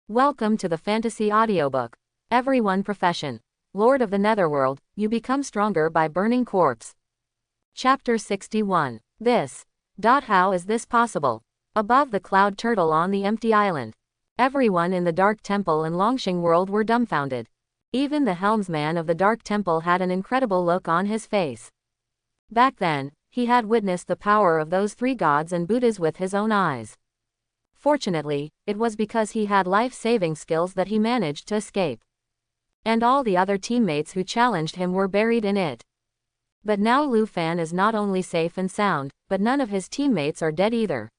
Welcome to the Fantasy Audiobook. Everyone Profession. Lord of the Netherworld, you become stronger by burning corpse. Chapter 61. How is this possible? Above the cloud turtle on the empty island. Everyone in the Dark Temple and Longxing world were dumbfounded. Even the helmsman of the Dark Temple had an incredible look on his face. Back then, he had witnessed the power of those three gods and Buddhas with his own eyes. Fortunately, it was because he had life-saving skills that he managed to escape. And all the other teammates who challenged him were buried in it. But now Luan is not only safe and sound, but none of his teammates are dead either.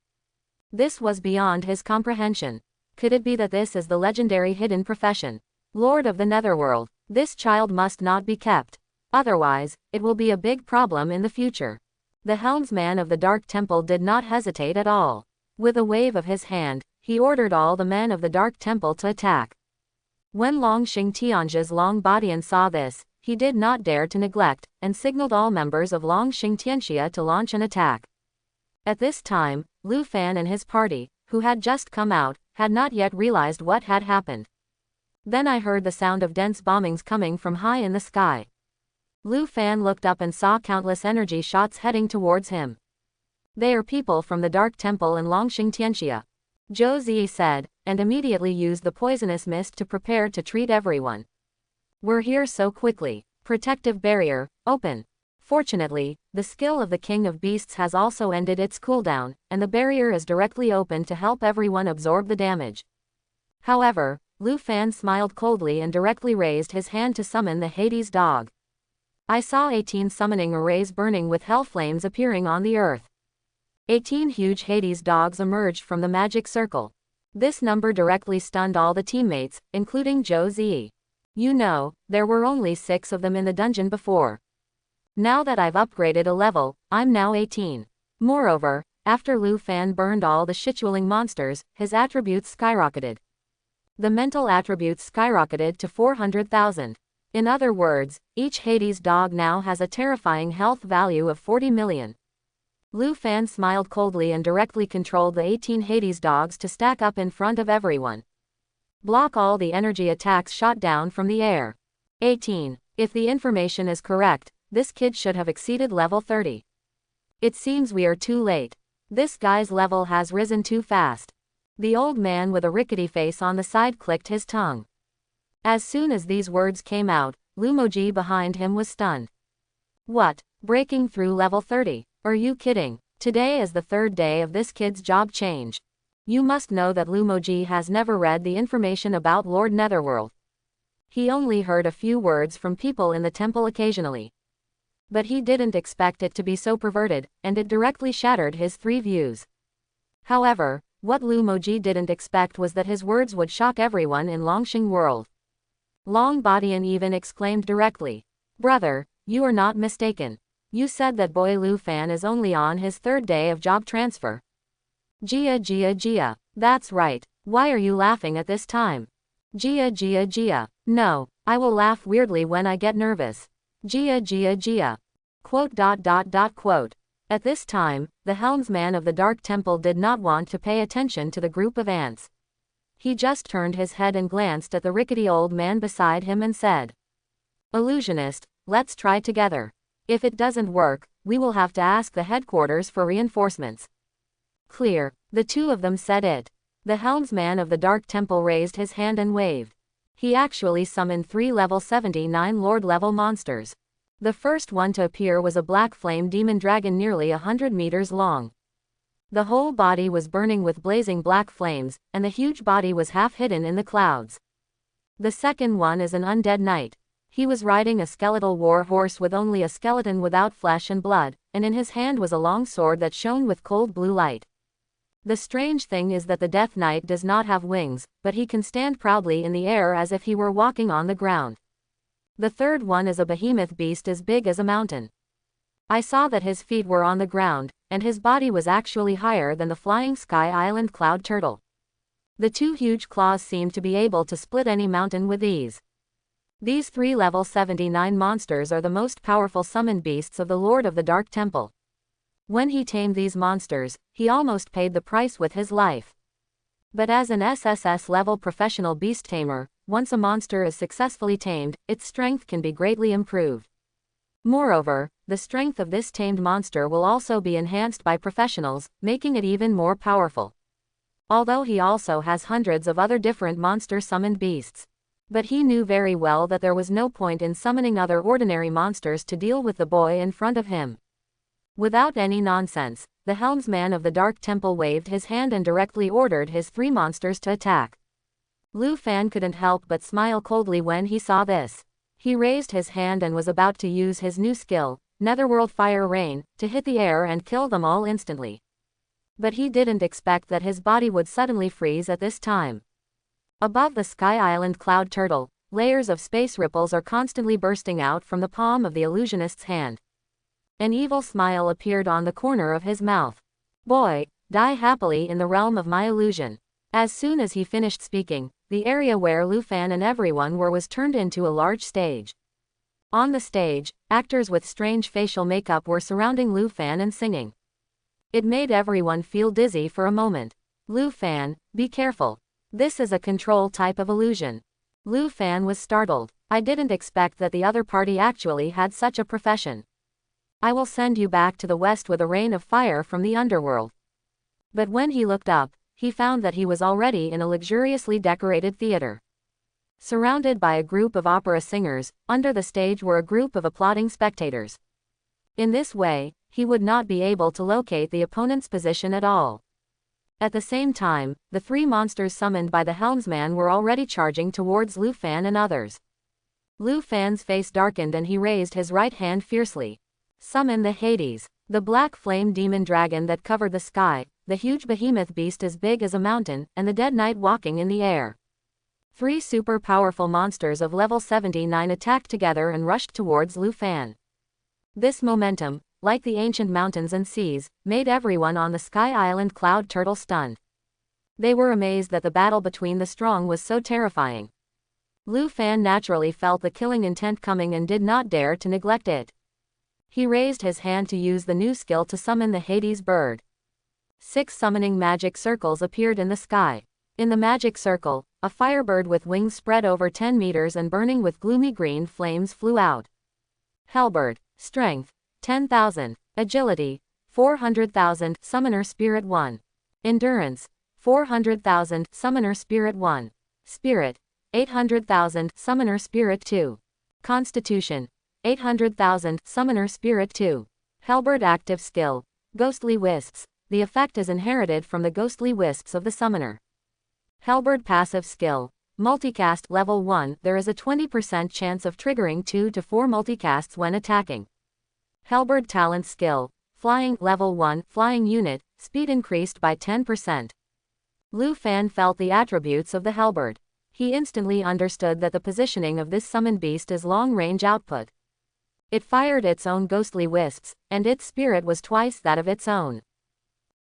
This was beyond his comprehension. Could it be that this is the legendary hidden profession? Lord of the Netherworld. This child must not be kept. Otherwise, it will be a big problem in the future. The helmsman of the Dark Temple did not hesitate at all. With a wave of his hand, he ordered all the men of the Dark Temple to attack. When Longxing Tianjie's Long Badian saw this, he did not dare to neglect, and signaled all members of Longxing Tianxia to launch an attack. At this time, Luan and his party, who had just come out, had not yet realized what had happened. Then I heard the sound of dense bombings coming from high in the sky. Luan looked up and saw countless energy shots heading towards him. They are people from the Dark Temple and Longxing Tianxia, Zhou Zi said, and immediately used the poisonous mist to prepare to treat everyone. We're here so quickly. Protective barrier, open. Fortunately, the skill of the King of Beasts has also ended its cooldown, and the barrier is directly open to help everyone absorb the damage. However, Luan smiled coldly and directly raised his hand to summon the Hades dog. I saw 18 summoning arrays burning with hell flames appearing on the earth. 18 huge Hades dogs emerged from the magic circle. This number directly stunned all the teammates, including Zhou Zi. You know, there were only 6 of them in the dungeon before. Now that I've upgraded a level, I'm now 18. Moreover, after Luan burned all the Shitualing monsters, his attributes skyrocketed. The mental attributes skyrocketed to 400,000. In other words, each Hades dog now has a terrifying health value of 40 million. Luan smiled coldly and directly controlled the 18 Hades dogs to stack up in front of everyone. Block all the energy attacks shot down from the air. 18. If the information is correct, this kid should have exceeded level 30. It seems we are too late. This guy's level has risen too fast. The old man with a rickety face on the side clicked his tongue. As soon as these words came out, Lumoji behind him was stunned. What? Breaking through level 30? Are you kidding? Today is the 3rd day of this kid's job change. You must know that Lumoji has never read the information about Lord Netherworld. He only heard a few words from people in the temple occasionally. But he didn't expect it to be so perverted, and it directly shattered his 3 views. However, what Lumoji didn't expect was that his words would shock everyone in Longxing world. Long Badian even exclaimed directly, "Brother, you are not mistaken. You said that boy Luan is only on his 3rd day of job transfer." Jia. That's right. Why are you laughing at this time? Jia. No, I will laugh weirdly when I get nervous. Jia. Quote. At this time, the helmsman of the Dark Temple did not want to pay attention to the group of ants. He just turned his head and glanced at the rickety old man beside him and said, "Illusionist, let's try together. If it doesn't work, we will have to ask the headquarters for reinforcements." Clear. The 2 of them said it. The helmsman of the Dark Temple raised his hand and waved. He actually summoned 3 level 79 Lord level monsters. The first one to appear was a black flame demon dragon nearly 100 meters long. The whole body was burning with blazing black flames, and the huge body was half hidden in the clouds. The second one is an undead knight. He was riding a skeletal war horse with only a skeleton without flesh and blood, and in his hand was a long sword that shone with cold blue light. The strange thing is that the Death Knight does not have wings, but he can stand proudly in the air as if he were walking on the ground. The third one is a behemoth beast as big as a mountain. I saw that his feet were on the ground, and his body was actually higher than the flying sky island cloud turtle. The 2 huge claws seemed to be able to split any mountain with ease. These 3 level 79 monsters are the most powerful summoned beasts of the Lord of the Dark Temple. When he tamed these monsters, he almost paid the price with his life. But as an SSS-level professional beast tamer, once a monster is successfully tamed, its strength can be greatly improved. Moreover, the strength of this tamed monster will also be enhanced by professionals, making it even more powerful. Although he also has hundreds of other different monster-summoned beasts. But he knew very well that there was no point in summoning other ordinary monsters to deal with the boy in front of him. Without any nonsense, the helmsman of the Dark Temple waved his hand and directly ordered his 3 monsters to attack. Lu Fan couldn't help but smile coldly when he saw this. He raised his hand and was about to use his new skill, Netherworld Fire Rain, to hit the air and kill them all instantly. But he didn't expect that his body would suddenly freeze at this time. Above the Sky Island Cloud Turtle, layers of space ripples are constantly bursting out from the palm of the illusionist's hand. An evil smile appeared on the corner of his mouth. Boy, die happily in the realm of my illusion. As soon as he finished speaking, the area where Lu Fan and everyone were was turned into a large stage. On the stage, actors with strange facial makeup were surrounding Lu Fan and singing. It made everyone feel dizzy for a moment. Lu Fan, be careful. This is a control type of illusion. Lu Fan was startled. I didn't expect that the other party actually had such a profession. I will send you back to the west with a rain of fire from the underworld. But when he looked up, he found that he was already in a luxuriously decorated theater. Surrounded by a group of opera singers, under the stage were a group of applauding spectators. In this way, he would not be able to locate the opponent's position at all. At the same time, the 3 monsters summoned by the helmsman were already charging towards Lu Fan and others. Lu Fan's face darkened and he raised his right hand fiercely. Summon the Hades, the black flame demon dragon that covered the sky, the huge behemoth beast as big as a mountain, and the dead knight walking in the air. 3 super powerful monsters of level 79 attacked together and rushed towards Lu Fan. This momentum, like the ancient mountains and seas, made everyone on the Sky Island Cloud Turtle stunned. They were amazed that the battle between the strong was so terrifying. Lu Fan naturally felt the killing intent coming and did not dare to neglect it. He raised his hand to use the new skill to summon the Hades bird. 6 summoning magic circles appeared in the sky. In the magic circle, a firebird with wings spread over 10 meters and burning with gloomy green flames flew out. Hellbird, strength, 10,000, agility, 400,000, summoner spirit 1. Endurance, 400,000, summoner spirit 1. Spirit, 800,000, summoner spirit 2. Constitution, 800,000, summoner spirit 2. Hellbird active skill, ghostly wisps. The effect is inherited from the ghostly wisps of the summoner. Hellbird passive skill, multicast level 1. There is a 20% chance of triggering 2 to 4 multicasts when attacking. Hellbird talent skill, flying level 1. Flying unit, speed increased by 10%. Lu Fan felt the attributes of the Hellbird. He instantly understood that the positioning of this summoned beast is long-range output. It fired its own ghostly wisps, and its spirit was twice that of its own.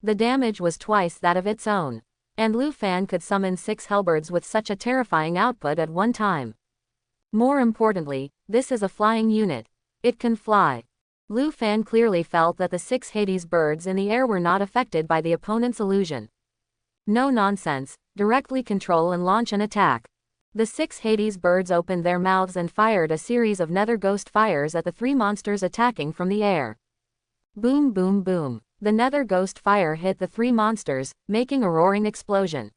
The damage was twice that of its own. And Lu Fan could summon 6 Hellbirds with such a terrifying output at one time. More importantly, this is a flying unit. It can fly. Lu Fan clearly felt that the 6 Hades birds in the air were not affected by the opponent's illusion. No nonsense, directly control and launch an attack. The 6 Hades birds opened their mouths and fired a series of nether ghost fires at the 3 monsters attacking from the air. Boom boom boom. The nether ghost fire hit the 3 monsters, making a roaring explosion.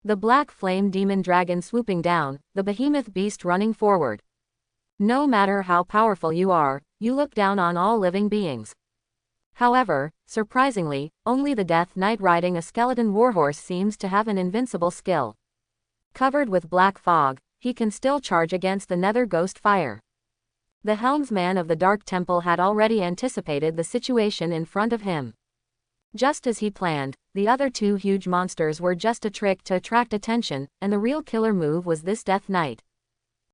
The black flame demon dragon swooping down, the behemoth beast running forward. No matter how powerful you are, you look down on all living beings. However, surprisingly, only the Death Knight riding a skeleton warhorse seems to have an invincible skill. Covered with black fog, he can still charge against the nether ghost fire. The helmsman of the Dark Temple had already anticipated the situation in front of him. Just as he planned, the other 2 huge monsters were just a trick to attract attention, and the real killer move was this Death Knight.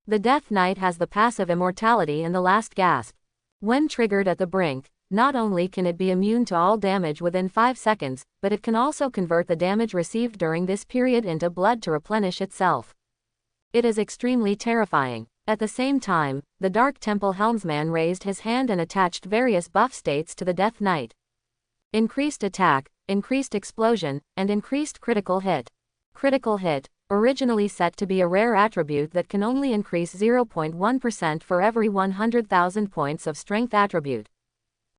The Death Knight has the passive immortality in the last gasp. When triggered at the brink, not only can it be immune to all damage within 5 seconds, but it can also convert the damage received during this period into blood to replenish itself. It is extremely terrifying. At the same time, the Dark Temple helmsman raised his hand and attached various buff states to the Death Knight. Increased attack, increased explosion, and increased critical hit. Critical hit, originally set to be a rare attribute that can only increase 0.1% for every 100,000 points of strength attribute.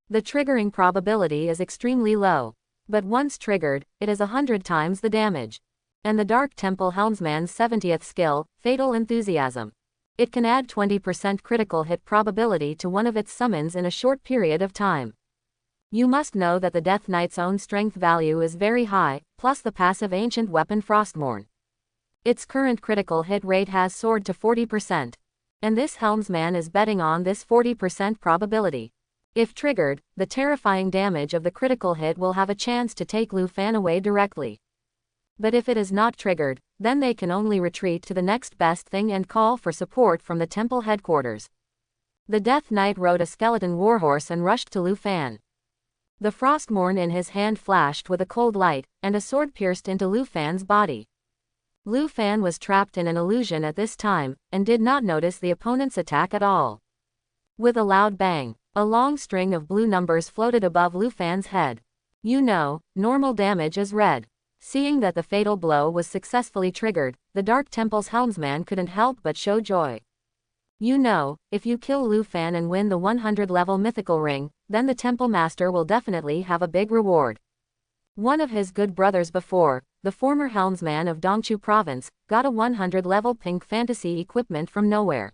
The triggering probability is extremely low. But once triggered, it is 100 times the damage. And the Dark Temple Helmsman's 70th skill, Fatal Enthusiasm. It can add 20% critical hit probability to one of its summons in a short period of time. You must know that the Death Knight's own strength value is very high, plus the passive ancient weapon Frostmourne. Its current critical hit rate has soared to 40%. And this Helmsman is betting on this 40% probability. If triggered, the terrifying damage of the critical hit will have a chance to take Luan away directly. But if it is not triggered, then they can only retreat to the next best thing and call for support from the temple headquarters. The Death Knight rode a skeleton warhorse and rushed to Luan. The Frostmourne in his hand flashed with a cold light, and a sword pierced into Luan's body. Luan was trapped in an illusion at this time, and did not notice the opponent's attack at all. With a loud bang, a long string of blue numbers floated above Luan's head. You know, normal damage is red. Seeing that the fatal blow was successfully triggered, the Dark Temple's helmsman couldn't help but show joy. You know, if you kill Luan and win the 100-level mythical ring, then the Temple Master will definitely have a big reward. One of his good brothers before, the former helmsman of Dongchu Province, got a 100-level pink fantasy equipment from nowhere.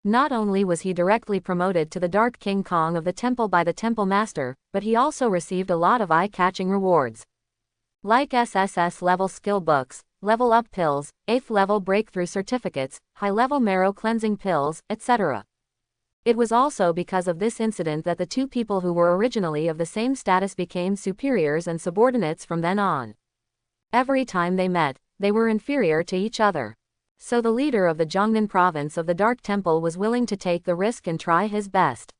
Not only was he directly promoted to the Dark King Kong of the Temple by the Temple Master, but he also received a lot of eye-catching rewards. Like SSS level skill books, level up pills, 8th level breakthrough certificates, high-level marrow cleansing pills, etc. It was also because of this incident that the two people who were originally of the same status became superiors and subordinates from then on. Every time they met, they were inferior to each other. So the leader of the Jiangnan province of the Dark Temple was willing to take the risk and try his best.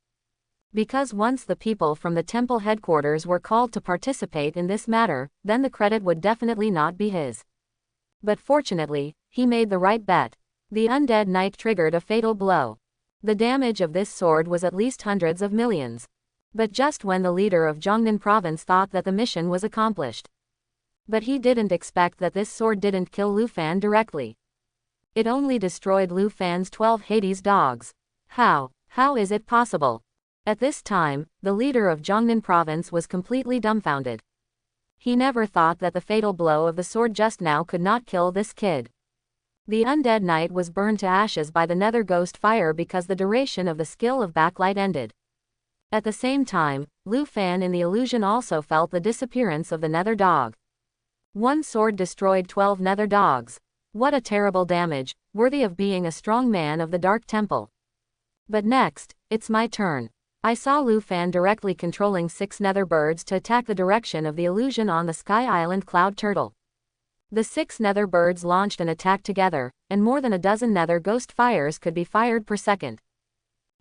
Because once the people from the temple headquarters were called to participate in this matter, then the credit would definitely not be his. But fortunately, he made the right bet. The Undead Knight triggered a fatal blow. The damage of this sword was at least hundreds of millions. But just when the leader of Jiangnan province thought that the mission was accomplished. But he didn't expect that this sword didn't kill Luan directly. It only destroyed Luan's 12 Hades dogs. How is it possible? At this time, the leader of Jiangnan province was completely dumbfounded. He never thought that the fatal blow of the sword just now could not kill this kid. The Undead Knight was burned to ashes by the Nether Ghost fire because the duration of the skill of backlight ended. At the same time, Luan in the illusion also felt the disappearance of the Nether Dog. One sword destroyed 12 Nether Dogs. What a terrible damage, worthy of being a strong man of the Dark Temple. But next, it's my turn. I saw Luan directly controlling 6 nether birds to attack the direction of the illusion on the Sky Island Cloud Turtle. The 6 nether birds launched an attack together, and more than a dozen nether ghost fires could be fired per second.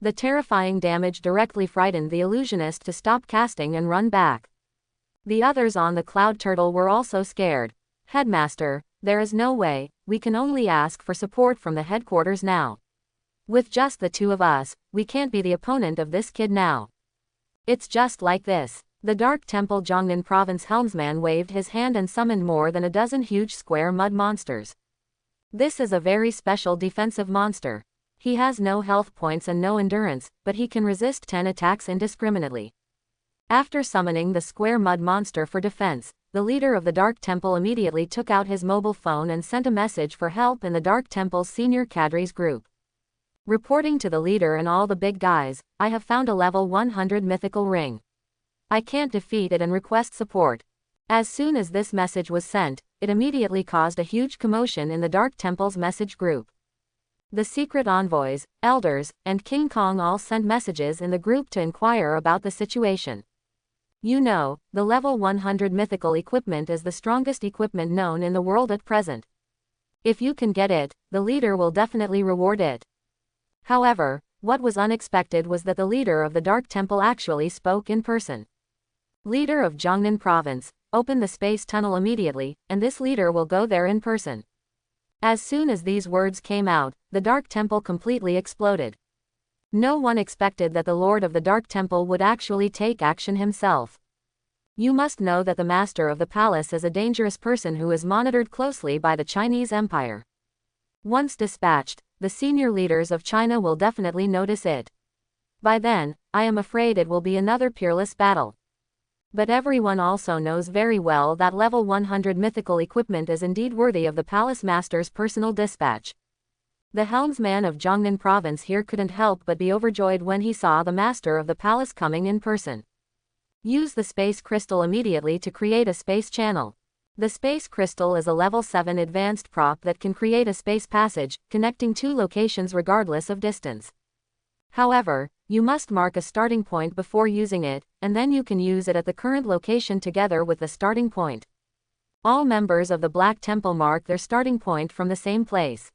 The terrifying damage directly frightened the illusionist to stop casting and run back. The others on the Cloud Turtle were also scared. Headmaster, there is no way, we can only ask for support from the headquarters now. With just the two of us, we can't be the opponent of this kid now. It's just like this. The Dark Temple Jiangnan Province helmsman waved his hand and summoned more than a dozen huge square mud monsters. This is a very special defensive monster. He has no health points and no endurance, but he can resist 10 attacks indiscriminately. After summoning the square mud monster for defense, the leader of the Dark Temple immediately took out his mobile phone and sent a message for help in the Dark Temple's senior cadres group. Reporting to the leader and all the big guys, I have found a level 100 mythical ring. I can't defeat it and request support. As soon as this message was sent, it immediately caused a huge commotion in the Dark Temple's message group. The secret envoys, elders, and King Kong all sent messages in the group to inquire about the situation. You know, the level 100 mythical equipment is the strongest equipment known in the world at present. If you can get it, the leader will definitely reward it. However, what was unexpected was that the leader of the Dark Temple actually spoke in person. Leader of Jiangnan Province, open the space tunnel immediately, and this leader will go there in person. As soon as these words came out, the Dark Temple completely exploded. No one expected that the Lord of the Dark Temple would actually take action himself. You must know that the master of the palace is a dangerous person who is monitored closely by the Chinese Empire. Once dispatched, the senior leaders of China will definitely notice it. By then, I am afraid it will be another peerless battle. But everyone also knows very well that level 100 mythical equipment is indeed worthy of the palace master's personal dispatch. The helmsman of Jiangnan province here couldn't help but be overjoyed when he saw the master of the palace coming in person. Use the space crystal immediately to create a space channel. The space crystal is a level 7 advanced prop that can create a space passage, connecting two locations regardless of distance. However, you must mark a starting point before using it, and then you can use it at the current location together with the starting point. All members of the Black Temple mark their starting point from the same place.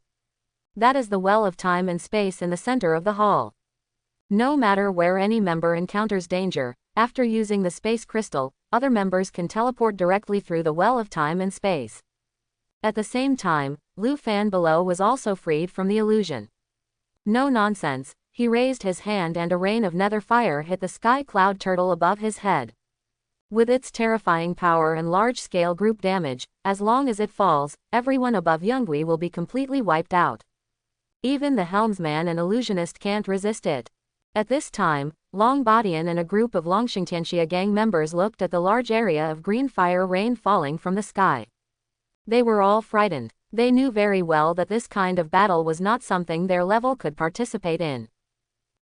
That is the well of time and space in the center of the hall. No matter where any member encounters danger, after using the space crystal, other members can teleport directly through the well of time and space. At the same time, Lu Fan below was also freed from the illusion. No nonsense, he raised his hand and a rain of nether fire hit the sky cloud turtle above his head. With its terrifying power and large-scale group damage, as long as it falls, everyone above Youngui will be completely wiped out. Even the helmsman and illusionist can't resist it. At this time, Long Bodian and a group of Longxingtianxia gang members looked at the large area of green fire rain falling from the sky. They were all frightened. They knew very well that this kind of battle was not something their level could participate in.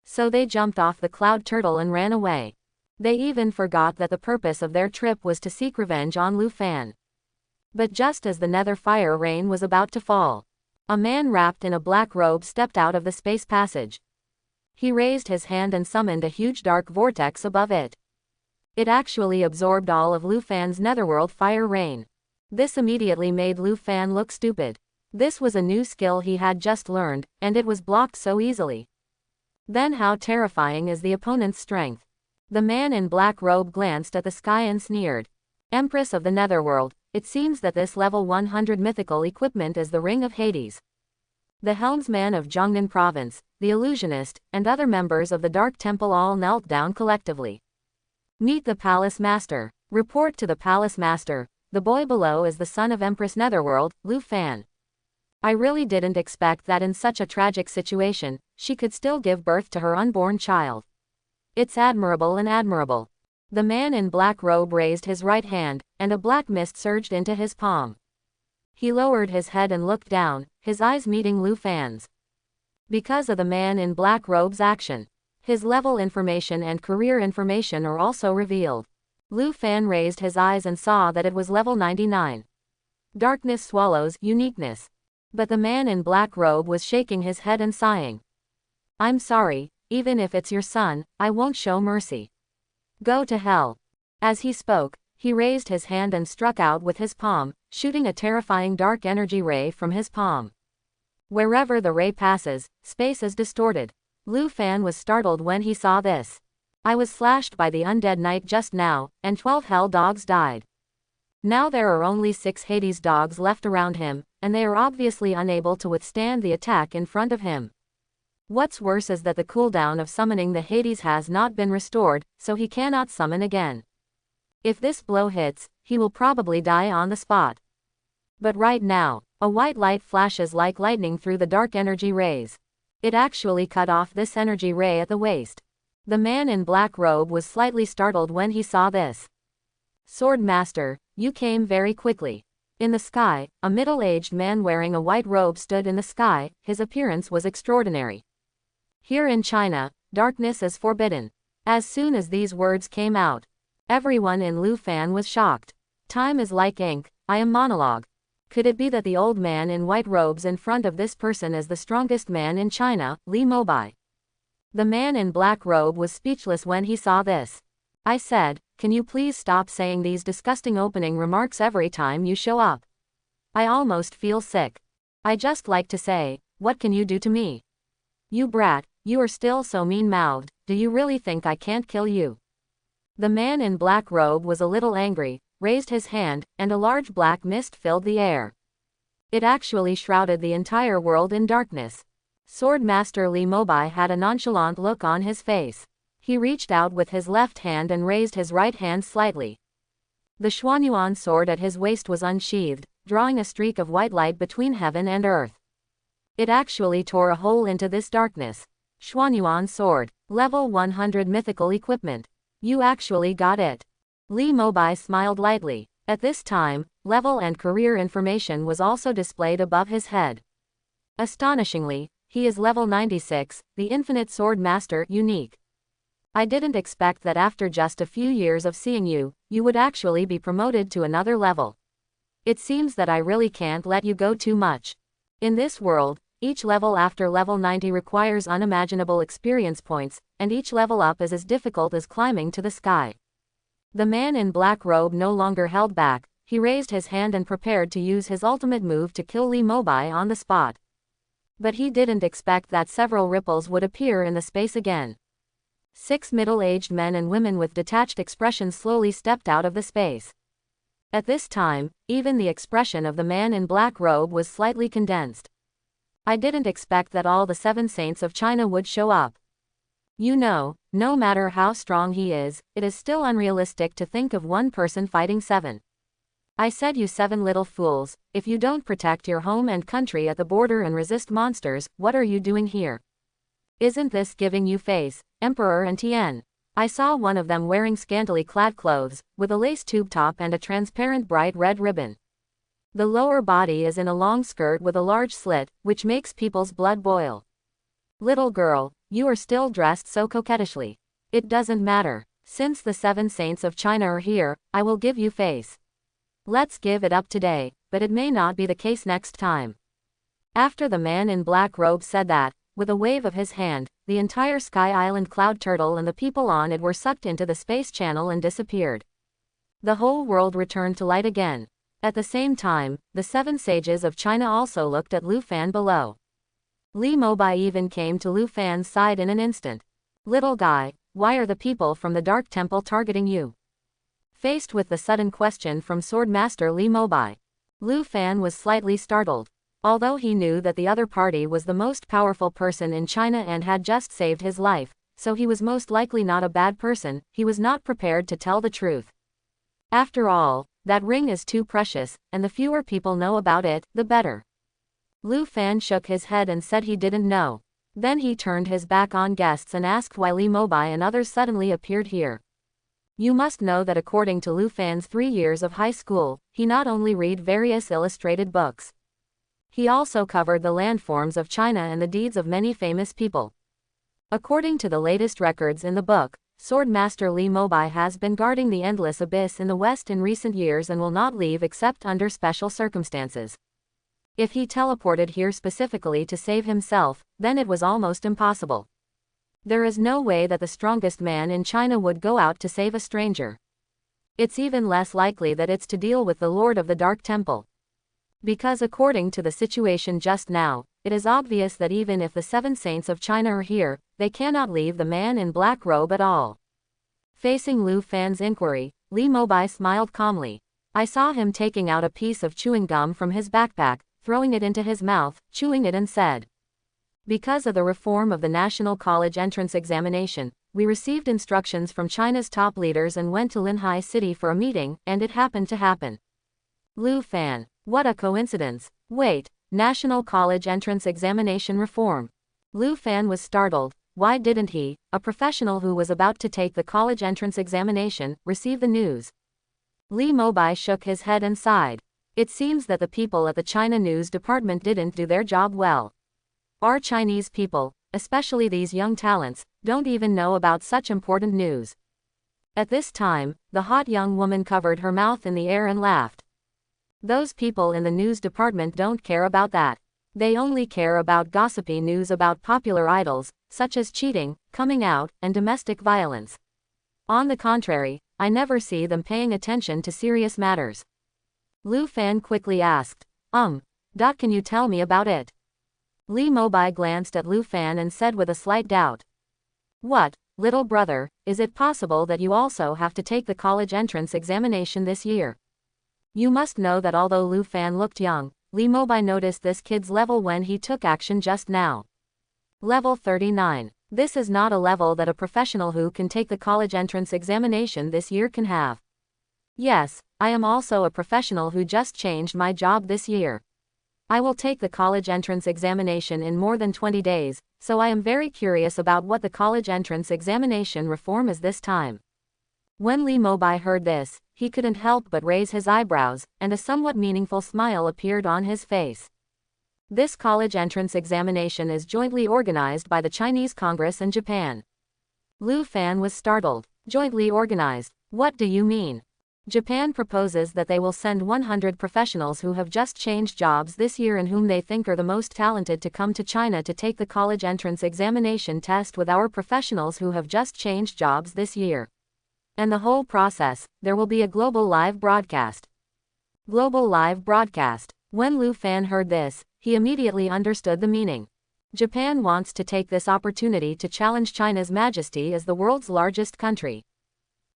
So they jumped off the cloud turtle and ran away. They even forgot that the purpose of their trip was to seek revenge on Lu Fan. But just as the nether fire rain was about to fall, a man wrapped in a black robe stepped out of the space passage. He raised his hand and summoned a huge dark vortex above it. It actually absorbed all of Lu Fan's netherworld fire rain. This immediately made Lu Fan look stupid. This was a new skill he had just learned, and it was blocked so easily. Then how terrifying is the opponent's strength? The man in black robe glanced at the sky and sneered. Empress of the Netherworld, it seems that this level 100 mythical equipment is the Ring of Hades. The helmsman of Jiangnan province, the illusionist, and other members of the Dark Temple all knelt down collectively. Meet the palace master. Report to the palace master. The boy below is the son of Empress Netherworld, Lu Fan. I really didn't expect that in such a tragic situation, she could still give birth to her unborn child. It's admirable and admirable. The man in black robe raised his right hand, and a black mist surged into his palm. He lowered his head and looked down, his eyes meeting Lu Fan's. Because of the man in black robe's action, his level information and career information are also revealed. Lu Fan raised his eyes and saw that it was level 99. Darkness swallows uniqueness. But the man in black robe was shaking his head and sighing. I'm sorry, even if it's your son, I won't show mercy. Go to hell. As he spoke, he raised his hand and struck out with his palm, shooting a terrifying dark energy ray from his palm. Wherever the ray passes, space is distorted. Lu Fan was startled when he saw this. I was slashed by the undead knight just now, and 12 hell dogs died. Now there are only 6 Hades dogs left around him, and they are obviously unable to withstand the attack in front of him. What's worse is that the cooldown of summoning the Hades has not been restored, so he cannot summon again. If this blow hits, he will probably die on the spot. But right now, a white light flashes like lightning through the dark energy rays. It actually cut off this energy ray at the waist. The man in black robe was slightly startled when he saw this. Sword Master, you came very quickly. In the sky, a middle-aged man wearing a white robe stood in the sky. His appearance was extraordinary. Here in China, darkness is forbidden. As soon as these words came out, everyone in Lu Fan was shocked. Time is like ink, I am monologue. Could it be that the old man in white robes in front of this person is the strongest man in China, Li Mobai? The man in black robe was speechless when he saw this. I said, can you please stop saying these disgusting opening remarks every time you show up? I almost feel sick. I just like to say, what can you do to me? You brat, you are still so mean-mouthed, do you really think I can't kill you? The man in black robe was a little angry, raised his hand, and a large black mist filled the air. It actually shrouded the entire world in darkness. Sword Master Li Mobai had a nonchalant look on his face. He reached out with his left hand and raised his right hand slightly. The Xuanyuan sword at his waist was unsheathed, drawing a streak of white light between heaven and earth. It actually tore a hole into this darkness. Xuanyuan sword. Level 100 mythical equipment. You actually got it. Li Mobai smiled lightly. At this time, level and career information was also displayed above his head. Astonishingly, he is level 96, the Infinite Sword Master, unique. I didn't expect that after just a few years of seeing you, you would actually be promoted to another level. It seems that I really can't let you go too much. In this world, each level after level 90 requires unimaginable experience points, and each level up is as difficult as climbing to the sky. The man in black robe no longer held back, he raised his hand and prepared to use his ultimate move to kill Li Mobai on the spot. But he didn't expect that several ripples would appear in the space again. 6 middle-aged men and women with detached expressions slowly stepped out of the space. At this time, even the expression of the man in black robe was slightly condensed. I didn't expect that all the 7 saints of China would show up. You know, no matter how strong he is, it is still unrealistic to think of one person fighting 7. I said, you 7 little fools, if you don't protect your home and country at the border and resist monsters, what are you doing here? Isn't this giving you face, Emperor and Tien? I saw one of them wearing scantily clad clothes, with a lace tube top and a transparent bright red ribbon. The lower body is in a long skirt with a large slit, which makes people's blood boil. Little girl, you are still dressed so coquettishly. It doesn't matter. Since the 7 saints of China are here, I will give you face. Let's give it up today, but it may not be the case next time. After the man in black robe said that, with a wave of his hand, the entire Sky Island Cloud Turtle and the people on it were sucked into the space channel and disappeared. The whole world returned to light again. At the same time, the 7 sages of China also looked at Lu Fan below. Li Mobai even came to Lu Fan's side in an instant. Little guy, why are the people from the Dark Temple targeting you? Faced with the sudden question from Swordmaster Li Mobai, Lu Fan was slightly startled. Although he knew that the other party was the most powerful person in China and had just saved his life, so he was most likely not a bad person, he was not prepared to tell the truth. After all, that ring is too precious, and the fewer people know about it, the better. Lu Fan shook his head and said he didn't know. Then he turned his back on guests and asked why Li Mobai and others suddenly appeared here. You must know that according to Lu Fan's 3 years of high school, he not only read various illustrated books. He also covered the landforms of China and the deeds of many famous people. According to the latest records in the book, Swordmaster Li Mobai has been guarding the endless abyss in the West in recent years and will not leave except under special circumstances. If he teleported here specifically to save himself, then it was almost impossible. There is no way that the strongest man in China would go out to save a stranger. It's even less likely that it's to deal with the Lord of the Dark Temple. Because according to the situation just now, it is obvious that even if the 7 saints of China are here, they cannot leave the man in black robe at all. Facing Lu Fan's inquiry, Li Mobai smiled calmly. I saw him taking out a piece of chewing gum from his backpack, throwing it into his mouth, chewing it and said, because of the reform of the National College entrance examination, we received instructions from China's top leaders and went to Linhai City for a meeting, and it happened to happen. Lu Fan. What a coincidence. Wait, National College entrance examination reform. Lu Fan was startled. Why didn't he, a professional who was about to take the college entrance examination, receive the news? Li Mobai shook his head and sighed. It seems that the people at the China News Department didn't do their job well. Our Chinese people, especially these young talents, don't even know about such important news. At this time, the hot young woman covered her mouth in the air and laughed. Those people in the news department don't care about that. They only care about gossipy news about popular idols, such as cheating, coming out, and domestic violence. On the contrary, I never see them paying attention to serious matters. Lu Fan quickly asked, can you tell me about it? Li Mobai glanced at Lu Fan and said with a slight doubt. What, little brother, is it possible that you also have to take the college entrance examination this year? You must know that although Lu Fan looked young, Li Mobai noticed this kid's level when he took action just now. Level 39. This is not a level that a professional who can take the college entrance examination this year can have. Yes, I am also a professional who just changed my job this year. I will take the college entrance examination in more than 20 days, so I am very curious about what the college entrance examination reform is this time. When Li Mobai heard this, he couldn't help but raise his eyebrows, and a somewhat meaningful smile appeared on his face. This college entrance examination is jointly organized by the Chinese Congress and Japan. Lu Fan was startled. Jointly organized? What do you mean? Japan proposes that they will send 100 professionals who have just changed jobs this year and whom they think are the most talented to come to China to take the college entrance examination test with our professionals who have just changed jobs this year. And the whole process, there will be a global live broadcast. Global live broadcast. When Lu Fan heard this, he immediately understood the meaning. Japan wants to take this opportunity to challenge China's majesty as the world's largest country.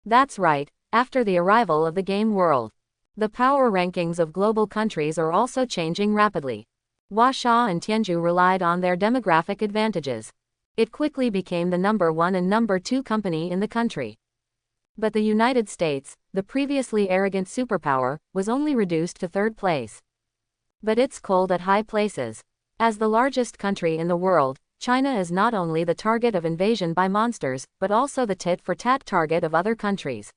That's right. After the arrival of the game world, the power rankings of global countries are also changing rapidly. Huaxia and Tianzhu relied on their demographic advantages. It quickly became the number 1 and number 2 company in the country. But the United States, the previously arrogant superpower, was only reduced to 3rd place. But it's cold at high places. As the largest country in the world, China is not only the target of invasion by monsters, but also the tit-for-tat target of other countries.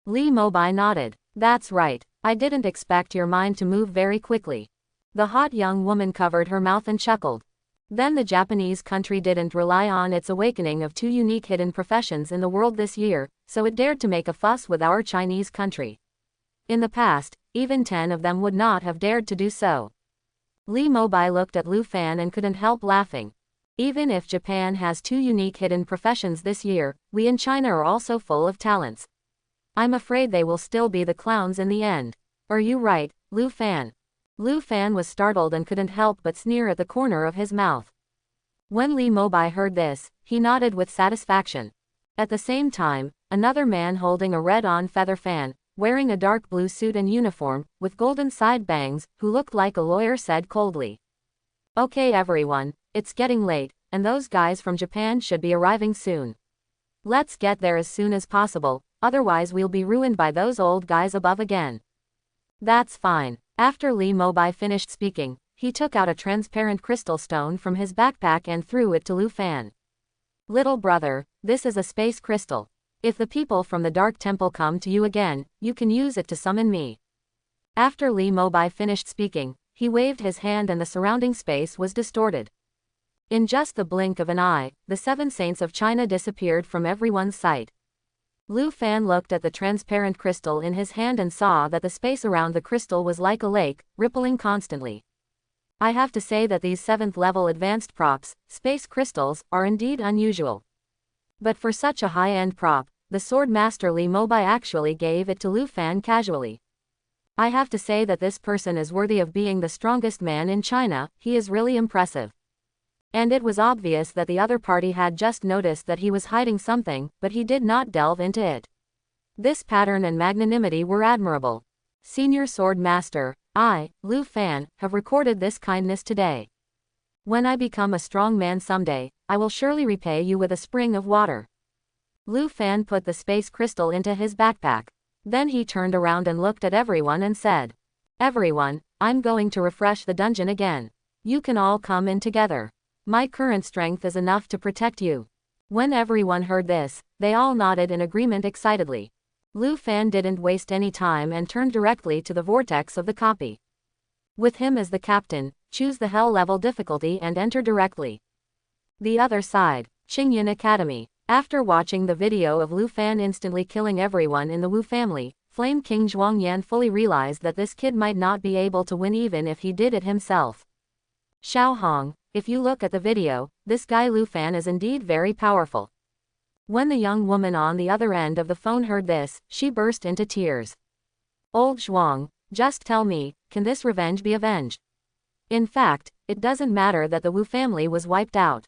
Li Mobai nodded. That's right. I didn't expect your mind to move very quickly. The hot young woman covered her mouth and chuckled. Then the Japanese country didn't rely on its awakening of 2 unique hidden professions in the world this year, so it dared to make a fuss with our Chinese country. In the past, even 10 of them would not have dared to do so. Li Mobai looked at Lu Fan and couldn't help laughing. Even if Japan has 2 unique hidden professions this year, we in China are also full of talents. I'm afraid they will still be the clowns in the end. Are you right, Lu Fan? Lu Fan was startled and couldn't help but sneer at the corner of his mouth. When Li Mobai heard this, he nodded with satisfaction. At the same time, another man holding a red-on feather fan, wearing a dark blue suit and uniform, with golden side bangs, who looked like a lawyer said coldly. Okay everyone, it's getting late, and those guys from Japan should be arriving soon. Let's get there as soon as possible, otherwise we'll be ruined by those old guys above again. That's fine. After Li Mobai finished speaking, he took out a transparent crystal stone from his backpack and threw it to Lu Fan. Little brother, this is a space crystal. If the people from the Dark Temple come to you again, you can use it to summon me. After Li Mobai finished speaking, he waved his hand and the surrounding space was distorted. In just the blink of an eye, the 7 saints of China disappeared from everyone's sight. Lu Fan looked at the transparent crystal in his hand and saw that the space around the crystal was like a lake, rippling constantly. I have to say that these 7th-level advanced props, space crystals, are indeed unusual. But for such a high-end prop, the sword master Li Mobai actually gave it to Lu Fan casually. I have to say that this person is worthy of being the strongest man in China, he is really impressive. And it was obvious that the other party had just noticed that he was hiding something, but he did not delve into it. This pattern and magnanimity were admirable. Senior Sword Master, I, Lu Fan, have recorded this kindness today. When I become a strong man someday, I will surely repay you with a spring of water. Lu Fan put the space crystal into his backpack. Then he turned around and looked at everyone and said, Everyone, I'm going to refresh the dungeon again. You can all come in together. My current strength is enough to protect you. When everyone heard this, they all nodded in agreement excitedly. Lu Fan didn't waste any time and turned directly to the vortex of the copy. With him as the captain, choose the hell level difficulty and enter directly. The other side, Qingyan Academy. After watching the video of Lu Fan instantly killing everyone in the Wu family, Flame King Zhuangyan fully realized that this kid might not be able to win even if he did it himself. Xiao Hong, if you look at the video, this guy Lu Fan is indeed very powerful. When the young woman on the other end of the phone heard this, she burst into tears. Old Zhuang, just tell me, can this revenge be avenged? In fact, it doesn't matter that the Wu family was wiped out.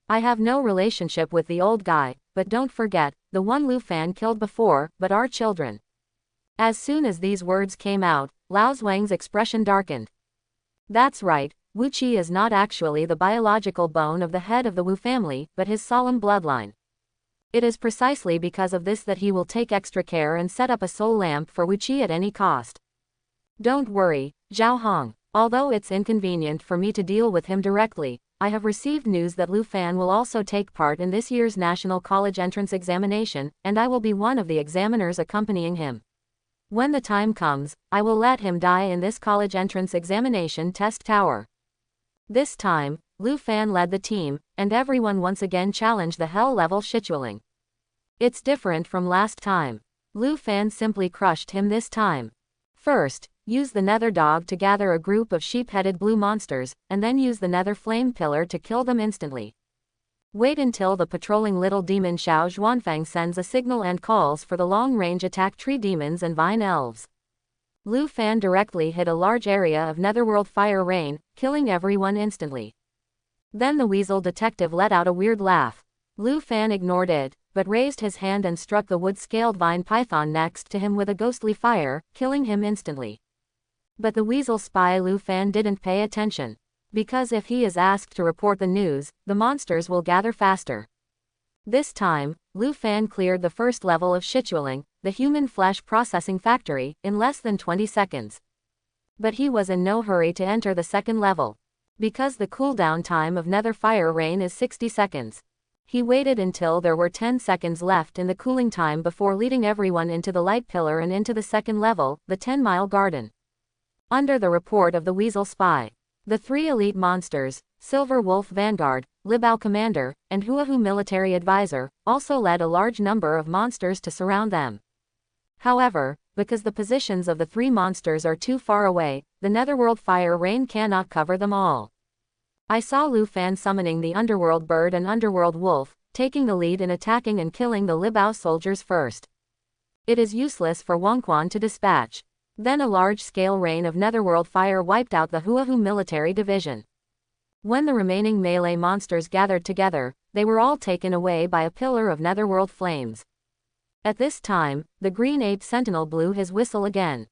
I have no relationship with the old guy, but don't forget, the one Lu Fan killed before, but our children. As soon as these words came out, Lao Zhuang's expression darkened. That's right, Wu Qi is not actually the biological bone of the head of the Wu family, but his solemn bloodline. It is precisely because of this that he will take extra care and set up a soul lamp for Wuqi at any cost. Don't worry, Zhao Hong. Although it's inconvenient for me to deal with him directly, I have received news that Lu Fan will also take part in this year's National College Entrance Examination, and I will be one of the examiners accompanying him. When the time comes, I will let him die in this college entrance examination test tower. This time, Lu Fan led the team, and everyone once again challenged the hell-level Sha Ling. It's different from last time. Lu Fan simply crushed him this time. First, use the Nether Dog to gather a group of sheep-headed blue monsters, and then use the Nether Flame Pillar to kill them instantly. Wait until the patrolling little demon Xiao Zhuanfang sends a signal and calls for the long-range attack tree demons and vine elves. Lu Fan directly hit a large area of Netherworld fire rain, killing everyone instantly. Then the weasel detective let out a weird laugh. Lu Fan ignored it, but raised his hand and struck the wood-scaled vine python next to him with a ghostly fire, killing him instantly. But the weasel spy Lu Fan didn't pay attention. Because if he is asked to report the news, the monsters will gather faster. This time, Lu Fan cleared the first level of Sha Ling, the human flesh processing factory, in less than 20 seconds. But he was in no hurry to enter the second level. Because the cooldown time of Nether Fire Rain is 60 seconds. He waited until there were 10 seconds left in the cooling time before leading everyone into the light pillar and into the second level, the 10-mile garden. Under the report of the weasel spy, the 3 elite monsters, Silver Wolf Vanguard, Libao Commander, and Huahu Military Advisor, also led a large number of monsters to surround them. However, because the positions of the 3 monsters are too far away, the Netherworld Fire Rain cannot cover them all. I saw Lu Fan summoning the Underworld Bird and Underworld Wolf, taking the lead in attacking and killing the Libao soldiers first. It is useless for Wangquan to dispatch. Then a large-scale rain of Netherworld fire wiped out the Huahu military division. When the remaining melee monsters gathered together, they were all taken away by a pillar of Netherworld flames. At this time, the green ape sentinel blew his whistle again.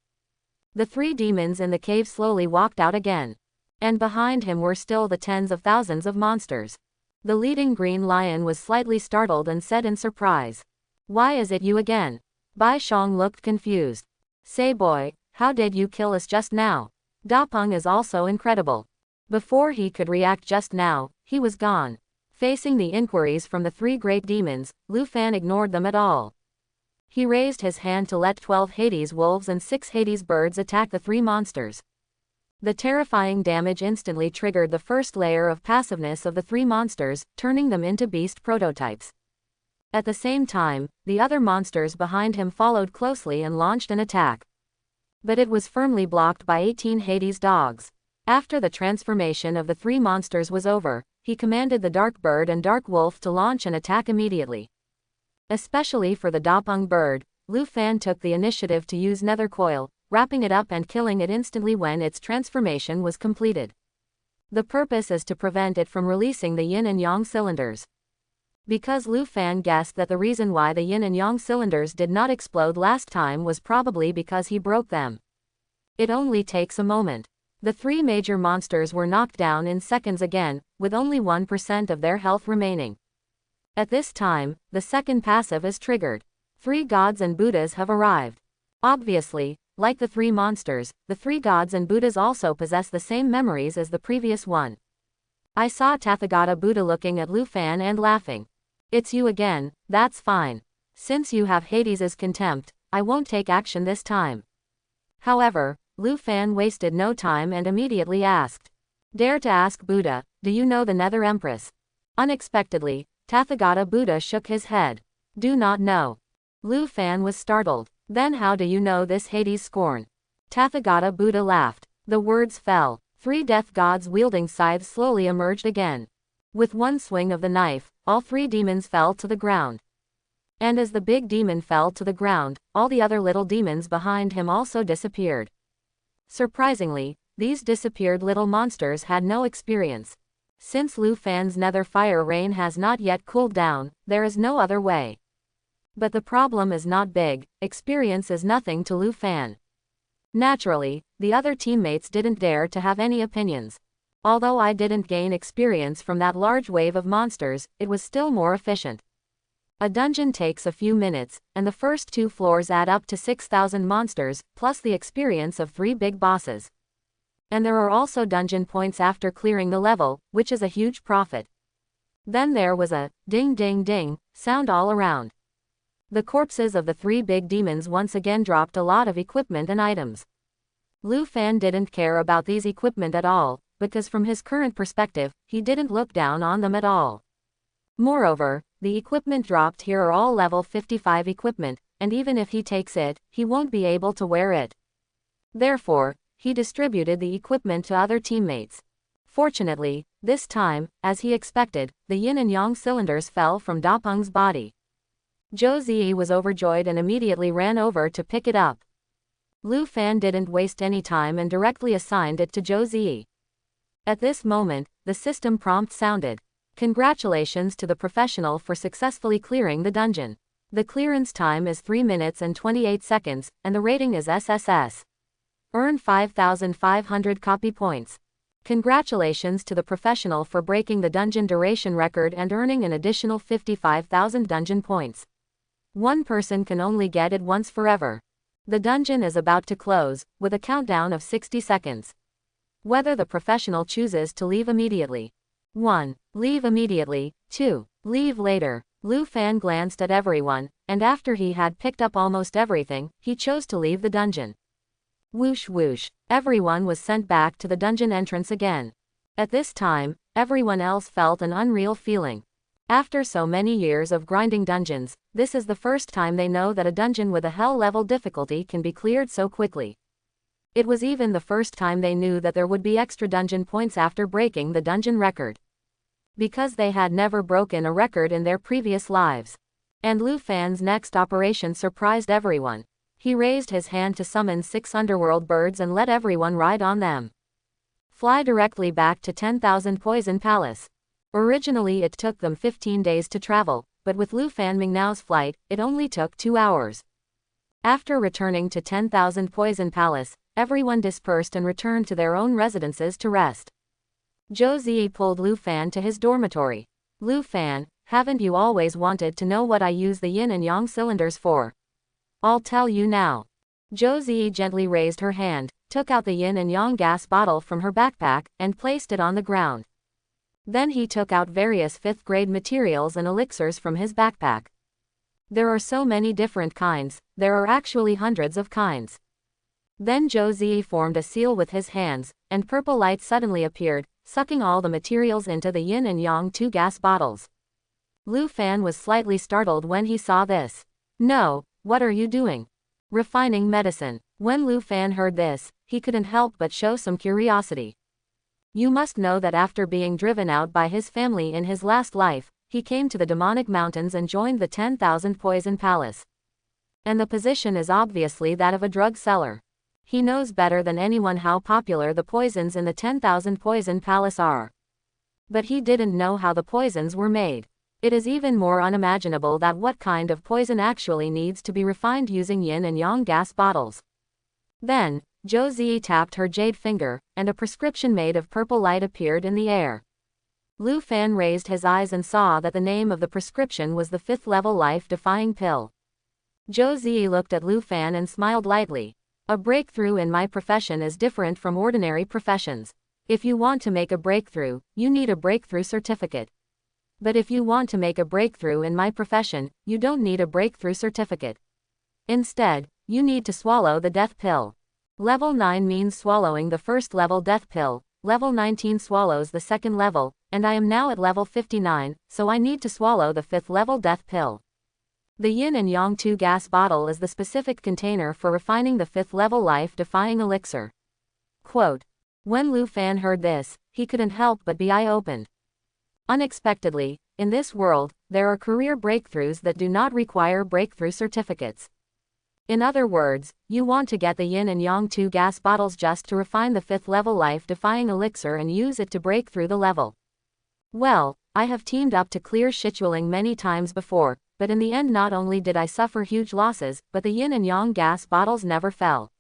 The 3 demons in the cave slowly walked out again. And behind him were still the tens of thousands of monsters. The leading green lion was slightly startled and said in surprise, "Why is it you again?" Bai Shang looked confused. "Say boy, how did you kill us just now?" Da Peng is also incredible. Before he could react just now, he was gone. Facing the inquiries from the 3 great demons, Lu Fan ignored them at all. He raised his hand to let 12 Hades wolves and 6 Hades birds attack the 3 monsters. The terrifying damage instantly triggered the first layer of passiveness of the 3 monsters, turning them into beast prototypes. At the same time, the other monsters behind him followed closely and launched an attack. But it was firmly blocked by 18 Hades dogs. After the transformation of the 3 monsters was over, he commanded the Dark Bird and Dark Wolf to launch an attack immediately. Especially for the Dapeng Bird, Lu Fan took the initiative to use Nether Coil, wrapping it up and killing it instantly when its transformation was completed. The purpose is to prevent it from releasing the yin and yang cylinders. Because Lu Fan guessed that the reason why the yin and yang cylinders did not explode last time was probably because he broke them. It only takes a moment. The 3 major monsters were knocked down in seconds again, with only 1% of their health remaining. At this time, the second passive is triggered. 3 gods and Buddhas have arrived. Obviously, like the 3 monsters, the 3 gods and Buddhas also possess the same memories as the previous one. I saw Tathagata Buddha looking at Lu Fan and laughing. "It's you again, that's fine. Since you have Hades's contempt, I won't take action this time." However, Lu Fan wasted no time and immediately asked, "Dare to ask Buddha, do you know the Nether Empress?" Unexpectedly, Tathagata Buddha shook his head. "Do not know." Lu Fan was startled. "Then how do you know this Hades scorn?" Tathagata Buddha laughed. The words fell. 3 death gods wielding scythes slowly emerged again. With one swing of the knife, all 3 demons fell to the ground. And as the big demon fell to the ground, all the other little demons behind him also disappeared. Surprisingly, these disappeared little monsters had no experience. Since Lu Fan's Nether Fire Rain has not yet cooled down, there is no other way. But the problem is not big, experience is nothing to Lu Fan. Naturally, the other teammates didn't dare to have any opinions. Although I didn't gain experience from that large wave of monsters, it was still more efficient. A dungeon takes a few minutes, and the first 2 floors add up to 6,000 monsters, plus the experience of 3 big bosses. And there are also dungeon points after clearing the level, which is a huge profit. Then there was a ding ding ding sound all around. The corpses of the 3 big demons once again dropped a lot of equipment and items. Lu Fan didn't care about these equipment at all, because from his current perspective, he didn't look down on them at all. Moreover, the equipment dropped here are all level 55 equipment, and even if he takes it, he won't be able to wear it. Therefore, he distributed the equipment to other teammates. Fortunately, this time, as he expected, the yin and yang cylinders fell from Da Peng's body. Zhou Ziyi was overjoyed and immediately ran over to pick it up. Lu Fan didn't waste any time and directly assigned it to Zhou Ziyi. At this moment, the system prompt sounded. Congratulations to the professional for successfully clearing the dungeon. The clearance time is 3 minutes and 28 seconds, and the rating is SSS. Earn 5,500 copy points. Congratulations to the professional for breaking the dungeon duration record and earning an additional 55,000 dungeon points. One person can only get it once forever. The dungeon is about to close, with a countdown of 60 seconds. Whether the professional chooses to leave immediately. 1. Leave immediately. 2. Leave later. Lu Fan glanced at everyone, and after he had picked up almost everything, he chose to leave the dungeon. Whoosh whoosh. Everyone was sent back to the dungeon entrance again. At this time, everyone else felt an unreal feeling. After so many years of grinding dungeons, this is the first time they know that a dungeon with a hell level difficulty can be cleared so quickly. It was even the first time they knew that there would be extra dungeon points after breaking the dungeon record. Because they had never broken a record in their previous lives. And Lu Fan's next operation surprised everyone. He raised his hand to summon 6 underworld birds and let everyone ride on them. Fly directly back to 10,000 Poison Palace. Originally it took them 15 days to travel, but with Lu Fan Mingnao's flight, it only took 2 hours. After returning to 10,000 Poison Palace, everyone dispersed and returned to their own residences to rest. Zhou Ziyi pulled Lu Fan to his dormitory. Lu Fan, haven't you always wanted to know what I use the yin and yang cylinders for? I'll tell you now. Zhou Ziyi gently raised her hand, took out the yin and yang gas bottle from her backpack, and placed it on the ground. Then he took out various 5th grade materials and elixirs from his backpack. There are so many different kinds, there are actually hundreds of kinds. Then Zhou Ziyi formed a seal with his hands, and purple light suddenly appeared, sucking all the materials into the yin and yang 2 gas bottles. Lu Fan was slightly startled when he saw this. No, what are you doing? Refining medicine. When Lu Fan heard this, he couldn't help but show some curiosity. You must know that after being driven out by his family in his last life, he came to the demonic mountains and joined the 10,000 Poison Palace. And the position is obviously that of a drug seller. He knows better than anyone how popular the poisons in the 10,000 Poison Palace are. But he didn't know how the poisons were made. It is even more unimaginable that what kind of poison actually needs to be refined using yin and yang gas bottles. Then, Zhou Ziyi tapped her jade finger, and a prescription made of purple light appeared in the air. Lu Fan raised his eyes and saw that the name of the prescription was the 5th level life-defying pill. Zhou Ziyi looked at Lu Fan and smiled lightly. A breakthrough in my profession is different from ordinary professions. If you want to make a breakthrough, you need a breakthrough certificate. But if you want to make a breakthrough in my profession, you don't need a breakthrough certificate. Instead, you need to swallow the death pill. Level 9 means swallowing the 1st level death pill, level 19 swallows the 2nd level, and I am now at level 59, so I need to swallow the 5th level death pill. The yin and yang 2 gas bottle is the specific container for refining the 5th level life-defying elixir. Quote. When Lu Fan heard this, he couldn't help but be eye-opened. Unexpectedly, in this world, there are career breakthroughs that do not require breakthrough certificates. In other words, you want to get the yin and yang 2 gas bottles just to refine the 5th level life-defying elixir and use it to break through the level. Well, I have teamed up to clear Sha Ling many times before, but in the end not only did I suffer huge losses, but the yin and yang gas bottles never fell.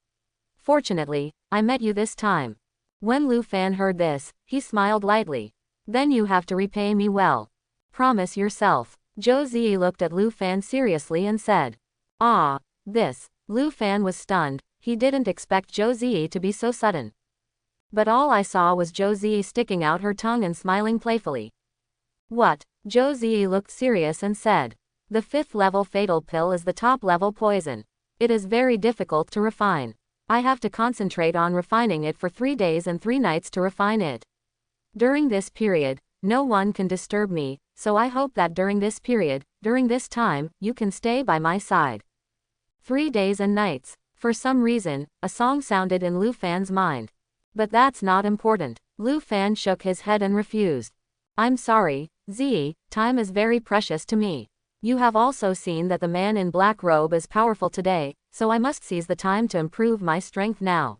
Fortunately, I met you this time. When Lu Fan heard this, he smiled lightly. Then you have to repay me well. Promise yourself. Zhou Ziyi looked at Lu Fan seriously and said. Ah, this. Lu Fan was stunned, he didn't expect Zhou Ziyi to be so sudden. But all I saw was Zhou Ziyi sticking out her tongue and smiling playfully. What? Zhou Ziyi looked serious and said. The 5th level fatal pill is the top level poison. It is very difficult to refine. I have to concentrate on refining it for 3 days and 3 nights to refine it. During this period, no one can disturb me, so I hope that during this period, during this time, you can stay by my side. 3 days and nights. For some reason, a song sounded in Lu Fan's mind. But that's not important. Lu Fan shook his head and refused. I'm sorry, Ziyi, time is very precious to me. You have also seen that the man in black robe is powerful today, so I must seize the time to improve my strength now.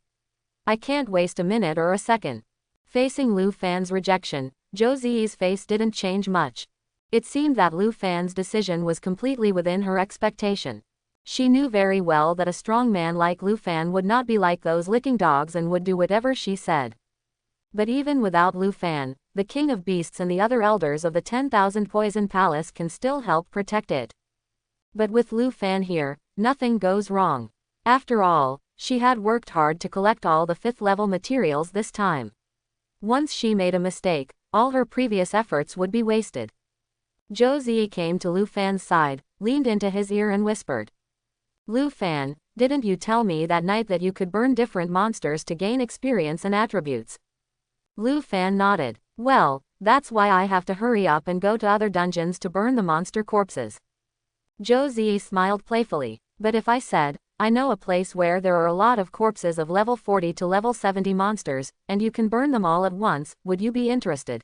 I can't waste a minute or a second. Facing Lu Fan's rejection, Zhou Ziyi's face didn't change much. It seemed that Lu Fan's decision was completely within her expectation. She knew very well that a strong man like Lu Fan would not be like those licking dogs and would do whatever she said. But even without Lu Fan, the king of beasts and the other elders of the 10,000 Poison Palace can still help protect it. But with Lu Fan here, nothing goes wrong. After all, she had worked hard to collect all the 5th level materials this time. Once she made a mistake, all her previous efforts would be wasted. Zhou Ziyi came to Lu Fan's side, leaned into his ear and whispered. Lu Fan, didn't you tell me that night that you could burn different monsters to gain experience and attributes? Lu Fan nodded. Well, that's why I have to hurry up and go to other dungeons to burn the monster corpses. Zhou Ziyi smiled playfully. But if I said, I know a place where there are a lot of corpses of level 40 to level 70 monsters, and you can burn them all at once, would you be interested?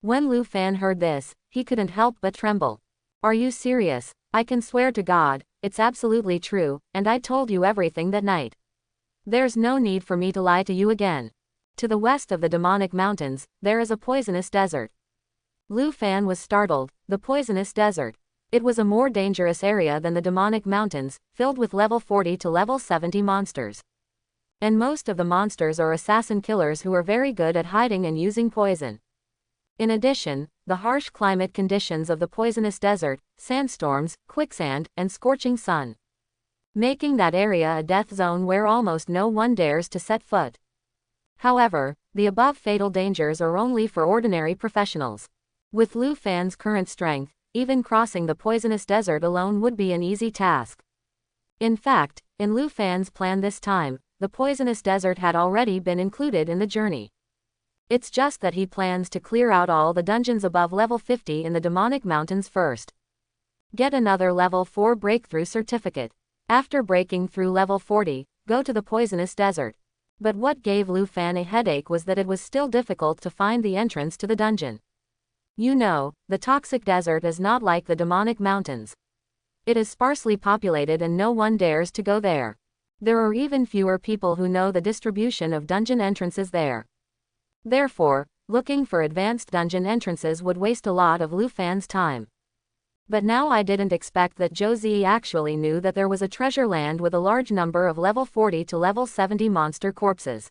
When Lu Fan heard this, he couldn't help but tremble. Are you serious? I can swear to God, it's absolutely true, and I told you everything that night. There's no need for me to lie to you again. To the west of the demonic mountains, there is a poisonous desert. Lu Fan was startled. The poisonous desert. It was a more dangerous area than the demonic mountains, filled with level 40 to level 70 monsters. And most of the monsters are assassin killers who are very good at hiding and using poison. In addition, the harsh climate conditions of the poisonous desert, sandstorms, quicksand, and scorching sun, making that area a death zone where almost no one dares to set foot. However, the above fatal dangers are only for ordinary professionals. With Lu Fan's current strength, even crossing the poisonous desert alone would be an easy task. In fact, in Lu Fan's plan this time, the poisonous desert had already been included in the journey. It's just that he plans to clear out all the dungeons above level 50 in the demonic mountains first. Get another level 4 breakthrough certificate. After breaking through level 40, go to the poisonous desert. But what gave Lu Fan a headache was that it was still difficult to find the entrance to the dungeon. You know, the toxic desert is not like the demonic mountains. It is sparsely populated and no one dares to go there. There are even fewer people who know the distribution of dungeon entrances there. Therefore, looking for advanced dungeon entrances would waste a lot of Lu Fan's time. But now I didn't expect that Zhou Ziyi actually knew that there was a treasure land with a large number of level 40 to level 70 monster corpses.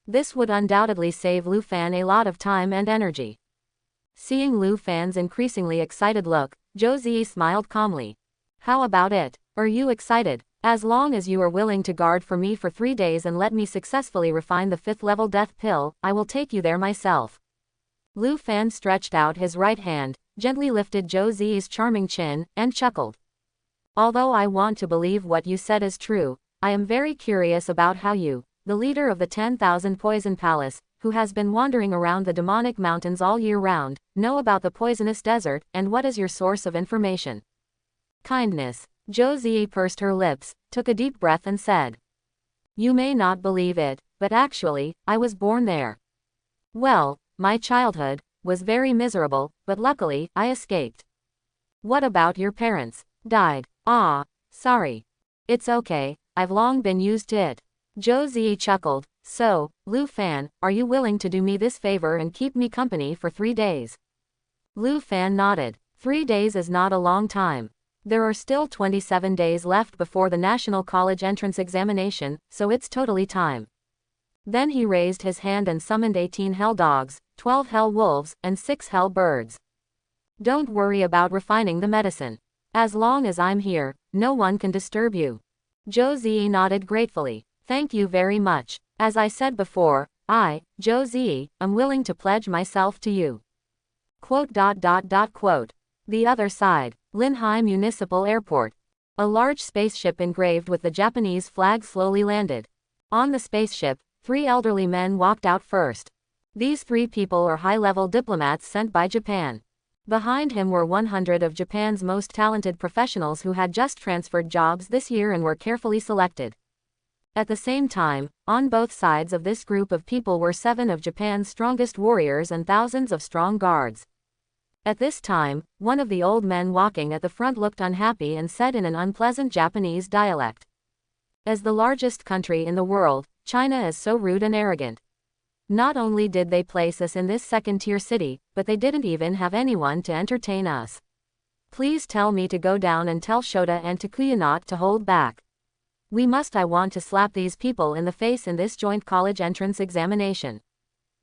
This would undoubtedly save Lu Fan a lot of time and energy. Seeing Lu Fan's increasingly excited look, Zhou Ziyi smiled calmly. How about it? Are you excited? As long as you are willing to guard for me for 3 days and let me successfully refine the 5th level death pill, I will take you there myself. Lu Fan stretched out his right hand, gently lifted Zhou Ziyi's charming chin, and chuckled. Although I want to believe what you said is true, I am very curious about how you, the leader of the 10,000 Poison Palace, who has been wandering around the demonic mountains all year round, know about the poisonous desert, and what is your source of information? Kindness. Zhou Ziyi pursed her lips, took a deep breath and said. You may not believe it, but actually, I was born there. Well, my childhood was very miserable, but luckily, I escaped. What about your parents? Died. Ah, sorry. It's okay, I've long been used to it. Zhou Ziyi chuckled. So, Lu Fan, are you willing to do me this favor and keep me company for 3 days? Lu Fan nodded. 3 days is not a long time. There are still 27 days left before the National College entrance examination, so it's totally time. Then he raised his hand and summoned 18 hell dogs, 12 hell wolves, and 6 hell birds. Don't worry about refining the medicine. As long as I'm here, no one can disturb you. Zhou Ziyi nodded gratefully. Thank you very much. As I said before, I, Zhou Ziyi, am willing to pledge myself to you. Quote. The other side, Linhai Municipal Airport. A large spaceship engraved with the Japanese flag slowly landed. On the spaceship, 3 elderly men walked out first. These 3 people are high-level diplomats sent by Japan. Behind him were 100 of Japan's most talented professionals who had just transferred jobs this year and were carefully selected. At the same time, on both sides of this group of people were 7 of Japan's strongest warriors and thousands of strong guards. At this time, one of the old men walking at the front looked unhappy and said in an unpleasant Japanese dialect. As the largest country in the world, China is so rude and arrogant. Not only did they place us in this second-tier city, but they didn't even have anyone to entertain us. Please tell me to go down and tell Shoda and Takuya not to hold back. I want to slap these people in the face in this joint college entrance examination.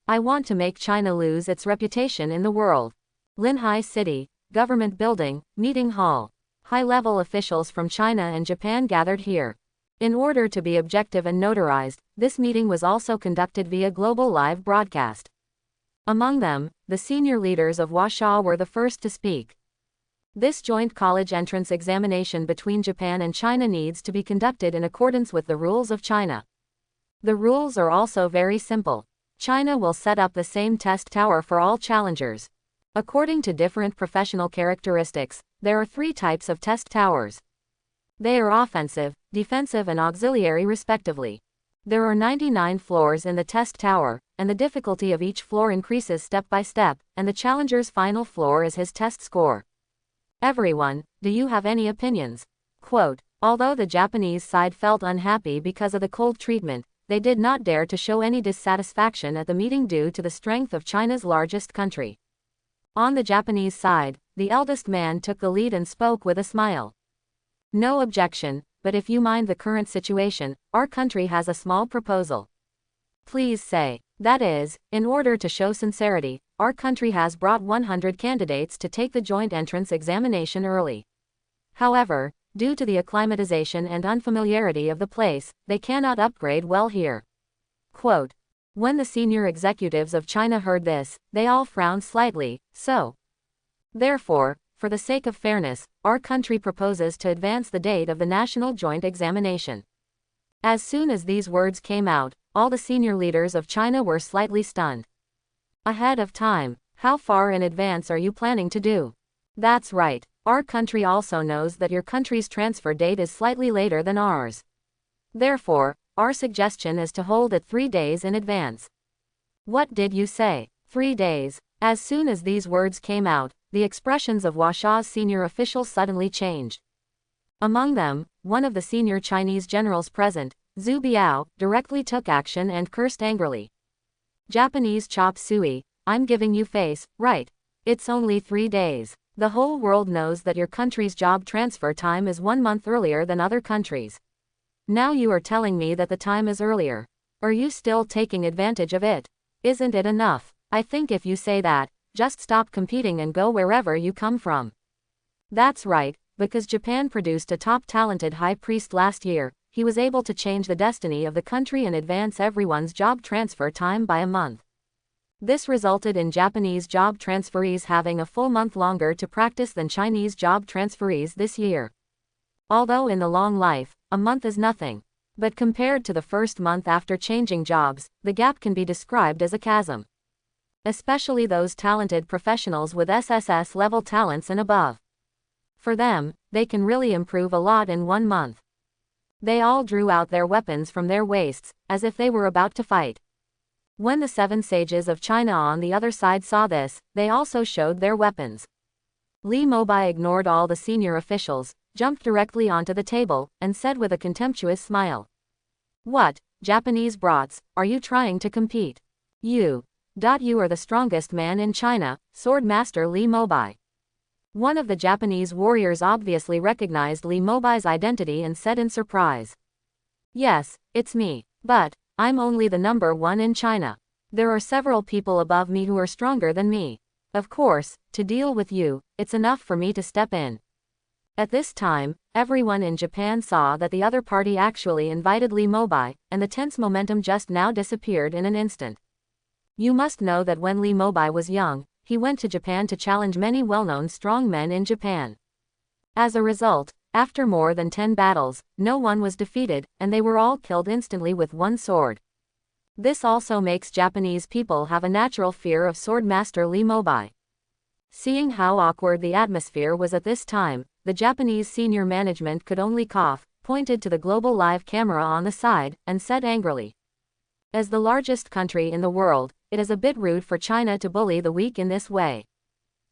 I want to make China lose its reputation in the world. Linhai City, Government Building, Meeting Hall. High-level officials from China and Japan gathered here. In order to be objective and notarized, this meeting was also conducted via global live broadcast. Among them, the senior leaders of Sha were the first to speak. This joint college entrance examination between Japan and China needs to be conducted in accordance with the rules of China. The rules are also very simple. China will set up the same test tower for all challengers. According to different professional characteristics, there are 3 types of test towers. They are offensive, defensive and auxiliary respectively. There are 99 floors in the test tower, and the difficulty of each floor increases step by step, and the challenger's final floor is his test score. Everyone, do you have any opinions? Quote, although the Japanese side felt unhappy because of the cold treatment, they did not dare to show any dissatisfaction at the meeting due to the strength of China's largest country. On the Japanese side, the eldest man took the lead and spoke with a smile. No objection, but if you mind the current situation, our country has a small proposal. Please say, that is, in order to show sincerity, our country has brought 100 candidates to take the joint entrance examination early. However, due to the acclimatization and unfamiliarity of the place, they cannot upgrade well here. Quote, when the senior executives of China heard this, they all frowned slightly, Therefore, for the sake of fairness, our country proposes to advance the date of the national joint examination. As soon as these words came out, all the senior leaders of China were slightly stunned. Ahead of time, how far in advance are you planning to do? That's right, our country also knows that your country's transfer date is slightly later than ours. Therefore, our suggestion is to hold it 3 days in advance. What did you say? 3 days. As soon as these words came out, the expressions of Sha's senior officials suddenly changed. Among them, one of the senior Chinese generals present, Zhu Biao, directly took action and cursed angrily. Japanese chop suey, I'm giving you face, right? It's only 3 days. The whole world knows that your country's job transfer time is 1 month earlier than other countries. Now you are telling me that the time is earlier. Are you still taking advantage of it? Isn't it enough? I think if you say that, just stop competing and go wherever you come from. That's right, because Japan produced a top talented high priest last year, he was able to change the destiny of the country and advance everyone's job transfer time by a month. This resulted in Japanese job transferees having a full month longer to practice than Chinese job transferees this year. Although in the long life, a month is nothing. But compared to the first month after changing jobs, the gap can be described as a chasm. Especially those talented professionals with SSS level talents and above. For them, they can really improve a lot in 1 month. They all drew out their weapons from their waists, as if they were about to fight. When the 7 sages of China on the other side saw this, they also showed their weapons. Li Mobai ignored all the senior officials, jumped directly onto the table, and said with a contemptuous smile. What, Japanese brats, are you trying to compete? You are the strongest man in China, Sword Master Li Mobai. One of the Japanese warriors obviously recognized Li Mobai's identity and said in surprise. Yes, it's me. But, I'm only the number 1 in China. There are several people above me who are stronger than me. Of course, to deal with you, it's enough for me to step in. At this time, everyone in Japan saw that the other party actually invited Li Mobai, and the tense momentum just now disappeared in an instant. You must know that when Li Mobai was young, he went to Japan to challenge many well-known strong men in Japan. As a result, after more than 10 battles, no one was defeated, and they were all killed instantly with one sword. This also makes Japanese people have a natural fear of Sword Master Li Mobai. Seeing how awkward the atmosphere was at this time, the Japanese senior management could only cough, pointed to the global live camera on the side, and said angrily, "As the largest country in the world, it is a bit rude for China to bully the weak in this way.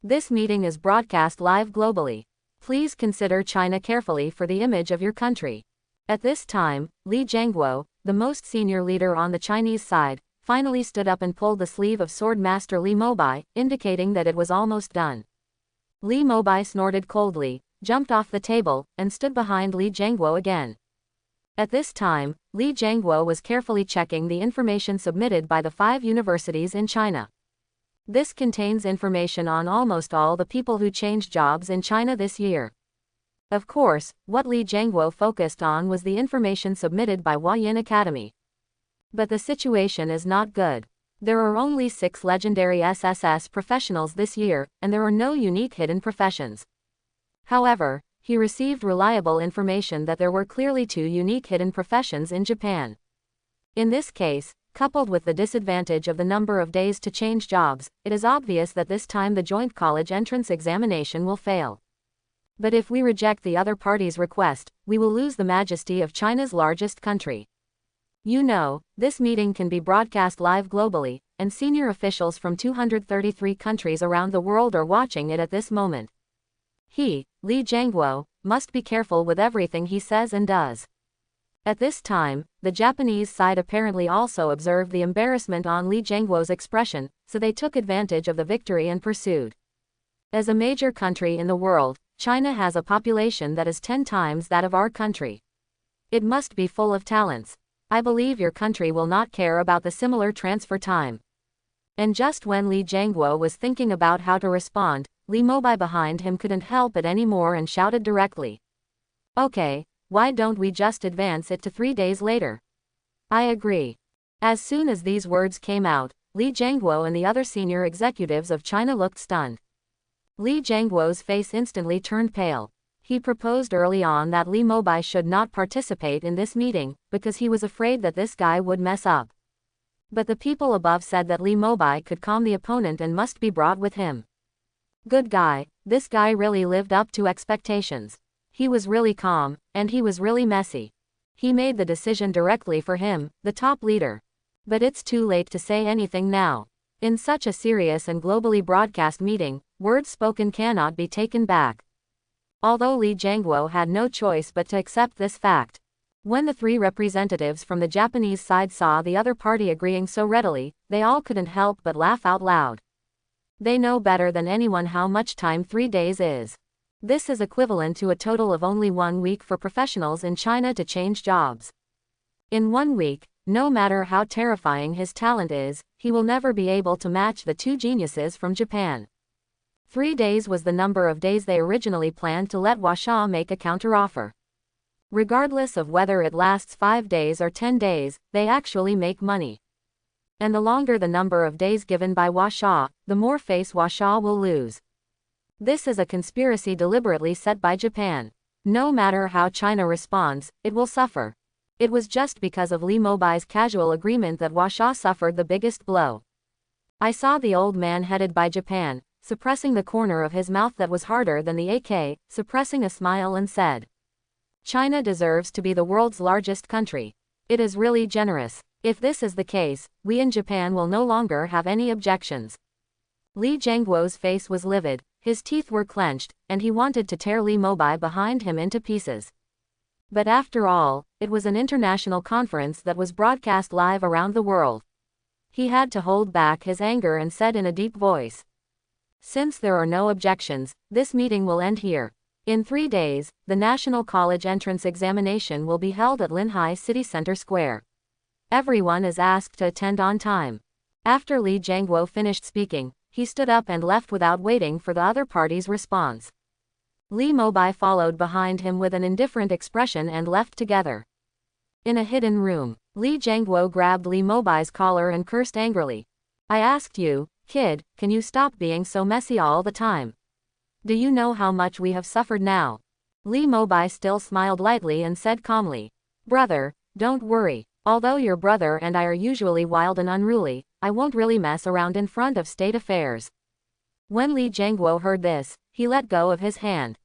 This meeting is broadcast live globally. Please consider China carefully for the image of your country." At this time, Li Jianguo, the most senior leader on the Chinese side, finally stood up and pulled the sleeve of Sword Master Li Mobai, indicating that it was almost done. Li Mobai snorted coldly, jumped off the table, and stood behind Li Jianguo again. At this time, Li Jianguo was carefully checking the information submitted by the 5 universities in China. This contains information on almost all the people who changed jobs in China this year. Of course, what Li Jianguo focused on was the information submitted by Huayan Academy. But the situation is not good. There are only 6 legendary SSS professionals this year, and there are no unique hidden professions. However, he received reliable information that there were clearly 2 unique hidden professions in Japan. In this case, coupled with the disadvantage of the number of days to change jobs, it is obvious that this time the joint college entrance examination will fail. But if we reject the other party's request, we will lose the majesty of China's largest country. You know, this meeting can be broadcast live globally, and senior officials from 233 countries around the world are watching it at this moment. He, Li Jianguo, must be careful with everything he says and does. At this time, the Japanese side apparently also observed the embarrassment on Li Jianguo's expression, so they took advantage of the victory and pursued. As a major country in the world, China has a population that is 10 times that of our country. It must be full of talents. I believe your country will not care about the similar transfer time. And just when Li Jianguo was thinking about how to respond, Li Mobai behind him couldn't help it anymore and shouted directly, "Okay, why don't we just advance it to 3 days later?" "I agree." As soon as these words came out, Li Jianguo and the other senior executives of China looked stunned. Li Jianguo's face instantly turned pale. He proposed early on that Li Mobai should not participate in this meeting, because he was afraid that this guy would mess up. But the people above said that Li Mobai could calm the opponent and must be brought with him. Good guy, this guy really lived up to expectations. He was really calm, and he was really messy. He made the decision directly for him, the top leader. But it's too late to say anything now. In such a serious and globally broadcast meeting, words spoken cannot be taken back. Although Li Jianguo had no choice but to accept this fact. When the 3 representatives from the Japanese side saw the other party agreeing so readily, they all couldn't help but laugh out loud. They know better than anyone how much time 3 days is. This is equivalent to a total of only 1 week for professionals in China to change jobs. In 1 week, no matter how terrifying his talent is, he will never be able to match the 2 geniuses from Japan. 3 days was the number of days they originally planned to let Sha make a counteroffer. Regardless of whether it lasts 5 days or 10 days, they actually make money. And the longer the number of days given by Sha, the more face Sha will lose. This is a conspiracy deliberately set by Japan. No matter how China responds, it will suffer. It was just because of Li Mobai's casual agreement that Sha suffered the biggest blow. I saw the old man headed by Japan, suppressing the corner of his mouth that was harder than the AK, suppressing a smile and said, "China deserves to be the world's largest country. It is really generous. If this is the case, we in Japan will no longer have any objections." Li Jianguo's face was livid, his teeth were clenched, and he wanted to tear Li Mobai behind him into pieces. But after all, it was an international conference that was broadcast live around the world. He had to hold back his anger and said in a deep voice, "Since there are no objections, this meeting will end here. In 3 days, the National College Entrance Examination will be held at Linhai City Center Square. Everyone is asked to attend on time." After Li Jianguo finished speaking, he stood up and left without waiting for the other party's response. Li Mobai followed behind him with an indifferent expression and left together. In a hidden room, Li Zhengguo grabbed Li Mobai's collar and cursed angrily. I asked you, kid, can you stop being so messy all the time? Do you know how much we have suffered now? Li Mobai still smiled lightly and said calmly, brother, don't worry. Although your brother and I are usually wild and unruly, I won't really mess around in front of state affairs. When Li Zhengguo heard this, he let go of his hand.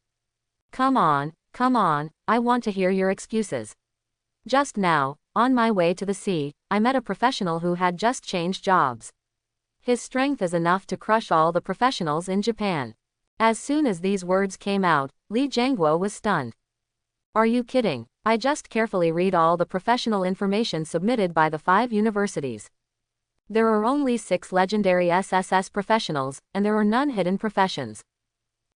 Come on, I want to hear your excuses. Just now, on my way to the sea, I met a professional who had just changed jobs. His strength is enough to crush all the professionals in Japan. As soon as these words came out, Li Zhengguo was stunned. Are you kidding? I just carefully read all the professional information submitted by the 5 universities. There are only 6 legendary SSS professionals, and there are none hidden professions.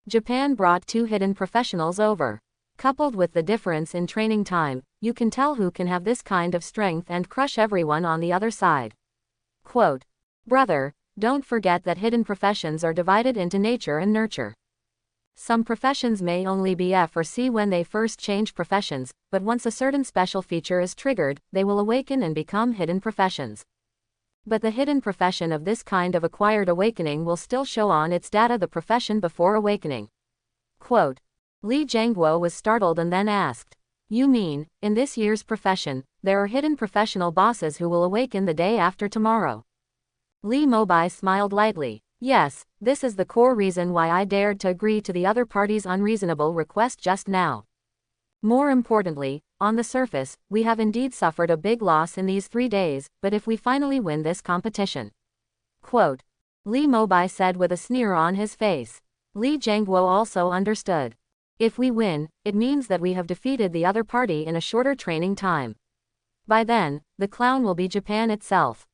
Japan brought 2 hidden professionals over. Coupled with the difference in training time, you can tell who can have this kind of strength and crush everyone on the other side. Quote, brother, don't forget that hidden professions are divided into nature and nurture. Some professions may only be F or C when they first change professions, but once a certain special feature is triggered, they will awaken and become hidden professions. But the hidden profession of this kind of acquired awakening will still show on its data the profession before awakening. Quote, Li Zhengguo was startled and then asked, you mean, in this year's profession, there are hidden professional bosses who will awaken the day after tomorrow? Li Mobai smiled lightly. Yes, this is the core reason why I dared to agree to the other party's unreasonable request just now. More importantly, on the surface, we have indeed suffered a big loss in these 3 days, but if we finally win this competition. Quote, Li Mobai said with a sneer on his face. Li Zhengguo also understood. If we win, it means that we have defeated the other party in a shorter training time. By then, the clown will be Japan itself.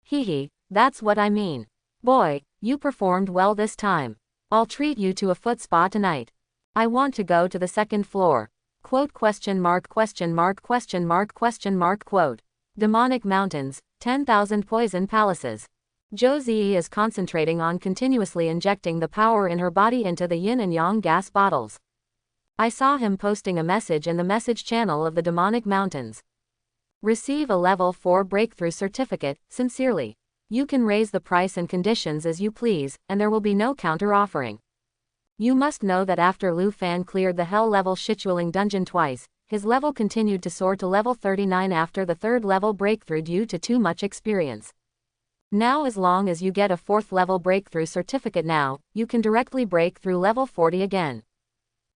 Hehe, that's what I mean. Boy, you performed well this time. I'll treat you to a foot spa tonight. I want to go to the 2nd floor. Quote question mark question mark question mark question mark quote. Demonic mountains, 10,000 poison palaces. Zhou Ziyi is concentrating on continuously injecting the power in her body into the yin and yang gas bottles. I saw him posting a message in the message channel of the demonic mountains. Receive a level 4 breakthrough certificate, sincerely. You can raise the price and conditions as you please, and there will be no counter-offering. You must know that after Lu Fan cleared the hell-level Shituling dungeon twice, his level continued to soar to level 39 after the 3rd level breakthrough due to too much experience. Now as long as you get a 4th level breakthrough certificate now, you can directly break through level 40 again.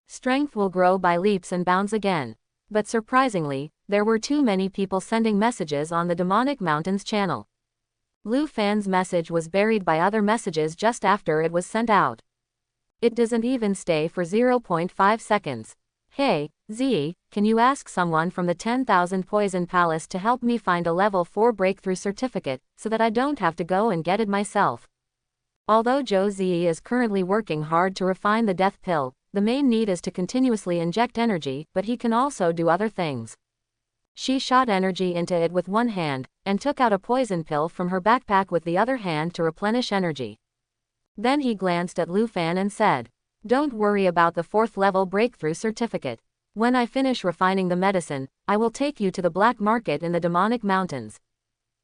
Strength will grow by leaps and bounds again. But surprisingly, there were too many people sending messages on the Demonic Mountains channel. Lu Fan's message was buried by other messages just after it was sent out. It doesn't even stay for 0.5 seconds. Hey, Z, can you ask someone from the 10,000 Poison Palace to help me find a level 4 breakthrough certificate, so that I don't have to go and get it myself? Although Zhou Ziyi is currently working hard to refine the death pill, the main need is to continuously inject energy, but he can also do other things. She shot energy into it with one hand, and took out a poison pill from her backpack with the other hand to replenish energy. Then he glanced at Lu Fan and said, don't worry about the 4th level breakthrough certificate. When I finish refining the medicine, I will take you to the black market in the Demonic Mountains.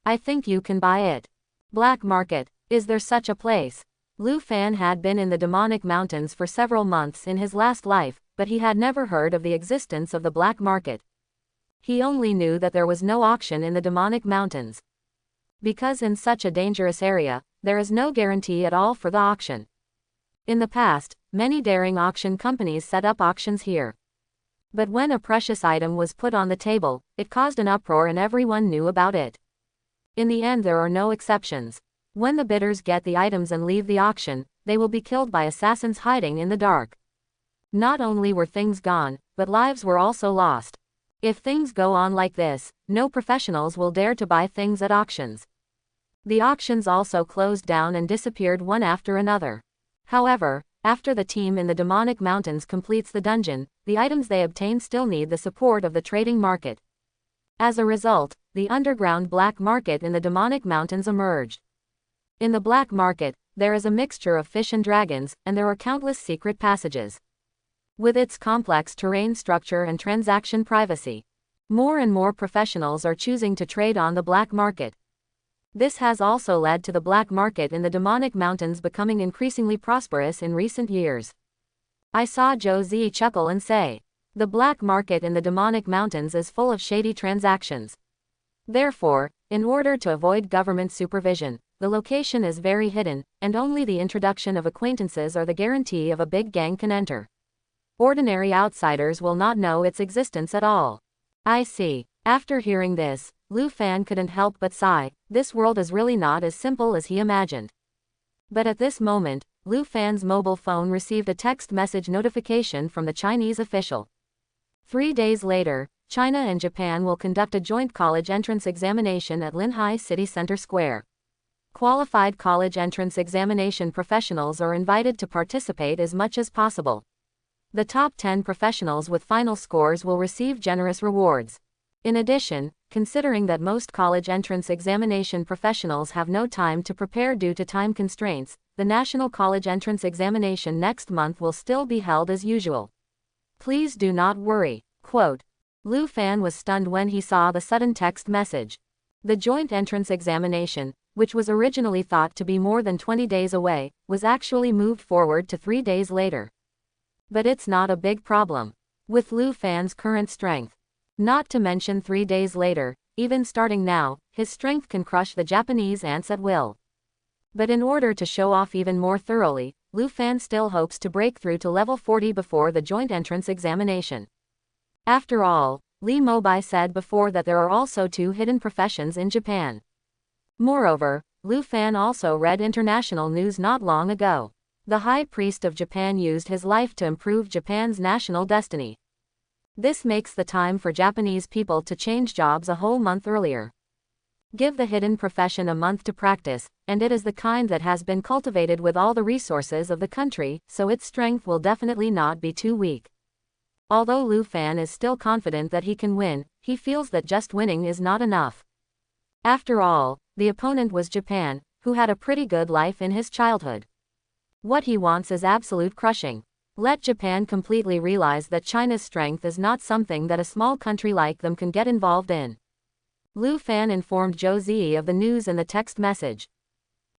I think you can buy it. Black market, is there such a place? Lu Fan had been in the Demonic Mountains for several months in his last life, but he had never heard of the existence of the black market. He only knew that there was no auction in the Demonic Mountains. Because in such a dangerous area, there is no guarantee at all for the auction. In the past, many daring auction companies set up auctions here. But when a precious item was put on the table, it caused an uproar and everyone knew about it. In the end there are no exceptions. When the bidders get the items and leave the auction, they will be killed by assassins hiding in the dark. Not only were things gone, but lives were also lost. If things go on like this, no professionals will dare to buy things at auctions. The auctions also closed down and disappeared one after another. However, after the team in the Demonic Mountains completes the dungeon, the items they obtain still need the support of the trading market. As a result, the underground black market in the Demonic Mountains emerged. In the black market, there is a mixture of fish and dragons, and there are countless secret passages. With its complex terrain structure and transaction privacy, more and more professionals are choosing to trade on the black market. This has also led to the black market in the demonic mountains becoming increasingly prosperous in recent years. I saw Josie chuckle and say, "The black market in the demonic mountains is full of shady transactions. Therefore, in order to avoid government supervision, the location is very hidden, and only the introduction of acquaintances or the guarantee of a big gang can enter. Ordinary outsiders will not know its existence at all." I see. After hearing this, Lu Fan couldn't help but sigh. This world is really not as simple as he imagined. But at this moment, Lu Fan's mobile phone received a text message notification from the Chinese official. 3 days later, China and Japan will conduct a joint college entrance examination at Linhai City Center Square. Qualified college entrance examination professionals are invited to participate as much as possible. The top 10 professionals with final scores will receive generous rewards. In addition, considering that most college entrance examination professionals have no time to prepare due to time constraints, the National College Entrance Examination next month will still be held as usual. Please do not worry. Quote. Lu Fan was stunned when he saw the sudden text message. The joint entrance examination, which was originally thought to be more than 20 days away, was actually moved forward to 3 days later. But it's not a big problem. With Lu Fan's current strength, not to mention 3 days later, even starting now, his strength can crush the Japanese ants at will. But in order to show off even more thoroughly, Lu Fan still hopes to break through to level 40 before the joint entrance examination. After all, Li Mobai said before that there are also 2 hidden professions in Japan. Moreover, Lu Fan also read international news not long ago. The High Priest of Japan used his life to improve Japan's national destiny. This makes the time for Japanese people to change jobs a whole month earlier. Give the hidden profession a month to practice, and it is the kind that has been cultivated with all the resources of the country, so its strength will definitely not be too weak. Although Lu Fan is still confident that he can win, he feels that just winning is not enough. After all, the opponent was Japan, who had a pretty good life in his childhood. What he wants is absolute crushing. Let Japan completely realize that China's strength is not something that a small country like them can get involved in. Lu Fan informed Zhou Ziyi of the news in the text message.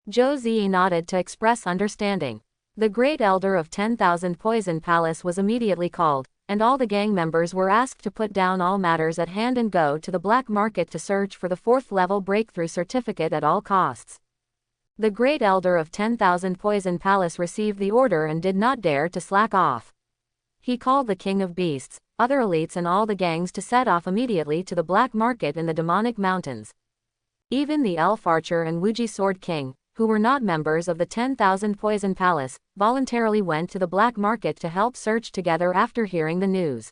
Zhou Ziyi nodded to express understanding. The Great Elder of 10,000 Poison Palace was immediately called, and all the gang members were asked to put down all matters at hand and go to the black market to search for the 4th level breakthrough certificate at all costs. The Great Elder of 10,000 Poison Palace received the order and did not dare to slack off. He called the King of Beasts, other elites and all the gangs to set off immediately to the black market in the demonic mountains. Even the Elf Archer and Wuji Sword King, who were not members of the 10,000 Poison Palace, voluntarily went to the black market to help search together after hearing the news.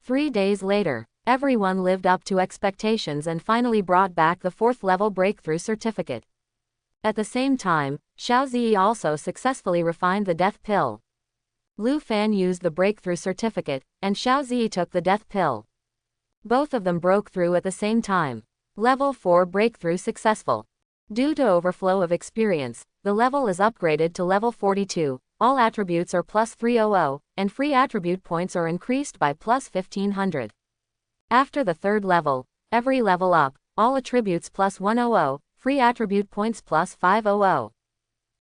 3 days later, everyone lived up to expectations and finally brought back the 4th level breakthrough certificate. At the same time, Xiao Ziyi also successfully refined the death pill. Lu Fan used the breakthrough certificate, and Xiao Ziyi took the death pill. Both of them broke through at the same time. Level 4 breakthrough successful. Due to overflow of experience, the level is upgraded to level 42, all attributes are plus 300, and free attribute points are increased by plus 1500. After the 3rd level, every level up, all attributes plus 100, free attribute points plus 500.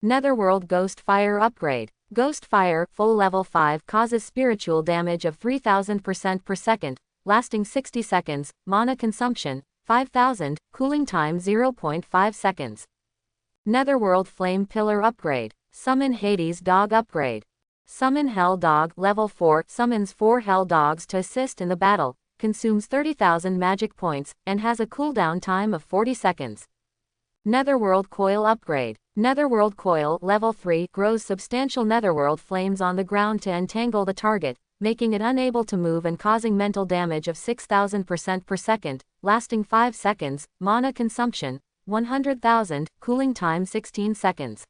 Netherworld Ghost Fire Upgrade. Ghost Fire, full level 5, causes spiritual damage of 3000% per second, lasting 60 seconds, mana consumption, 5000, cooling time 0.5 seconds. Netherworld Flame Pillar Upgrade. Summon Hades Dog Upgrade. Summon Hell Dog, level 4, summons 4 Hell Dogs to assist in the battle, consumes 30,000 magic points, and has a cooldown time of 40 seconds. Netherworld Coil Upgrade. Netherworld Coil, level 3, grows substantial netherworld flames on the ground to entangle the target, making it unable to move and causing mental damage of 6000% per second, lasting 5 seconds, mana consumption, 100,000, cooling time 16 seconds.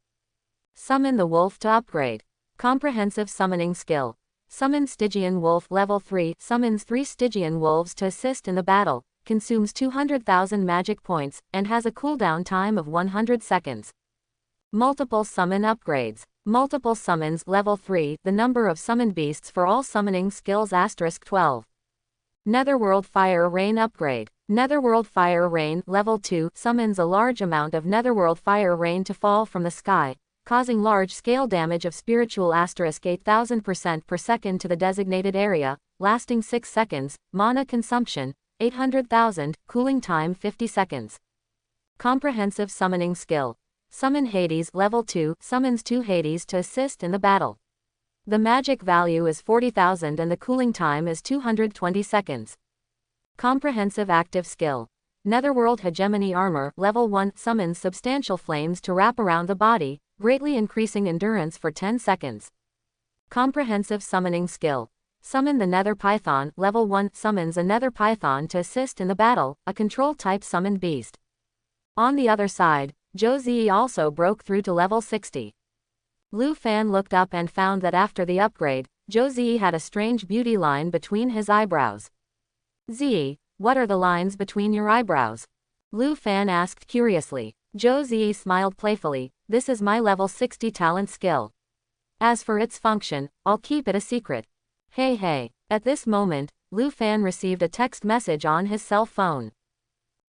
Summon the Wolf to upgrade. Comprehensive Summoning Skill. Summon Stygian Wolf, level 3, summons 3 Stygian Wolves to assist in the battle, consumes 200,000 magic points, and has a cooldown time of 100 seconds. Multiple summon upgrades. Multiple summons level 3, the number of summoned beasts for all summoning skills *12. Netherworld Fire Rain upgrade. Netherworld Fire Rain level 2 summons a large amount of Netherworld Fire Rain to fall from the sky, causing large-scale damage of spiritual *8000% per second to the designated area, lasting 6 seconds, mana consumption, 800,000, cooling time 50 seconds. Comprehensive summoning skill. Summon Hades level 2 summons 2 Hades to assist in the battle. The magic value is 40,000 and the cooling time is 220 seconds. Comprehensive active skill. Netherworld Hegemony Armor level 1 summons substantial flames to wrap around the body, greatly increasing endurance for 10 seconds. Comprehensive summoning skill. Summon the Nether Python level 1 summons a Nether Python to assist in the battle, a control-type summoned beast. On the other side, Zhou Ziyi also broke through to level 60. Lu Fan looked up and found that after the upgrade, Zhou Ziyi had a strange beauty line between his eyebrows. Ziyi, what are the lines between your eyebrows? Lu Fan asked curiously. Zhou Ziyi smiled playfully, this is my level 60 talent skill. As for its function, I'll keep it a secret. Hey. At this moment, Lu Fan received a text message on his cell phone.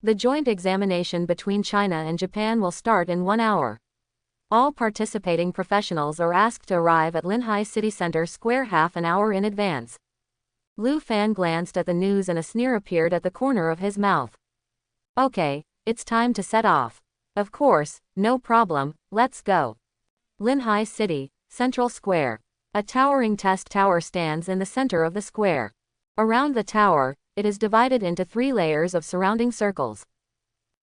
The joint examination between China and Japan will start in 1 hour. All participating professionals are asked to arrive at Linhai City Center Square half an hour in advance. Lu Fan glanced at the news and a sneer appeared at the corner of his mouth. Okay, it's time to set off. Of course, no problem, let's go. Linhai City, Central Square. A towering test tower stands in the center of the square. Around the tower, it is divided into 3 layers of surrounding circles.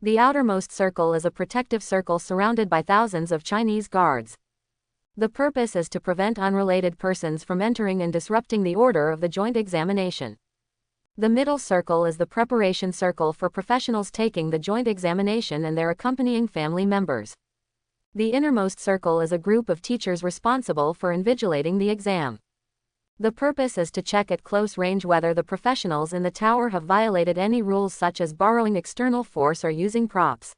The outermost circle is a protective circle surrounded by thousands of Chinese guards. The purpose is to prevent unrelated persons from entering and disrupting the order of the joint examination. The middle circle is the preparation circle for professionals taking the joint examination and their accompanying family members. The innermost circle is a group of teachers responsible for invigilating the exam. The purpose is to check at close range whether the professionals in the tower have violated any rules such as borrowing external force or using props.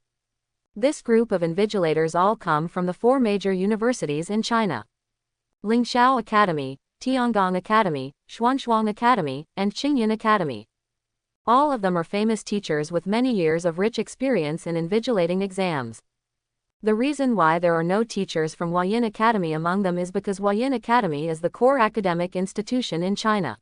This group of invigilators all come from the 4 major universities in China: Lingxiao Academy, Tiangong Academy, Xuanshuang Academy, and Qingyan Academy. All of them are famous teachers with many years of rich experience in invigilating exams. The reason why there are no teachers from Huayin Academy among them is because Huayin Academy is the core academic institution in China.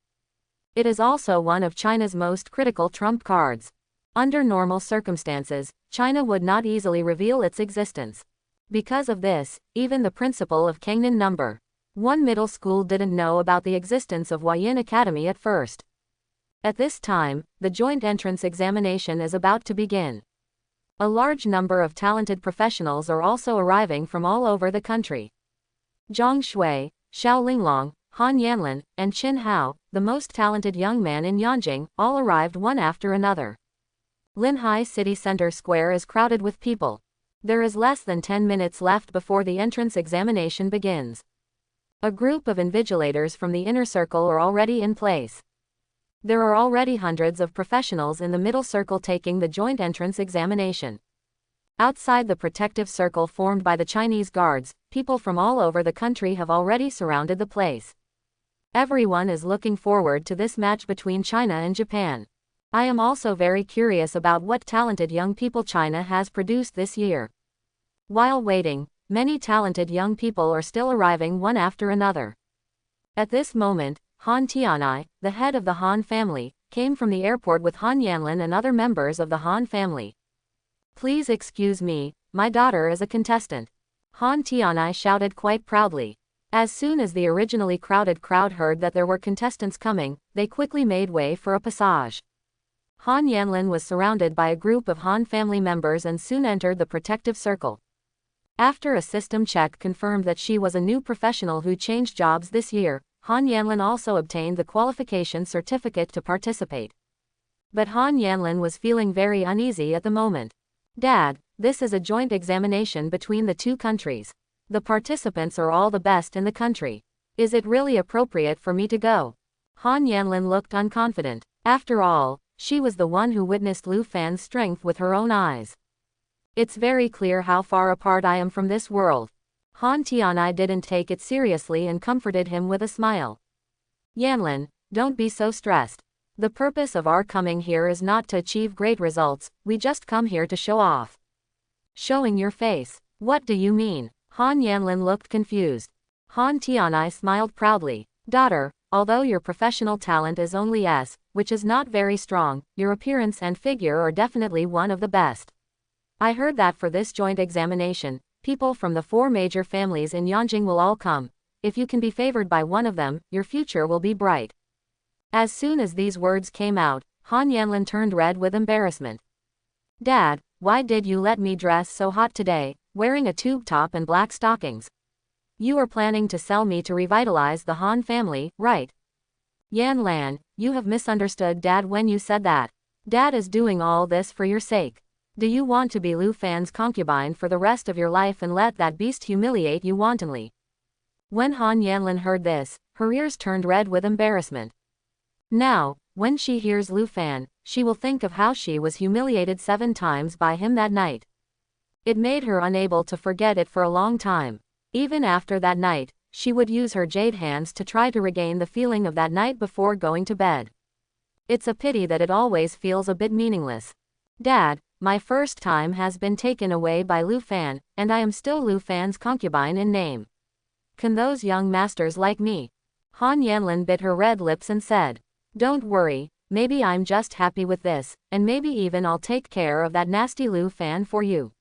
It is also one of China's most critical trump cards. Under normal circumstances, China would not easily reveal its existence. Because of this, even the principal of Kangnan No. 1 Middle School didn't know about the existence of Huayin Academy at first. At this time, the joint entrance examination is about to begin. A large number of talented professionals are also arriving from all over the country. Zhang Shui, Xiao Linglong, Han Yanlin, and Qin Hao, the most talented young man in Yanjing, all arrived one after another. Linhai City Center Square is crowded with people. There is less than 10 minutes left before the entrance examination begins. A group of invigilators from the inner circle are already in place. There are already hundreds of professionals in the middle circle taking the joint entrance examination. Outside the protective circle formed by the Chinese guards, people from all over the country have already surrounded the place. Everyone is looking forward to this match between China and Japan. I am also very curious about what talented young people China has produced this year. While waiting, many talented young people are still arriving one after another. At this moment, Han Tianai, the head of the Han family, came from the airport with Han Yanlin and other members of the Han family. Please excuse me, my daughter is a contestant. Han Tianai shouted quite proudly. As soon as the originally crowded crowd heard that there were contestants coming, they quickly made way for a passage. Han Yanlin was surrounded by a group of Han family members and soon entered the protective circle. After a system check confirmed that she was a new professional who changed jobs this year, Han Yanlin also obtained the qualification certificate to participate. But Han Yanlin was feeling very uneasy at the moment. Dad, this is a joint examination between the 2 countries. The participants are all the best in the country. Is it really appropriate for me to go? Han Yanlin looked unconfident. After all, she was the one who witnessed Lu Fan's strength with her own eyes. It's very clear how far apart I am from this world. Han Tianai didn't take it seriously and comforted him with a smile. Yanlin, don't be so stressed. The purpose of our coming here is not to achieve great results, we just come here to show off. Showing your face. What do you mean? Han Yanlin looked confused. Han Tianai smiled proudly. Daughter, although your professional talent is only S, which is not very strong, your appearance and figure are definitely one of the best. I heard that for this joint examination, people from the 4 major families in Yanjing will all come. If you can be favored by one of them, your future will be bright. As soon as these words came out, Han Yanlin turned red with embarrassment. Dad, why did you let me dress so hot today, wearing a tube top and black stockings? You are planning to sell me to revitalize the Han family, right? Yan Lan, you have misunderstood Dad when you said that. Dad is doing all this for your sake. Do you want to be Lu Fan's concubine for the rest of your life and let that beast humiliate you wantonly? When Han Yanlin heard this, her ears turned red with embarrassment. Now, when she hears Lu Fan, she will think of how she was humiliated 7 times by him that night. It made her unable to forget it for a long time. Even after that night, she would use her jade hands to try to regain the feeling of that night before going to bed. It's a pity that it always feels a bit meaningless. Dad, my first time has been taken away by Lu Fan, and I am still Lu Fan's concubine in name. Can those young masters like me? Han Yanlin bit her red lips and said, don't worry, maybe I'm just happy with this, and maybe even I'll take care of that nasty Lu Fan for you.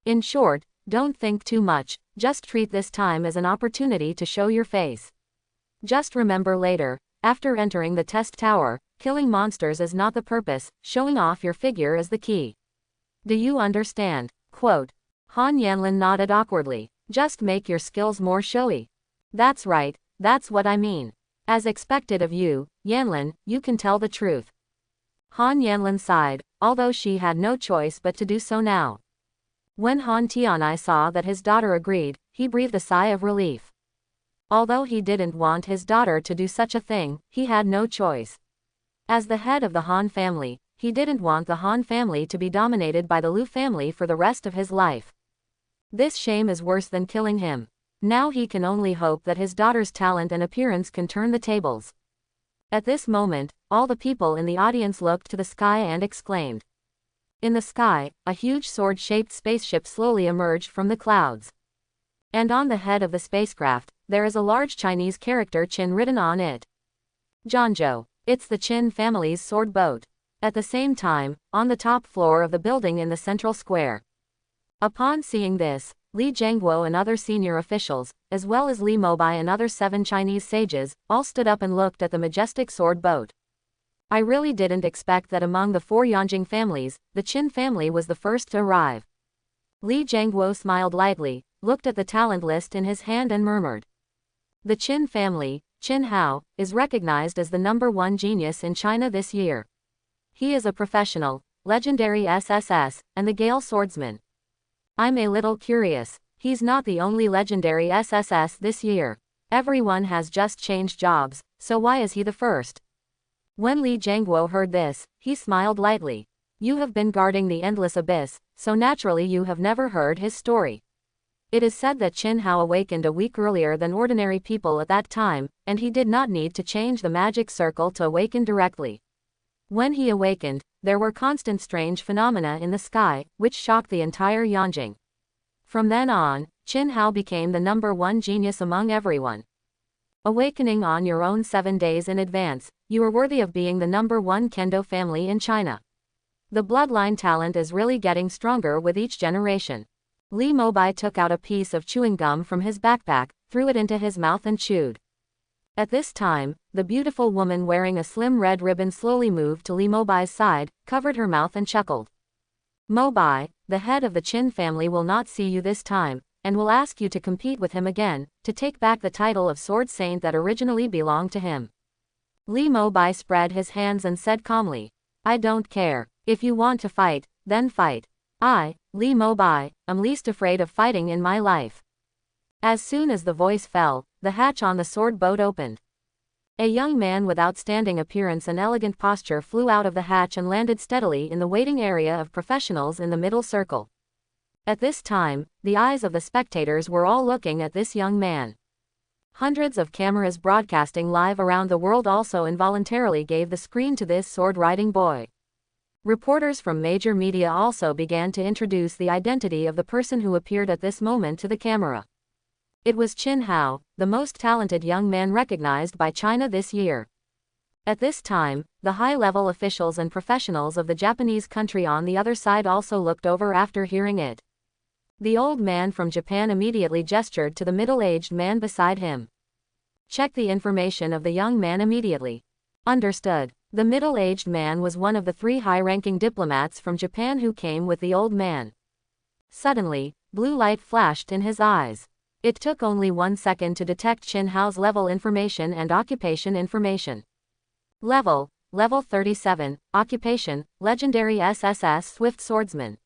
In short, don't think too much, just treat this time as an opportunity to show your face. Just remember later, after entering the test tower, killing monsters is not the purpose, showing off your figure is the key. Do you understand? Quote. Han Yanlin nodded awkwardly. Just make your skills more showy. That's right, that's what I mean. As expected of you, Yanlin, you can tell the truth. Han Yanlin sighed, although she had no choice but to do so now. When Han Tianai saw that his daughter agreed, he breathed a sigh of relief. Although he didn't want his daughter to do such a thing, he had no choice. As the head of the Han family, he didn't want the Han family to be dominated by the Lu family for the rest of his life. This shame is worse than killing him. Now he can only hope that his daughter's talent and appearance can turn the tables. At this moment, all the people in the audience looked to the sky and exclaimed. In the sky, a huge sword-shaped spaceship slowly emerged from the clouds. And on the head of the spacecraft, there is a large Chinese character Chinh written on it. Zhangzhou, it's the Chinh family's sword boat. At the same time, on the top floor of the building in the central square. Upon seeing this, Li Zhengguo and other senior officials, as well as Li Mobai and other 7 Chinese sages, all stood up and looked at the majestic sword boat. I really didn't expect that among the 4 Yanjing families, the Chinh family was the first to arrive. Li Zhengguo smiled lightly, looked at the talent list in his hand and murmured. The Chinh family, Qin Hao, is recognized as the #1 genius in China this year. He is a professional, legendary SSS, and the Gale swordsman. I'm a little curious, he's not the only legendary SSS this year. Everyone has just changed jobs, so why is he the first? When Li Zhengguo heard this, he smiled lightly. You have been guarding the endless abyss, so naturally you have never heard his story. It is said that Qin Hao awakened a week earlier than ordinary people at that time, and he did not need to change the magic circle to awaken directly. When he awakened, there were constant strange phenomena in the sky, which shocked the entire Yanjing. From then on, Qin Hao became the #1 genius among everyone. Awakening on your own 7 days in advance, you are worthy of being the #1 kendo family in China. The bloodline talent is really getting stronger with each generation. Li Mobai took out a piece of chewing gum from his backpack, threw it into his mouth and chewed. At this time, the beautiful woman wearing a slim red ribbon slowly moved to Li Mobai's side, covered her mouth and chuckled. Mobai, the head of the Qin family will not see you this time, and will ask you to compete with him again, to take back the title of Sword Saint that originally belonged to him. Li Mobai spread his hands and said calmly, I don't care. If you want to fight, then fight. I, Li Mobai, am least afraid of fighting in my life. As soon as the voice fell, the hatch on the sword boat opened. A young man with outstanding appearance and elegant posture flew out of the hatch and landed steadily in the waiting area of professionals in the middle circle. At this time, the eyes of the spectators were all looking at this young man. Hundreds of cameras broadcasting live around the world also involuntarily gave the screen to this sword-riding boy. Reporters from major media also began to introduce the identity of the person who appeared at this moment to the camera. It was Chinh Hao, the most talented young man recognized by China this year. At this time, the high-level officials and professionals of the Japanese country on the other side also looked over after hearing it. The old man from Japan immediately gestured to the middle-aged man beside him. Check the information of the young man immediately. Understood. The middle-aged man was one of the 3 high-ranking diplomats from Japan who came with the old man. Suddenly, blue light flashed in his eyes. It took only 1 second to detect Chinh Hao's level information and occupation information. Level 37, occupation, legendary SSS Swift Swordsman.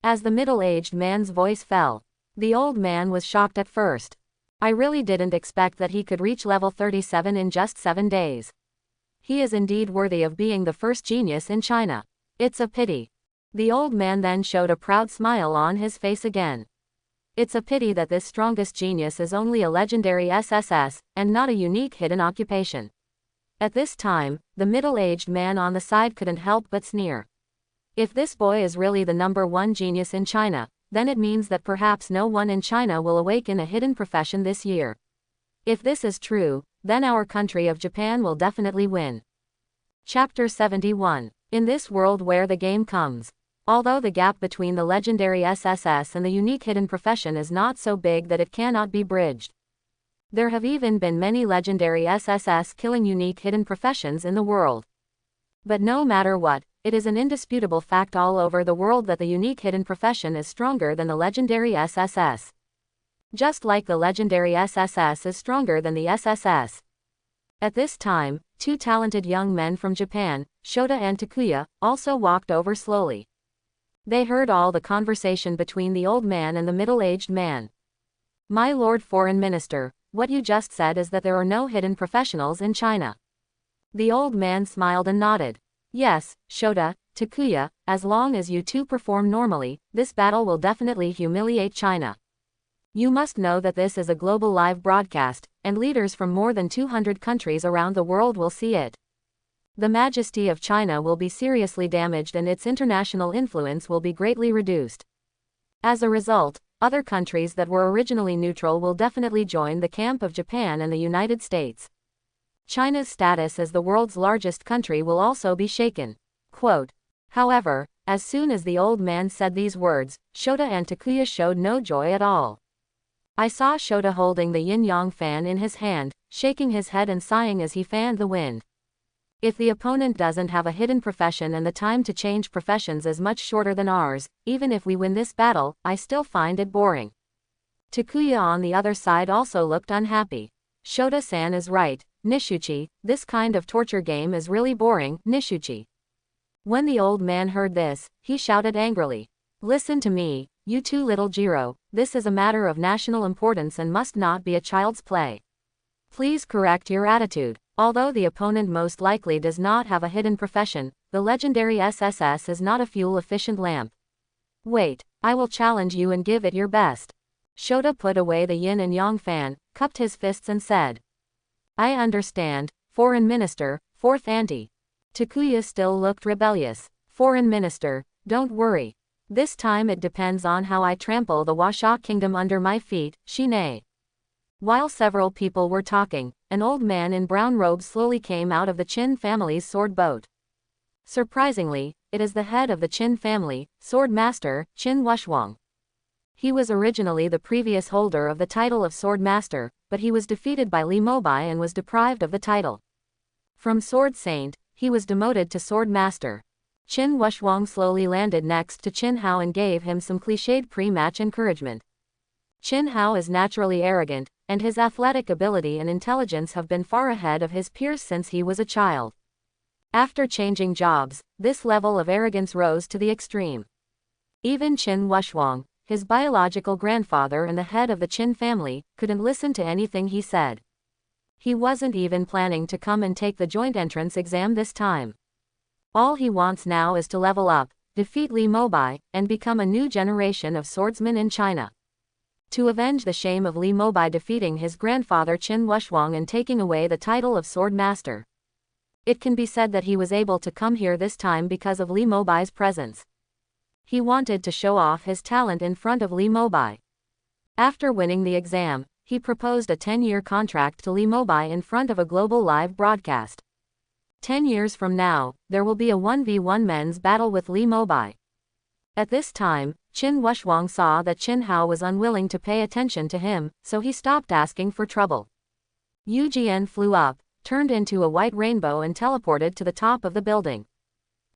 As the middle-aged man's voice fell, the old man was shocked at first. I really didn't expect that he could reach level 37 in just 7 days. He is indeed worthy of being the first genius in China. It's a pity. The old man then showed a proud smile on his face again. It's a pity that this strongest genius is only a legendary SSS, and not a unique hidden occupation. At this time, the middle-aged man on the side couldn't help but sneer. If this boy is really the #1 genius in China, then it means that perhaps no one in China will awaken a hidden profession this year. If this is true, then our country of Japan will definitely win. Chapter 71. In this world where the game comes. Although the gap between the legendary SSS and the unique hidden profession is not so big that it cannot be bridged. There have even been many legendary SSS killing unique hidden professions in the world. But no matter what, it is an indisputable fact all over the world that the unique hidden profession is stronger than the legendary SSS. Just like the legendary SSS is stronger than the SSS. At this time, 2 talented young men from Japan, Shoda and Takuya, also walked over slowly. They heard all the conversation between the old man and the middle-aged man. My Lord Foreign Minister, what you just said is that there are no hidden professionals in China. The old man smiled and nodded. Yes, Shoda, Takuya, as long as you 2 perform normally, this battle will definitely humiliate China. You must know that this is a global live broadcast, and leaders from more than 200 countries around the world will see it. The majesty of China will be seriously damaged and its international influence will be greatly reduced. As a result, other countries that were originally neutral will definitely join the camp of Japan and the United States. China's status as the world's largest country will also be shaken. Quote. However, as soon as the old man said these words, Shoda and Takuya showed no joy at all. I saw Shoda holding the yin-yang fan in his hand, shaking his head and sighing as he fanned the wind. If the opponent doesn't have a hidden profession and the time to change professions is much shorter than ours, even if we win this battle, I still find it boring. Takuya on the other side also looked unhappy. Shoda-san is right, Nishuchi, this kind of torture game is really boring, Nishuchi. When the old man heard this, he shouted angrily. Listen to me, you 2 little Jiro, this is a matter of national importance and must not be a child's play. Please correct your attitude. Although the opponent most likely does not have a hidden profession, the legendary SSS is not a fuel-efficient lamp. Wait, I will challenge you and give it your best. Shoda put away the yin and yang fan, cupped his fists and said. I understand, Foreign Minister, 4th Auntie. Takuya still looked rebellious. Foreign Minister, don't worry. This time it depends on how I trample the Washa Kingdom under my feet, Shine. While several people were talking, an old man in brown robes slowly came out of the Chinh family's sword boat. Surprisingly, it is the head of the Chinh family, Sword Master, Chinh Wushwang. He was originally the previous holder of the title of Sword Master, but he was defeated by Li Mobai and was deprived of the title. From Sword Saint, he was demoted to Sword Master. Chinh Wushwang slowly landed next to Chinh Hao and gave him some cliched pre-match encouragement. Chinh Hao is naturally arrogant, and his athletic ability and intelligence have been far ahead of his peers since he was a child. After changing jobs, this level of arrogance rose to the extreme. Even Chinh Wushwang, his biological grandfather and the head of the Chinh family, couldn't listen to anything he said. He wasn't even planning to come and take the joint entrance exam this time. All he wants now is to level up, defeat Li Mobai, and become a new generation of swordsmen in China. To avenge the shame of Li Mobai defeating his grandfather Qin Wushwang and taking away the title of Sword Master. It can be said that he was able to come here this time because of Li Mobai's presence. He wanted to show off his talent in front of Li Mobai. After winning the exam, he proposed a 10-year contract to Li Mobai in front of a global live broadcast. 10 years from now, there will be a 1v1 men's battle with Li Mobai. At this time, Qin Wushwang saw that Qin Hao was unwilling to pay attention to him, so he stopped asking for trouble. Yu Jian flew up, turned into a white rainbow and teleported to the top of the building.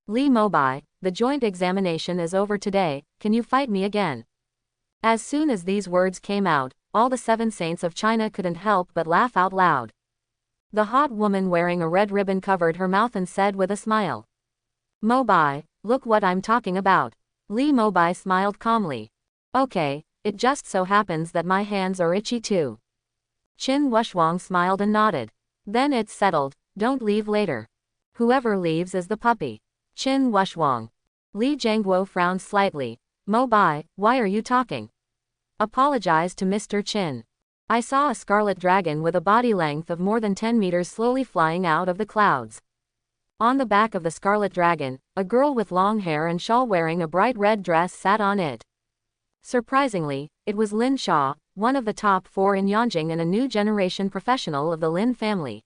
Li Mobai, the joint examination is over today, can you fight me again? As soon as these words came out, all the 7 saints of China couldn't help but laugh out loud. The hot woman wearing a red ribbon covered her mouth and said with a smile, "Mobai, look what I'm talking about." Li Mobai smiled calmly. "Okay, it just so happens that my hands are itchy too." Qin Wushwang smiled and nodded. "Then it's settled, don't leave later. Whoever leaves is the puppy." Qin Wushwang. Li Jiangguo frowned slightly. "Mobai, why are you talking?" "Apologize to Mr. Qin. I saw a scarlet dragon with a body length of more than 10 meters slowly flying out of the clouds. On the back of the scarlet dragon, a girl with long hair and shawl wearing a bright red dress sat on it. Surprisingly, it was Lin Sha, one of the top 4 in Yanjing and a new generation professional of the Lin family.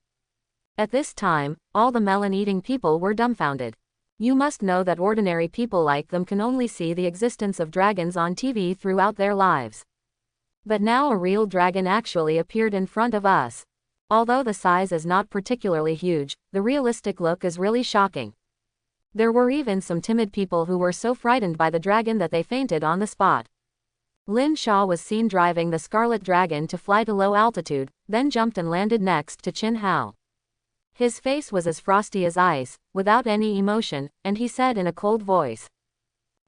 At this time, all the melon-eating people were dumbfounded. You must know that ordinary people like them can only see the existence of dragons on TV throughout their lives. But now a real dragon actually appeared in front of us. Although the size is not particularly huge, the realistic look is really shocking. There were even some timid people who were so frightened by the dragon that they fainted on the spot. Lin Sha was seen driving the scarlet dragon to fly to low altitude, then jumped and landed next to Qin Hao. His face was as frosty as ice, without any emotion, and he said in a cold voice,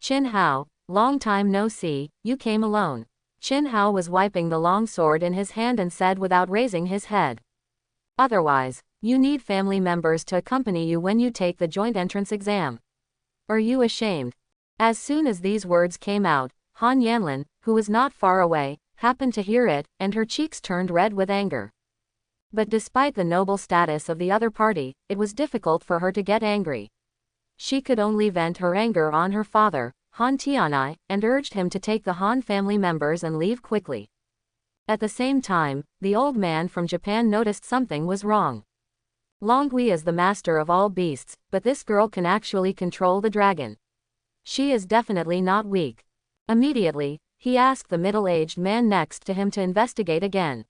"Qin Hao, long time no see, you came alone." Qin Hao was wiping the long sword in his hand and said without raising his head, "Otherwise, you need family members to accompany you when you take the joint entrance exam. Are you ashamed?" As soon as these words came out, Han Yanlin, who was not far away, happened to hear it, and her cheeks turned red with anger. But despite the noble status of the other party, it was difficult for her to get angry. She could only vent her anger on her father, Han Tianai, and urged him to take the Han family members and leave quickly. At the same time, the old man from Japan noticed something was wrong. Longhui is the master of all beasts, but this girl can actually control the dragon. She is definitely not weak. Immediately, he asked the middle-aged man next to him to investigate again.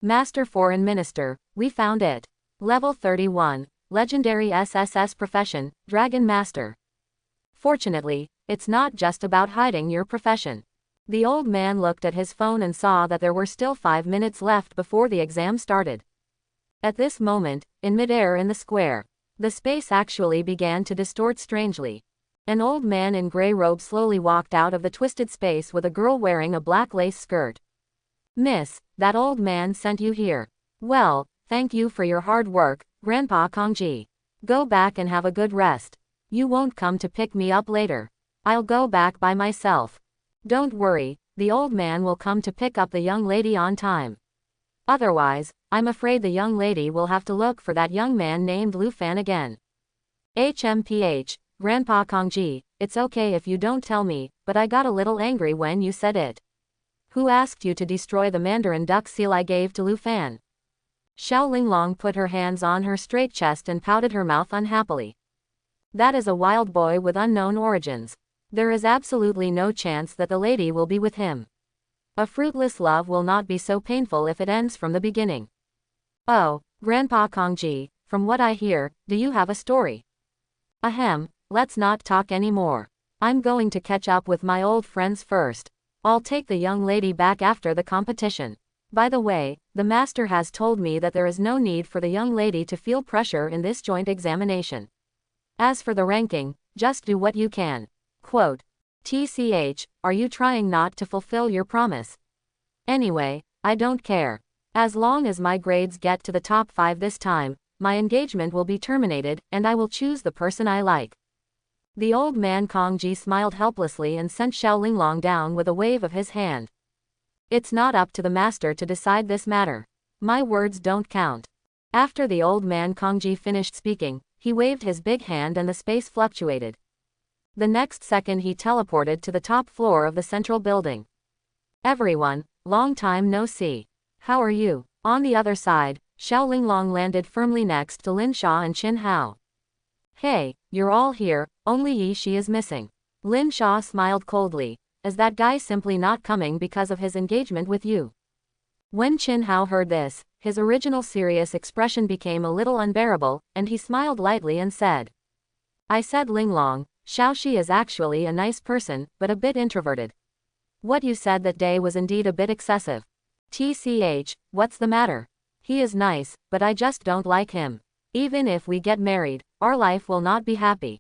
"Master Foreign Minister, we found it. Level 31, Legendary SSS Profession, Dragon Master. Fortunately, it's not just about hiding your profession." The old man looked at his phone and saw that there were still 5 minutes left before the exam started. At this moment, in midair in the square, the space actually began to distort strangely. An old man in gray robe slowly walked out of the twisted space with a girl wearing a black lace skirt. "Miss, that old man sent you here. Well, thank you for your hard work, Grandpa Kongji. Go back and have a good rest. You won't come to pick me up later. I'll go back by myself." "Don't worry, the old man will come to pick up the young lady on time. Otherwise, I'm afraid the young lady will have to look for that young man named Lu Fan again." "HMPH, Grandpa Kongji, it's okay if you don't tell me, but I got a little angry when you said it. Who asked you to destroy the Mandarin duck seal I gave to Lu Fan?" Sha Ling put her hands on her straight chest and pouted her mouth unhappily. "That is a wild boy with unknown origins. There is absolutely no chance that the lady will be with him. A fruitless love will not be so painful if it ends from the beginning." "Oh, Grandpa Kongji, from what I hear, do you have a story?" "Ahem, let's not talk anymore. I'm going to catch up with my old friends first. I'll take the young lady back after the competition. By the way, the master has told me that there is no need for the young lady to feel pressure in this joint examination. As for the ranking, just do what you can." Quote, "TCH, are you trying not to fulfill your promise? Anyway, I don't care. As long as my grades get to the top 5 this time, my engagement will be terminated, and I will choose the person I like." The old man Kong Ji smiled helplessly and sent Sha Ling down with a wave of his hand. It's not up to the master to decide this matter. My words don't count. After the old man Kong Ji finished speaking, he waved his big hand and the space fluctuated. The next second he teleported to the top floor of the central building. Everyone, long time no see. How are you? On the other side, Sha Ling landed firmly next to Lin Sha and Chin Hao. Hey, you're all here, only Yi Shi is missing. Lin Sha smiled coldly. Is that guy simply not coming because of his engagement with you? When Chin Hao heard this, his original serious expression became a little unbearable, and he smiled lightly and said, I said Ling Long, Xiao Shi is actually a nice person, but a bit introverted. What you said that day was indeed a bit excessive. TCH, what's the matter? He is nice, but I just don't like him. Even if we get married, our life will not be happy.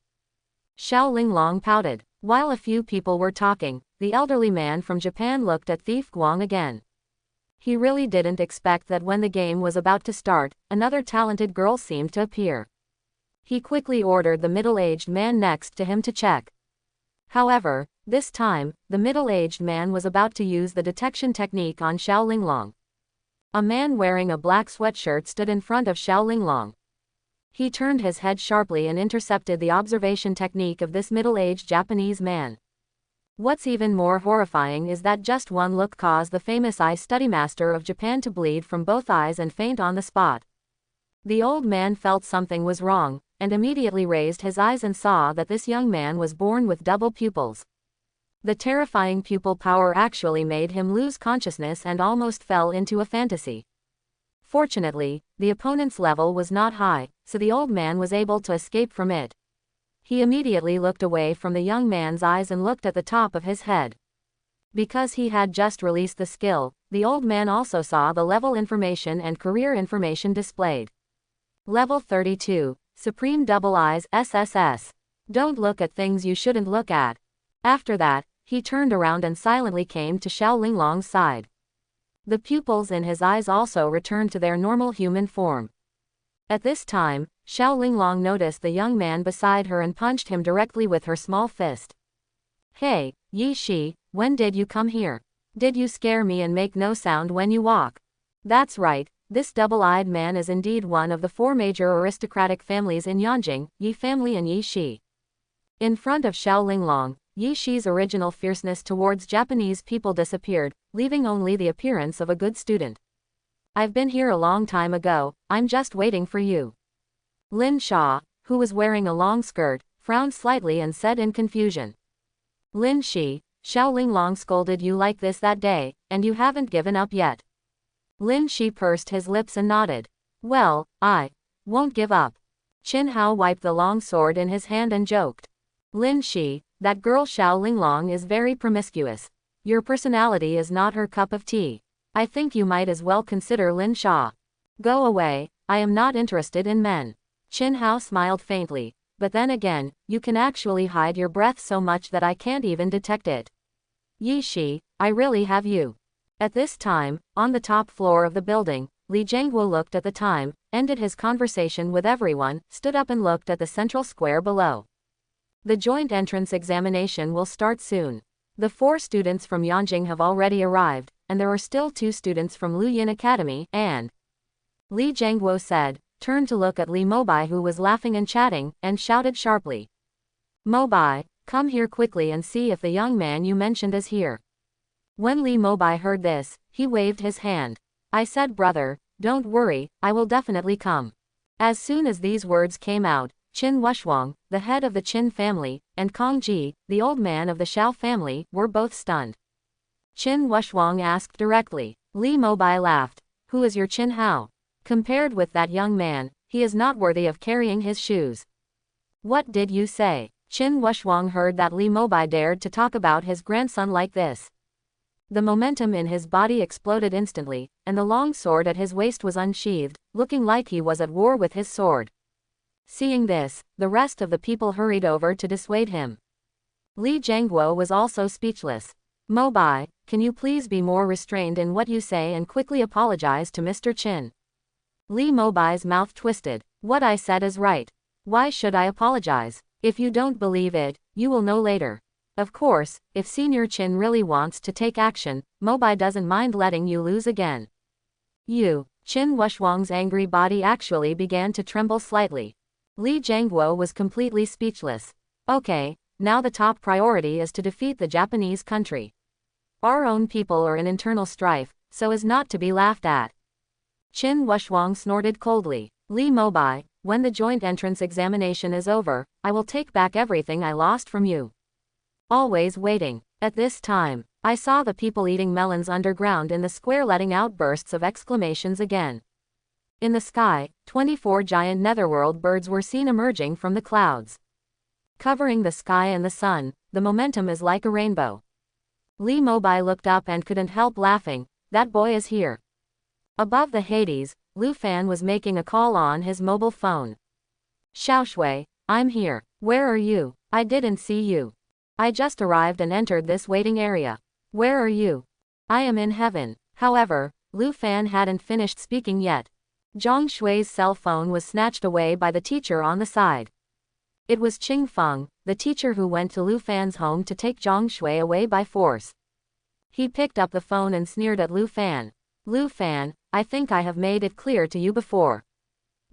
Xiao Ling pouted. While a few people were talking, the elderly man from Japan looked at Thief Guang again. He really didn't expect that when the game was about to start, another talented girl seemed to appear. He quickly ordered the middle-aged man next to him to check. However, this time, the middle-aged man was about to use the detection technique on Xiao Ling. A man wearing a black sweatshirt stood in front of Xiao Ling. He turned his head sharply and intercepted the observation technique of this middle-aged Japanese man. What's even more horrifying is that just one look caused the famous eye study master of Japan to bleed from both eyes and faint on the spot. The old man felt something was wrong, and immediately raised his eyes and saw that this young man was born with double pupils. The terrifying pupil power actually made him lose consciousness and almost fell into a fantasy. Fortunately, the opponent's level was not high, so the old man was able to escape from it. He immediately looked away from the young man's eyes and looked at the top of his head. Because he had just released the skill, the old man also saw the level information and career information displayed. Level 32, Supreme Double Eyes SSS. Don't look at things you shouldn't look at. After that, he turned around and silently came to Xiao Linglong's side. The pupils in his eyes also returned to their normal human form. At this time, Xiao Linglong noticed the young man beside her and punched him directly with her small fist. Hey, Yi Shi, when did you come here? Did you scare me and make no sound when you walk? That's right, this double-eyed man is indeed one of the 4 major aristocratic families in Yanjing, Yi family and Yi Shi. In front of Xiao Linglong, Yi Shi's original fierceness towards Japanese people disappeared, leaving only the appearance of a good student. I've been here a long time ago, I'm just waiting for you. Lin Sha, who was wearing a long skirt, frowned slightly and said in confusion. Lin Shi, Xiao Linglong scolded you like this that day, and you haven't given up yet. Lin Shi pursed his lips and nodded. Well, I won't give up. Chin Hao wiped the long sword in his hand and joked. Lin Shi, that girl Xiao Linglong is very promiscuous. Your personality is not her cup of tea. I think you might as well consider Lin Sha. Go away, I am not interested in men. Chin Hao smiled faintly, but then again, you can actually hide your breath so much that I can't even detect it. Yi Shi, I really have you. At this time, on the top floor of the building, Li Zhengguo looked at the time, ended his conversation with everyone, stood up and looked at the central square below. The joint entrance examination will start soon. The 4 students from Yanjing have already arrived, and there are still 2 students from Luyin Academy, and Li Zhengguo said, turned to look at Li Mobai who was laughing and chatting, and shouted sharply. Mobai, come here quickly and see if the young man you mentioned is here. When Li Mobai heard this, he waved his hand. I said brother, don't worry, I will definitely come. As soon as these words came out, Qin Wushuang, the head of the Qin family, and Kong Ji, the old man of the Xiao family, were both stunned. Qin Wushuang asked directly. Li Mobai laughed. Who is your Qin Hao? Compared with that young man, he is not worthy of carrying his shoes. What did you say? Qin Wushuang heard that Li Mobai dared to talk about his grandson like this. The momentum in his body exploded instantly, and the long sword at his waist was unsheathed, looking like he was at war with his sword. Seeing this, the rest of the people hurried over to dissuade him. Li Zhengguo was also speechless. Mobai, can you please be more restrained in what you say and quickly apologize to Mr. Qin? Li Mobai's mouth twisted. What I said is right. Why should I apologize? If you don't believe it, you will know later. Of course, if Senior Chinh really wants to take action, Mobai doesn't mind letting you lose again. Qin Wushwang's angry body actually began to tremble slightly. Li Jiangguo was completely speechless. Okay, now the top priority is to defeat the Japanese country. Our own people are in internal strife, so as not to be laughed at. Qin Wushwang snorted coldly. Li Mobai, when the joint entrance examination is over, I will take back everything I lost from you. Always waiting. At this time, I saw the people eating melons underground in the square letting out bursts of exclamations again. In the sky, 24 giant netherworld birds were seen emerging from the clouds. Covering the sky and the sun, the momentum is like a rainbow. Li Mobai looked up and couldn't help laughing. That boy is here. Above the Hades, Lu Fan was making a call on his mobile phone. Xiaoshui, I'm here. Where are you? I didn't see you. I just arrived and entered this waiting area. Where are you? I am in heaven. However, Lu Fan hadn't finished speaking yet. Zhang Shui's cell phone was snatched away by the teacher on the side. It was Qing Feng, the teacher who went to Lu Fan's home to take Zhang Shui away by force. He picked up the phone and sneered at Lu Fan. Lu Fan, I think I have made it clear to you before.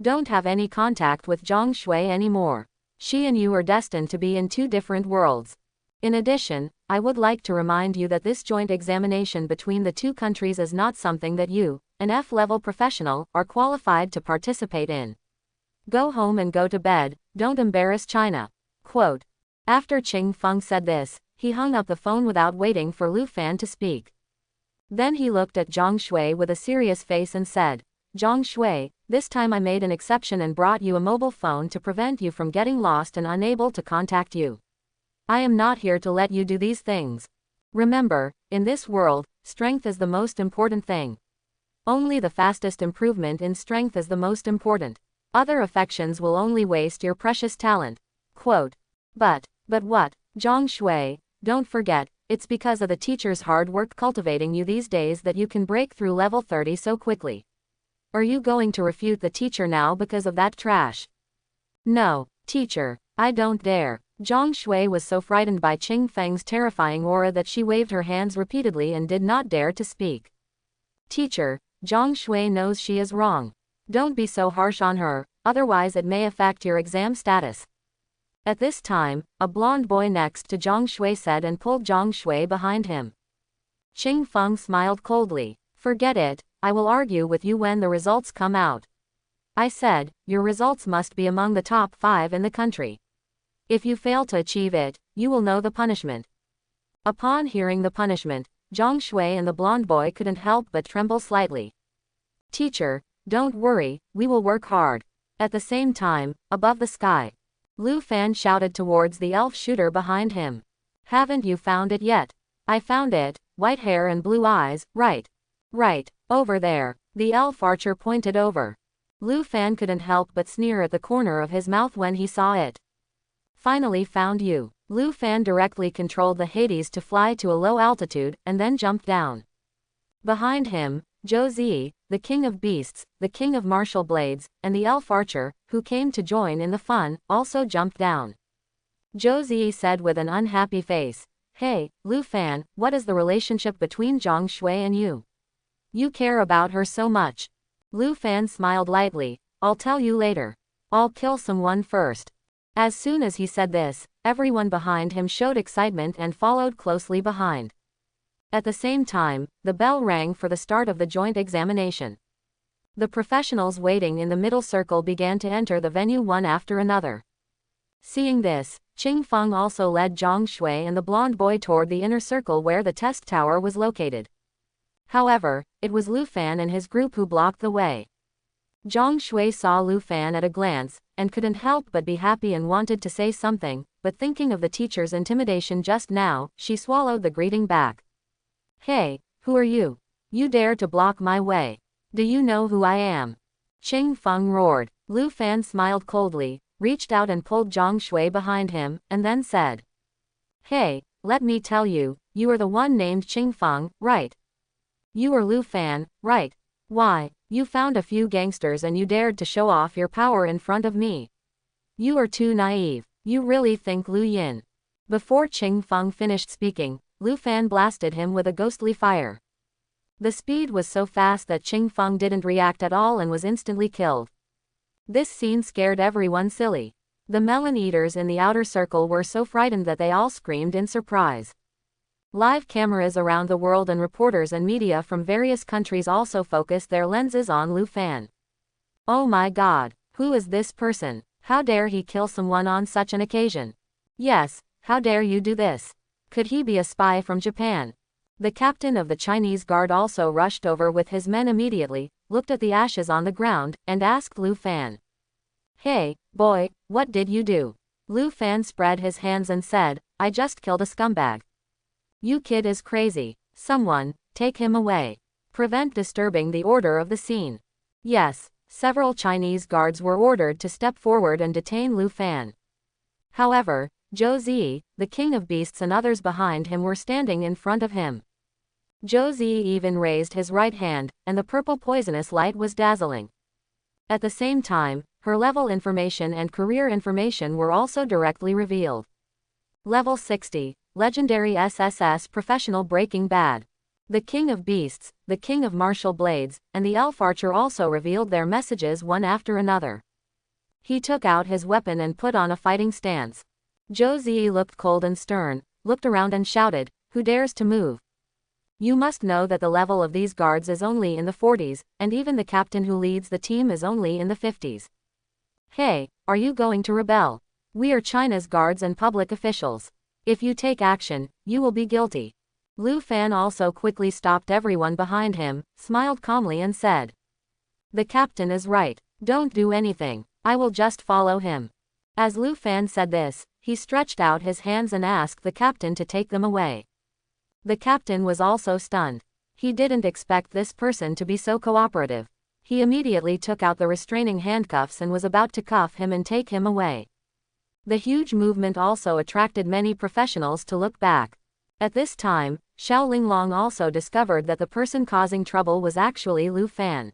Don't have any contact with Zhang Shui anymore. She and you are destined to be in two different worlds. In addition, I would like to remind you that this joint examination between the two countries is not something that you, an F-level professional, are qualified to participate in. Go home and go to bed, don't embarrass China. Quote. After Qing Feng said this, he hung up the phone without waiting for Lu Fan to speak. Then he looked at Zhang Shui with a serious face and said, Zhang Shui, this time I made an exception and brought you a mobile phone to prevent you from getting lost and unable to contact you. I am not here to let you do these things. Remember, in this world, strength is the most important thing. Only the fastest improvement in strength is the most important. Other affections will only waste your precious talent. Quote. But what, Zhang Shui, don't forget, it's because of the teacher's hard work cultivating you these days that you can break through level 30 so quickly. Are you going to refute the teacher now because of that trash? No, teacher, I don't dare. Zhang Shui was so frightened by Qing Feng's terrifying aura that she waved her hands repeatedly and did not dare to speak. Teacher, Zhang Shui knows she is wrong. Don't be so harsh on her, otherwise it may affect your exam status. At this time, a blonde boy next to Zhang Shui said and pulled Zhang Shui behind him. Qing Feng smiled coldly. Forget it, I will argue with you when the results come out. I said, your results must be among the top 5 in the country. If you fail to achieve it, you will know the punishment. Upon hearing the punishment, Zhang Shui and the blonde boy couldn't help but tremble slightly. Teacher, don't worry, we will work hard. At the same time, above the sky, Lu Fan shouted towards the elf shooter behind him. Haven't you found it yet? I found it, white hair and blue eyes, right. Right, over there. The elf archer pointed over. Lu Fan couldn't help but sneer at the corner of his mouth when he saw it. Finally found you. Lu Fan directly controlled the Hades to fly to a low altitude and then jumped down. Behind him, Zhou Zi, the king of beasts, the king of martial blades, and the elf archer, who came to join in the fun, also jumped down. Zhou Zi said with an unhappy face, Hey, Lu Fan, what is the relationship between Zhang Shui and you? You care about her so much. Lu Fan smiled lightly, I'll tell you later. I'll kill someone first. As soon as he said this, everyone behind him showed excitement and followed closely behind. At the same time, the bell rang for the start of the joint examination. The professionals waiting in the middle circle began to enter the venue one after another. Seeing this, Qing Feng also led Zhang Shui and the blonde boy toward the inner circle where the test tower was located. However, it was Lu Fan and his group who blocked the way. Zhang Shui saw Lu Fan at a glance, and couldn't help but be happy and wanted to say something, but thinking of the teacher's intimidation just now, she swallowed the greeting back. Hey, who are you? You dare to block my way. Do you know who I am? Qing Feng roared. Lu Fan smiled coldly, reached out and pulled Zhang Shui behind him, and then said, Hey, let me tell you, you are the one named Qing Feng, right? You are Lu Fan, right? Why, you found a few gangsters and you dared to show off your power in front of me. You are too naive. You really think Lu Yin? Before Ching Feng finished speaking, Lu Fan blasted him with a ghostly fire. The speed was so fast that Ching Feng didn't react at all and was instantly killed. This scene scared everyone silly. The melon eaters in the outer circle were so frightened that they all screamed in surprise. Live cameras around the world and reporters and media from various countries also focused their lenses on Lu Fan. Oh my god, who is this person? How dare he kill someone on such an occasion? Yes, how dare you do this? Could he be a spy from Japan? The captain of the Chinese guard also rushed over with his men immediately, looked at the ashes on the ground, and asked Lu Fan. Hey, boy, what did you do? Lu Fan spread his hands and said, I just killed a scumbag. You kid is crazy. Someone, take him away. Prevent disturbing the order of the scene. Yes, several Chinese guards were ordered to step forward and detain Lu Fan. However, Zhou Zi, the king of beasts and others behind him were standing in front of him. Zhou Zi even raised his right hand, and the purple poisonous light was dazzling. At the same time, her level information and career information were also directly revealed. Level 60, Legendary SSS Professional Breaking Bad. The King of Beasts, the King of Martial Blades, and the Elf Archer also revealed their messages one after another. He took out his weapon and put on a fighting stance. Zhou Zi looked cold and stern, looked around and shouted, who dares to move? You must know that the level of these guards is only in the 40s, and even the captain who leads the team is only in the 50s. Hey, are you going to rebel? We are China's guards and public officials. If you take action, you will be guilty. Lu Fan also quickly stopped everyone behind him, smiled calmly and said. The captain is right. Don't do anything. I will just follow him. As Lu Fan said this, he stretched out his hands and asked the captain to take them away. The captain was also stunned. He didn't expect this person to be so cooperative. He immediately took out the restraining handcuffs and was about to cuff him and take him away. The huge movement also attracted many professionals to look back. At this time, Sha Ling also discovered that the person causing trouble was actually Lu Fan.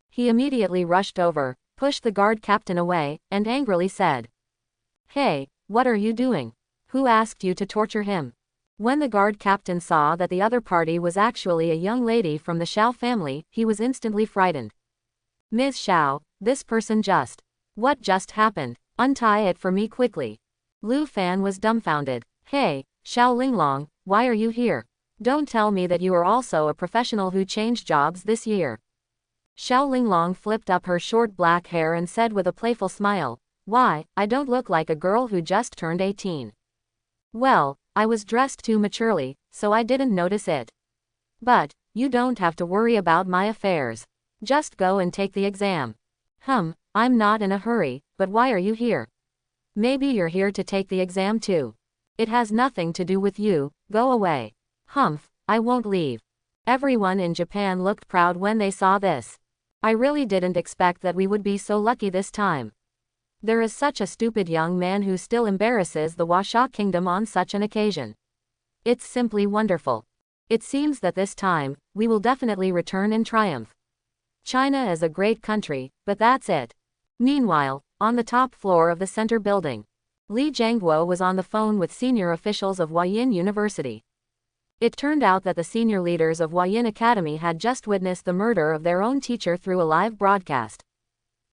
He immediately rushed over, pushed the guard captain away, and angrily said, Hey, what are you doing? Who asked you to torture him? When the guard captain saw that the other party was actually a young lady from the Shao family, he was instantly frightened. Ms. Shao, this person just. What just happened? Untie it for me quickly. Lu Fan was dumbfounded. Hey, Sha Ling, why are you here? Don't tell me that you are also a professional who changed jobs this year. Sha Ling flipped up her short black hair and said with a playful smile, Why, I don't look like a girl who just turned 18. Well, I was dressed too maturely, so I didn't notice it. But, you don't have to worry about my affairs. Just go and take the exam. I'm not in a hurry, but why are you here? Maybe you're here to take the exam too. It has nothing to do with you, go away. I won't leave. Everyone in Japan looked proud when they saw this. I really didn't expect that we would be so lucky this time. There is such a stupid young man who still embarrasses the Washa kingdom on such an occasion. It's simply wonderful. It seems that this time, we will definitely return in triumph. China is a great country, but that's it. Meanwhile, on the top floor of the center building, Li Jiangguo was on the phone with senior officials of Huayin University. It turned out that the senior leaders of Huayin Academy had just witnessed the murder of their own teacher through a live broadcast.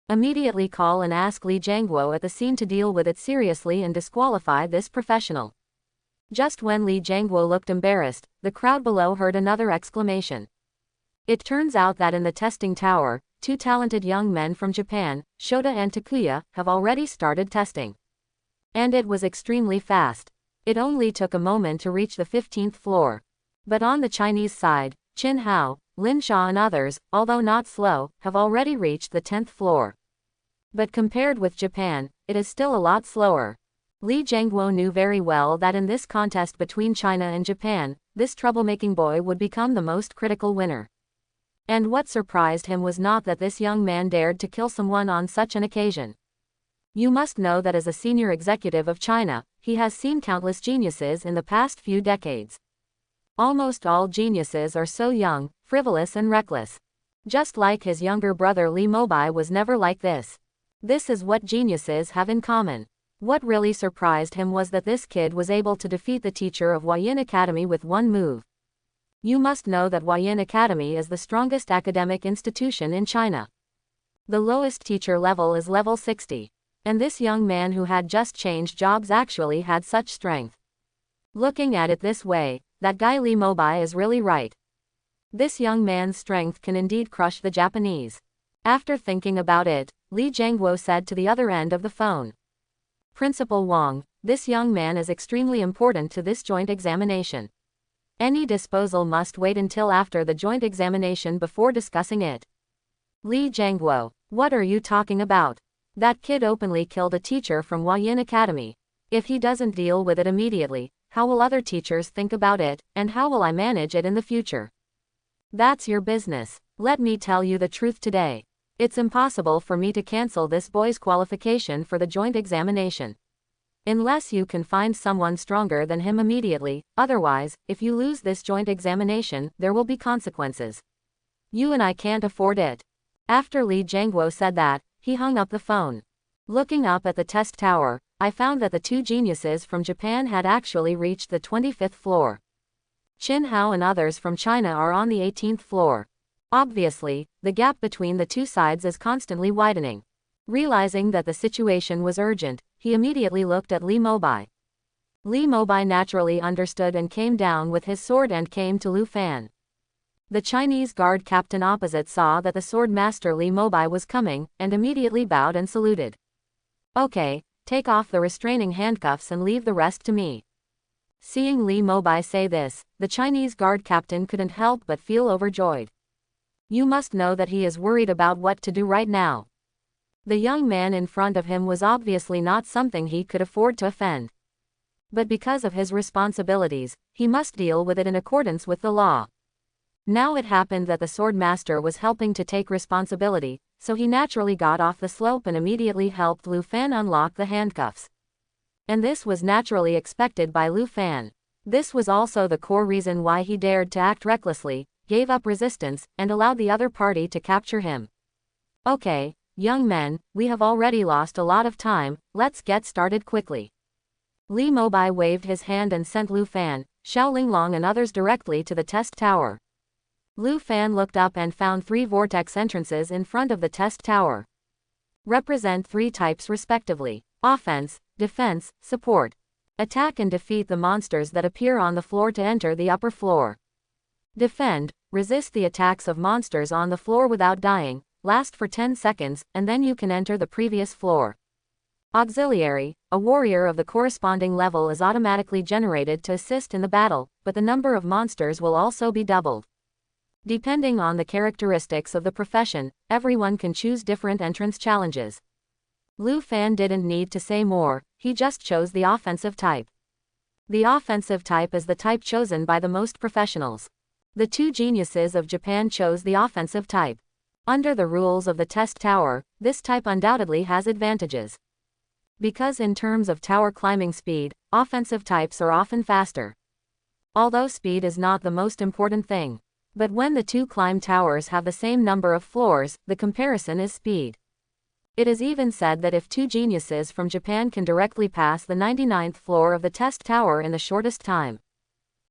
Immediately call and ask Li Jiangguo at the scene to deal with it seriously and disqualify this professional. Just when Li Jiangguo looked embarrassed, the crowd below heard another exclamation. It turns out that in the testing tower, two talented young men from Japan, Shoda and Takuya, have already started testing. And it was extremely fast. It only took a moment to reach the 15th floor. But on the Chinese side, Qin Hao, Lin Sha and others, although not slow, have already reached the 10th floor. But compared with Japan, it is still a lot slower. Li Jiangguo knew very well that in this contest between China and Japan, this troublemaking boy would become the most critical winner. And what surprised him was not that this young man dared to kill someone on such an occasion. You must know that as a senior executive of China, he has seen countless geniuses in the past few decades. Almost all geniuses are so young, frivolous and reckless. Just like his younger brother Li Mobai was never like this. This is what geniuses have in common. What really surprised him was that this kid was able to defeat the teacher of Huayin Academy with one move. You must know that Huayin Academy is the strongest academic institution in China. The lowest teacher level is level 60. And this young man who had just changed jobs actually had such strength. Looking at it this way, that guy Li Mobai is really right. This young man's strength can indeed crush the Japanese. After thinking about it, Li Jiangguo said to the other end of the phone. Principal Wang, this young man is extremely important to this joint examination. Any disposal must wait until after the joint examination before discussing it. Li Jiangguo, what are you talking about? That kid openly killed a teacher from Huayin Academy. If he doesn't deal with it immediately, how will other teachers think about it, and how will I manage it in the future? That's your business. Let me tell you the truth today. It's impossible for me to cancel this boy's qualification for the joint examination. Unless you can find someone stronger than him immediately, otherwise, if you lose this joint examination, there will be consequences. You and I can't afford it. After Li Jiangguo said that, he hung up the phone. Looking up at the test tower, I found that the two geniuses from Japan had actually reached the 25th floor. Chinh and others from China are on the 18th floor. Obviously, the gap between the two sides is constantly widening. Realizing that the situation was urgent, he immediately looked at Li Mobai. Li Mobai naturally understood and came down with his sword and came to Lu Fan. The Chinese guard captain opposite saw that the sword master Li Mobai was coming, and immediately bowed and saluted. Okay, take off the restraining handcuffs and leave the rest to me. Seeing Li Mobai say this, the Chinese guard captain couldn't help but feel overjoyed. You must know that he is worried about what to do right now. The young man in front of him was obviously not something he could afford to offend. But because of his responsibilities, he must deal with it in accordance with the law. Now it happened that the sword master was helping to take responsibility, so he naturally got off the slope and immediately helped Lu Fan unlock the handcuffs. And this was naturally expected by Lu Fan. This was also the core reason why he dared to act recklessly, gave up resistance, and allowed the other party to capture him. Okay, young men, we have already lost a lot of time, let's get started quickly. Li Mobai waved his hand and sent Lu Fan, Sha Ling and others directly to the test tower. Lu Fan looked up and found 3 vortex entrances in front of the test tower. Represent 3 types respectively: offense, defense, support. Attack and defeat the monsters that appear on the floor to enter the upper floor. Defend, resist the attacks of monsters on the floor without dying, last for 10 seconds, and then you can enter the previous floor. Auxiliary, a warrior of the corresponding level is automatically generated to assist in the battle, but the number of monsters will also be doubled. Depending on the characteristics of the profession, everyone can choose different entrance challenges. Lu Fan didn't need to say more, he just chose the offensive type. The offensive type is the type chosen by the most professionals. The 2 geniuses of Japan chose the offensive type. Under the rules of the test tower, this type undoubtedly has advantages. Because in terms of tower climbing speed, offensive types are often faster. Although speed is not the most important thing. But when the 2 climb towers have the same number of floors, the comparison is speed. It is even said that if 2 geniuses from Japan can directly pass the 99th floor of the test tower in the shortest time,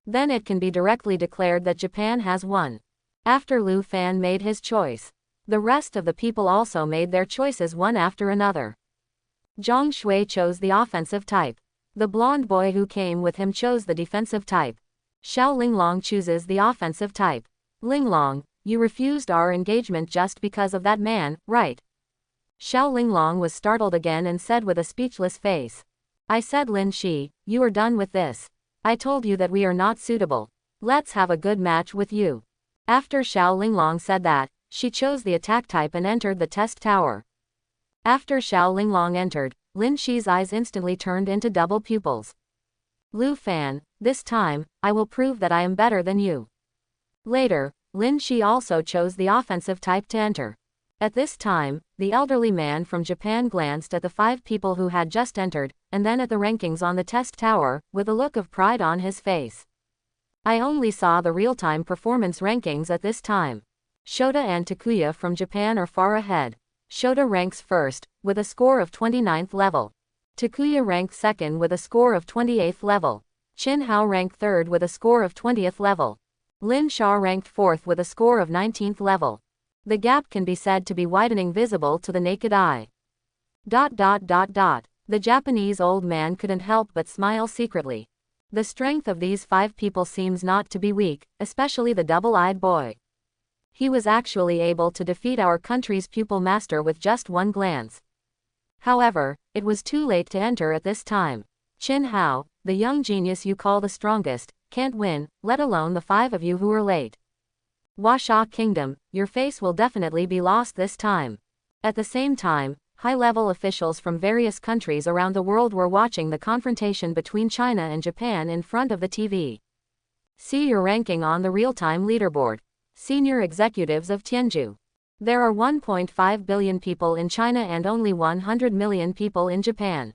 then it can be directly declared that Japan has won. After Lu Fan made his choice, the rest of the people also made their choices one after another. Zhang Shui chose the offensive type. The blonde boy who came with him chose the defensive type. Xiao Ling chooses the offensive type. Linglong, you refused our engagement just because of that man, right? Xiao Linglong was startled again and said with a speechless face. I said, Lin Shi, you are done with this. I told you that we are not suitable. Let's have a good match with you. After Xiao Linglong said that, she chose the attack type and entered the test tower. After Xiao Linglong entered, Lin Shi's eyes instantly turned into double pupils. Lu Fan, this time, I will prove that I am better than you. Later, Lin Shi also chose the offensive type to enter. At this time, the elderly man from Japan glanced at the 5 people who had just entered, and then at the rankings on the test tower, with a look of pride on his face. I only saw the real-time performance rankings at this time. Shoda and Takuya from Japan are far ahead. Shoda ranks first, with a score of 29th level. Takuya ranked second with a score of 28th level. Chin Hao ranked third with a score of 20th level. Lin Sha ranked fourth with a score of 19th level. The gap can be said to be widening, visible to the naked eye. The Japanese old man couldn't help but smile secretly. The strength of these 5 people seems not to be weak, especially the double-eyed boy. He was actually able to defeat our country's pupil master with just one glance. However, it was too late to enter at this time. Chin Hao, the young genius you call the strongest, can't win, let alone the 5 of you who are late. Washa Kingdom, your face will definitely be lost this time. At the same time, high-level officials from various countries around the world were watching the confrontation between China and Japan in front of the TV. See your ranking on the real-time leaderboard. Senior executives of Tianju. There are 1.5 billion people in China and only 100 million people in Japan.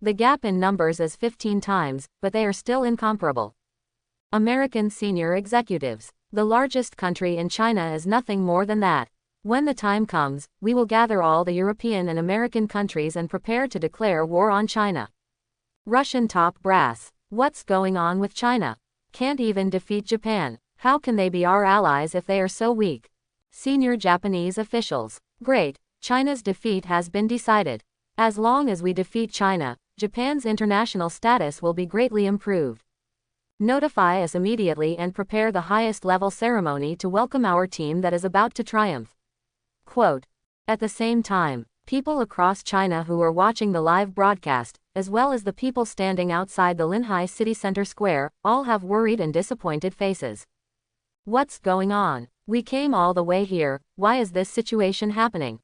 The gap in numbers is 15 times, but they are still incomparable. American senior executives. The largest country in China is nothing more than that. When the time comes, we will gather all the European and American countries and prepare to declare war on China. Russian top brass. What's going on with China? Can't even defeat Japan. How can they be our allies if they are so weak? Senior Japanese officials. Great, China's defeat has been decided. As long as we defeat China, Japan's international status will be greatly improved. Notify us immediately and prepare the highest level ceremony to welcome our team that is about to triumph. Quote. At the same time, people across China who were watching the live broadcast, as well as the people standing outside the Linhai City Center Square, all have worried and disappointed faces. What's going on? We came all the way here, why is this situation happening?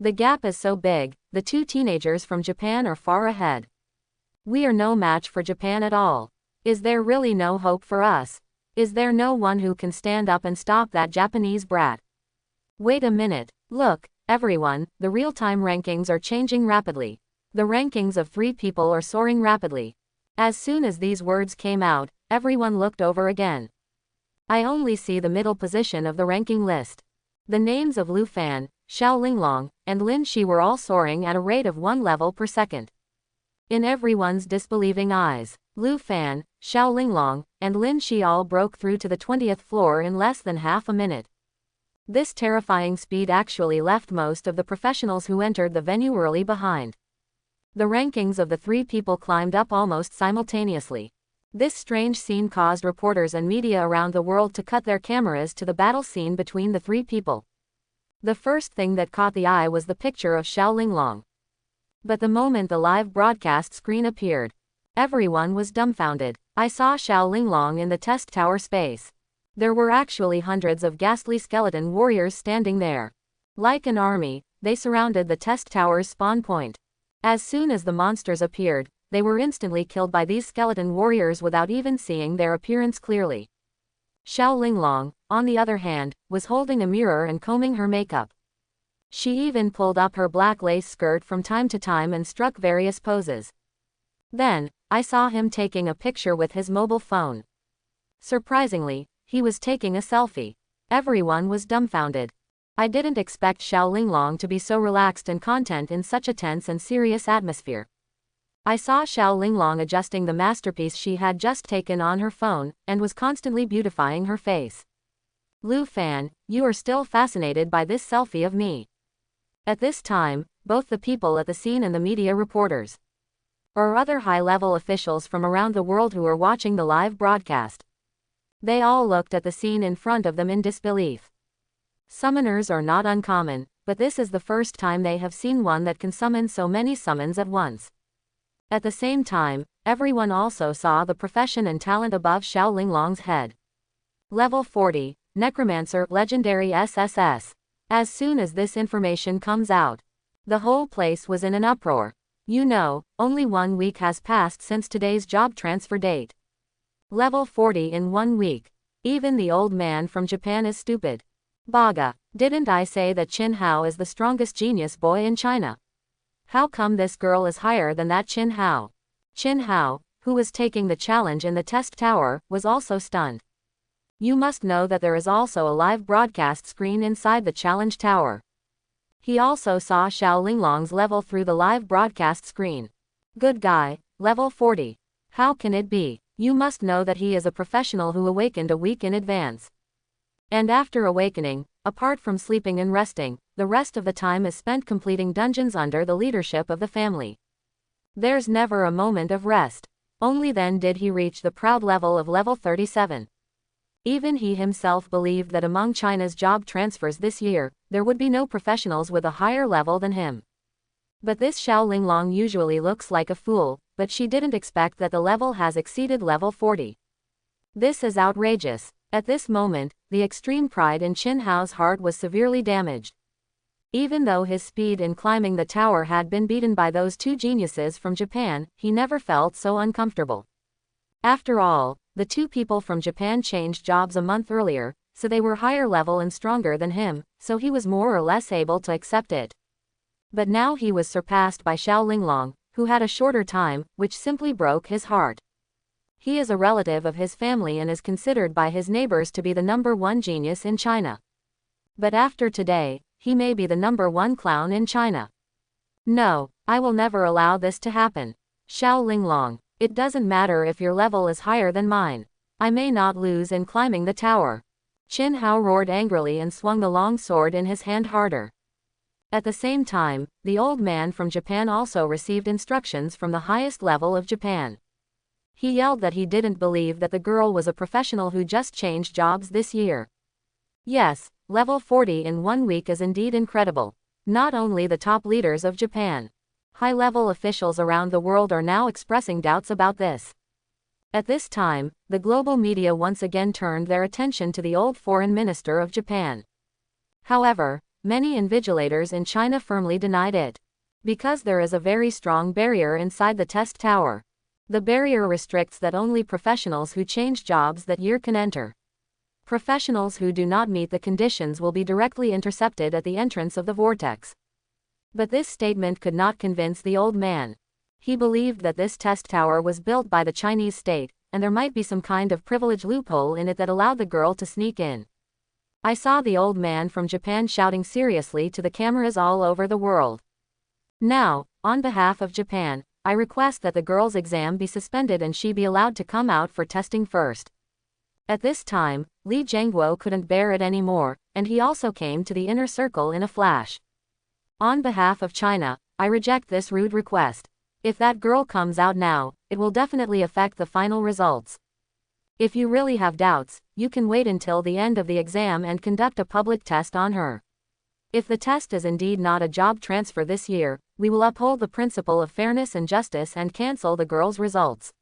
The gap is so big, the 2 teenagers from Japan are far ahead. We are no match for Japan at all. Is there really no hope for us? Is there no one who can stand up and stop that Japanese brat? Wait a minute, look, everyone, the real-time rankings are changing rapidly. The rankings of 3 people are soaring rapidly. As soon as these words came out, everyone looked over again. I only see the middle position of the ranking list. The names of Lu Fan, Sha Ling and Lin Shi were all soaring at a rate of 1 level per second. In everyone's disbelieving eyes, Lu Fan, Sha Ling and Lin Shi all broke through to the 20th floor in less than half a minute. This terrifying speed actually left most of the professionals who entered the venue early behind. The rankings of the 3 people climbed up almost simultaneously. This strange scene caused reporters and media around the world to cut their cameras to the battle scene between the 3 people. The first thing that caught the eye was the picture of Sha Ling. But the moment the live broadcast screen appeared, everyone was dumbfounded. I saw Sha Ling in the test tower space. There were actually hundreds of ghastly skeleton warriors standing there. Like an army, they surrounded the test tower's spawn point. As soon as the monsters appeared, they were instantly killed by these skeleton warriors without even seeing their appearance clearly. Sha Ling, on the other hand, was holding a mirror and combing her makeup. She even pulled up her black lace skirt from time to time and struck various poses. Then, I saw him taking a picture with his mobile phone. Surprisingly, he was taking a selfie. Everyone was dumbfounded. I didn't expect Sha Ling to be so relaxed and content in such a tense and serious atmosphere. I saw Sha Ling adjusting the masterpiece she had just taken on her phone, and was constantly beautifying her face. Lu Fan, you are still fascinated by this selfie of me. At this time, both the people at the scene and the media reporters, or other high-level officials from around the world who were watching the live broadcast, they all looked at the scene in front of them in disbelief. Summoners are not uncommon, but this is the first time they have seen one that can summon so many summons at once. At the same time, everyone also saw the profession and talent above Sha Ling's head. Level 40, Necromancer, Legendary SSS. As soon as this information comes out, the whole place was in an uproar. You know, only 1 week has passed since today's job transfer date. Level 40 in 1 week. Even the old man from Japan is stupid. Baga, didn't I say that Chin Hao is the strongest genius boy in China? How come this girl is higher than that Chin Hao? Chin Hao, who was taking the challenge in the test tower, was also stunned. You must know that there is also a live broadcast screen inside the challenge tower. He also saw Sha Ling's level through the live broadcast screen. Good guy, level 40. How can it be? You must know that he is a professional who awakened a week in advance. And after awakening, apart from sleeping and resting, the rest of the time is spent completing dungeons under the leadership of the family. There's never a moment of rest. Only then did he reach the proud level of level 37. Even he himself believed that among China's job transfers this year, there would be no professionals with a higher level than him. But this Sha Ling usually looks like a fool, but she didn't expect that the level has exceeded level 40. This is outrageous. At this moment, the extreme pride in Chin Hao's heart was severely damaged. Even though his speed in climbing the tower had been beaten by those two geniuses from Japan, he never felt so uncomfortable. After all, the two people from Japan changed jobs a month earlier, so they were higher level and stronger than him, so he was more or less able to accept it. But now he was surpassed by Sha Ling, who had a shorter time, which simply broke his heart. He is a relative of his family and is considered by his neighbors to be the #1 genius in China. But after today, he may be the #1 clown in China. No, I will never allow this to happen. Sha Ling, it doesn't matter if your level is higher than mine. I may not lose in climbing the tower. Chin Hao roared angrily and swung the long sword in his hand harder. At the same time, the old man from Japan also received instructions from the highest level of Japan. He yelled that he didn't believe that the girl was a professional who just changed jobs this year. Yes, level 40 in 1 week is indeed incredible. Not only the top leaders of Japan. High-level officials around the world are now expressing doubts about this. At this time, the global media once again turned their attention to the old foreign minister of Japan. However, many invigilators in China firmly denied it. Because there is a very strong barrier inside the test tower. The barrier restricts that only professionals who change jobs that year can enter. Professionals who do not meet the conditions will be directly intercepted at the entrance of the vortex. But this statement could not convince the old man. He believed that this test tower was built by the Chinese state, and there might be some kind of privilege loophole in it that allowed the girl to sneak in. I saw the old man from Japan shouting seriously to the cameras all over the world. Now, on behalf of Japan, I request that the girl's exam be suspended and she be allowed to come out for testing first. At this time, Li Zhengguo couldn't bear it anymore, and he also came to the inner circle in a flash. On behalf of China, I reject this rude request. If that girl comes out now, it will definitely affect the final results. If you really have doubts, you can wait until the end of the exam and conduct a public test on her. If the test is indeed not a job transfer this year, we will uphold the principle of fairness and justice and cancel the girl's results.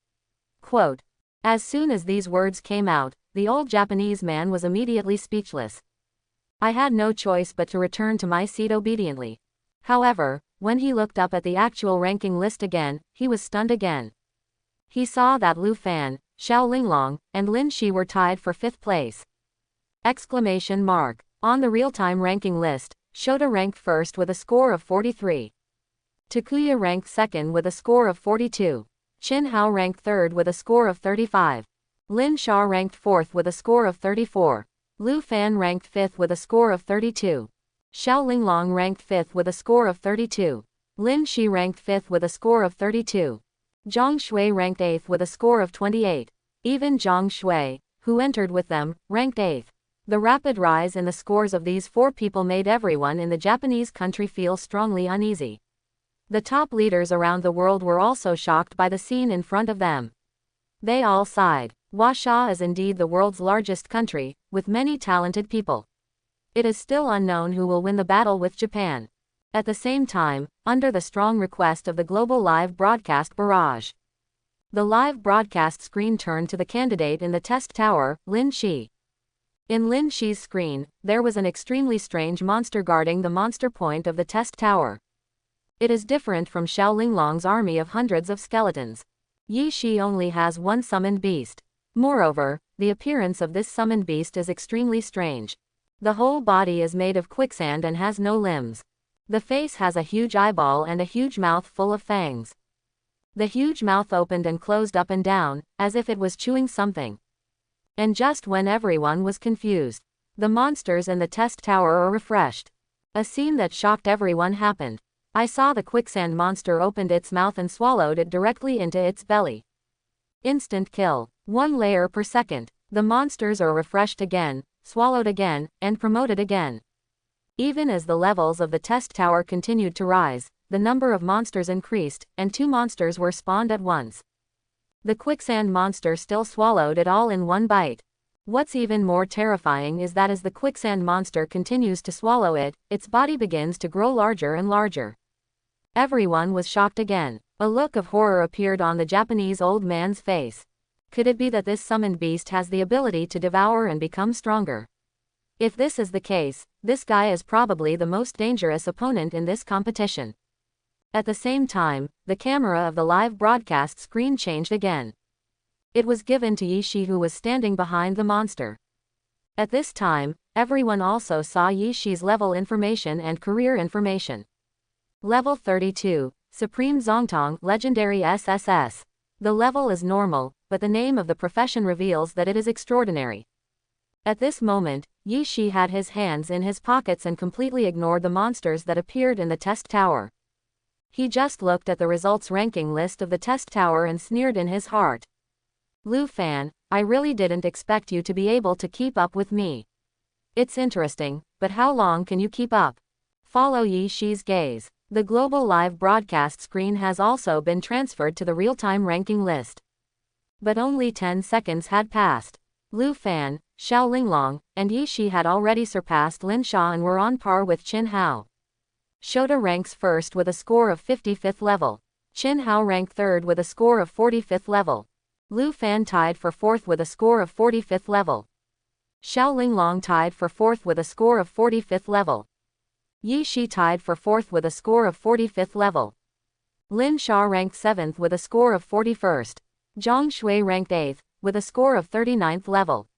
Quote. As soon as these words came out, the old Japanese man was immediately speechless. I had no choice but to return to my seat obediently. However, when he looked up at the actual ranking list again, he was stunned again. He saw that Lu Fan, Sha Ling, and Lin Shi were tied for 5th place. Exclamation mark. On the real-time ranking list, Shoda ranked first with a score of 43. Takuya ranked second with a score of 42. Chin Hao ranked third with a score of 35. Lin Sha ranked fourth with a score of 34. Lu Fan ranked fifth with a score of 32. Sha Ling ranked fifth with a score of 32. Lin Shi ranked fifth with a score of 32. Zhang Shui ranked eighth with a score of 28. Even Zhang Shui, who entered with them, ranked eighth. The rapid rise in the scores of these 4 people made everyone in the Japanese country feel strongly uneasy. The top leaders around the world were also shocked by the scene in front of them. They all sighed. Sha is indeed the world's largest country, with many talented people. It is still unknown who will win the battle with Japan. At the same time, under the strong request of the global live broadcast barrage, the live broadcast screen turned to the candidate in the test tower, Lin Shi. In Lin Shi's screen, there was an extremely strange monster guarding the monster point of the test tower. It is different from Sha Ling's army of hundreds of skeletons. Yi Shi only has one summoned beast. Moreover, the appearance of this summoned beast is extremely strange. The whole body is made of quicksand and has no limbs. The face has a huge eyeball and a huge mouth full of fangs. The huge mouth opened and closed up and down, as if it was chewing something. And just when everyone was confused, the monsters in the test tower are refreshed. A scene that shocked everyone happened. I saw the quicksand monster opened its mouth and swallowed it directly into its belly. Instant kill. 1 layer per second. The monsters are refreshed again, swallowed again, and promoted again. Even as the levels of the test tower continued to rise, the number of monsters increased, and 2 monsters were spawned at once. The quicksand monster still swallowed it all in one bite. What's even more terrifying is that as the quicksand monster continues to swallow it, its body begins to grow larger and larger. Everyone was shocked again. A look of horror appeared on the Japanese old man's face. Could it be that this summoned beast has the ability to devour and become stronger? If this is the case, this guy is probably the most dangerous opponent in this competition. At the same time, the camera of the live broadcast screen changed again. It was given to Yi Shi, who was standing behind the monster. At this time, everyone also saw Yi Shi's level information and career information. Level 32, Supreme Zongtong Legendary SSS. The level is normal, but the name of the profession reveals that it is extraordinary. At this moment, Yi Shi had his hands in his pockets and completely ignored the monsters that appeared in the test tower. He just looked at the results ranking list of the test tower and sneered in his heart. Lu Fan, I really didn't expect you to be able to keep up with me. It's interesting, but how long can you keep up? Follow Yi Shi's gaze. The global live broadcast screen has also been transferred to the real-time ranking list. But only 10 seconds had passed. Lu Fan, Sha Ling, and Yi Shi had already surpassed Lin Sha and were on par with Chin Hao. Shoda ranks first with a score of 55th level. Chin Hao ranked third with a score of 45th level. Lu Fan tied for fourth with a score of 45th level. Sha Ling tied for fourth with a score of 45th level. Yi Shi tied for fourth with a score of 45th level. Lin Sha ranked 7th with a score of 41st. Zhang Shui ranked 8th, with a score of 39th level.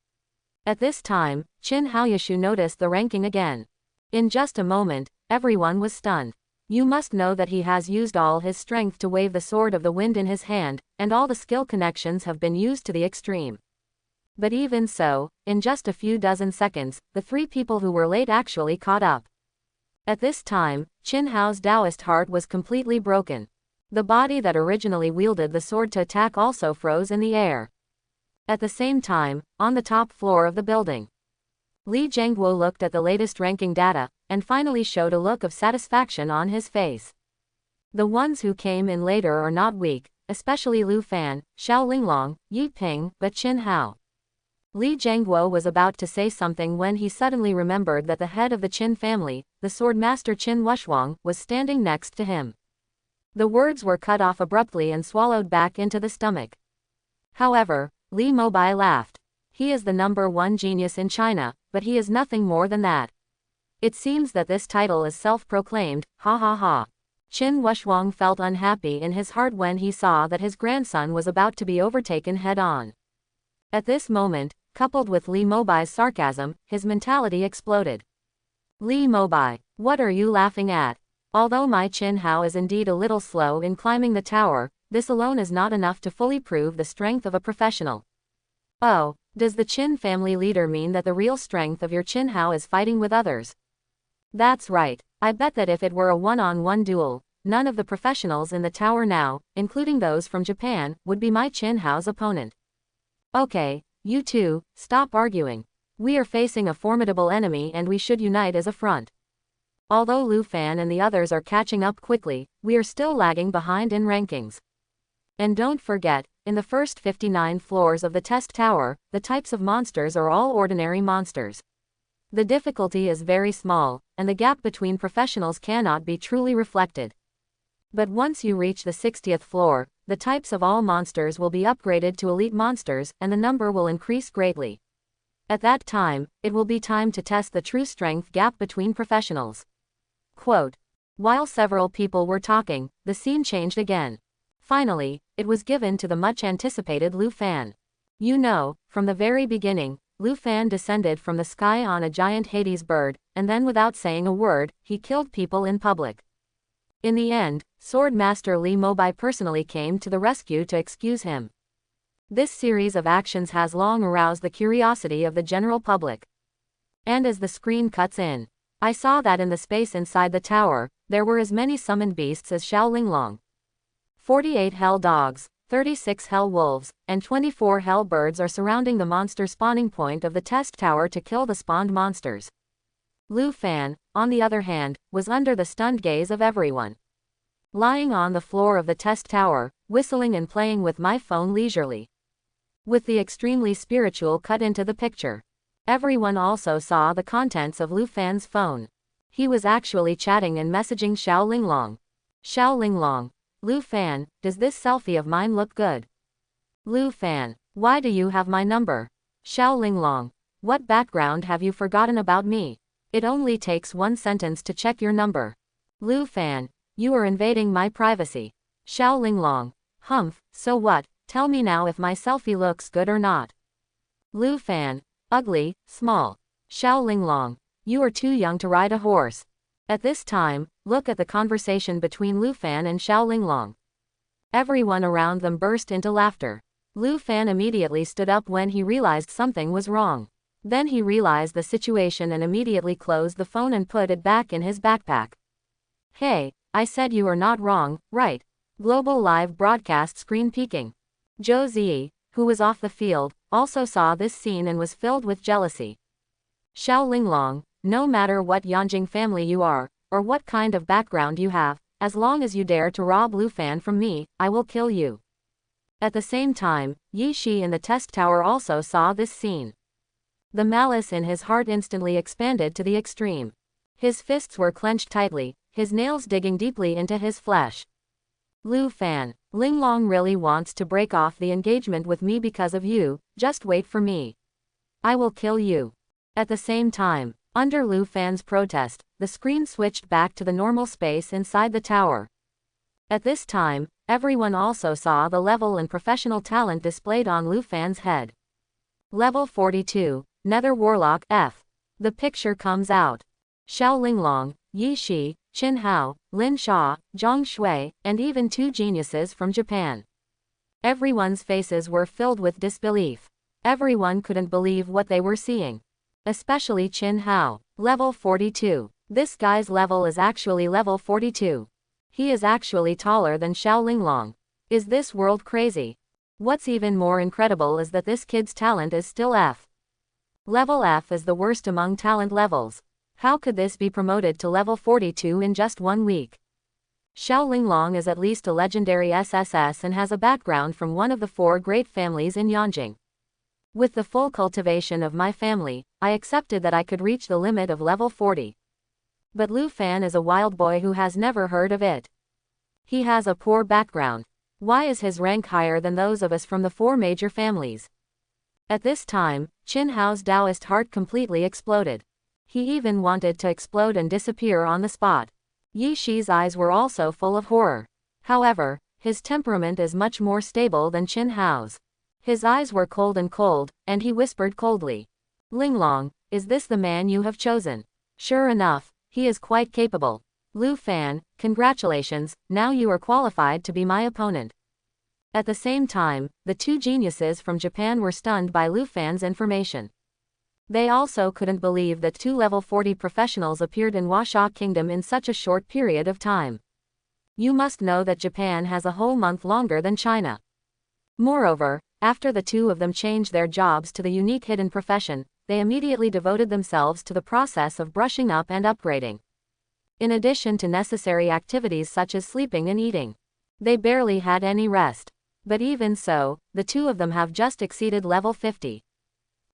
At this time, Chin Hao Yashu noticed the ranking again. In just a moment, everyone was stunned. You must know that he has used all his strength to wave the sword of the wind in his hand, and all the skill connections have been used to the extreme. But even so, in just a few dozen seconds, the 3 people who were late actually caught up. At this time, Chin Hao's Taoist heart was completely broken. The body that originally wielded the sword to attack also froze in the air. At the same time, on the top floor of the building, Li Zhengguo looked at the latest ranking data, and finally showed a look of satisfaction on his face. The ones who came in later are not weak, especially Lu Fan, Xiao Linglong, Yi Ping, but Chin Hao. Li Zhengguo was about to say something when he suddenly remembered that the head of the Chin family, the sword master Qin Wuxuang, was standing next to him. The words were cut off abruptly and swallowed back into the stomach. However, Li Mobai laughed. He is the #1 genius in China, but he is nothing more than that. It seems that this title is self-proclaimed, ha ha ha. Qin Wuxuang felt unhappy in his heart when he saw that his grandson was about to be overtaken head-on. At this moment, coupled with Li Mobai's sarcasm, his mentality exploded. Li Mobai, what are you laughing at? Although my Chin Hao is indeed a little slow in climbing the tower, this alone is not enough to fully prove the strength of a professional. Oh, does the Qin family leader mean that the real strength of your Chin Hao is fighting with others? That's right, I bet that if it were a one-on-one duel, none of the professionals in the tower now, including those from Japan, would be my Chin Hao's opponent. Okay, you two, stop arguing. We are facing a formidable enemy and we should unite as a front. Although Lu Fan and the others are catching up quickly, we are still lagging behind in rankings. And don't forget, in the first 59 floors of the test tower, the types of monsters are all ordinary monsters. The difficulty is very small, and the gap between professionals cannot be truly reflected. But once you reach the 60th floor, the types of all monsters will be upgraded to elite monsters and the number will increase greatly. At that time, it will be time to test the true strength gap between professionals. Quote. While several people were talking, the scene changed again. Finally, it was given to the much-anticipated Lu Fan. You know, from the very beginning, Lu Fan descended from the sky on a giant Hades bird, and then without saying a word, he killed people in public. In the end, Sword Master Li Mobai personally came to the rescue to excuse him. This series of actions has long aroused the curiosity of the general public. And as the screen cuts in, I saw that in the space inside the tower, there were as many summoned beasts as Sha Ling, 48 hell dogs, 36 hell wolves, and 24 hell birds are surrounding the monster spawning point of the test tower to kill the spawned monsters. Lu Fan, on the other hand, was under the stunned gaze of everyone. Lying on the floor of the test tower, whistling and playing with my phone leisurely. With the extremely spiritual cut into the picture. Everyone also saw the contents of Lu Fan's phone. He was actually chatting and messaging Sha Ling. Sha Ling, Lu Fan, does this selfie of mine look good? Lu Fan, why do you have my number? Sha Ling, what background have you forgotten about me? It only takes one sentence to check your number. Lu Fan, you are invading my privacy. Sha Ling, humph, so what, tell me now if my selfie looks good or not. Lu Fan, ugly, small. Sha Ling, you are too young to ride a horse. At this time, look at the conversation between Lu Fan and Sha Ling. Everyone around them burst into laughter. Lu Fan immediately stood up when he realized something was wrong. Then he realized the situation and immediately closed the phone and put it back in his backpack. Hey, I said you are not wrong, right? Global live broadcast screen peaking. Zhou Ziyi, who was off the field, also saw this scene and was filled with jealousy. Sha Ling, no matter what Yanjing family you are, or what kind of background you have, as long as you dare to rob Lu Fan from me, I will kill you. At the same time, Yi Shi in the test tower also saw this scene. The malice in his heart instantly expanded to the extreme. His fists were clenched tightly, his nails digging deeply into his flesh. Lu Fan, Linglong really wants to break off the engagement with me because of you, just wait for me. I will kill you. At the same time, under Lu Fan's protest, the screen switched back to the normal space inside the tower. At this time, everyone also saw the level and professional talent displayed on Lu Fan's head. Level 42, Nether Warlock F. The picture comes out. Sha Ling, Yi Shi, Chin Hao, Lin Sha, Zhang Shui, and even 2 geniuses from Japan. Everyone's faces were filled with disbelief. Everyone couldn't believe what they were seeing. Especially Chin Hao. Level 42. This guy's level is actually level 42. He is actually taller than Sha Ling. Is this world crazy? What's even more incredible is that this kid's talent is still F. Level F is the worst among talent levels. How could this be promoted to level 42 in just 1 week? Sha Ling is at least a legendary SSS and has a background from one of the 4 great families in Yanjing. With the full cultivation of my family, I accepted that I could reach the limit of level 40. But Lu Fan is a wild boy who has never heard of it. He has a poor background. Why is his rank higher than those of us from the 4 major families? At this time, Chin Hao's Taoist heart completely exploded. He even wanted to explode and disappear on the spot. Yi Shi's eyes were also full of horror. However, his temperament is much more stable than Chin Hao's. His eyes were cold, and he whispered coldly. Linglong, is this the man you have chosen? Sure enough, he is quite capable. Lu Fan, congratulations, now you are qualified to be my opponent. At the same time, the 2 geniuses from Japan were stunned by Lu Fan's information. They also couldn't believe that 2 level 40 professionals appeared in Washa Kingdom in such a short period of time. You must know that Japan has a whole month longer than China. Moreover, after the 2 of them changed their jobs to the unique hidden profession, they immediately devoted themselves to the process of brushing up and upgrading. In addition to necessary activities such as sleeping and eating, they barely had any rest. But even so, the 2 of them have just exceeded level 50.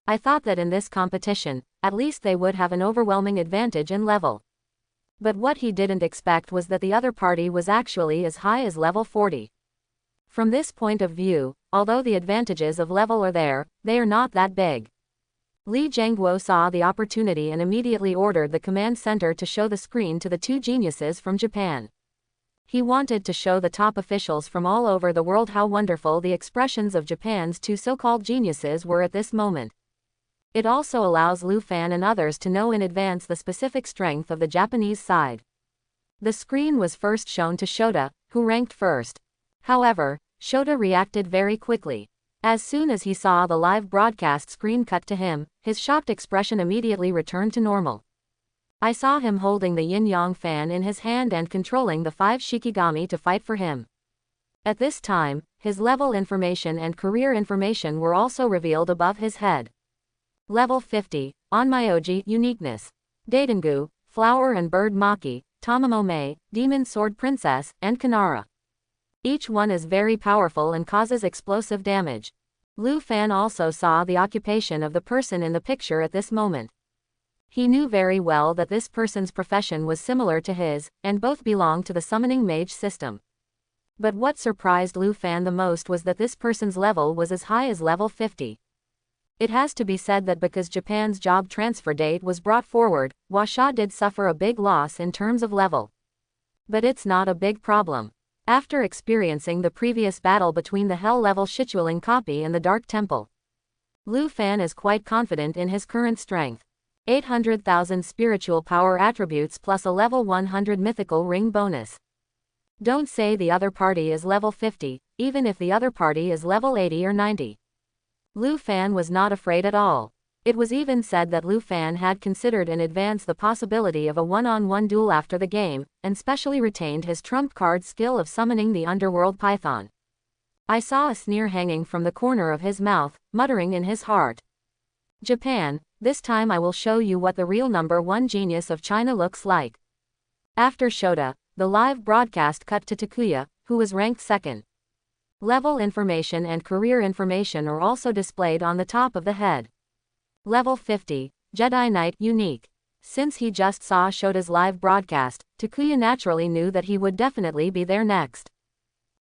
I thought that in this competition, at least they would have an overwhelming advantage in level. But what he didn't expect was that the other party was actually as high as level 40. From this point of view, although the advantages of level are there, they are not that big. Li Zhengguo saw the opportunity and immediately ordered the command center to show the screen to the 2 geniuses from Japan. He wanted to show the top officials from all over the world how wonderful the expressions of Japan's 2 so-called geniuses were at this moment. It also allows Lu Fan and others to know in advance the specific strength of the Japanese side. The screen was first shown to Shoda, who ranked first. However, Shoda reacted very quickly. As soon as he saw the live broadcast screen cut to him, his shocked expression immediately returned to normal. I saw him holding the yin-yang fan in his hand and controlling the 5 Shikigami to fight for him. At this time, his level information and career information were also revealed above his head. Level 50, Onmyoji, Uniqueness. Daidengu, Flower and Bird Maki, Tamamome, Demon Sword Princess, and Kanara. Each one is very powerful and causes explosive damage. Lu Fan also saw the occupation of the person in the picture at this moment. He knew very well that this person's profession was similar to his, and both belonged to the summoning mage system. But what surprised Lu Fan the most was that this person's level was as high as level 50. It has to be said that because Japan's job transfer date was brought forward, Sha did suffer a big loss in terms of level. But it's not a big problem. After experiencing the previous battle between the Hell-level Shitualing copy and the Dark Temple, Lu Fan is quite confident in his current strength. 800,000 spiritual power attributes plus a level 100 mythical ring bonus. Don't say the other party is level 50, even if the other party is level 80 or 90. Lu Fan was not afraid at all. It was even said that Lu Fan had considered in advance the possibility of a one-on-one duel after the game, and specially retained his trump card skill of summoning the underworld python. I saw a sneer hanging from the corner of his mouth, muttering in his heart. Japan, this time I will show you what the real number 1 genius of China looks like. After Shoda, the live broadcast cut to Takuya, who was ranked 2nd. Level information and career information are also displayed on the top of the head. Level 50, Jedi Knight, Unique. Since he just saw Shoda's live broadcast, Takuya naturally knew that he would definitely be there next.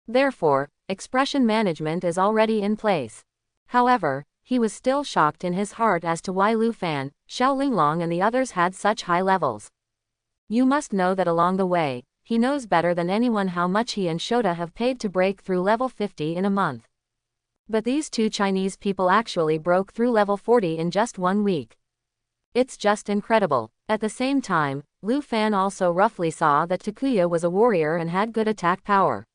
Therefore, expression management is already in place. However, he was still shocked in his heart as to why Lu Fan, Sha Ling and the others had such high levels. You must know that along the way, he knows better than anyone how much he and Shoda have paid to break through level 50 in a month. But these two Chinese people actually broke through level 40 in just 1 week. It's just incredible. At the same time, Lu Fan also roughly saw that Takuya was a warrior and had good attack power.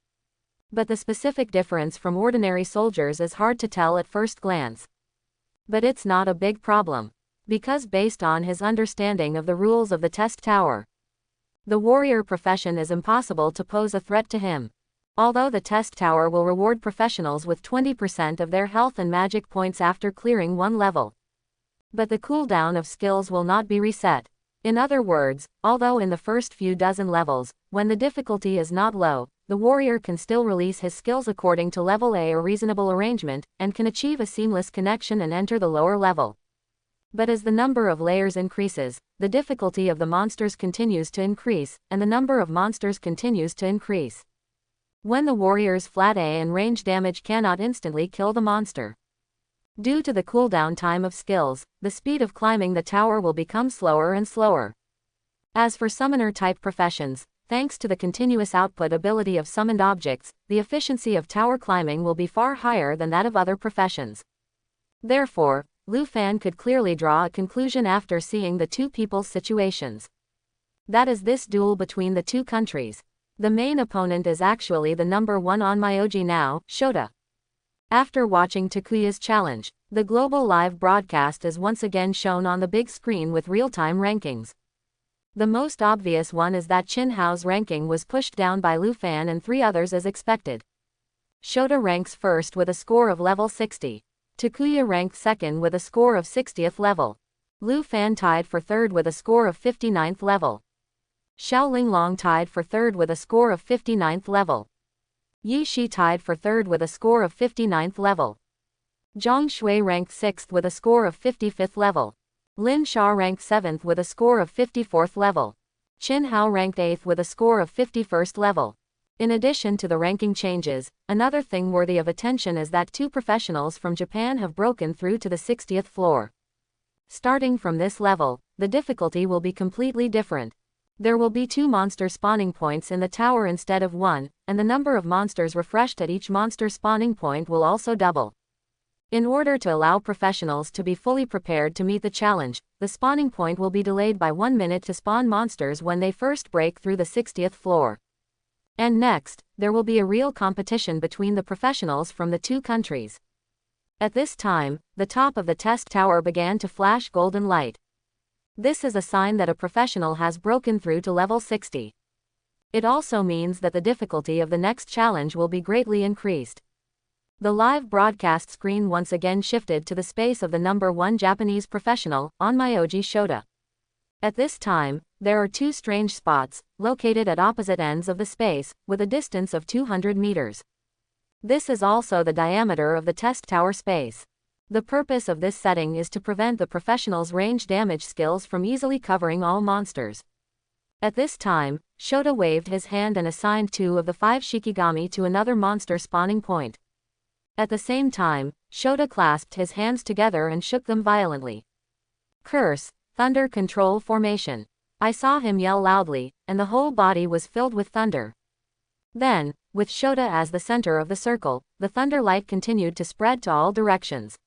But the specific difference from ordinary soldiers is hard to tell at first glance. But it's not a big problem. Because based on his understanding of the rules of the test tower, the warrior profession is impossible to pose a threat to him. Although the test tower will reward professionals with 20% of their health and magic points after clearing 1 level. But the cooldown of skills will not be reset. In other words, although in the first few dozen levels, when the difficulty is not low, the warrior can still release his skills according to level A or reasonable arrangement, and can achieve a seamless connection and enter the lower level. But as the number of layers increases, the difficulty of the monsters continues to increase, and the number of monsters continues to increase. When the warrior's flat A and range damage cannot instantly kill the monster. Due to the cooldown time of skills, the speed of climbing the tower will become slower and slower. As for summoner-type professions, thanks to the continuous output ability of summoned objects, the efficiency of tower climbing will be far higher than that of other professions. Therefore, Lu Fan could clearly draw a conclusion after seeing the two people's situations. That is this duel between the two countries. The main opponent is actually the number 1 on Myoji now, Shoda. After watching Takuya's challenge, the global live broadcast is once again shown on the big screen with real-time rankings. The most obvious one is that Chinh ranking was pushed down by Lu Fan and 3 others as expected. Shoda ranks first with a score of level 60. Takuya ranked 2nd with a score of 60th level. Lu Fan tied for 3rd with a score of 59th level. Sha Ling tied for 3rd with a score of 59th level. Yi Shi tied for 3rd with a score of 59th level. Zhang Shui ranked 6th with a score of 55th level. Lin Sha ranked 7th with a score of 54th level. Chin Hao ranked 8th with a score of 51st level. In addition to the ranking changes, another thing worthy of attention is that 2 professionals from Japan have broken through to the 60th floor. Starting from this level, the difficulty will be completely different. There will be 2 monster spawning points in the tower instead of 1, and the number of monsters refreshed at each monster spawning point will also double. In order to allow professionals to be fully prepared to meet the challenge, the spawning point will be delayed by 1 minute to spawn monsters when they first break through the 60th floor. And next, there will be a real competition between the professionals from the 2 countries. At this time, the top of the test tower began to flash golden light. This is a sign that a professional has broken through to level 60. It also means that the difficulty of the next challenge will be greatly increased. The live broadcast screen once again shifted to the space of the number 1 Japanese professional, Onmyoji Shoda. At this time, there are 2 strange spots, located at opposite ends of the space, with a distance of 200 meters. This is also the diameter of the test tower space. The purpose of this setting is to prevent the professional's range damage skills from easily covering all monsters. At this time, Shoda waved his hand and assigned 2 of the 5 Shikigami to another monster spawning point. At the same time, Shoda clasped his hands together and shook them violently. Curse, Thunder Control Formation. I saw him yell loudly, and the whole body was filled with thunder. Then, with Shoda as the center of the circle, the thunder light continued to spread to all directions.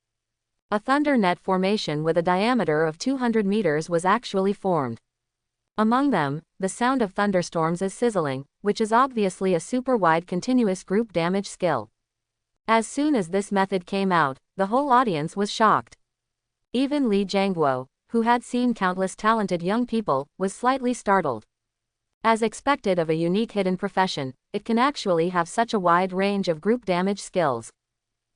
A thunder net formation with a diameter of 200 meters was actually formed. Among them, the sound of thunderstorms is sizzling, which is obviously a super-wide continuous group damage skill. As soon as this method came out, the whole audience was shocked. Even Li Jiangguo, who had seen countless talented young people, was slightly startled. As expected of a unique hidden profession, it can actually have such a wide range of group damage skills.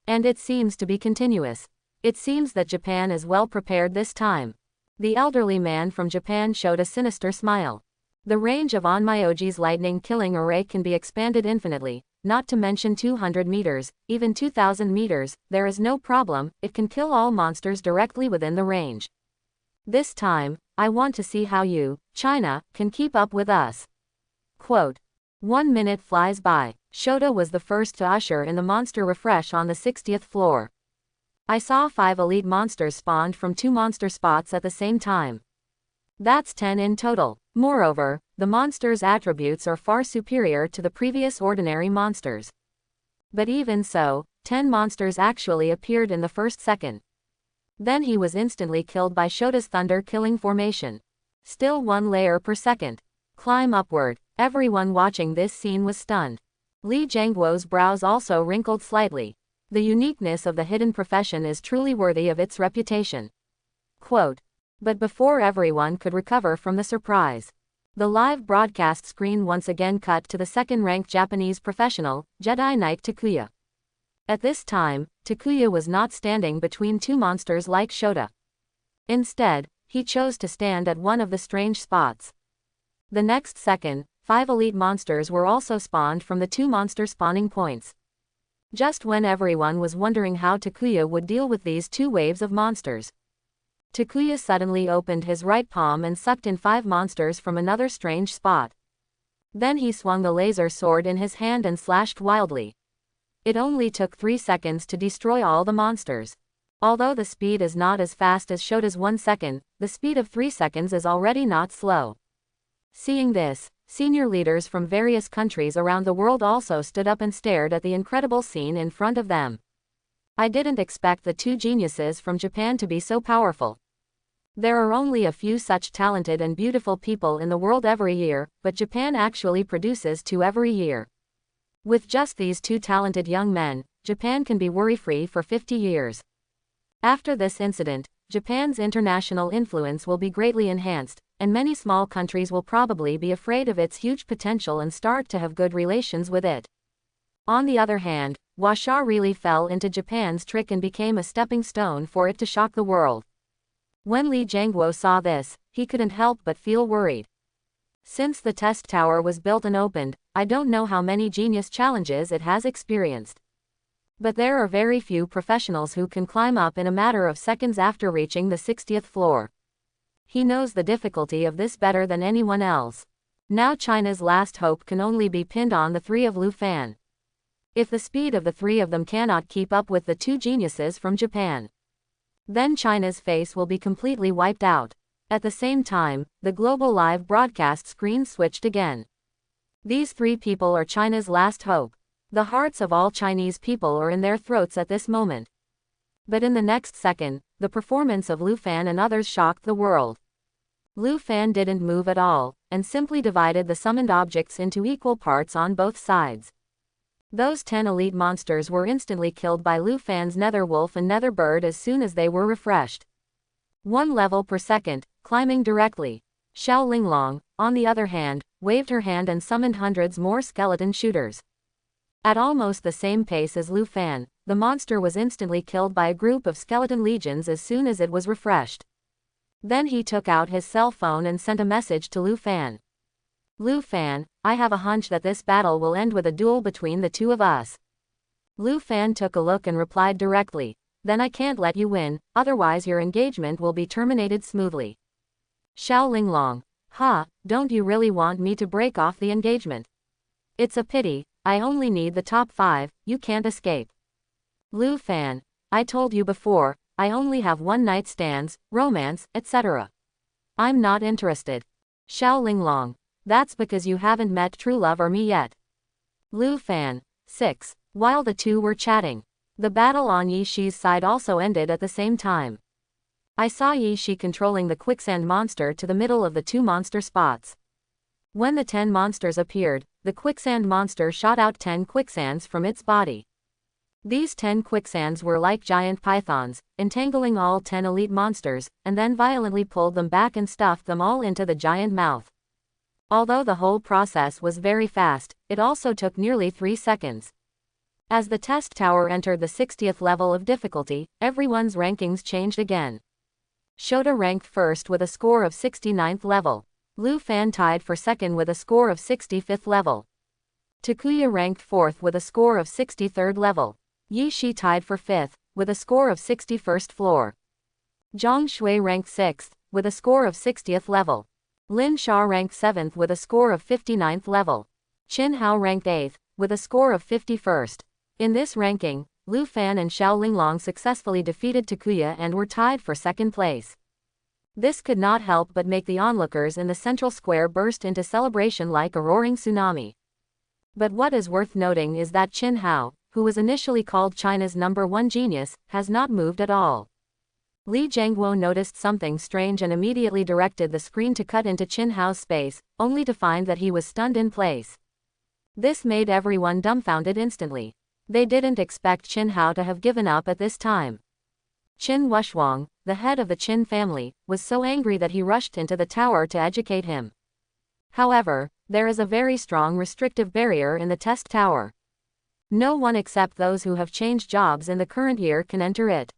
And it seems to be continuous. It seems that Japan is well prepared this time. The elderly man from Japan showed a sinister smile. The range of Onmyoji's lightning killing array can be expanded infinitely, not to mention 200 meters, even 2000 meters, there is no problem, it can kill all monsters directly within the range. This time, I want to see how you, China, can keep up with us. Quote. 1 minute flies by. Shoda was the first to usher in the monster refresh on the 60th floor. I saw 5 elite monsters spawned from 2 monster spots at the same time. That's 10 in total. Moreover, the monsters' attributes are far superior to the previous ordinary monsters. But even so, 10 monsters actually appeared in the first second. Then he was instantly killed by Shoda's thunder killing formation. Still 1 layer per second. Climb upward. Everyone watching this scene was stunned. Li Jiangguo's brows also wrinkled slightly. The uniqueness of the hidden profession is truly worthy of its reputation. Quote. But before everyone could recover from the surprise, the live broadcast screen once again cut to the second-ranked Japanese professional, Jedi Knight Takuya. At this time, Takuya was not standing between 2 monsters like Shoda. Instead, he chose to stand at one of the strange spots. The next second, 5 elite monsters were also spawned from the 2 monster spawning points. Just when everyone was wondering how Takuya would deal with these 2 waves of monsters, Takuya suddenly opened his right palm and sucked in 5 monsters from another strange spot. Then he swung the laser sword in his hand and slashed wildly. It only took 3 seconds to destroy all the monsters. Although the speed is not as fast as Shoda's 1 second, the speed of 3 seconds is already not slow. Seeing this, senior leaders from various countries around the world also stood up and stared at the incredible scene in front of them. I didn't expect the 2 geniuses from Japan to be so powerful. There are only a few such talented and beautiful people in the world every year, but Japan actually produces 2 every year. With just these 2 talented young men, Japan can be worry-free for 50 years. After this incident, Japan's international influence will be greatly enhanced, and many small countries will probably be afraid of its huge potential and start to have good relations with it. On the other hand, Sha really fell into Japan's trick and became a stepping stone for it to shock the world. When Li Jiangguo saw this, he couldn't help but feel worried. Since the test tower was built and opened, I don't know how many genius challenges it has experienced. But there are very few professionals who can climb up in a matter of seconds after reaching the 60th floor. He knows the difficulty of this better than anyone else. Now China's last hope can only be pinned on the 3 of Luan. If the speed of the 3 of them cannot keep up with the 2 geniuses from Japan, then China's face will be completely wiped out. At the same time, the global live broadcast screen switched again. These 3 people are China's last hope. The hearts of all Chinese people are in their throats at this moment. But in the next second, the performance of Luan and others shocked the world. Luan didn't move at all, and simply divided the summoned objects into equal parts on both sides. Those 10 elite monsters were instantly killed by Luan's Netherwolf and Netherbird as soon as they were refreshed. 1 level per second, climbing directly. Sha Ling, on the other hand, waved her hand and summoned hundreds more skeleton shooters. At almost the same pace as Luan, the monster was instantly killed by a group of skeleton legions as soon as it was refreshed. Then he took out his cell phone and sent a message to Luan. Luan, I have a hunch that this battle will end with a duel between the two of us. Luan took a look and replied directly, then I can't let you win, otherwise your engagement will be terminated smoothly. Sha Ling, don't you really want me to break off the engagement? It's a pity, I only need the top 5, you can't escape. Luan, I told you before, I only have one-night stands, romance, etc. I'm not interested. Sha Ling, that's because you haven't met true love or me yet. Luan, 6. While the two were chatting, the battle on Yi Shi's side also ended at the same time. I saw Yi Shi controlling the quicksand monster to the middle of the 2 monster spots. When the 10 monsters appeared, the quicksand monster shot out 10 quicksands from its body. These 10 quicksands were like giant pythons, entangling all 10 elite monsters, and then violently pulled them back and stuffed them all into the giant mouth. Although the whole process was very fast, it also took nearly 3 seconds. As the test tower entered the 60th level of difficulty, everyone's rankings changed again. Shoda ranked first with a score of 69th level. Luan tied for second with a score of 65th level. Takuya ranked 4th with a score of 63rd level. Yi Shi tied for 5th, with a score of 61st floor. Zhang Shui ranked 6th, with a score of 60th level. Lin Sha ranked 7th with a score of 59th level. Chin Hao ranked 8th, with a score of 51st. In this ranking, Luan and Sha Ling successfully defeated Takuya and were tied for second place. This could not help but make the onlookers in the central square burst into celebration like a roaring tsunami. But what is worth noting is that Chin Hao, who was initially called China's #1 genius, has not moved at all. Li Jiangguo noticed something strange and immediately directed the screen to cut into Chin Hao's space, only to find that he was stunned in place. This made everyone dumbfounded instantly. They didn't expect Chin Hao to have given up at this time. Qin Wushuang, the head of the Qin family, was so angry that he rushed into the tower to educate him. However, there is a very strong restrictive barrier in the test tower. No one except those who have changed jobs in the current year can enter it.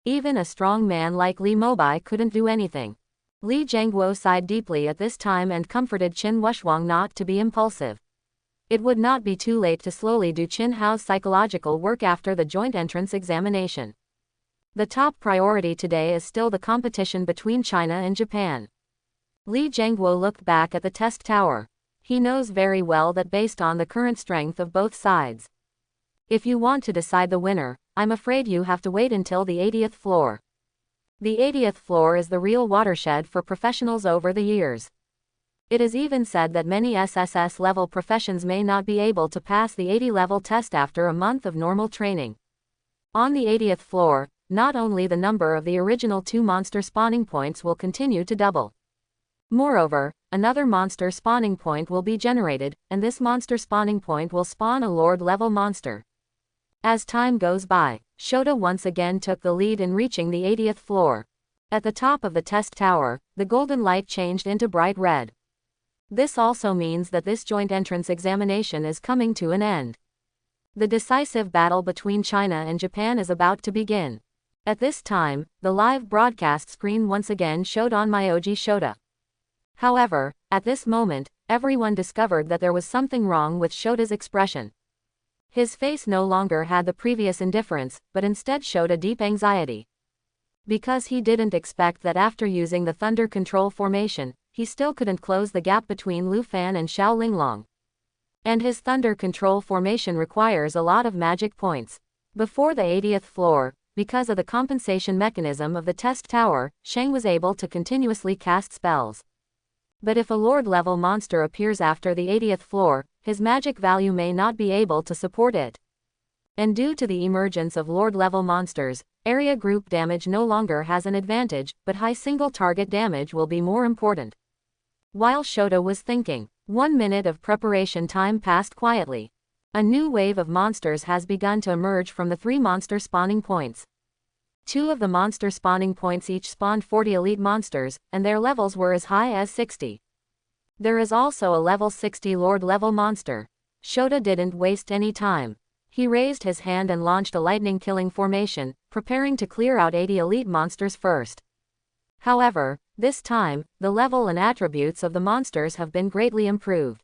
Even a strong man like Li Mobai couldn't do anything. Li Jiangguo sighed deeply at this time and comforted Qin Wushuang not to be impulsive. It would not be too late to slowly do Chin Hao's psychological work after the joint entrance examination. The top priority today is still the competition between China and Japan. Li Jiangguo looked back at the test tower. He knows very well that based on the current strength of both sides, if you want to decide the winner, I'm afraid you have to wait until the 80th floor. The 80th floor is the real watershed for professionals over the years. It is even said that many SSS-level professions may not be able to pass the 80-level test after a month of normal training. On the 80th floor, not only the number of the original 2 monster spawning points will continue to double. Moreover, another monster spawning point will be generated, and this monster spawning point will spawn a Lord-level monster. As time goes by, Shoda once again took the lead in reaching the 80th floor. At the top of the test tower, the golden light changed into bright red. This also means that this joint entrance examination is coming to an end. The decisive battle between China and Japan is about to begin. At this time, the live broadcast screen once again showed on Myoji Shoda. However, at this moment, everyone discovered that there was something wrong with Shoda's expression. His face no longer had the previous indifference, but instead showed a deep anxiety. Because he didn't expect that after using the thunder control formation, he still couldn't close the gap between Luan and Sha Ling. And his thunder control formation requires a lot of magic points. Before the 80th floor, because of the compensation mechanism of the test tower, Shang was able to continuously cast spells. But if a Lord-level monster appears after the 80th floor, his magic value may not be able to support it. And due to the emergence of Lord-level monsters, area group damage no longer has an advantage, but high single target damage will be more important. While Shoda was thinking, 1 minute of preparation time passed quietly. A new wave of monsters has begun to emerge from the 3 monster spawning points. 2 of the monster spawning points each spawned 40 elite monsters, and their levels were as high as 60. There is also a level 60 Lord level monster. Shoda didn't waste any time. He raised his hand and launched a lightning killing formation, preparing to clear out 80 elite monsters first. However, this time, the level and attributes of the monsters have been greatly improved.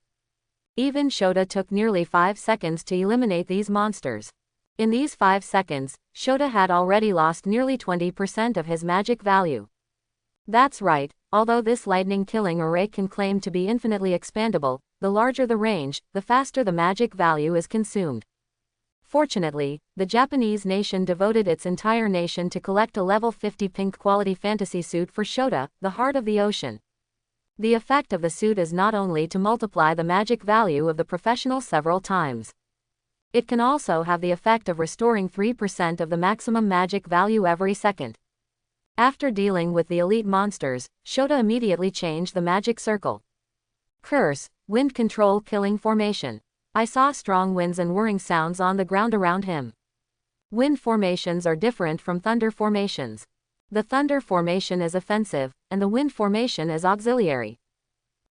Even Shoda took nearly 5 seconds to eliminate these monsters. In these 5 seconds, Shoda had already lost nearly 20% of his magic value. That's right, although this lightning killing array can claim to be infinitely expandable, the larger the range, the faster the magic value is consumed. Fortunately, the Japanese nation devoted its entire nation to collect a level 50 pink quality fantasy suit for Shoda, the heart of the ocean. The effect of the suit is not only to multiply the magic value of the professional several times. It can also have the effect of restoring 3% of the maximum magic value every second. After dealing with the elite monsters, Shoda immediately changed the magic circle. Curse, wind control killing formation. I saw strong winds and whirring sounds on the ground around him. Wind formations are different from thunder formations. The thunder formation is offensive, and the wind formation is auxiliary.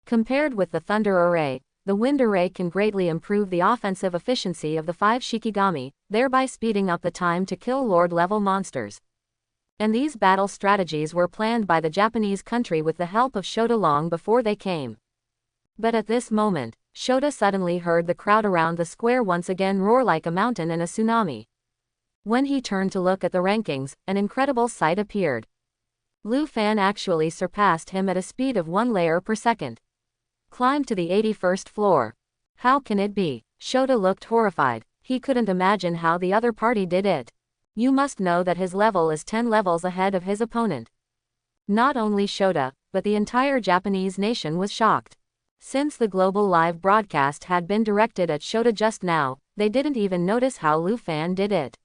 Compared with the thunder array, the wind array can greatly improve the offensive efficiency of the 5 Shikigami, thereby speeding up the time to kill Lord level monsters. And these battle strategies were planned by the Japanese country with the help of Shoda long before they came. But at this moment, Shoda suddenly heard the crowd around the square once again roar like a mountain in a tsunami. When he turned to look at the rankings, an incredible sight appeared. Luan actually surpassed him at a speed of 1 layer per second. Climbed to the 81st floor. How can it be? Shoda looked horrified. He couldn't imagine how the other party did it. You must know that his level is 10 levels ahead of his opponent. Not only Shoda, but the entire Japanese nation was shocked. Since the global live broadcast had been directed at Shoda just now, they didn't even notice how Luan did it.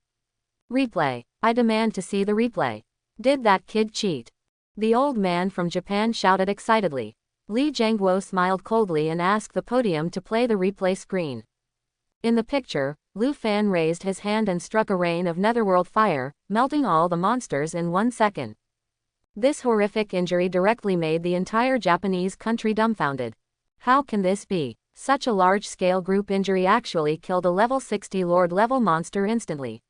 Replay. I demand to see the replay. Did that kid cheat? The old man from Japan shouted excitedly. Li Jiangguo smiled coldly and asked the podium to play the replay screen. In the picture, Luan raised his hand and struck a rain of Netherworld fire, melting all the monsters in 1 second. This horrific injury directly made the entire Japanese country dumbfounded. How can this be? Such a large-scale group injury actually killed a level 60 Lord level monster instantly.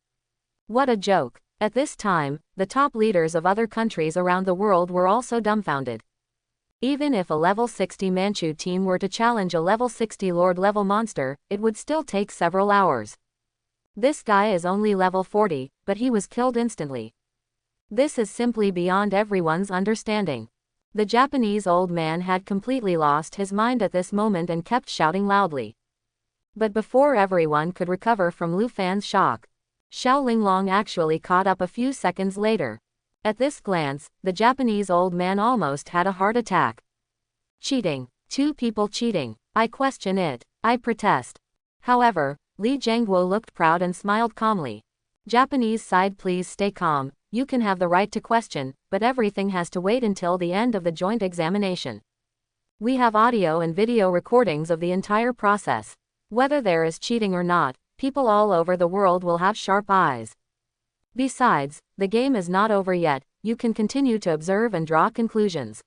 What a joke. At this time, the top leaders of other countries around the world were also dumbfounded. Even if a level 60 Manchu team were to challenge a level 60 Lord level monster, it would still take several hours. This guy is only level 40, but he was killed instantly. This is simply beyond everyone's understanding. The Japanese old man had completely lost his mind at this moment and kept shouting loudly. But before everyone could recover from Luan's shock, Sha Ling actually caught up a few seconds later. At this glance, the Japanese old man almost had a heart attack. Cheating. 2 people cheating. I question it. I protest. However, Li Jiangguo looked proud and smiled calmly. Japanese side, please stay calm. You can have the right to question, but everything has to wait until the end of the joint examination. We have audio and video recordings of the entire process. Whether there is cheating or not, people all over the world will have sharp eyes. Besides, the game is not over yet, you can continue to observe and draw conclusions.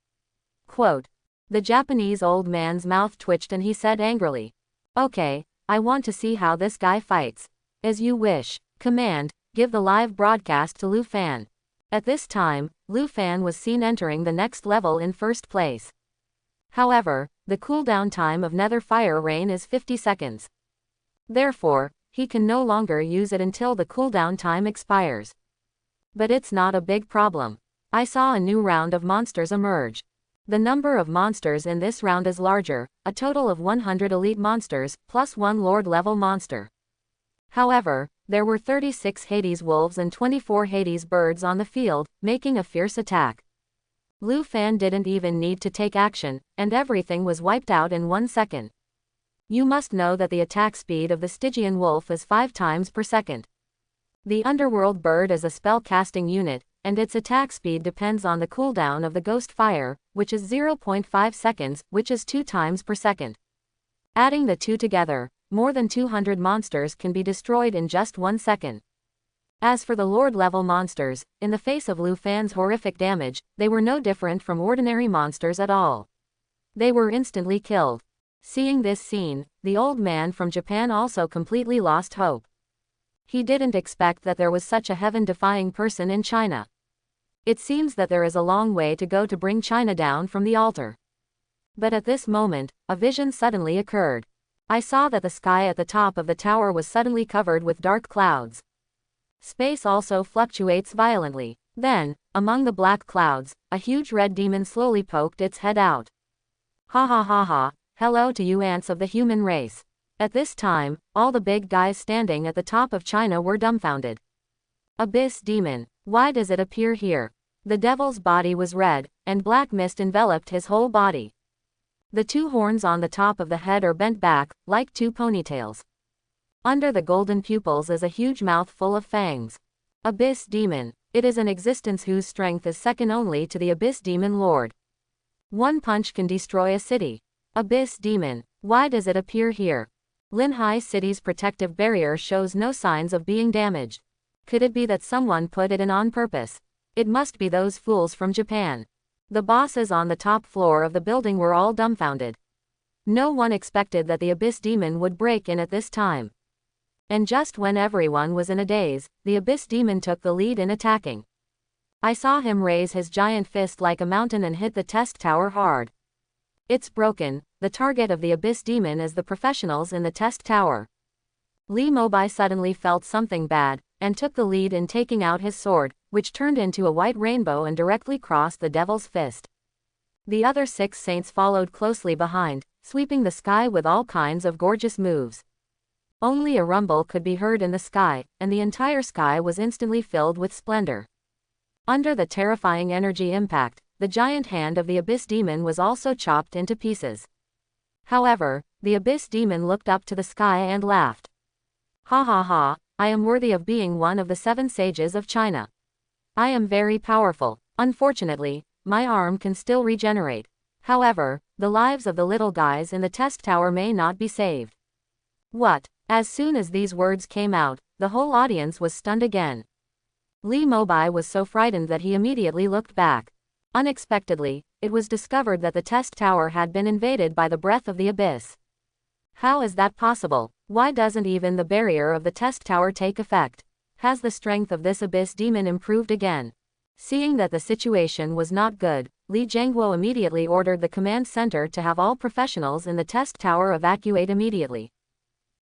Quote. The Japanese old man's mouth twitched and he said angrily. Okay, I want to see how this guy fights. As you wish. Command. Give the live broadcast to Luan. At this time, Luan was seen entering the next level in first place. However, the cooldown time of Nether Fire Rain is 50 seconds. Therefore, he can no longer use it until the cooldown time expires. But it's not a big problem. I saw a new round of monsters emerge. The number of monsters in this round is larger, a total of 100 elite monsters, plus 1 Lord level monster. However, there were 36 Hades wolves and 24 Hades birds on the field, making a fierce attack. Luan didn't even need to take action, and everything was wiped out in 1 second. You must know that the attack speed of the Stygian wolf is 5 times per second. The Underworld bird is a spell-casting unit, and its attack speed depends on the cooldown of the ghost fire, which is 0.5 seconds, which is 2 times per second. Adding the two together, more than 200 monsters can be destroyed in just 1 second. As for the Lord-level monsters, in the face of Lu Fan's horrific damage, they were no different from ordinary monsters at all. They were instantly killed. Seeing this scene, the old man from Japan also completely lost hope. He didn't expect that there was such a heaven-defying person in China. It seems that there is a long way to go to bring China down from the altar. But at this moment, a vision suddenly occurred. I saw that the sky at the top of the tower was suddenly covered with dark clouds. Space also fluctuates violently. Then, among the black clouds, a huge red demon slowly poked its head out. Ha ha ha ha, hello to you ants of the human race. At this time, all the big guys standing at the top of China were dumbfounded. Abyss demon, why does it appear here? The devil's body was red, and black mist enveloped his whole body. The two horns on the top of the head are bent back, like two ponytails. Under the golden pupils is a huge mouth full of fangs. Abyss demon, it is an existence whose strength is second only to the Abyss demon lord. One punch can destroy a city. Abyss demon, why does it appear here? Linhai City's protective barrier shows no signs of being damaged. Could it be that someone put it in on purpose? It must be those fools from Japan. The bosses on the top floor of the building were all dumbfounded. No one expected that the Abyss demon would break in at this time. And just when everyone was in a daze, the Abyss demon took the lead in attacking. I saw him raise his giant fist like a mountain and hit the test tower hard. It's broken. The target of the Abyss demon is the professionals in the test tower. Li Mobai suddenly felt something bad, and took the lead in taking out his sword, which turned into a white rainbow and directly crossed the devil's fist. The other 6 saints followed closely behind, sweeping the sky with all kinds of gorgeous moves. Only a rumble could be heard in the sky, and the entire sky was instantly filled with splendor. Under the terrifying energy impact, the giant hand of the Abyss demon was also chopped into pieces. However, the Abyss demon looked up to the sky and laughed. Ha ha ha, I am worthy of being one of the 7 sages of China. I am very powerful. Unfortunately, my arm can still regenerate. However, the lives of the little guys in the test tower may not be saved. What? As soon as these words came out, the whole audience was stunned again. Li Mobai was so frightened that he immediately looked back. Unexpectedly, it was discovered that the test tower had been invaded by the breath of the abyss. How is that possible? Why doesn't even the barrier of the test tower take effect? Has the strength of this abyss demon improved again? Seeing that the situation was not good, Li Zhengguo immediately ordered the command center to have all professionals in the test tower evacuate immediately.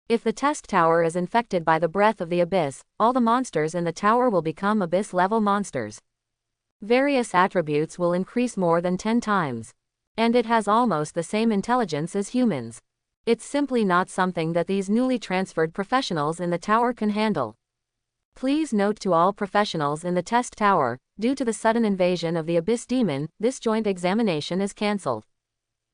If the test tower is infected by the breath of the abyss, all the monsters in the tower will become abyss-level monsters. Various attributes will increase more than 10 times. And it has almost the same intelligence as humans. It's simply not something that these newly transferred professionals in the tower can handle. Please note to all professionals in the test tower, due to the sudden invasion of the abyss demon, this joint examination is cancelled.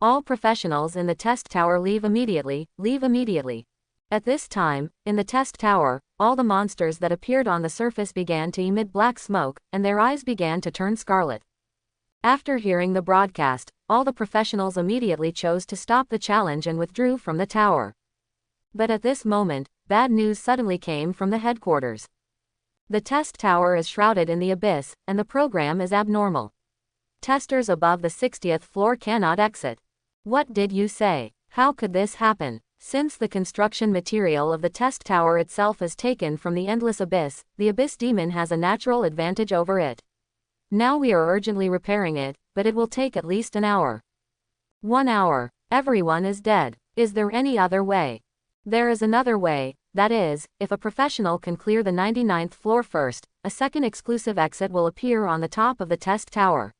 All professionals in the test tower leave immediately, leave immediately. At this time, in the test tower, all the monsters that appeared on the surface began to emit black smoke, and their eyes began to turn scarlet. After hearing the broadcast, all the professionals immediately chose to stop the challenge and withdrew from the tower. But at this moment, bad news suddenly came from the headquarters. The test tower is shrouded in the abyss, and the program is abnormal. Testers above the 60th floor cannot exit. What did you say? How could this happen? Since the construction material of the test tower itself is taken from the endless abyss, the abyss demon has a natural advantage over it. Now we are urgently repairing it, but it will take at least an hour. 1 hour. Everyone is dead. Is there any other way? There is another way, that is, if a professional can clear the 99th floor first, a second exclusive exit will appear on the top of the test tower.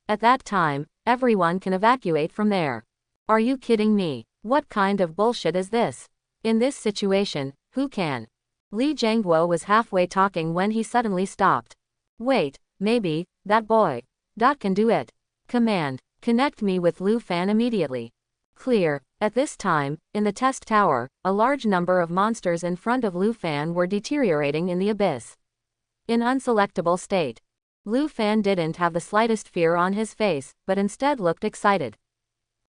At that time, everyone can evacuate from there. Are you kidding me? What kind of bullshit is this? In this situation, who can? Li Zhengguo was halfway talking when he suddenly stopped. Wait, maybe, that boy. Can do it. Command, connect me with Lu Fan immediately. Clear. At this time, in the test tower, a large number of monsters in front of Lu Fan were deteriorating in the abyss. In unselectable state. Lu Fan didn't have the slightest fear on his face, but instead looked excited.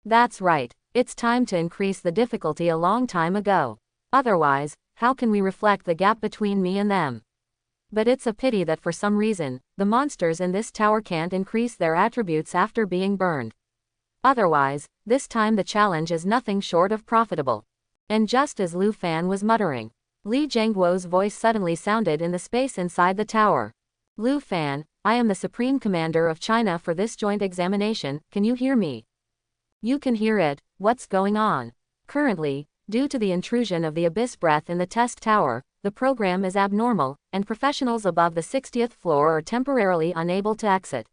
That's right. It's time to increase the difficulty a long time ago. Otherwise, how can we reflect the gap between me and them? But it's a pity that for some reason, the monsters in this tower can't increase their attributes after being burned. Otherwise, this time the challenge is nothing short of profitable. And just as Lu Fan was muttering, Li Zhengguo's voice suddenly sounded in the space inside the tower. Lu Fan, I am the Supreme Commander of China for this joint examination, can you hear me? You can hear it, what's going on? Currently, due to the intrusion of the abyss breath in the test tower, the program is abnormal, and professionals above the 60th floor are temporarily unable to exit.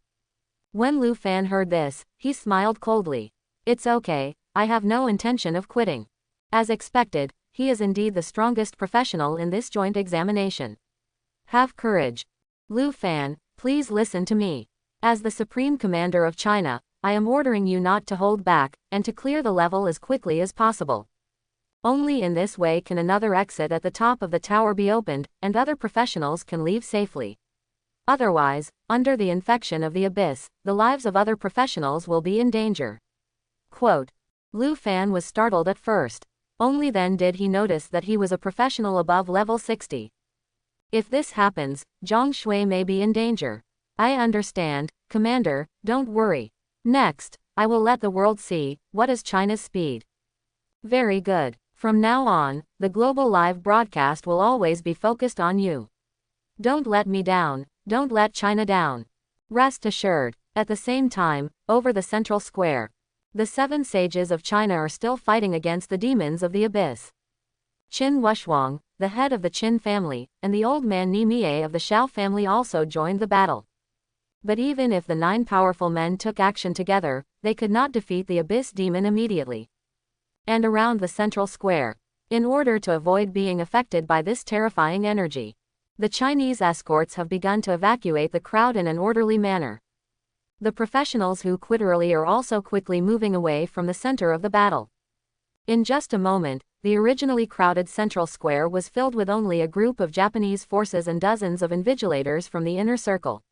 When Lu Fan heard this, he smiled coldly. It's okay, I have no intention of quitting. As expected, he is indeed the strongest professional in this joint examination. Have courage. Lu Fan, please listen to me. As the Supreme Commander of China, I am ordering you not to hold back, and to clear the level as quickly as possible. Only in this way can another exit at the top of the tower be opened, and other professionals can leave safely. Otherwise, under the infection of the abyss, the lives of other professionals will be in danger. Quote. Lu Fan was startled at first. Only then did he notice that he was a professional above level 60. If this happens, Zhang Shui may be in danger. I understand, Commander, don't worry. Next, I will let the world see, what is China's speed. Very good. From now on, the global live broadcast will always be focused on you. Don't let me down, don't let China down. Rest assured. At the same time, over the central square, the 7 sages of China are still fighting against the demons of the abyss. Qin Wushuang, the head of the Qin family, and the old man Ni Mie of the Shao family also joined the battle. But even if the 9 powerful men took action together, they could not defeat the abyss demon immediately. And around the central square, in order to avoid being affected by this terrifying energy, the Chinese escorts have begun to evacuate the crowd in an orderly manner. The professionals who quit early are also quickly moving away from the center of the battle. In just a moment, the originally crowded central square was filled with only a group of Japanese forces and dozens of invigilators from the inner circle.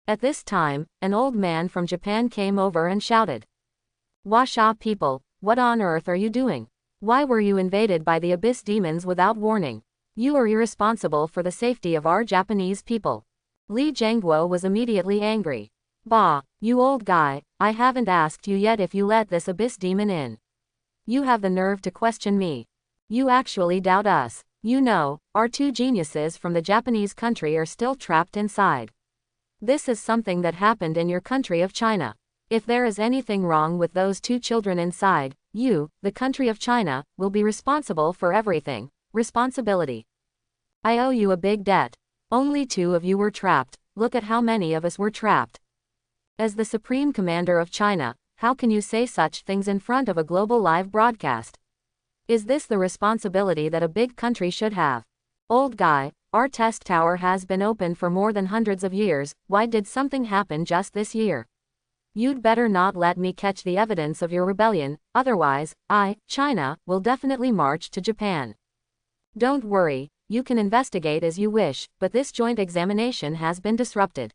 At this time, an old man from Japan came over and shouted, "Washa people, what on earth are you doing? Why were you invaded by the abyss demons without warning? You are irresponsible for the safety of our Japanese people." Li Zhengguo was immediately angry. "Bah, you old guy, I haven't asked you yet if you let this abyss demon in. You have the nerve to question me. You actually doubt us. You know, our 2 geniuses from the Japanese country are still trapped inside. This is something that happened in your country of China. If there is anything wrong with those 2 children inside, you, the country of China, will be responsible for everything. Responsibility. I owe you a big debt. Only 2 of you were trapped, look at how many of us were trapped. As the Supreme Commander of China, how can you say such things in front of a global live broadcast? Is this the responsibility that a big country should have? Old guy, our test tower has been open for more than hundreds of years, why did something happen just this year? You'd better not let me catch the evidence of your rebellion, otherwise, China, will definitely march to Japan. Don't worry, you can investigate as you wish, but this joint examination has been disrupted.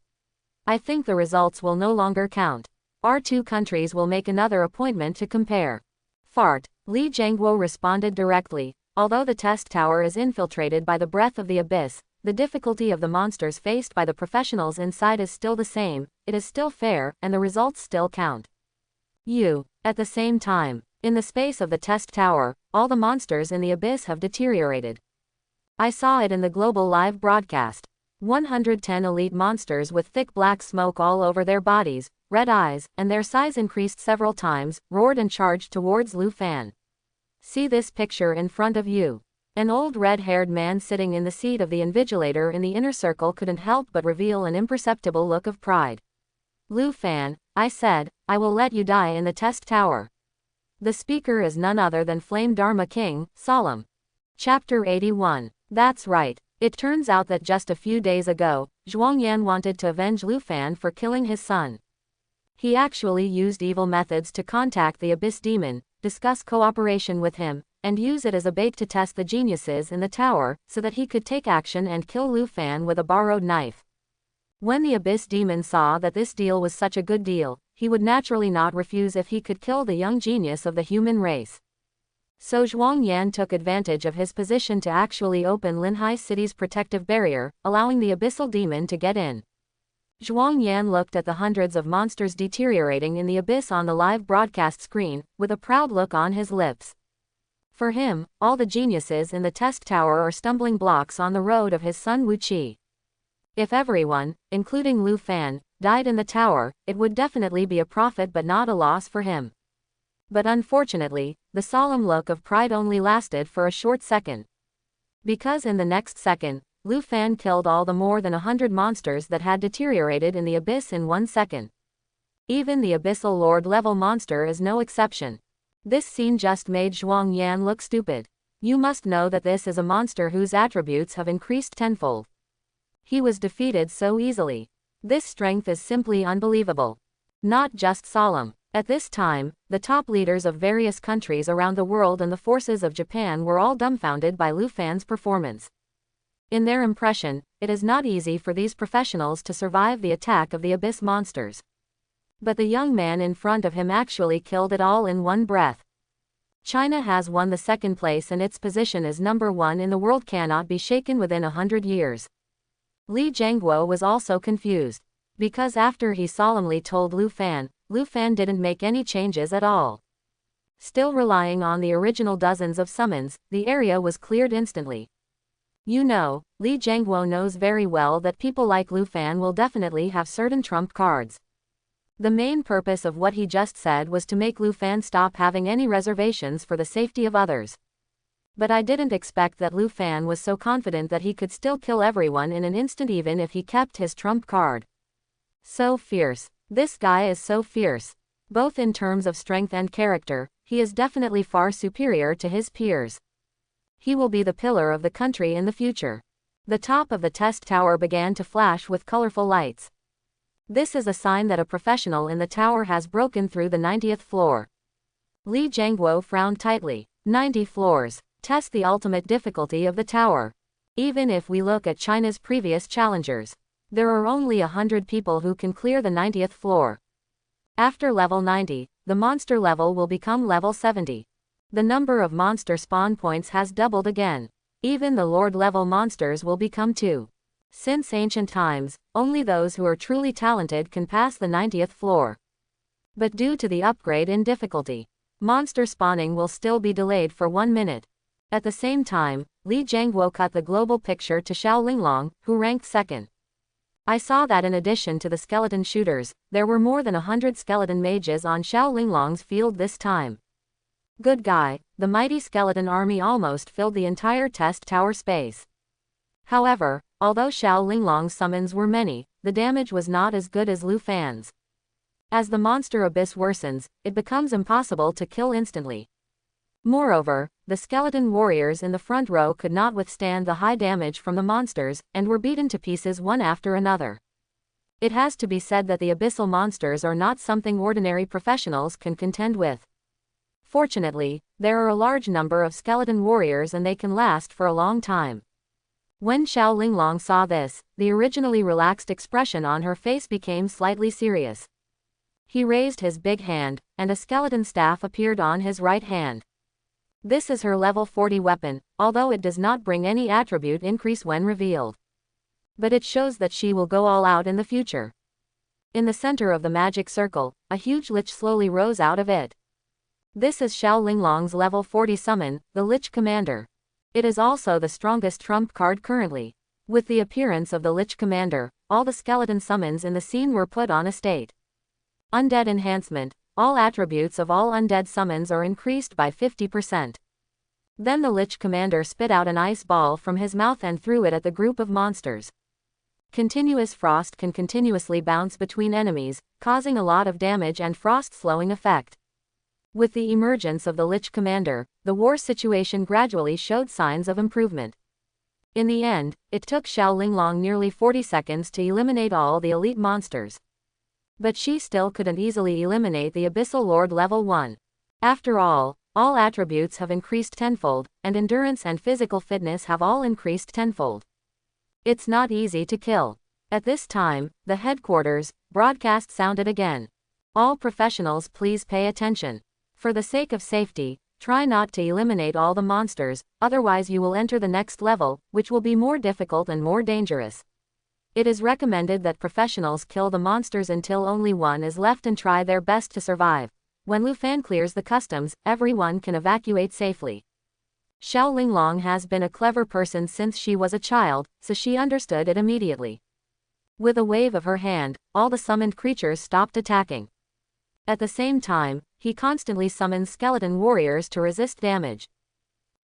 I think the results will no longer count. Our 2 countries will make another appointment to compare. Fart. Li Zhengguo responded directly. Although the test tower is infiltrated by the breath of the abyss, the difficulty of the monsters faced by the professionals inside is still the same, it is still fair, and the results still count. At the same time, in the space of the test tower, all the monsters in the abyss have deteriorated. I saw it in the global live broadcast. 110 elite monsters with thick black smoke all over their bodies, red eyes, and their size increased several times, roared and charged towards Lu Fan. See this picture in front of you. An old red-haired man sitting in the seat of the invigilator in the inner circle couldn't help but reveal an imperceptible look of pride. Lu Fan, I said, I will let you die in the test tower. The speaker is none other than Flame Dharma King, Solemn. Chapter 81. That's right. It turns out that just a few days ago, Zhuangyan wanted to avenge Lu Fan for killing his son. He actually used evil methods to contact the abyss demon, discuss cooperation with him, and use it as a bait to test the geniuses in the tower, so that he could take action and kill Lu Fan with a borrowed knife. When the abyss demon saw that this deal was such a good deal, he would naturally not refuse if he could kill the young genius of the human race. So Zhuang Yan took advantage of his position to actually open Linhai City's protective barrier, allowing the abyssal demon to get in. Zhuang Yan looked at the hundreds of monsters deteriorating in the abyss on the live broadcast screen, with a proud look on his lips. For him, all the geniuses in the test tower are stumbling blocks on the road of his son Wu Qi. If everyone, including Lu Fan, died in the tower, it would definitely be a profit but not a loss for him. But unfortunately, the solemn look of pride only lasted for a short second. Because in the next second, Lu Fan killed all the more than 100 monsters that had deteriorated in the abyss in 1 second. Even the Abyssal Lord level monster is no exception. This scene just made Zhuang Yan look stupid. You must know that this is a monster whose attributes have increased tenfold. He was defeated so easily. This strength is simply unbelievable. Not just solemn. At this time, the top leaders of various countries around the world and the forces of Japan were all dumbfounded by Lu Fan's performance. In their impression, it is not easy for these professionals to survive the attack of the abyss monsters. But the young man in front of him actually killed it all in one breath. China has won the second place and its position as number 1 in the world cannot be shaken within 100 years. Li Jiangguo was also confused. Because after he solemnly told Lu Fan didn't make any changes at all. Still relying on the original dozens of summons, the area was cleared instantly. You know, Li Jiangguo knows very well that people like Lu Fan will definitely have certain trump cards. The main purpose of what he just said was to make Lu Fan stop having any reservations for the safety of others. But I didn't expect that Lu Fan was so confident that he could still kill everyone in an instant even if he kept his trump card. So fierce. This guy is so fierce. Both in terms of strength and character, he is definitely far superior to his peers. He will be the pillar of the country in the future. The top of the test tower began to flash with colorful lights. This is a sign that a professional in the tower has broken through the 90th floor. Li Jiangguo frowned tightly. 90 floors. Test the ultimate difficulty of the tower. Even if we look at China's previous challengers, there are only 100 people who can clear the 90th floor. After level 90, the monster level will become level 70. The number of monster spawn points has doubled again. Even the Lord level monsters will become 2. Since ancient times, only those who are truly talented can pass the 90th floor. But due to the upgrade in difficulty, monster spawning will still be delayed for 1 minute. At the same time, Li Jiangguo cut the global picture to Sha Ling, who ranked 2nd. I saw that in addition to the skeleton shooters, there were more than 100 skeleton mages on Sha Ling's field this time. Good guy, the mighty skeleton army almost filled the entire test tower space. However, although Sha Ling's summons were many, the damage was not as good as Lu Fan's. As the monster abyss worsens, it becomes impossible to kill instantly. Moreover, the skeleton warriors in the front row could not withstand the high damage from the monsters, and were beaten to pieces one after another. It has to be said that the abyssal monsters are not something ordinary professionals can contend with. Fortunately, there are a large number of skeleton warriors and they can last for a long time. When Sha Ling saw this, the originally relaxed expression on her face became slightly serious. He raised his big hand, and a skeleton staff appeared on his right hand. This is her level 40 weapon, although it does not bring any attribute increase when revealed. But it shows that she will go all out in the future. In the center of the magic circle, a huge lich slowly rose out of it. This is Sha Ling's level 40 summon, the Lich Commander. It is also the strongest trump card currently. With the appearance of the Lich Commander, all the skeleton summons in the scene were put on a state. Undead enhancement. All attributes of all undead summons are increased by 50%. Then the Lich Commander spit out an ice ball from his mouth and threw it at the group of monsters. Continuous frost can continuously bounce between enemies, causing a lot of damage and frost slowing effect. With the emergence of the Lich Commander, the war situation gradually showed signs of improvement. In the end, it took Sha Ling nearly 40 seconds to eliminate all the elite monsters. But she still couldn't easily eliminate the Abyssal Lord level 1. After all attributes have increased tenfold, and endurance and physical fitness have all increased tenfold. It's not easy to kill. At this time, the headquarters broadcast sounded again. All professionals please pay attention. For the sake of safety, Try not to eliminate all the monsters, otherwise you will enter the next level, which will be more difficult and more dangerous. It is recommended that professionals kill the monsters until only one is left and try their best to survive. When Luan clears the customs, everyone can evacuate safely. Sha Ling has been a clever person since she was a child, so she understood it immediately. With a wave of her hand, all the summoned creatures stopped attacking. At the same time, he constantly summons skeleton warriors to resist damage.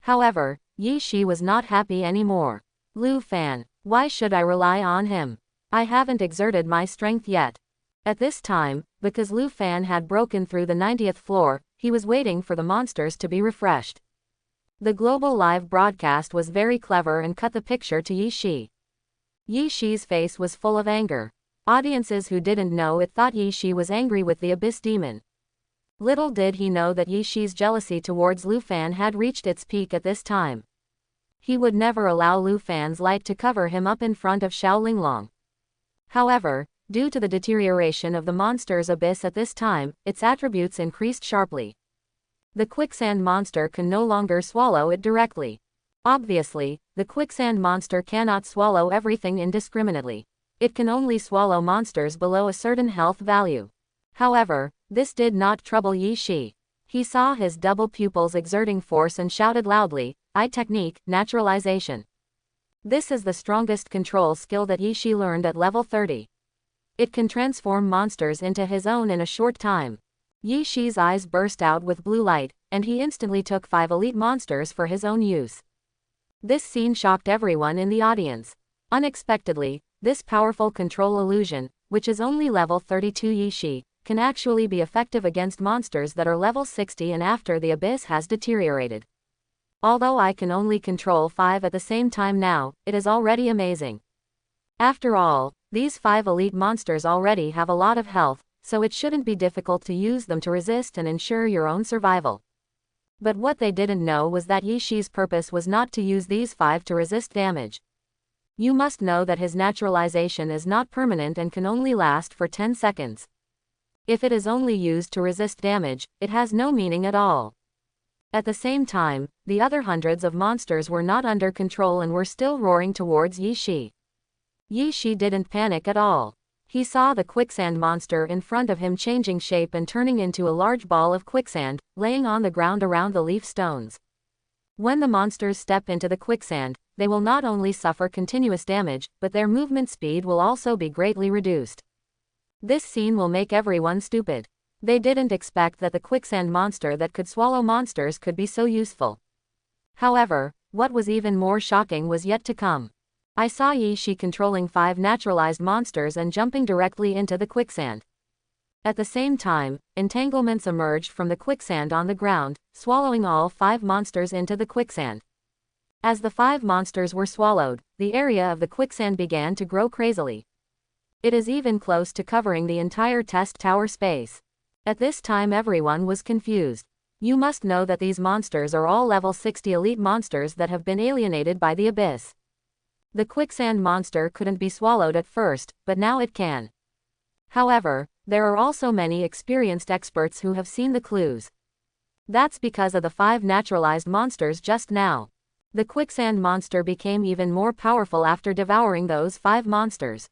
However, Yi Shi was not happy anymore. Luan, why should I rely on him? I haven't exerted my strength yet. At this time, because Luan had broken through the 90th floor, he was waiting for the monsters to be refreshed. The global live broadcast was very clever and cut the picture to Yi Shi. Yi Shi's face was full of anger. Audiences who didn't know it thought Yi Shi was angry with the Abyss Demon. Little did he know that Yi Shi's jealousy towards Luan had reached its peak at this time. He would never allow Lufan's light to cover him up in front of Sha Ling. However, due to the deterioration of the monster's abyss at this time, its attributes increased sharply. The quicksand monster can no longer swallow it directly. Obviously, the quicksand monster cannot swallow everything indiscriminately. It can only swallow monsters below a certain health value. However, this did not trouble Yi Shi. He saw his double pupils exerting force and shouted loudly, "I technique, naturalization." This is the strongest control skill that Yi Shi learned at level 30. It can transform monsters into his own in a short time. Yi Shi's eyes burst out with blue light, and he instantly took 5 elite monsters for his own use. This scene shocked everyone in the audience. Unexpectedly, this powerful control illusion, which is only level 32 Yi Shi, can actually be effective against monsters that are level 60 and after the abyss has deteriorated. Although I can only control 5 at the same time now, it is already amazing. After all, these 5 elite monsters already have a lot of health, so it shouldn't be difficult to use them to resist and ensure your own survival. But what they didn't know was that Yi Shi's purpose was not to use these 5 to resist damage. You must know that his naturalization is not permanent and can only last for 10 seconds. If it is only used to resist damage, it has no meaning at all. At the same time, the other hundreds of monsters were not under control and were still roaring towards Yi Shi. Yi Shi didn't panic at all. He saw the quicksand monster in front of him changing shape and turning into a large ball of quicksand, laying on the ground around the leaf stones. When the monsters step into the quicksand, they will not only suffer continuous damage, but their movement speed will also be greatly reduced. This scene will make everyone stupid. They didn't expect that the quicksand monster that could swallow monsters could be so useful. However, what was even more shocking was yet to come. I saw Yi Shi controlling 5 naturalized monsters and jumping directly into the quicksand. At the same time, entanglements emerged from the quicksand on the ground, swallowing all 5 monsters into the quicksand. As the 5 monsters were swallowed, the area of the quicksand began to grow crazily. It is even close to covering the entire test tower space. At this time everyone was confused. You must know that these monsters are all level 60 elite monsters that have been alienated by the abyss. The quicksand monster couldn't be swallowed at first, but now it can. However, there are also many experienced experts who have seen the clues. That's because of the 5 naturalized monsters just now. The quicksand monster became even more powerful after devouring those 5 monsters.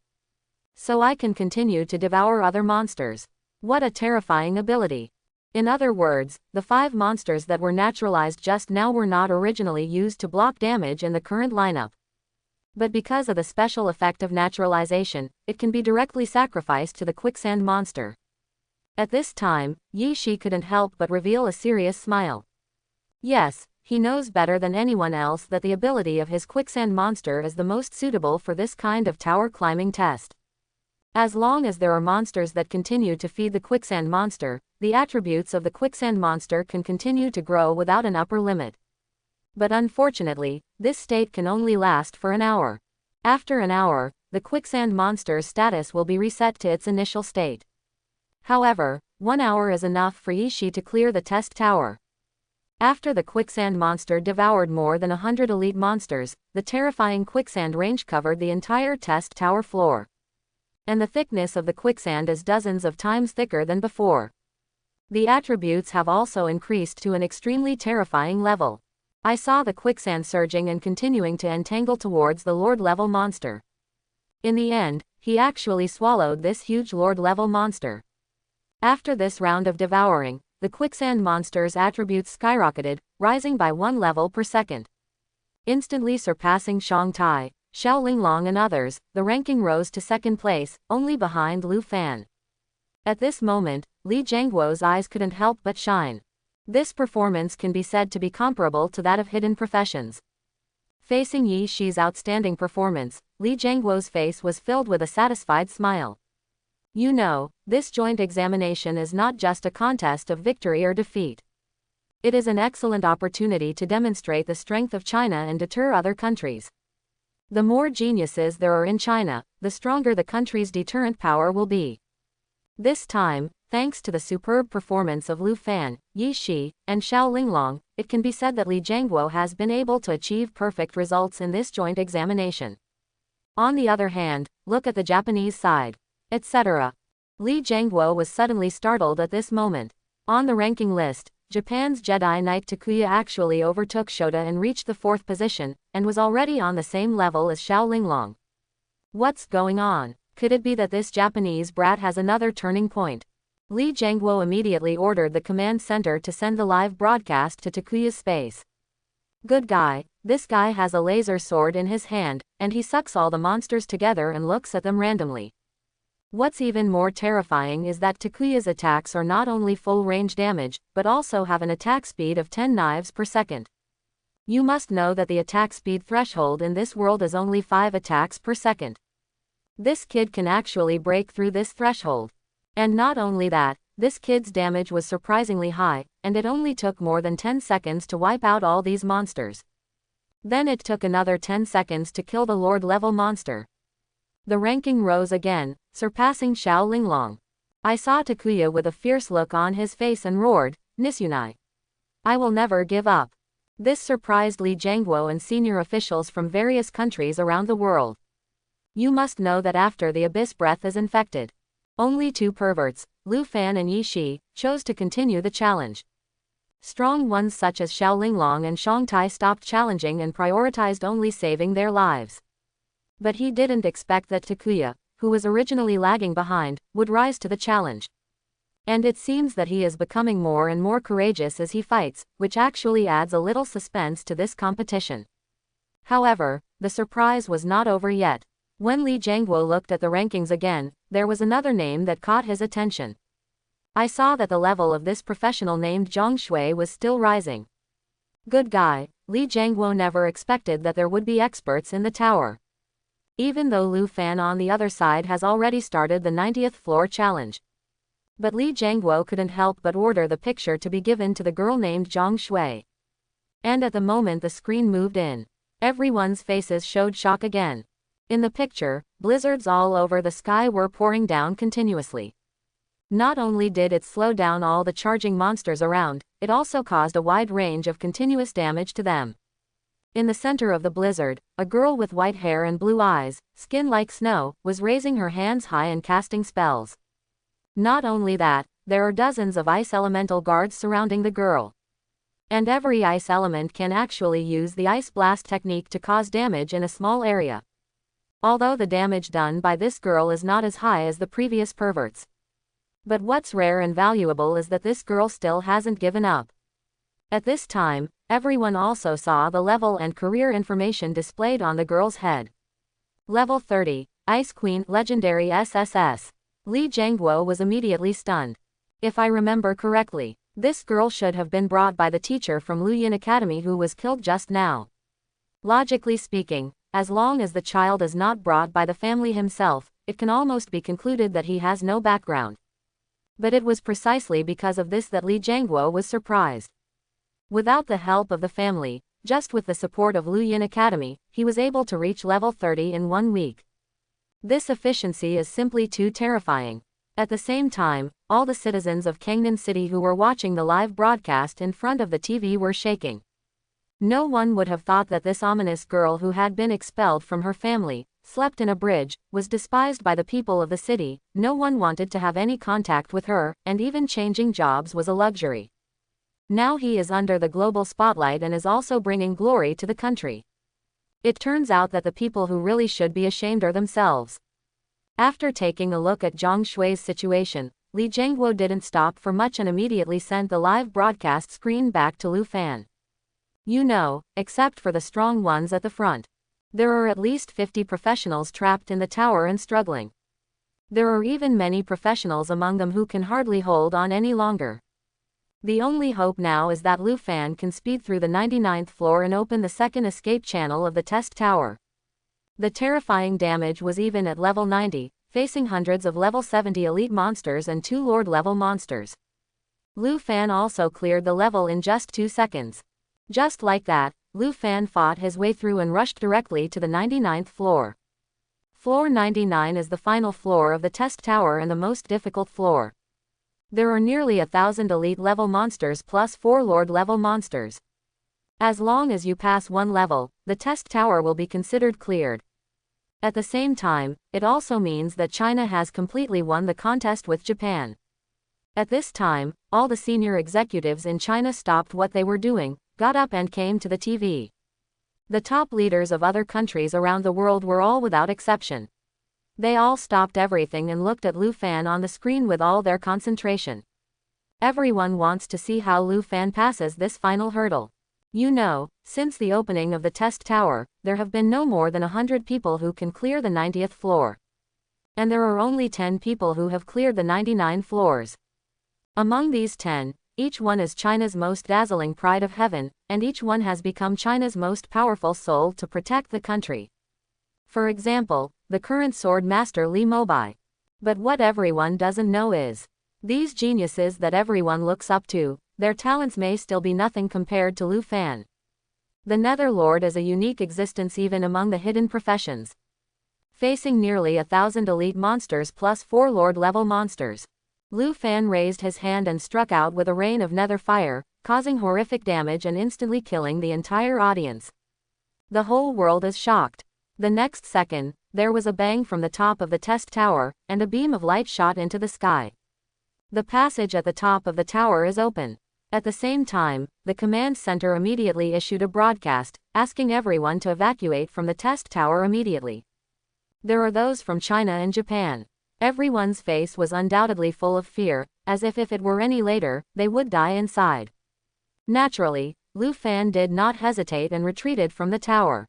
So I can continue to devour other monsters. What a terrifying ability. In other words, the 5 monsters that were naturalized just now were not originally used to block damage in the current lineup. But because of the special effect of naturalization, it can be directly sacrificed to the quicksand monster. At this time, Yi Shi couldn't help but reveal a serious smile. Yes, he knows better than anyone else that the ability of his quicksand monster is the most suitable for this kind of tower climbing test. As long as there are monsters that continue to feed the quicksand monster, the attributes of the quicksand monster can continue to grow without an upper limit. But unfortunately, this state can only last for an hour. After an hour, the quicksand monster's status will be reset to its initial state. However, 1 hour is enough for Yi Shi to clear the test tower. After the quicksand monster devoured more than 100 elite monsters, the terrifying quicksand range covered the entire test tower floor. And the thickness of the quicksand is dozens of times thicker than before. The attributes have also increased to an extremely terrifying level. I saw the quicksand surging and continuing to entangle towards the Lord-level monster. In the end, he actually swallowed this huge Lord-level monster. After this round of devouring, the quicksand monster's attributes skyrocketed, rising by 1 level per second. Instantly surpassing Sha Ling, Sha Ling and others, the ranking rose to second place, only behind Luan. At this moment, Li Jiangguo's eyes couldn't help but shine. This performance can be said to be comparable to that of hidden professions. Facing Yi Shi's outstanding performance, Li Jiangguo's face was filled with a satisfied smile. You know, this joint examination is not just a contest of victory or defeat. It is an excellent opportunity to demonstrate the strength of China and deter other countries. The more geniuses there are in China, the stronger the country's deterrent power will be. This time, thanks to the superb performance of Luan, Yi Shi, and Sha Ling, it can be said that Li Jiangguo has been able to achieve perfect results in this joint examination. On the other hand, look at the Japanese side, etc. Li Jiangguo was suddenly startled at this moment. On the ranking list, Japan's Jedi Knight Takuya actually overtook Shoda and reached the 4th position, and was already on the same level as Sha Ling. What's going on? Could it be that this Japanese brat has another turning point? Li Jiangguo immediately ordered the command center to send the live broadcast to Takuya's space. Good guy, this guy has a laser sword in his hand, and he sucks all the monsters together and looks at them randomly. What's even more terrifying is that Takuya's attacks are not only full-range damage, but also have an attack speed of 10 knives per second. You must know that the attack speed threshold in this world is only 5 attacks per second. This kid can actually break through this threshold. And not only that, this kid's damage was surprisingly high, and it only took more than 10 seconds to wipe out all these monsters. Then it took another 10 seconds to kill the Lord-level monster. The ranking rose again, surpassing Sha Ling. I saw Takuya with a fierce look on his face and roared, "Nisunai! I will never give up." This surprised Li Jiangguo and senior officials from various countries around the world. You must know that after the abyss breath is infected, only 2 perverts, Luan and Yi Shi, chose to continue the challenge. Strong ones such as Sha Ling and Sha Ling stopped challenging and prioritized only saving their lives. But he didn't expect that Takuya, who was originally lagging behind, would rise to the challenge. And it seems that he is becoming more and more courageous as he fights, which actually adds a little suspense to this competition. However, the surprise was not over yet. When Li Jiangguo looked at the rankings again, there was another name that caught his attention. I saw that the level of this professional named Zhang Shui was still rising. Good guy, Li Jiangguo never expected that there would be experts in the tower. Even though Luan on the other side has already started the 90th floor challenge. But Li Jiangguo couldn't help but order the picture to be given to the girl named Zhang Shui. And at the moment the screen moved in, everyone's faces showed shock again. In the picture, blizzards all over the sky were pouring down continuously. Not only did it slow down all the charging monsters around, it also caused a wide range of continuous damage to them. In the center of the blizzard, a girl with white hair and blue eyes, skin like snow, was raising her hands high and casting spells. Not only that, there are dozens of ice elemental guards surrounding the girl. And every ice element can actually use the ice blast technique to cause damage in a small area. Although the damage done by this girl is not as high as the previous perverts. But what's rare and valuable is that this girl still hasn't given up. At this time, everyone also saw the level and career information displayed on the girl's head. Level 30, Ice Queen, Legendary SSS. Li Jiangguo was immediately stunned. If I remember correctly, this girl should have been brought by the teacher from Luan Academy who was killed just now. Logically speaking, as long as the child is not brought by the family himself, it can almost be concluded that he has no background. But it was precisely because of this that Li Jiangguo was surprised. Without the help of the family, just with the support of Luan Academy, he was able to reach level 30 in 1 week. This efficiency is simply too terrifying. At the same time, all the citizens of Kangnan City who were watching the live broadcast in front of the TV were shaking. No one would have thought that this ominous girl who had been expelled from her family, slept in a bridge, was despised by the people of the city, no one wanted to have any contact with her, and even changing jobs was a luxury. Now he is under the global spotlight and is also bringing glory to the country. It turns out that the people who really should be ashamed are themselves. After taking a look at Zhang Shui's situation, Li Zhengguo didn't stop for much and immediately sent the live broadcast screen back to Lu Fan. You know, except for the strong ones at the front. There are at least 50 professionals trapped in the tower and struggling. There are even many professionals among them who can hardly hold on any longer. The only hope now is that Lu Fan can speed through the 99th floor and open the second escape channel of the test tower. The terrifying damage was even at level 90, facing hundreds of level 70 elite monsters and 2 Lord level monsters. Lu Fan also cleared the level in just 2 seconds. Just like that, Lu Fan fought his way through and rushed directly to the 99th floor. Floor 99 is the final floor of the test tower and the most difficult floor. There are nearly 1,000 elite level monsters plus 4 Lord level monsters. As long as you pass one level, the test tower will be considered cleared. At the same time, it also means that China has completely won the contest with Japan. At this time, all the senior executives in China stopped what they were doing, got up and came to the TV. The top leaders of other countries around the world were all without exception. They all stopped everything and looked at Lu Fan on the screen with all their concentration. Everyone wants to see how Lu Fan passes this final hurdle. You know, since the opening of the test tower, there have been no more than 100 people who can clear the 90th floor. And there are only 10 people who have cleared the 99 floors. Among these 10, each one is China's most dazzling pride of heaven, and each one has become China's most powerful soul to protect the country. For example, the current sword master Li Mobai. But what everyone doesn't know is, these geniuses that everyone looks up to, their talents may still be nothing compared to Lu Fan. The Netherlord is a unique existence even among the hidden professions. Facing nearly 1,000 elite monsters plus 4 Lord level monsters, Lu Fan raised his hand and struck out with a rain of nether fire, causing horrific damage and instantly killing the entire audience. The whole world is shocked. The next second, there was a bang from the top of the test tower, and a beam of light shot into the sky. The passage at the top of the tower is open. At the same time, the command center immediately issued a broadcast, asking everyone to evacuate from the test tower immediately. There are those from China and Japan. Everyone's face was undoubtedly full of fear, as if it were any later, they would die inside. Naturally, Lu Fan did not hesitate and retreated from the tower.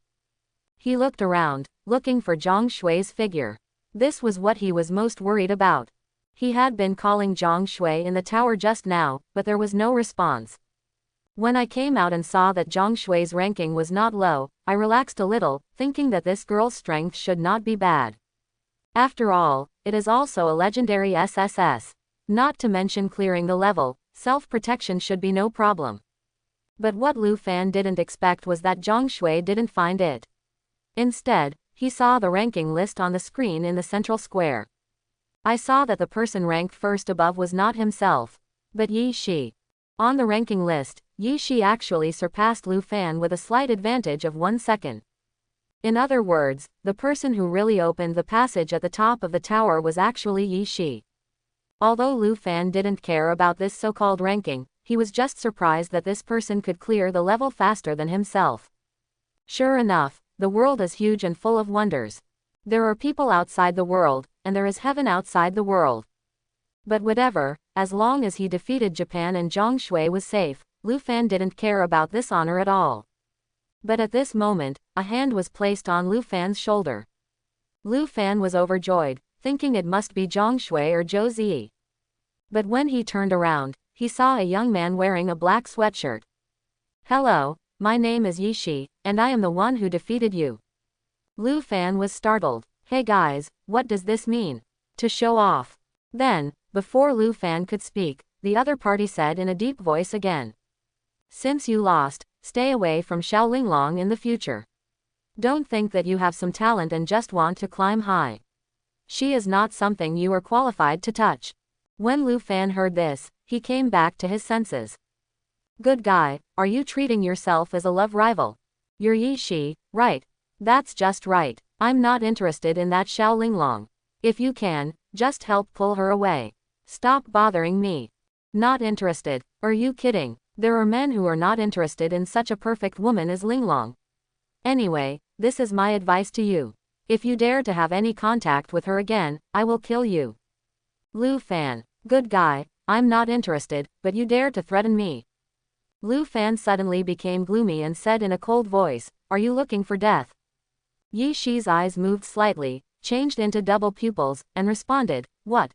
He looked around, looking for Zhang Shui's figure. This was what he was most worried about. He had been calling Zhang Shui in the tower just now, but there was no response. When I came out and saw that Zhang Shui's ranking was not low, I relaxed a little, thinking that this girl's strength should not be bad. After all, it is also a legendary SSS. Not to mention clearing the level, self-protection should be no problem. But what Lu Fan didn't expect was that Zhang Shui didn't find it. Instead, he saw the ranking list on the screen in the central square. I saw that the person ranked first above was not himself, but Yi Shi. On the ranking list, Yi Shi actually surpassed Lu Fan with a slight advantage of 1 second. In other words, the person who really opened the passage at the top of the tower was actually Yi Shi. Although Lu Fan didn't care about this so-called ranking, he was just surprised that this person could clear the level faster than himself. Sure enough, the world is huge and full of wonders. There are people outside the world, and there is heaven outside the world. But whatever, as long as he defeated Japan and Zhang Shui was safe, Lu Fan didn't care about this honor at all. But at this moment, a hand was placed on Lu Fan's shoulder. Lu Fan was overjoyed, thinking it must be Zhang Shui or Zhou Zi. But when he turned around, he saw a young man wearing a black sweatshirt. "Hello, my name is Yi Shi, and I am the one who defeated you." Lu Fan was startled. "Hey guys, what does this mean? To show off?" Then, before Lu Fan could speak, the other party said in a deep voice again. "Since you lost, stay away from Sha Ling long in the future. Don't think that you have some talent and just want to climb high. She is not something you are qualified to touch." When Lu Fan heard this, he came back to his senses. "Good guy, are you treating yourself as a love rival? You're Yi Shi, right? That's just right. I'm not interested in that Sha Ling. If you can, just help pull her away. Stop bothering me. Not interested. Are you kidding? There are men who are not interested in such a perfect woman as Linglong. Anyway, this is my advice to you. If you dare to have any contact with her again, I will kill you. Lu Fan. Good guy, I'm not interested, but you dare to threaten me. Lu Fan suddenly became gloomy and said in a cold voice, are you looking for death? Yi Shi's eyes moved slightly, changed into double pupils, and responded, what?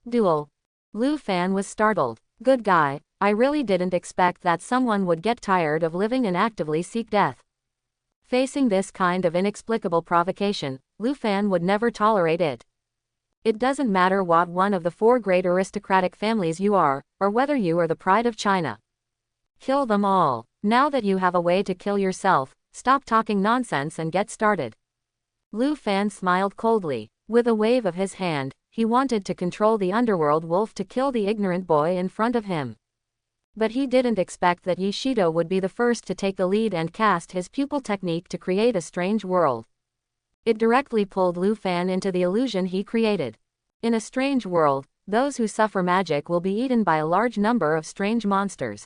Duel. Lu Fan was startled. Good guy, I really didn't expect that someone would get tired of living and actively seek death. Facing this kind of inexplicable provocation, Lu Fan would never tolerate it. It doesn't matter what one of the 4 great aristocratic families you are, or whether you are the pride of China. Kill them all. Now that you have a way to kill yourself, stop talking nonsense and get started. Lu Fan smiled coldly. With a wave of his hand, he wanted to control the underworld wolf to kill the ignorant boy in front of him. But he didn't expect that Yi Shido would be the first to take the lead and cast his pupil technique to create a strange world. It directly pulled Lu Fan into the illusion he created. In a strange world, those who suffer magic will be eaten by a large number of strange monsters.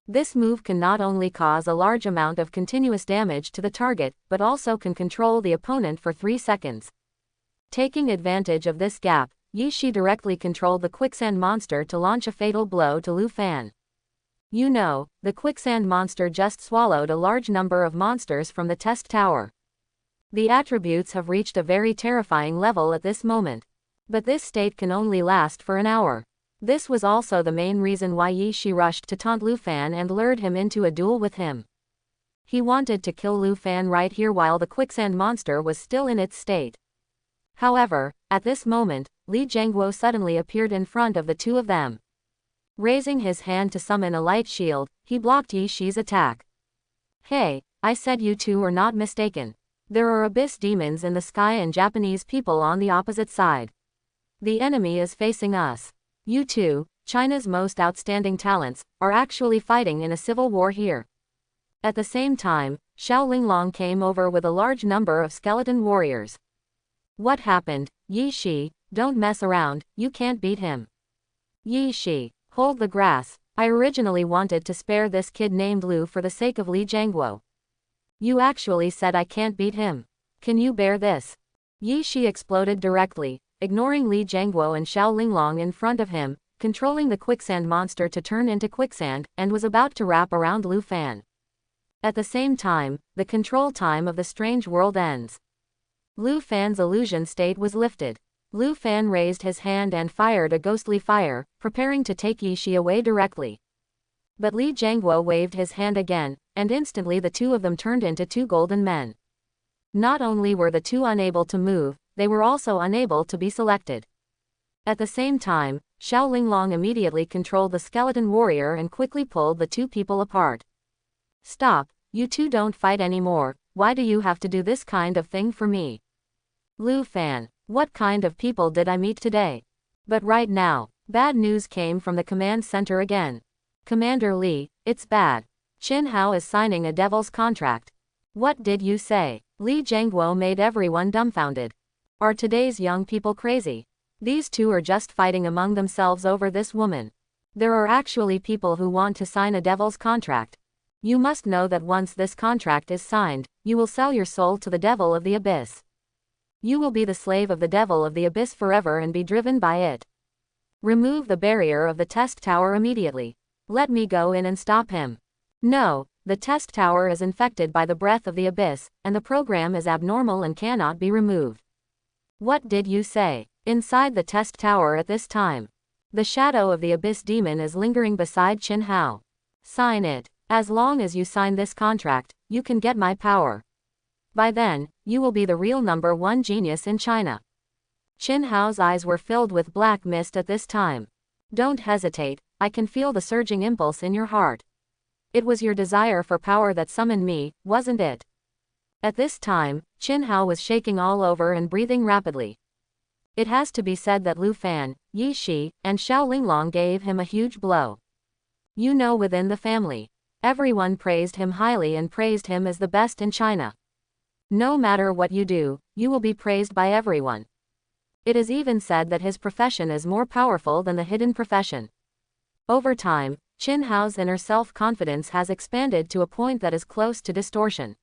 This move can not only cause a large amount of continuous damage to the target, but also can control the opponent for 3 seconds. Taking advantage of this gap, Yi Shi directly controlled the quicksand monster to launch a fatal blow to Lu Fan. You know, the quicksand monster just swallowed a large number of monsters from the test tower. The attributes have reached a very terrifying level at this moment. But this state can only last for an hour. This was also the main reason why Yi Shi rushed to taunt Lu Fan and lured him into a duel with him. He wanted to kill Lu Fan right here while the quicksand monster was still in its state. However, at this moment, Li Zhengguo suddenly appeared in front of the two of them. Raising his hand to summon a light shield, he blocked Yi Shi's attack. Hey, I said you two were not mistaken. There are abyss demons in the sky and Japanese people on the opposite side. The enemy is facing us. You two, China's most outstanding talents, are actually fighting in a civil war here. At the same time, Xiao Linglong came over with a large number of skeleton warriors. What happened? Yi Shi, don't mess around, you can't beat him. Yi Shi, hold the grass. I originally wanted to spare this kid named Lu for the sake of Li Zhengguo. You actually said I can't beat him. Can you bear this? Yi Shi exploded directly, ignoring Li Zhengguo and Xiao Linglong in front of him, controlling the quicksand monster to turn into quicksand, and was about to wrap around Lu Fan. At the same time, the control time of the strange world ends. Lu Fan's illusion state was lifted. Lu Fan raised his hand and fired a ghostly fire, preparing to take Yi Shi away directly. But Li Zhengguo waved his hand again, and instantly the two of them turned into 2 golden men. Not only were the two unable to move, they were also unable to be selected. At the same time, Xiao Linglong immediately controlled the skeleton warrior and quickly pulled the 2 people apart. Stop, you two don't fight anymore, why do you have to do this kind of thing for me? Lu Fan, what kind of people did I meet today? But right now, bad news came from the command center again. Commander Li, it's bad. Chin Hao is signing a devil's contract. What did you say? Li Zhengguo made everyone dumbfounded. Are today's young people crazy? These two are just fighting among themselves over this woman. There are actually people who want to sign a devil's contract. You must know that once this contract is signed, you will sell your soul to the devil of the abyss. You will be the slave of the devil of the abyss forever and be driven by it. Remove the barrier of the test tower immediately. Let me go in and stop him. No, the test tower is infected by the breath of the abyss, and the program is abnormal and cannot be removed. What did you say? Inside the test tower at this time, the shadow of the abyss demon is lingering beside Chin Hao. Sign it. As long as you sign this contract, you can get my power. By then, you will be the real #1 genius in China. Chin Hao's eyes were filled with black mist at this time. Don't hesitate, I can feel the surging impulse in your heart. It was your desire for power that summoned me, wasn't it? At this time, Chin Hao was shaking all over and breathing rapidly. It has to be said that Lu Fan, Yi Shi, and Xiao Linglong gave him a huge blow. You know, within the family, everyone praised him highly and praised him as the best in China. No matter what you do, you will be praised by everyone. It is even said that his profession is more powerful than the hidden profession. Over time, Chinh Hao's inner self-confidence has expanded to a point that is close to distortion.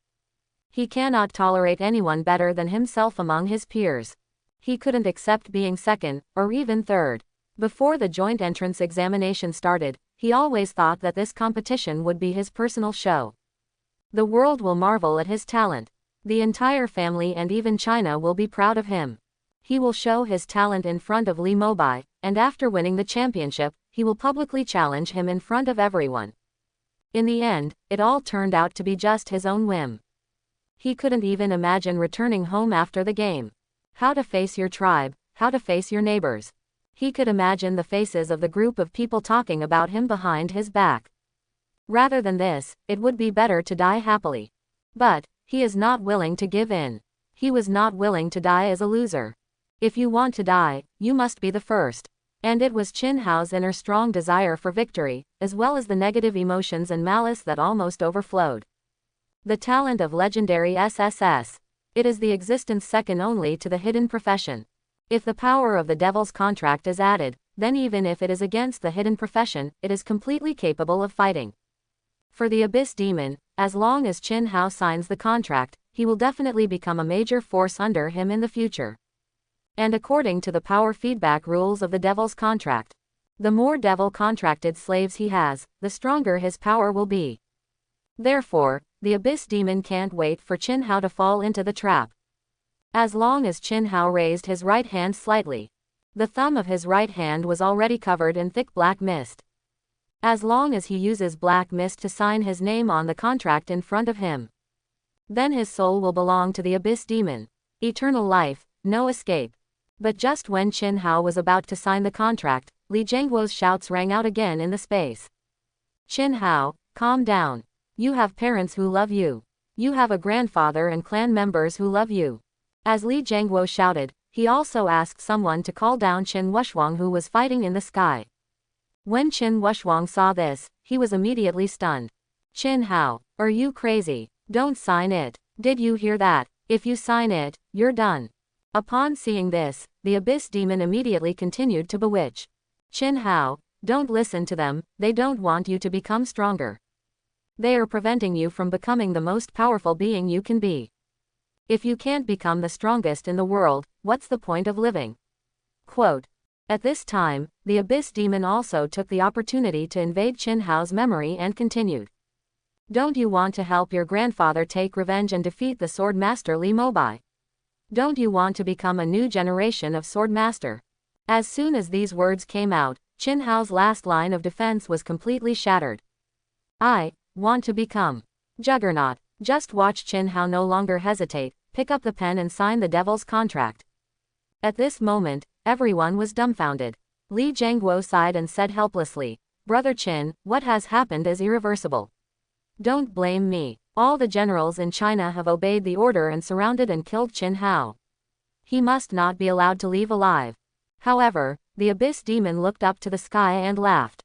He cannot tolerate anyone better than himself among his peers. He couldn't accept being second, or even third. Before the joint entrance examination started, he always thought that this competition would be his personal show. The world will marvel at his talent. The entire family and even China will be proud of him. He will show his talent in front of Li Mobai, and after winning the championship, he will publicly challenge him in front of everyone. In the end, it all turned out to be just his own whim. He couldn't even imagine returning home after the game. How to face your tribe, how to face your neighbors. He could imagine the faces of the group of people talking about him behind his back. Rather than this, it would be better to die happily. But he is not willing to give in. He was not willing to die as a loser. If you want to die, you must be the first. And it was Chinh Hao's inner strong desire for victory, as well as the negative emotions and malice that almost overflowed. The talent of legendary SSS. It is the existence second only to the hidden profession. If the power of the devil's contract is added, then even if it is against the hidden profession, it is completely capable of fighting. For the Abyss Demon, as long as Chinh Hao signs the contract, he will definitely become a major force under him in the future. And according to the power feedback rules of the devil's contract, the more devil contracted slaves he has, the stronger his power will be. Therefore, the Abyss Demon can't wait for Chinh Hao to fall into the trap. As long as Chinh Hao raised his right hand slightly, the thumb of his right hand was already covered in thick black mist. As long as he uses black mist to sign his name on the contract in front of him, then his soul will belong to the Abyss Demon. Eternal life, no escape. But just when Chinh Hao was about to sign the contract, Li Zhengguo's shouts rang out again in the space. Chinh Hao, calm down. You have parents who love you. You have a grandfather and clan members who love you. As Li Zhengguo shouted, he also asked someone to call down Qin Wushuang who was fighting in the sky. When Qin Wushuang saw this, he was immediately stunned. Chinh Hao, are you crazy? Don't sign it. Did you hear that? If you sign it, you're done. Upon seeing this, the Abyss Demon immediately continued to bewitch. Chinh Hao, don't listen to them, they don't want you to become stronger. They are preventing you from becoming the most powerful being you can be. If you can't become the strongest in the world, what's the point of living? Quote. At this time, the Abyss Demon also took the opportunity to invade Chinh Hao's memory and continued. Don't you want to help your grandfather take revenge and defeat the Sword Master Li Mobai? Don't you want to become a new generation of Sword Master? As soon as these words came out, Chinh Hao's last line of defense was completely shattered. I want to become Juggernaut. Just watch Chinh Hao no longer hesitate, pick up the pen and sign the devil's contract. At this moment, everyone was dumbfounded. Li Zhengguo sighed and said helplessly, Brother Qin, what has happened is irreversible. Don't blame me. All the generals in China have obeyed the order and surrounded and killed Chinh Hao. He must not be allowed to leave alive. However, the Abyss Demon looked up to the sky and laughed.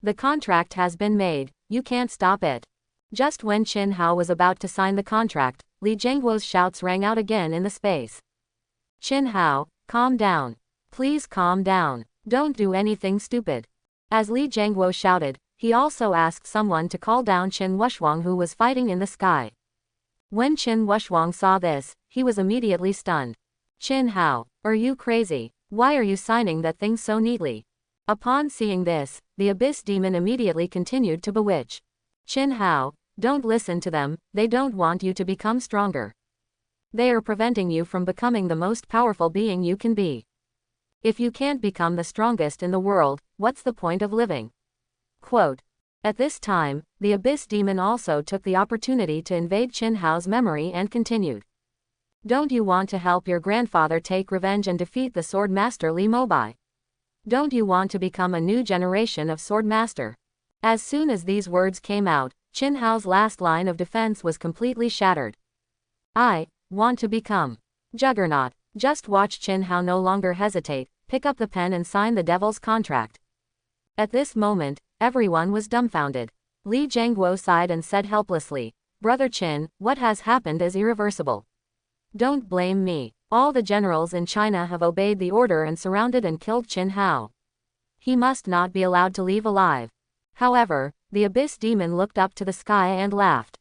The contract has been made, you can't stop it. Just when Chinh Hao was about to sign the contract, Li Zhengguo's shouts rang out again in the space. Chinh Hao, calm down. Please calm down. Don't do anything stupid. As Li Zhengguo shouted, he also asked someone to call down Qin Wushuang who was fighting in the sky. When Qin Wushuang saw this, he was immediately stunned. Chinh Hao, are you crazy? Why are you signing that thing so neatly? Upon seeing this, the Abyss Demon immediately continued to bewitch. Chinh Hao, don't listen to them, they don't want you to become stronger. They are preventing you from becoming the most powerful being you can be. If you can't become the strongest in the world, what's the point of living? Quote. At this time, the Abyss Demon also took the opportunity to invade Chinh Hao's memory and continued. Don't you want to help your grandfather take revenge and defeat the Sword Master Li Mobai? Don't you want to become a new generation of Sword Master? As soon as these words came out, Chinh Hao's last line of defense was completely shattered. I want to become Juggernaut. Just watch Chinh Hao no longer hesitate, pick up the pen and sign the devil's contract. At this moment, everyone was dumbfounded. Li Zhengguo sighed and said helplessly, Brother Chinh, what has happened is irreversible. Don't blame me. All the generals in China have obeyed the order and surrounded and killed Qin Hao. He must not be allowed to leave alive. However, the Abyss Demon looked up to the sky and laughed.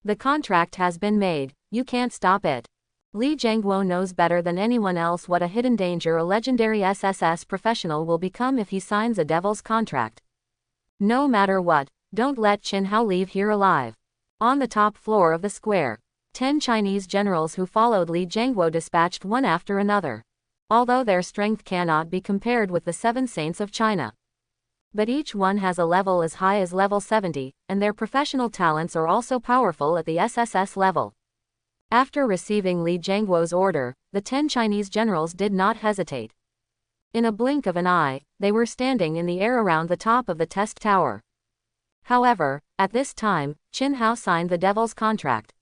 The contract has been made, you can't stop it. Li Jianguo knows better than anyone else what a hidden danger a legendary SSS professional will become if he signs a devil's contract. No matter what, don't let Qin Hao leave here alive. On the top floor of the square, 10 Chinese generals who followed Li Jianguo dispatched one after another. Although their strength cannot be compared with the 7 saints of China. But each one has a level as high as level 70, and their professional talents are also powerful at the SSS level. After receiving Li Jianguo's order, the 10 Chinese generals did not hesitate. In a blink of an eye, they were standing in the air around the top of the test tower. However, at this time, Qin Hao signed the devil's contract.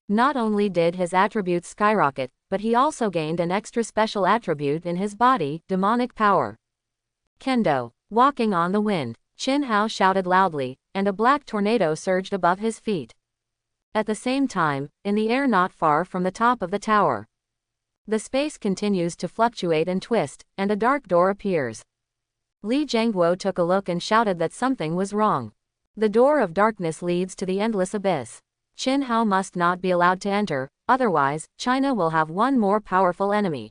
Not only did his attributes skyrocket, but he also gained an extra special attribute in his body, demonic power. Kendo. Walking on the wind, Qin Hao shouted loudly, and a black tornado surged above his feet. At the same time, in the air not far from the top of the tower, the space continues to fluctuate and twist, and a dark door appears. Li Jianguo took a look and shouted that something was wrong. The door of darkness leads to the endless abyss. Qin Hao must not be allowed to enter, otherwise, China will have one more powerful enemy.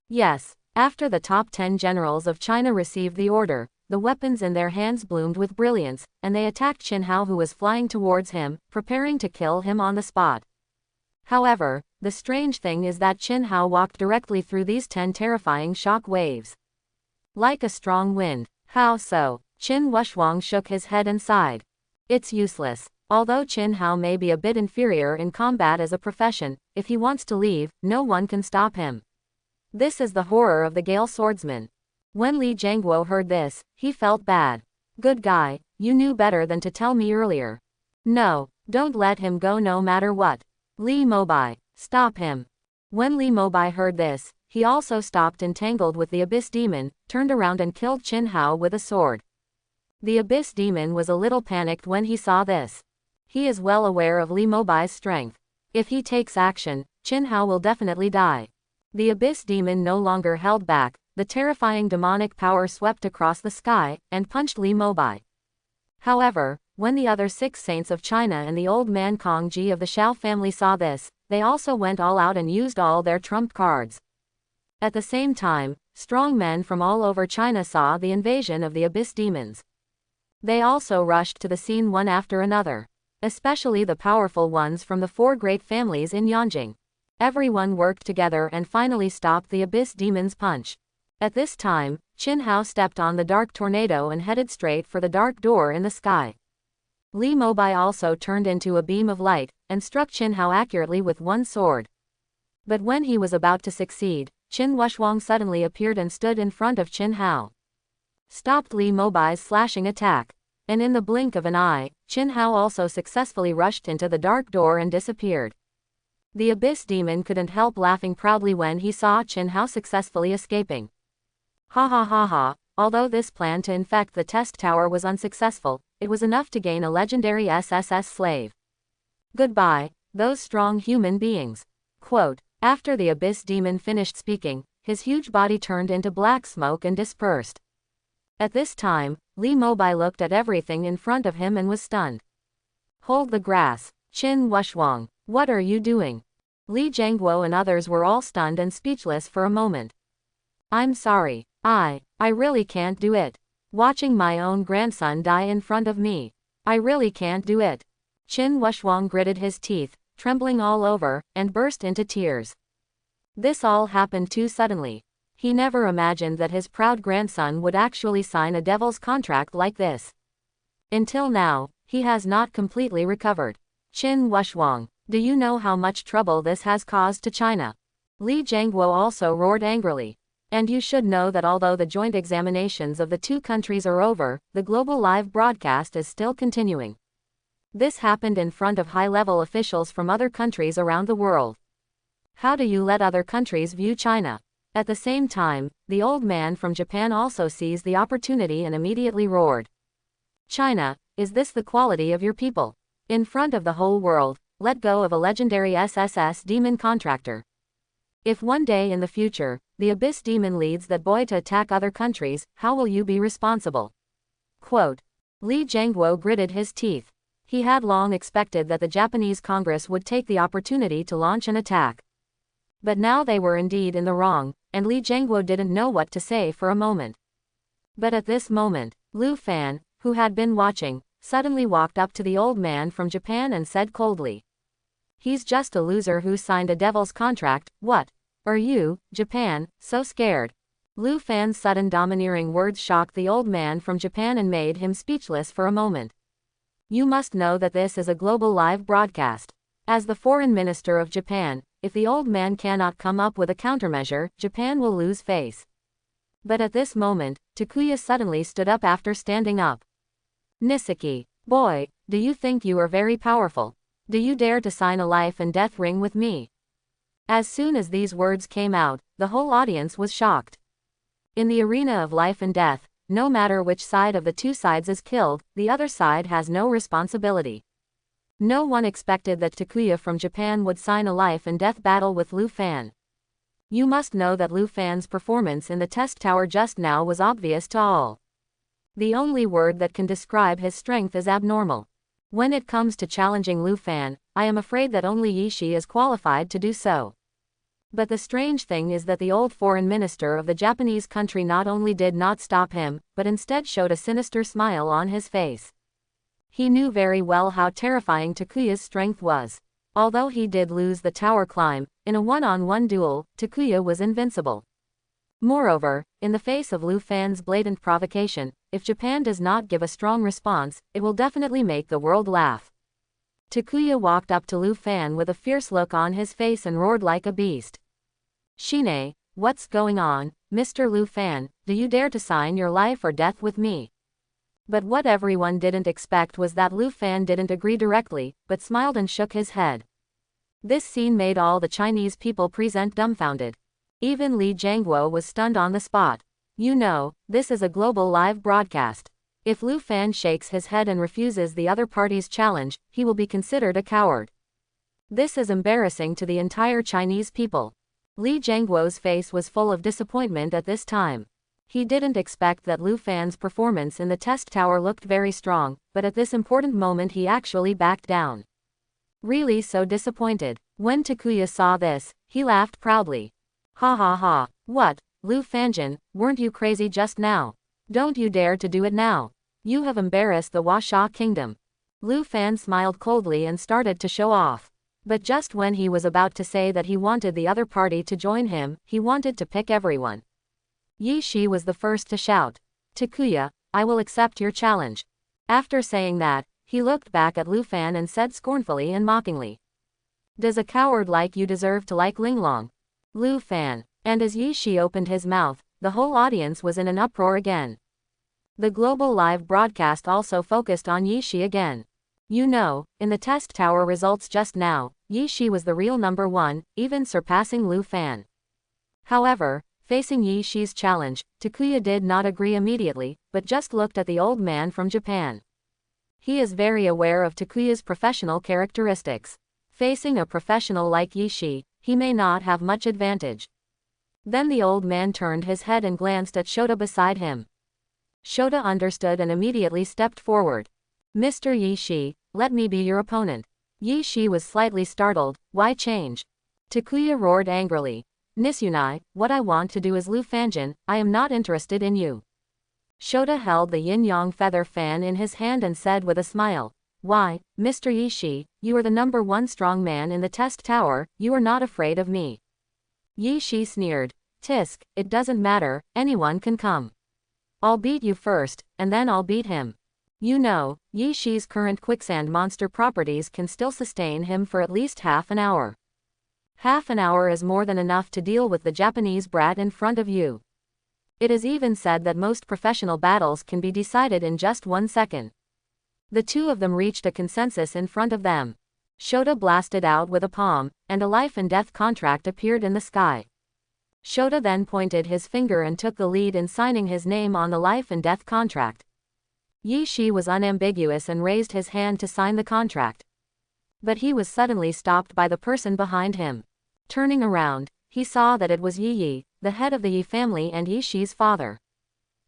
Yes, after the top 10 generals of China received the order, the weapons in their hands bloomed with brilliance, and they attacked Qin Hao, who was flying towards him, preparing to kill him on the spot. However, the strange thing is that Qin Hao walked directly through these 10 terrifying shock waves. Like a strong wind. How so? Qin Wuxuang shook his head and sighed. It's useless. Although Qin Hao may be a bit inferior in combat as a profession, if he wants to leave, no one can stop him. This is the horror of the Gale Swordsman. When Li Jianguo heard this, he felt bad. Good guy, you knew better than to tell me earlier. No, don't let him go no matter what. Li Mobai, stop him. When Li Mobai heard this, he also stopped, entangled with the Abyss Demon, turned around and killed Qin Hao with a sword. The Abyss Demon was a little panicked when he saw this. He is well aware of Li Mobai's strength. If he takes action, Qin Hao will definitely die. The Abyss Demon no longer held back, the terrifying demonic power swept across the sky, and punched Li Mobai. However, when the other 6 saints of China and the old man Kong Ji of the Shao family saw this, they also went all out and used all their trump cards. At the same time, strong men from all over China saw the invasion of the Abyss Demons. They also rushed to the scene one after another. Especially the powerful ones from the 4 great families in Yanjing. Everyone worked together and finally stopped the Abyss Demon's punch. At this time, Qin Hao stepped on the dark tornado and headed straight for the dark door in the sky. Li Mobai also turned into a beam of light, and struck Qin Hao accurately with one sword. But when he was about to succeed, Qin Wuxuang suddenly appeared and stood in front of Qin Hao. Stopped Li Mobai's slashing attack. And in the blink of an eye, Qin Hao also successfully rushed into the dark door and disappeared. The Abyss Demon couldn't help laughing proudly when he saw Qin Hao successfully escaping. Ha ha ha ha, although this plan to infect the test tower was unsuccessful, it was enough to gain a legendary SSS slave. Goodbye, those strong human beings. Quote, after the Abyss Demon finished speaking, his huge body turned into black smoke and dispersed. At this time, Li Mobai looked at everything in front of him and was stunned. Hold the grass, Qin Wuxuang, what are you doing? Li Jianguo and others were all stunned and speechless for a moment. I'm sorry, I really can't do it. Watching my own grandson die in front of me. I really can't do it. Qin Wuxuang gritted his teeth, trembling all over, and burst into tears. This all happened too suddenly. He never imagined that his proud grandson would actually sign a devil's contract like this. Until now, he has not completely recovered. Qin Wuxuang, do you know how much trouble this has caused to China? Li Jianguo also roared angrily. And you should know that although the joint examinations of the 2 countries are over, the global live broadcast is still continuing. This happened in front of high-level officials from other countries around the world. How do you let other countries view China? At the same time, the old man from Japan also seized the opportunity and immediately roared. China, is this the quality of your people? In front of the whole world, let go of a legendary SSS demon contractor. If one day in the future, the Abyss demon leads that boy to attack other countries, how will you be responsible? Quote. Li Jianguo gritted his teeth. He had long expected that the Japanese Congress would take the opportunity to launch an attack. But now they were indeed in the wrong, and Li Jianguo didn't know what to say for a moment. But at this moment, Lu Fan, who had been watching, suddenly walked up to the old man from Japan and said coldly. He's just a loser who signed a devil's contract. What? Are you, Japan, so scared? Lu Fan's sudden domineering words shocked the old man from Japan and made him speechless for a moment. You must know that this is a global live broadcast. As the foreign minister of Japan, if the old man cannot come up with a countermeasure, Japan will lose face. But at this moment, Takuya suddenly stood up after standing up. Niseki, boy, do you think you are very powerful? Do you dare to sign a life and death ring with me? As soon as these words came out, the whole audience was shocked. In the arena of life and death, no matter which side of the two sides is killed, the other side has no responsibility. No one expected that Takuya from Japan would sign a life and death battle with Lu Fan. You must know that Lu Fan's performance in the test tower just now was obvious to all. The only word that can describe his strength is abnormal. When it comes to challenging Lu Fan, I am afraid that only Yishi is qualified to do so. But the strange thing is that the old foreign minister of the Japanese country not only did not stop him, but instead showed a sinister smile on his face. He knew very well how terrifying Takuya's strength was. Although he did lose the tower climb, in a one-on-one duel, Takuya was invincible. Moreover, in the face of Lu Fan's blatant provocation, if Japan does not give a strong response, it will definitely make the world laugh. Takuya walked up to Lu Fan with a fierce look on his face and roared like a beast. Shine, what's going on, Mr. Lu Fan, do you dare to sign your life or death with me? But what everyone didn't expect was that Lu Fan didn't agree directly, but smiled and shook his head. This scene made all the Chinese people present dumbfounded. Even Li Jianguo was stunned on the spot. You know, this is a global live broadcast. If Lu Fan shakes his head and refuses the other party's challenge, he will be considered a coward. This is embarrassing to the entire Chinese people. Li Jianguo's face was full of disappointment at this time. He didn't expect that Lu Fan's performance in the test tower looked very strong, but at this important moment he actually backed down. Really so disappointed. When Takuya saw this, he laughed proudly. Ha ha ha, what, Lu Fanjin, weren't you crazy just now? Don't you dare to do it now. You have embarrassed the Washa kingdom. Lu Fan smiled coldly and started to show off. But just when he was about to say that he wanted the other party to join him, he wanted to pick everyone. Yi Shi was the first to shout. Takuya, I will accept your challenge. After saying that, he looked back at Lu Fan and said scornfully and mockingly. Does a coward like you deserve to like Linglong? Lu Fan. And as Yi Shi opened his mouth, the whole audience was in an uproar again. The global live broadcast also focused on Yi Shi again. You know, in the test tower results just now, Yi Shi was the real number one, even surpassing Lu Fan. However, facing Yi Shi's challenge, Takuya did not agree immediately, but just looked at the old man from Japan. He is very aware of Takuya's professional characteristics. Facing a professional like Yi Shi, he may not have much advantage. Then the old man turned his head and glanced at Shoda beside him. Shoda understood and immediately stepped forward. Mr. Yi Shi, let me be your opponent. Yi Shi was slightly startled. Why change? Takuya roared angrily. Nisunai, what I want to do is Lu Fanjin, I am not interested in you. Shoda held the yin-yang feather fan in his hand and said with a smile. Why, Mr. Yi Shi, you are the number one strong man in the test tower, you are not afraid of me. Yi Shi sneered. Tisk, it doesn't matter, anyone can come. I'll beat you first, and then I'll beat him. You know, Yi Shi's current quicksand monster properties can still sustain him for at least half an hour. Half an hour is more than enough to deal with the Japanese brat in front of you. It is even said that most professional battles can be decided in just 1 second. The two of them reached a consensus in front of them. Shoda blasted out with a palm, and a life and death contract appeared in the sky. Shoda then pointed his finger and took the lead in signing his name on the life and death contract. Yi Shi was unambiguous and raised his hand to sign the contract. But he was suddenly stopped by the person behind him. Turning around, he saw that it was Yi, the head of the Yi family and Yi Shi's father.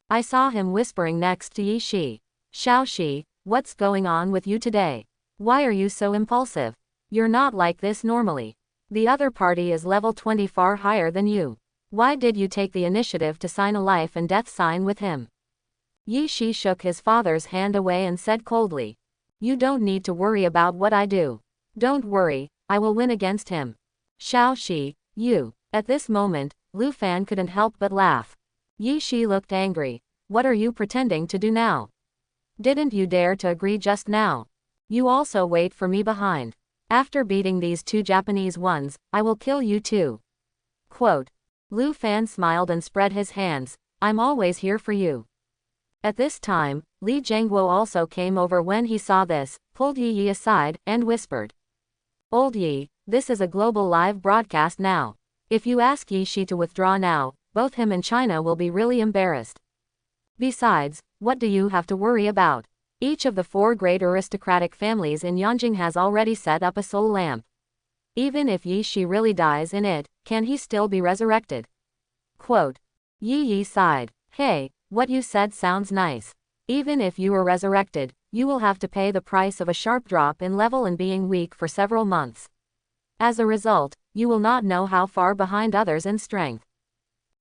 I saw him whispering next to Yi Shi. Xiaoxi, what's going on with you today? Why are you so impulsive? You're not like this normally. The other party is level 20 far higher than you. Why did you take the initiative to sign a life and death sign with him? Yi Shi shook his father's hand away and said coldly. You don't need to worry about what I do. Don't worry, I will win against him. Xiaoxi, you. At this moment, Lu Fan couldn't help but laugh. Yi Shi looked angry. What are you pretending to do now? Didn't you dare to agree just now? You also wait for me behind. After beating these two Japanese ones, I will kill you too. Quote. Lu Fan smiled and spread his hands. I'm always here for you. At this time, Li Zhengguo also came over when he saw this, pulled Yi aside, and whispered. Old Yi, this is a global live broadcast now. If you ask Yi Shi to withdraw now, both him and China will be really embarrassed. Besides, what do you have to worry about? Each of the 4 great aristocratic families in Yanjing has already set up a soul lamp. Even if Yi Shi really dies in it, can he still be resurrected? Quote. Yi sighed. Hey, what you said sounds nice. Even if you were resurrected, you will have to pay the price of a sharp drop in level and being weak for several months. As a result, you will not know how far behind others in strength.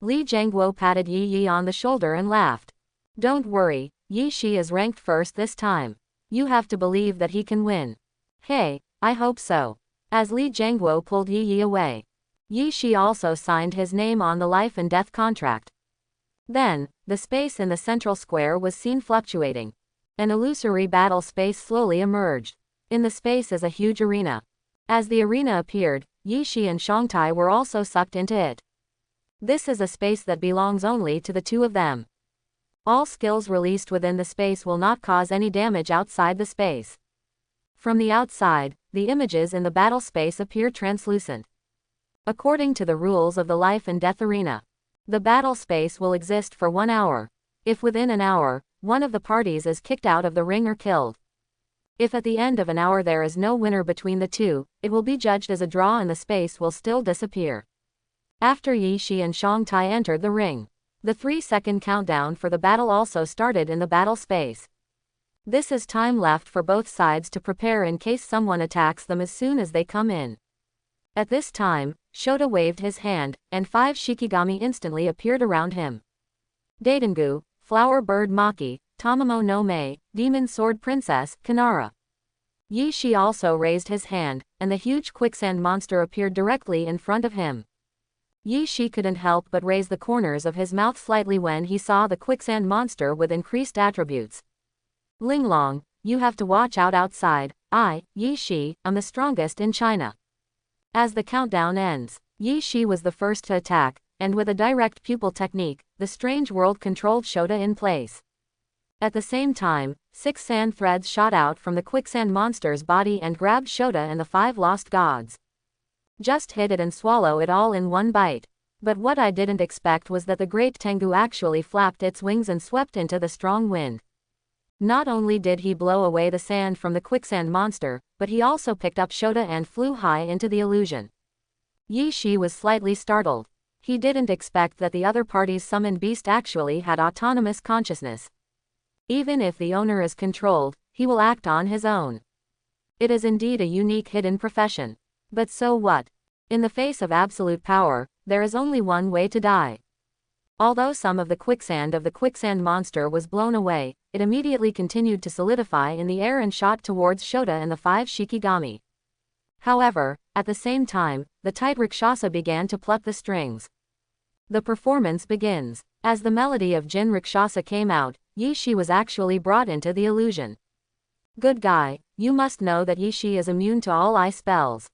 Li Zhengguo patted Yi on the shoulder and laughed. Don't worry, Yi Shi is ranked first this time. You have to believe that he can win. Hey, I hope so. As Li Zhengguo pulled Yi away, Yi Shi also signed his name on the life and death contract. Then, the space in the central square was seen fluctuating. An illusory battle space slowly emerged. In the space is a huge arena. As the arena appeared, Yi Shi and Shangtai were also sucked into it. This is a space that belongs only to the two of them. All skills released within the space will not cause any damage outside the space. From the outside, the images in the battle space appear translucent. According to the rules of the life and death arena, the battle space will exist for 1 hour. If within an hour, one of the parties is kicked out of the ring or killed. If at the end of an hour there is no winner between the two, it will be judged as a draw and the space will still disappear. After Yi Shi and Shangtai entered the ring, the 3-second countdown for the battle also started in the battle space. This is time left for both sides to prepare in case someone attacks them as soon as they come in. At this time, Shoda waved his hand, and 5 Shikigami instantly appeared around him. Daidengu, Flower Bird Maki, Tamamo no Mei, Demon Sword Princess, Kanara. Yi Shi also raised his hand, and the huge quicksand monster appeared directly in front of him. Yi Shi couldn't help but raise the corners of his mouth slightly when he saw the quicksand monster with increased attributes. Linglong, you have to watch out outside. I, Yi Shi, am the strongest in China. As the countdown ends, Yi Shi was the first to attack, and with a direct pupil technique, the strange world controlled Shoda in place. At the same time, 6 sand threads shot out from the quicksand monster's body and grabbed Shoda and the 5 lost gods. Just hit it and swallow it all in one bite. But what I didn't expect was that the great Tengu actually flapped its wings and swept into the strong wind. Not only did he blow away the sand from the quicksand monster, but he also picked up Shoda and flew high into the illusion. Yi Shi was slightly startled. He didn't expect that the other party's summoned beast actually had autonomous consciousness. Even if the owner is controlled, he will act on his own. It is indeed a unique hidden profession. But so what? In the face of absolute power, there is only one way to die. Although some of the quicksand monster was blown away, it immediately continued to solidify in the air and shot towards Shoda and the 5 Shikigami. However, at the same time, the tight Rakshasa began to pluck the strings. The performance begins. As the melody of Jin Rakshasa came out, Yi Shi was actually brought into the illusion. Good guy, you must know that Yi Shi is immune to all eye spells.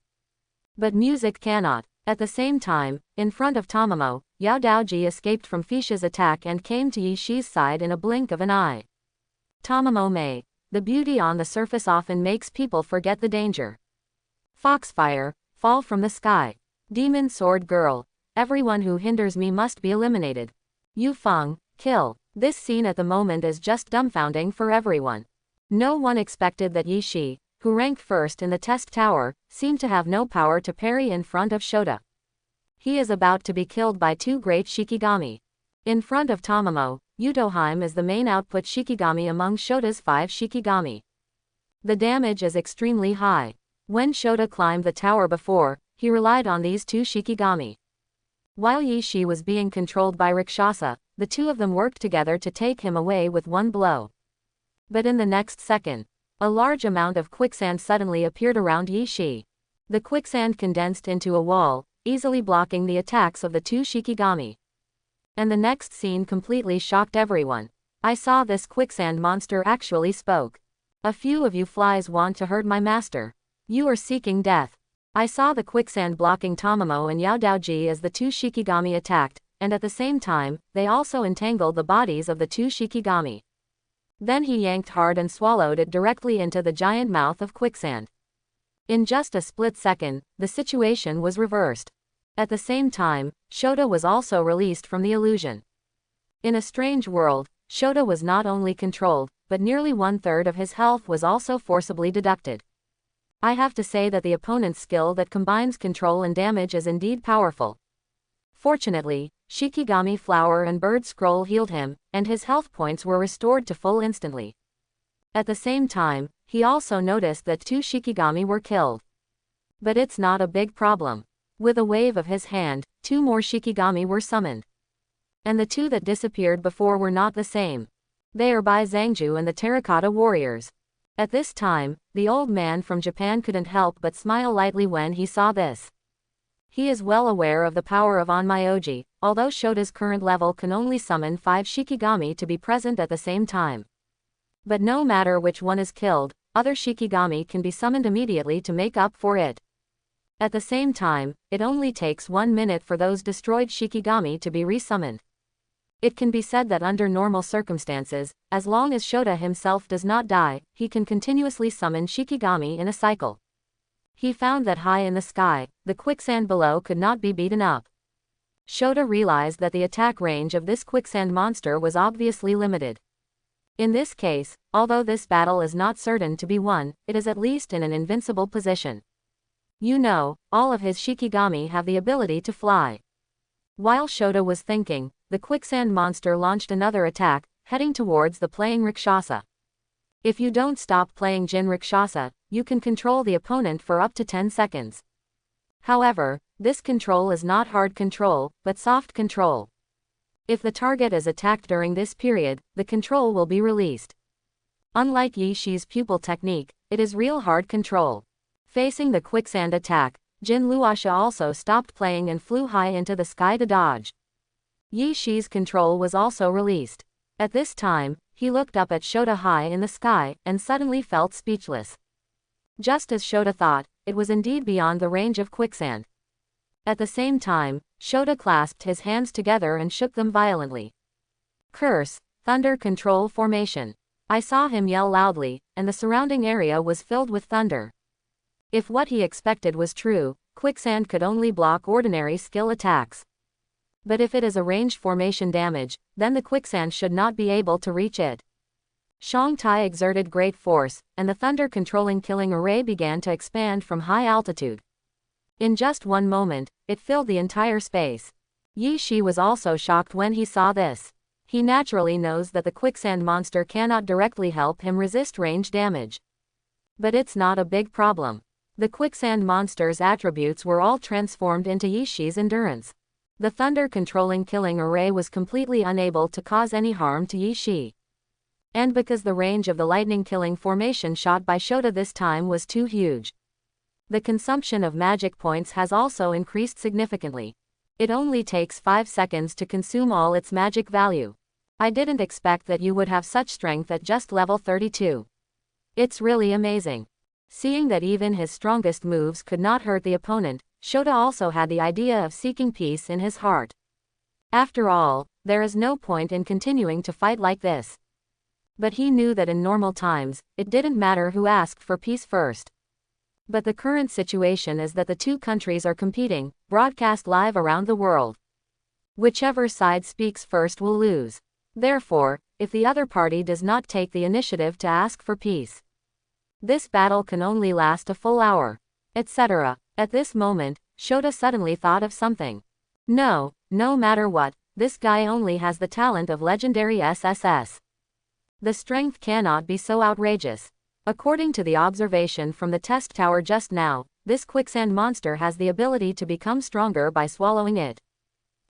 But music cannot. At the same time, in front of Tamamo, Yao Daoji escaped from Fisha's attack and came to Yi Shi's side in a blink of an eye. Tamamo Mei, the beauty on the surface often makes people forget the danger. Foxfire, fall from the sky. Demon Sword Girl, everyone who hinders me must be eliminated. Yu Feng, kill. This scene at the moment is just dumbfounding for everyone. No one expected that Yi Shi, who ranked first in the test tower, seemed to have no power to parry in front of Shoda. He is about to be killed by two great Shikigami. In front of Tamamo, Yudoheim is the main output Shikigami among Shoda's 5 Shikigami. The damage is extremely high. When Shoda climbed the tower before, he relied on these two Shikigami. While Yi Shi was being controlled by Rakshasa, the two of them worked together to take him away with one blow. But in the next second, a large amount of quicksand suddenly appeared around Yi Shi. The quicksand condensed into a wall, easily blocking the attacks of the two Shikigami. And the next scene completely shocked everyone. I saw this quicksand monster actually spoke. A few of you flies want to hurt my master. You are seeking death. I saw the quicksand blocking Tamamo and Yao Daoji as the two Shikigami attacked, and at the same time, they also entangled the bodies of the two Shikigami. Then he yanked hard and swallowed it directly into the giant mouth of quicksand. In just a split second, the situation was reversed. At the same time, Shoda was also released from the illusion. In a strange world, Shoda was not only controlled, but nearly 1/3 of his health was also forcibly deducted. I have to say that the opponent's skill that combines control and damage is indeed powerful. Fortunately, Shikigami Flower and Bird Scroll healed him, and his health points were restored to full instantly. At the same time, he also noticed that two Shikigami were killed. But it's not a big problem. With a wave of his hand, 2 more Shikigami were summoned. And the 2 that disappeared before were not the same. They are Bai Zhangju and the Terracotta Warriors. At this time, the old man from Japan couldn't help but smile lightly when he saw this. He is well aware of the power of Onmyoji, although Shoda's current level can only summon 5 Shikigami to be present at the same time. But no matter which one is killed, other Shikigami can be summoned immediately to make up for it. At the same time, it only takes 1 minute for those destroyed Shikigami to be resummoned. It can be said that under normal circumstances, as long as Shoda himself does not die, he can continuously summon Shikigami in a cycle. He found that high in the sky, the quicksand below could not be beaten up. Shoda realized that the attack range of this quicksand monster was obviously limited. In this case, although this battle is not certain to be won, it is at least in an invincible position. You know, all of his Shikigami have the ability to fly. While Shoda was thinking, the quicksand monster launched another attack, heading towards the playing Rakshasa. If you don't stop playing Jin Rakshasa, you can control the opponent for up to 10 seconds. However, this control is not hard control, but soft control. If the target is attacked during this period, the control will be released. Unlike Yi Shi's pupil technique, it is real hard control. Facing the quicksand attack, Jin Luasha also stopped playing and flew high into the sky to dodge. Yi Shi's control was also released. At this time, he looked up at Shoda high in the sky, and suddenly felt speechless. Just as Shoda thought, it was indeed beyond the range of quicksand. At the same time, Shoda clasped his hands together and shook them violently. Curse, Thunder Control Formation. I saw him yell loudly, and the surrounding area was filled with thunder. If what he expected was true, quicksand could only block ordinary skill attacks. But if it is a ranged formation damage, then the quicksand should not be able to reach it. Shang Tai exerted great force, and the thunder-controlling killing array began to expand from high altitude. In just 1 moment, it filled the entire space. Yi Shi was also shocked when he saw this. He naturally knows that the quicksand monster cannot directly help him resist range damage. But it's not a big problem. The quicksand monster's attributes were all transformed into Yi Shi's endurance. The thunder-controlling killing array was completely unable to cause any harm to Yi Shi. And because the range of the lightning-killing formation shot by Shoda this time was too huge. The consumption of magic points has also increased significantly. It only takes 5 seconds to consume all its magic value. I didn't expect that you would have such strength at just level 32. It's really amazing. Seeing that even his strongest moves could not hurt the opponent, Shoda also had the idea of seeking peace in his heart. After all, there is no point in continuing to fight like this. But he knew that in normal times, it didn't matter who asked for peace first. But the current situation is that the two countries are competing, broadcast live around the world. Whichever side speaks first will lose. Therefore, if the other party does not take the initiative to ask for peace, this battle can only last a full hour, etc. At this moment, Shoda suddenly thought of something. No matter what, this guy only has the talent of legendary SSS. The strength cannot be so outrageous. According to the observation from the test tower just now, this quicksand monster has the ability to become stronger by swallowing it.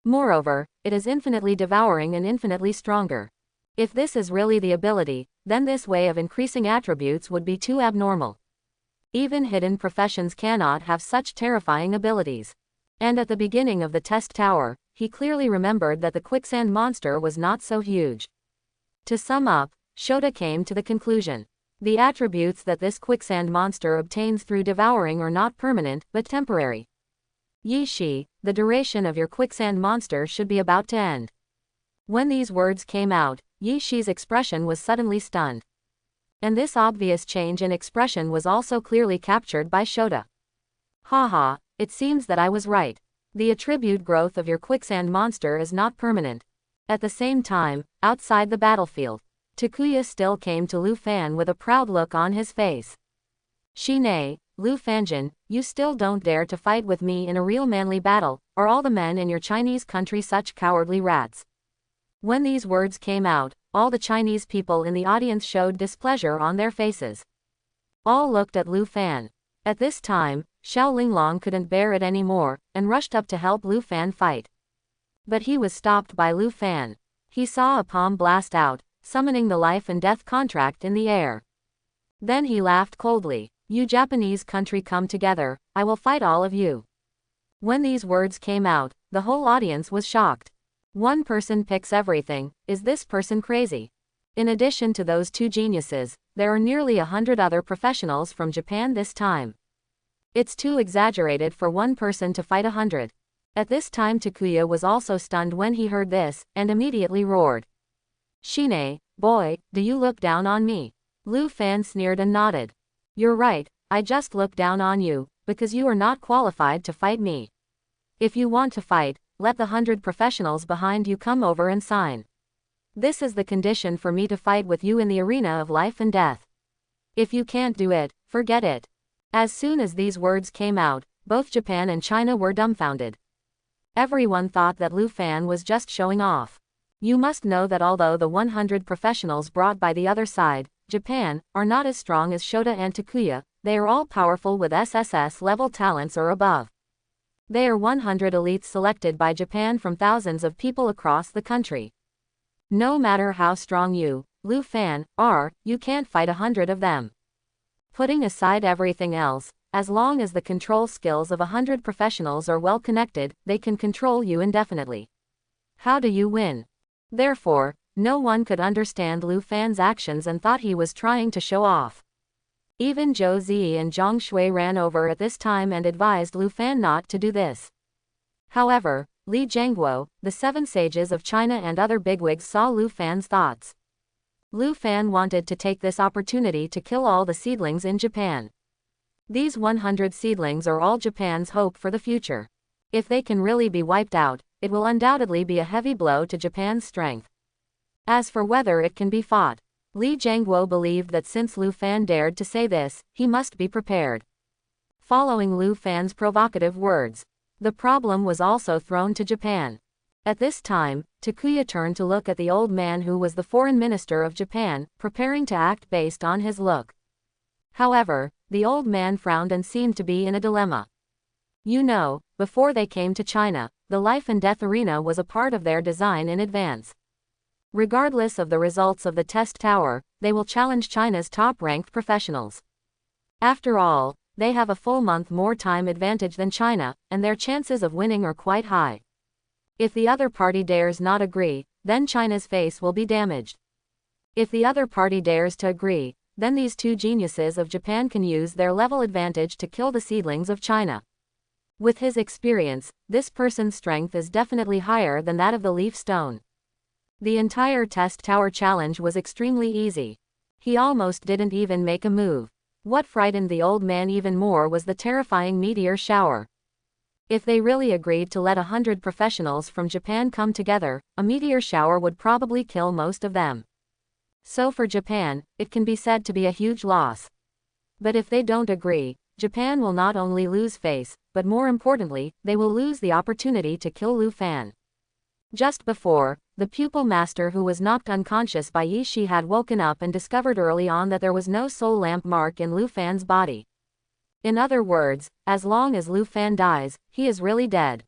Moreover, it is infinitely devouring and infinitely stronger. If this is really the ability, then this way of increasing attributes would be too abnormal. Even hidden professions cannot have such terrifying abilities. And at the beginning of the test tower, he clearly remembered that the quicksand monster was not so huge. To sum up, Shoda came to the conclusion. The attributes that this quicksand monster obtains through devouring are not permanent, but temporary. Yi Shi, the duration of your quicksand monster should be about to end. When these words came out, Yi Shi's expression was suddenly stunned. And this obvious change in expression was also clearly captured by Shoda. Haha, it seems that I was right. The attribute growth of your quicksand monster is not permanent. At the same time, outside the battlefield, Takuya still came to Lu Fan with a proud look on his face. Shine, Lu Fanjin, you still don't dare to fight with me in a real manly battle, are all the men in your Chinese country such cowardly rats? When these words came out, all the Chinese people in the audience showed displeasure on their faces. All looked at Lu Fan. At this time, Sha Ling couldn't bear it anymore, and rushed up to help Lu Fan fight. But he was stopped by Lu Fan. He saw a palm blast out, summoning the life and death contract in the air. Then he laughed coldly. You Japanese country come together, I will fight all of you. When these words came out, the whole audience was shocked. One person picks everything, is this person crazy? In addition to those two geniuses, there are nearly 100 other professionals from Japan this time. It's too exaggerated for one person to fight 100. At this time Takuya was also stunned when he heard this, and immediately roared. Shine, boy, do you look down on me? Lu Fan sneered and nodded. You're right, I just look down on you, because you are not qualified to fight me. If you want to fight, let the 100 professionals behind you come over and sign. This is the condition for me to fight with you in the arena of life and death. If you can't do it, forget it. As soon as these words came out, both Japan and China were dumbfounded. Everyone thought that Lu Fan was just showing off. You must know that although the 100 professionals brought by the other side, Japan, are not as strong as Shoda and Takuya, they are all powerful with SSS level talents or above. They are 100 elites selected by Japan from thousands of people across the country. No matter how strong you, Lu Fan, are, you can't fight 100 of them. Putting aside everything else, as long as the control skills of 100 professionals are well connected, they can control you indefinitely. How do you win? Therefore, no one could understand Lu Fan's actions and thought he was trying to show off. Even Zhou Zi and Zhang Shui ran over at this time and advised Lu Fan not to do this. However, Li Jiangguo, the 7 sages of China and other bigwigs saw Lu Fan's thoughts. Lu Fan wanted to take this opportunity to kill all the seedlings in Japan. These 100 seedlings are all Japan's hope for the future. If they can really be wiped out, it will undoubtedly be a heavy blow to Japan's strength. As for whether it can be fought, Li Jiangguo believed that since Lu Fan dared to say this, he must be prepared. Following Lu Fan's provocative words, the problem was also thrown to Japan. At this time, Takuya turned to look at the old man who was the foreign minister of Japan, preparing to act based on his look. However, the old man frowned and seemed to be in a dilemma. You know, before they came to China, the life and death arena was a part of their design in advance. Regardless of the results of the test tower, they will challenge China's top-ranked professionals. After all, they have a full month more time advantage than China, and their chances of winning are quite high. If the other party dares not agree, then China's face will be damaged. If the other party dares to agree, then these two geniuses of Japan can use their level advantage to kill the seedlings of China. With his experience, this person's strength is definitely higher than that of the leaf stone. The entire test tower challenge was extremely easy. He almost didn't even make a move. What frightened the old man even more was the terrifying meteor shower. If they really agreed to let 100 professionals from Japan come together, a meteor shower would probably kill most of them. So for Japan, it can be said to be a huge loss. But if they don't agree, Japan will not only lose face, but more importantly, they will lose the opportunity to kill Lu Fan. Just before, the pupil master who was knocked unconscious by Yi Shi had woken up and discovered early on that there was no soul lamp mark in Lu Fan's body. In other words, as long as Lu Fan dies, he is really dead.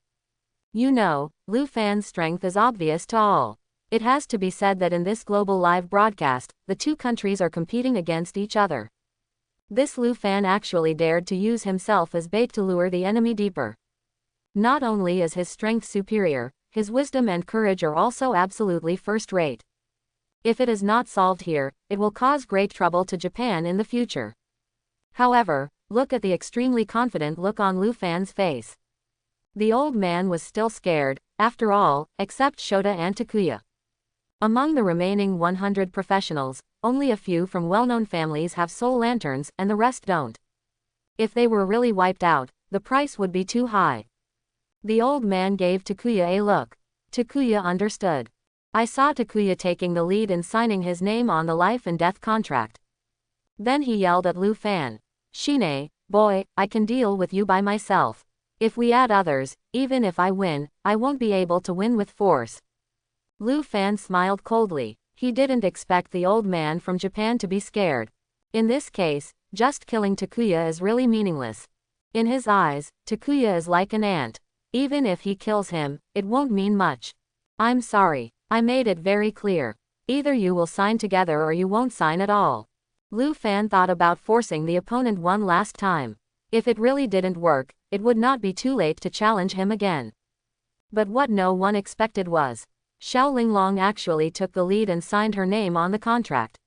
You know, Lu Fan's strength is obvious to all. It has to be said that in this global live broadcast, the two countries are competing against each other. This Lu Fan actually dared to use himself as bait to lure the enemy deeper. Not only is his strength superior, his wisdom and courage are also absolutely first-rate. If it is not solved here, it will cause great trouble to Japan in the future. However, look at the extremely confident look on Lu Fan's face. The old man was still scared, after all, except Shoda and Takuya. Among the remaining 100 professionals, only a few from well-known families have soul lanterns and the rest don't. If they were really wiped out, the price would be too high. The old man gave Takuya a look. Takuya understood. I saw Takuya taking the lead in signing his name on the life and death contract. Then he yelled at Lu Fan. Shine, boy, I can deal with you by myself. If we add others, even if I win, I won't be able to win with force. Lu Fan smiled coldly. He didn't expect the old man from Japan to be scared. In this case, just killing Takuya is really meaningless. In his eyes, Takuya is like an ant. Even if he kills him, it won't mean much. I'm sorry, I made it very clear. Either you will sign together or you won't sign at all. Lu Fan thought about forcing the opponent one last time. If it really didn't work, it would not be too late to challenge him again. But what no one expected was, Sha Ling actually took the lead and signed her name on the contract.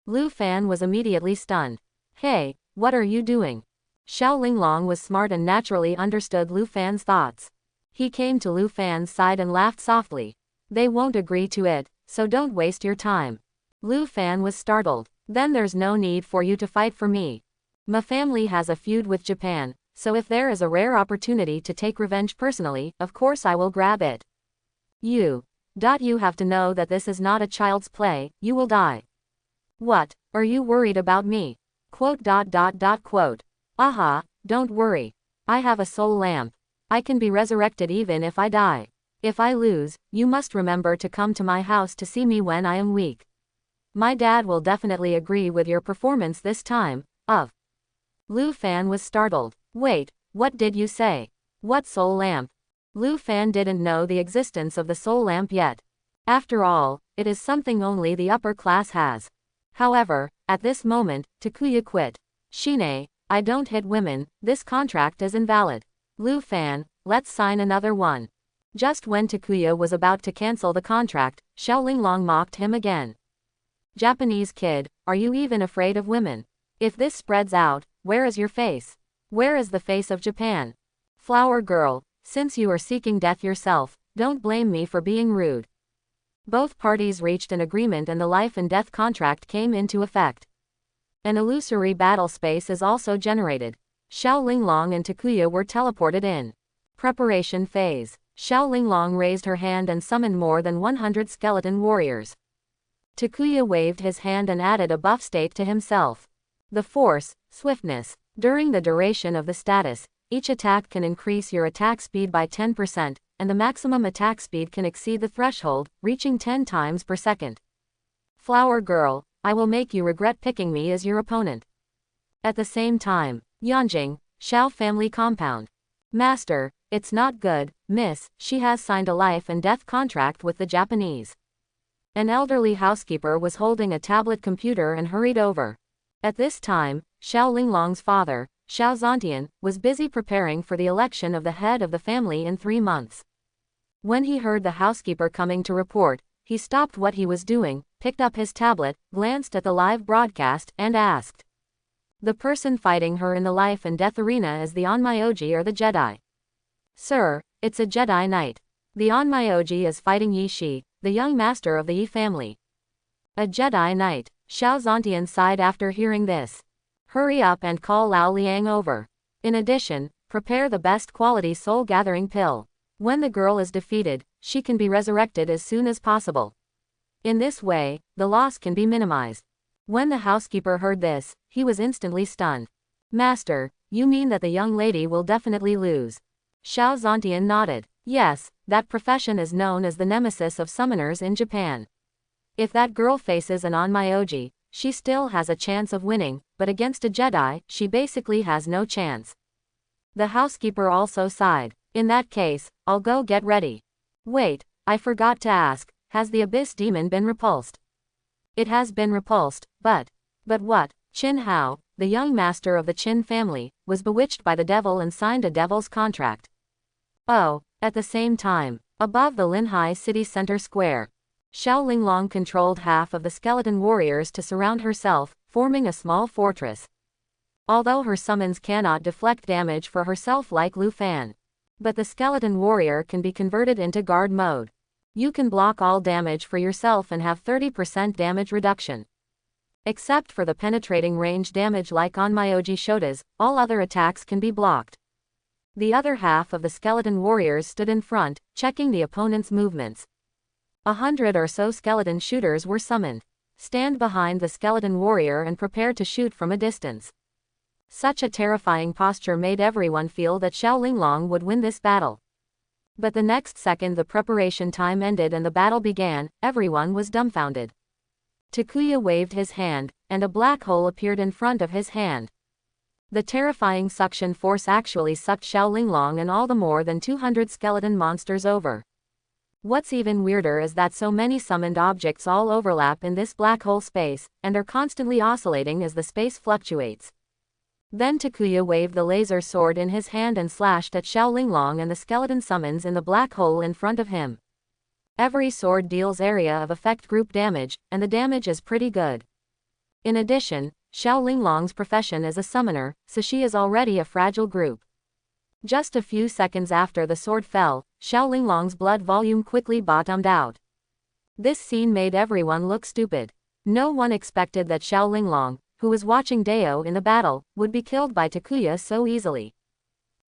Lu Fan was immediately stunned. Hey, what are you doing? Sha Ling was smart and naturally understood Lu Fan's thoughts. He came to Lu Fan's side and laughed softly. They won't agree to it, so don't waste your time. Lu Fan was startled. Then there's no need for you to fight for me. My family has a feud with Japan, so if there is a rare opportunity to take revenge personally, of course I will grab it. You have to know that this is not a child's play, you will die. What, are you worried about me? Quote. Aha, don't worry. I have a soul lamp. I can be resurrected even if I die. If I lose, you must remember to come to my house to see me when I am weak. My dad will definitely agree with your performance this time. Lu Fan was startled. Wait, what did you say? What soul lamp? Lu Fan didn't know the existence of the soul lamp yet. After all, it is something only the upper class has. However, at this moment, Takuya quit. Shine, I don't hit women, this contract is invalid. Lu Fan, let's sign another one. Just when Takuya was about to cancel the contract, Sha Ling mocked him again. Japanese kid, are you even afraid of women? If this spreads out, where is your face? Where is the face of Japan? Flower girl, since you are seeking death yourself, don't blame me for being rude. Both parties reached an agreement and the life and death contract came into effect. An illusory battle space is also generated. Sha Ling and Takuya were teleported in. Preparation phase. Sha Ling raised her hand and summoned more than 100 skeleton warriors. Takuya waved his hand and added a buff state to himself. The force, swiftness. During the duration of the status, each attack can increase your attack speed by 10%, and the maximum attack speed can exceed the threshold, reaching 10 times per second. Flower girl, I will make you regret picking me as your opponent. At the same time, Yanjing, Shao family compound. Master, it's not good, miss, she has signed a life and death contract with the Japanese. An elderly housekeeper was holding a tablet computer and hurried over. At this time, Sha Linglong's father, Xiao Zontian, was busy preparing for the election of the head of the family in 3 months. When he heard the housekeeper coming to report, he stopped what he was doing, picked up his tablet, glanced at the live broadcast, and asked. The person fighting her in the life and death arena is the Onmyoji or the Jedi. Sir, it's a Jedi Knight. The Onmyoji is fighting Yi Shi, the young master of the Yi family. A Jedi Knight, Xiao Zontian sighed after hearing this. Hurry up and call Lao Liang over. In addition, prepare the best quality soul-gathering pill. When the girl is defeated, she can be resurrected as soon as possible. In this way, the loss can be minimized. When the housekeeper heard this, he was instantly stunned. Master, you mean that the young lady will definitely lose? Xiao Zontian nodded. Yes, that profession is known as the nemesis of summoners in Japan. If that girl faces an Onmyoji, she still has a chance of winning, but against a Jedi, she basically has no chance. The housekeeper also sighed. In that case, I'll go get ready. Wait, I forgot to ask, has the Abyss Demon been repulsed? It has been repulsed, but what? Chinh Hao, the young master of the Chinh family, was bewitched by the devil and signed a devil's contract. Oh, at the same time, above the Linhai city center square, Sha Ling controlled half of the skeleton warriors to surround herself, forming a small fortress. Although her summons cannot deflect damage for herself like Lu Fan, but the skeleton warrior can be converted into guard mode. You can block all damage for yourself and have 30% damage reduction. Except for the penetrating range damage like on Myoji Shoda's, all other attacks can be blocked. The other half of the skeleton warriors stood in front, checking the opponent's movements. 100 or so skeleton shooters were summoned. Stand behind the skeleton warrior and prepare to shoot from a distance. Such a terrifying posture made everyone feel that Sha Ling would win this battle. But the next second the preparation time ended and the battle began, everyone was dumbfounded. Takuya waved his hand, and a black hole appeared in front of his hand. The terrifying suction force actually sucked Sha Ling and all the more than 200 skeleton monsters over. What's even weirder is that so many summoned objects all overlap in this black hole space, and are constantly oscillating as the space fluctuates. Then Takuya waved the laser sword in his hand and slashed at Sha Ling and the skeleton summons in the black hole in front of him. Every sword deals area of effect group damage, and the damage is pretty good. In addition, Sha Ling's profession is a summoner, so she is already a fragile group. Just a few seconds after the sword fell, Sha Ling's blood volume quickly bottomed out. This scene made everyone look stupid. No one expected that Sha Ling, who was watching Deo in the battle, would be killed by Takuya so easily.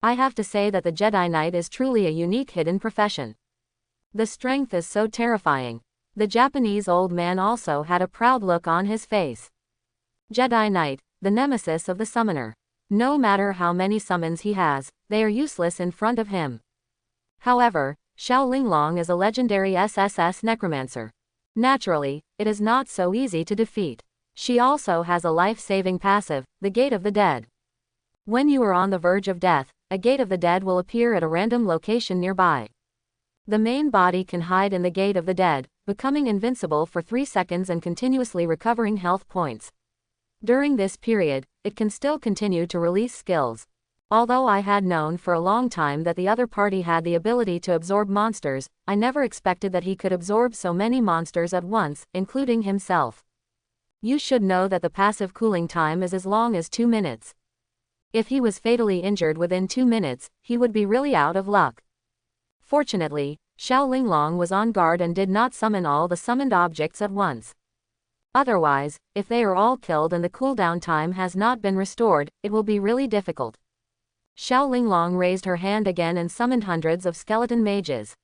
I have to say that the Jedi Knight is truly a unique hidden profession. The strength is so terrifying. The Japanese old man also had a proud look on his face. Jedi Knight, the nemesis of the summoner. No matter how many summons he has, they are useless in front of him. However, Sha Ling is a legendary SSS necromancer. Naturally, it is not so easy to defeat. She also has a life-saving passive, the Gate of the Dead. When you are on the verge of death, a Gate of the Dead will appear at a random location nearby. The main body can hide in the Gate of the Dead, becoming invincible for 3 seconds and continuously recovering health points. During this period, it can still continue to release skills. Although I had known for a long time that the other party had the ability to absorb monsters, I never expected that he could absorb so many monsters at once, including himself. You should know that the passive cooling time is as long as 2 minutes. If he was fatally injured within 2 minutes, he would be really out of luck. Fortunately, Sha Ling was on guard and did not summon all the summoned objects at once. Otherwise, if they are all killed and the cooldown time has not been restored, it will be really difficult. Sha Ling raised her hand again and summoned hundreds of skeleton mages.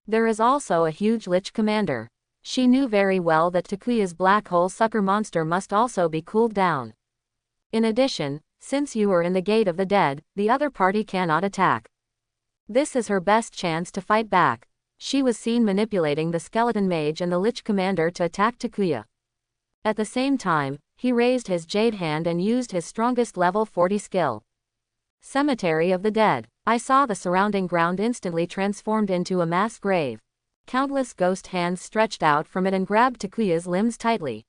There is also a huge Lich commander. She knew very well that Takuya's black hole sucker monster must also be cooled down. In addition, since you are in the Gate of the Dead, the other party cannot attack. This is her best chance to fight back. She was seen manipulating the skeleton mage and the Lich commander to attack Takuya. At the same time, he raised his jade hand and used his strongest level 40 skill. Cemetery of the Dead. I saw the surrounding ground instantly transformed into a mass grave. Countless ghost hands stretched out from it and grabbed Takuya's limbs tightly.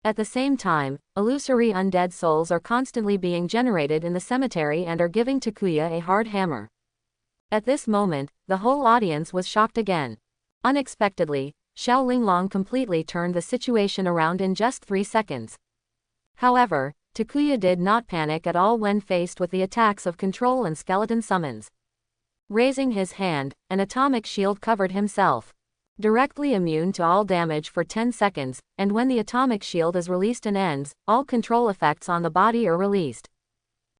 At the same time, illusory undead souls are constantly being generated in the cemetery and are giving Takuya a hard hammer. At this moment, the whole audience was shocked again. Unexpectedly, Sha Ling completely turned the situation around in just 3 seconds. However, Takuya did not panic at all when faced with the attacks of control and skeleton summons. Raising his hand, an atomic shield covered himself. Directly immune to all damage for 10 seconds, and when the atomic shield is released and ends, all control effects on the body are released.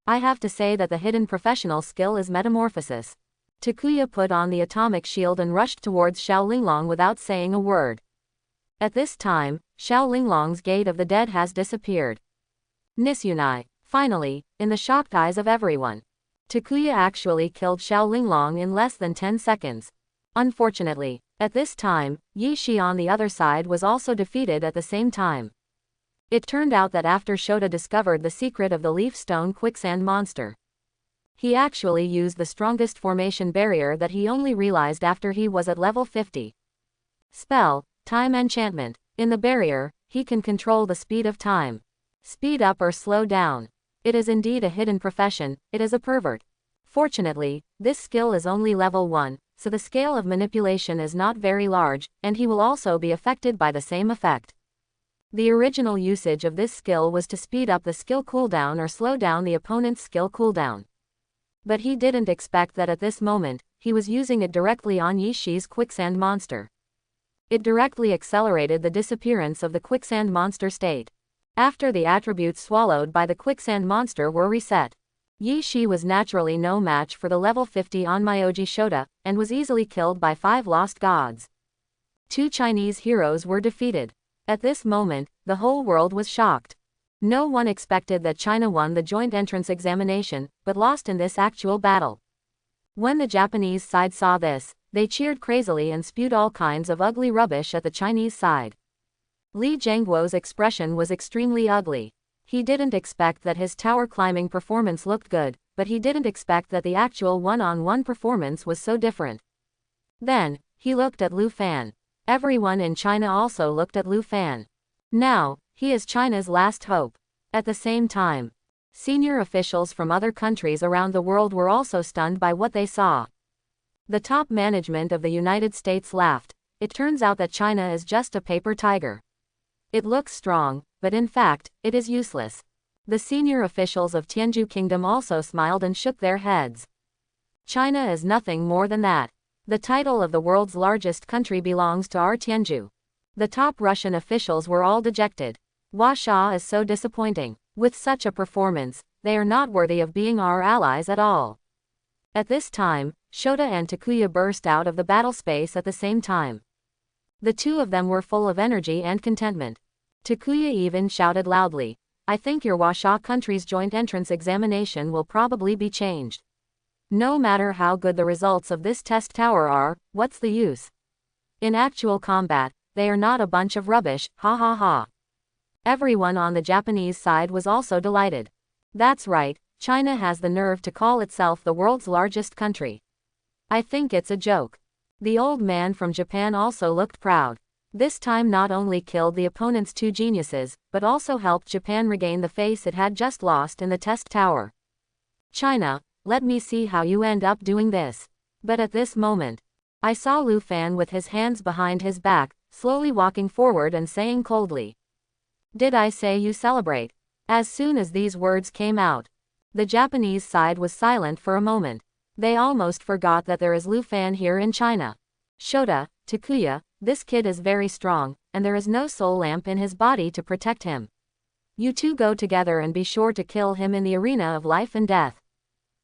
I have to say that the hidden professional skill is metamorphosis. Takuya put on the atomic shield and rushed towards Sha Ling without saying a word. At this time, Sha Ling's gate of the dead has disappeared. Nisunai. Finally, in the shocked eyes of everyone, Takuya actually killed Sha Ling in less than 10 seconds. Unfortunately, at this time, Yi Shi on the other side was also defeated at the same time. It turned out that after Shoda discovered the secret of the leaf stone quicksand monster, he actually used the strongest formation barrier that he only realized after he was at level 50. Spell, time enchantment. In the barrier, he can control the speed of time. Speed up or slow down. It is indeed a hidden profession, it is a pervert. Fortunately, this skill is only level 1, so the scale of manipulation is not very large, and he will also be affected by the same effect. The original usage of this skill was to speed up the skill cooldown or slow down the opponent's skill cooldown. But he didn't expect that at this moment, he was using it directly on Yi Shi's quicksand monster. It directly accelerated the disappearance of the quicksand monster state. After the attributes swallowed by the quicksand monster were reset, Yi Shi was naturally no match for the level 50 Onmyoji Shoda, and was easily killed by 5 lost gods. 2 Chinese heroes were defeated. At this moment, the whole world was shocked. No one expected that China won the joint entrance examination, but lost in this actual battle. When the Japanese side saw this, they cheered crazily and spewed all kinds of ugly rubbish at the Chinese side. Li Zhengguo's expression was extremely ugly. He didn't expect that his tower climbing performance looked good, but he didn't expect that the actual one-on-one performance was so different. Then, he looked at Lu Fan. Everyone in China also looked at Lu Fan. Now, he is China's last hope. At the same time, senior officials from other countries around the world were also stunned by what they saw. The top management of the United States laughed. It turns out that China is just a paper tiger. It looks strong, but in fact, it is useless. The senior officials of Tianzhu Kingdom also smiled and shook their heads. China is nothing more than that. The title of the world's largest country belongs to our Tianzhu. The top Russian officials were all dejected. Sha is so disappointing. With such a performance, they are not worthy of being our allies at all. At this time, Shoda and Takuya burst out of the battle space at the same time. The two of them were full of energy and contentment. Takuya even shouted loudly, "I think your Sha country's joint entrance examination will probably be changed. No matter how good the results of this test tower are, what's the use? In actual combat, they are not a bunch of rubbish, ha ha ha." Everyone on the Japanese side was also delighted. That's right, China has the nerve to call itself the world's largest country. I think it's a joke. The old man from Japan also looked proud. This time not only killed the opponent's 2 geniuses, but also helped Japan regain the face it had just lost in the test tower. China, let me see how you end up doing this. But at this moment, I saw Lu Fan with his hands behind his back, slowly walking forward and saying coldly, "Did I say you celebrate?" As soon as these words came out, the Japanese side was silent for a moment. They almost forgot that there is Lu Fan here in China. Shoda, Takuya, this kid is very strong, and there is no soul lamp in his body to protect him. You two go together and be sure to kill him in the arena of life and death,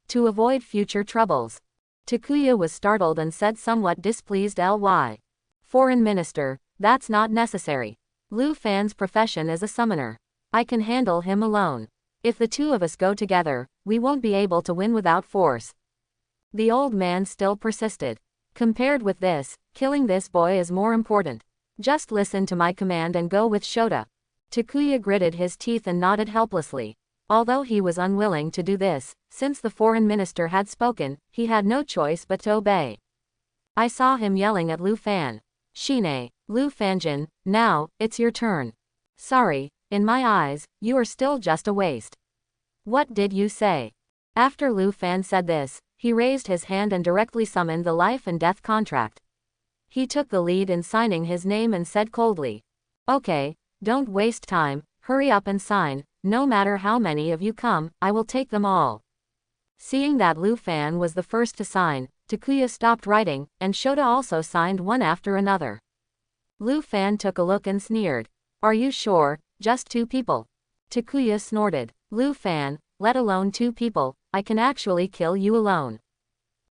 to avoid future troubles. Takuya was startled and said somewhat displeased, "Ly. Foreign Minister, that's not necessary. Lu Fan's profession is a summoner. I can handle him alone. If the two of us go together, we won't be able to win without force." The old man still persisted. "Compared with this, killing this boy is more important. Just listen to my command and go with Shoda." Takuya gritted his teeth and nodded helplessly. Although he was unwilling to do this, since the foreign minister had spoken, he had no choice but to obey. I saw him yelling at Lu Fan. "Shine, Lu Fanjin, now, it's your turn. Sorry, in my eyes, you are still just a waste." "What did you say?" After Lu Fan said this, he raised his hand and directly summoned the life and death contract. He took the lead in signing his name and said coldly, "Okay, don't waste time, hurry up and sign. No matter how many of you come, I will take them all." Seeing that Lu Fan was the first to sign, Takuya stopped writing, and Shoda also signed one after another. Lu Fan took a look and sneered. "Are you sure, just 2 people?" Takuya snorted. "Lu Fan, let alone 2 people, I can actually kill you alone.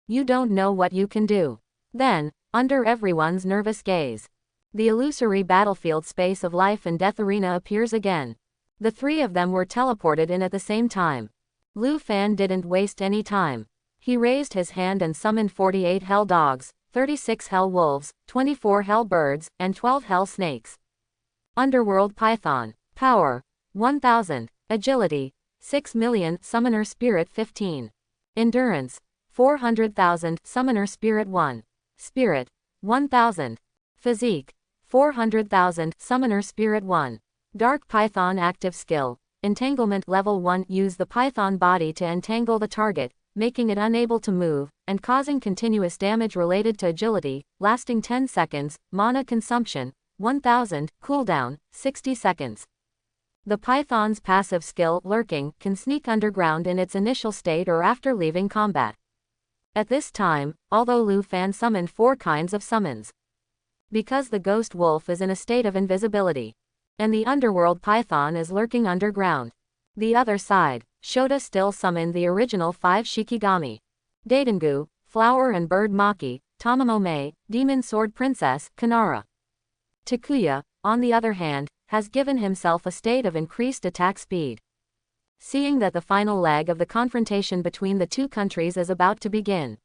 You don't know what you can do. Then, under everyone's nervous gaze, the illusory battlefield space of life and death arena appears again. The 3 of them were teleported in at the same time. Lu Fan didn't waste any time. He raised his hand and summoned 48 hell dogs, 36 hell wolves, 24 hell birds, and 12 hell snakes. Underworld Python. Power 1000. Agility 6 million. Summoner Spirit 15. Endurance 400,000. Summoner Spirit 1. Spirit 1000. Physique 400,000. Summoner Spirit 1. Dark Python Active Skill. Entanglement Level 1. Use the Python body to entangle the target, making it unable to move, and causing continuous damage related to agility, lasting 10 seconds, mana consumption, 1000, cooldown, 60 seconds. The Python's passive skill, Lurking, can sneak underground in its initial state or after leaving combat. At this time, although Lu Fan summoned 4 kinds of summons, because the ghost wolf is in a state of invisibility, and the underworld python is lurking underground. The other side, Shoda still summoned the original 5 Shikigami. Daidengu, Flower and Bird Maki, Tamamome, Demon Sword Princess, Kanara. Takuya, on the other hand, has given himself a state of increased attack speed. Seeing that the final leg of the confrontation between the 2 countries is about to begin,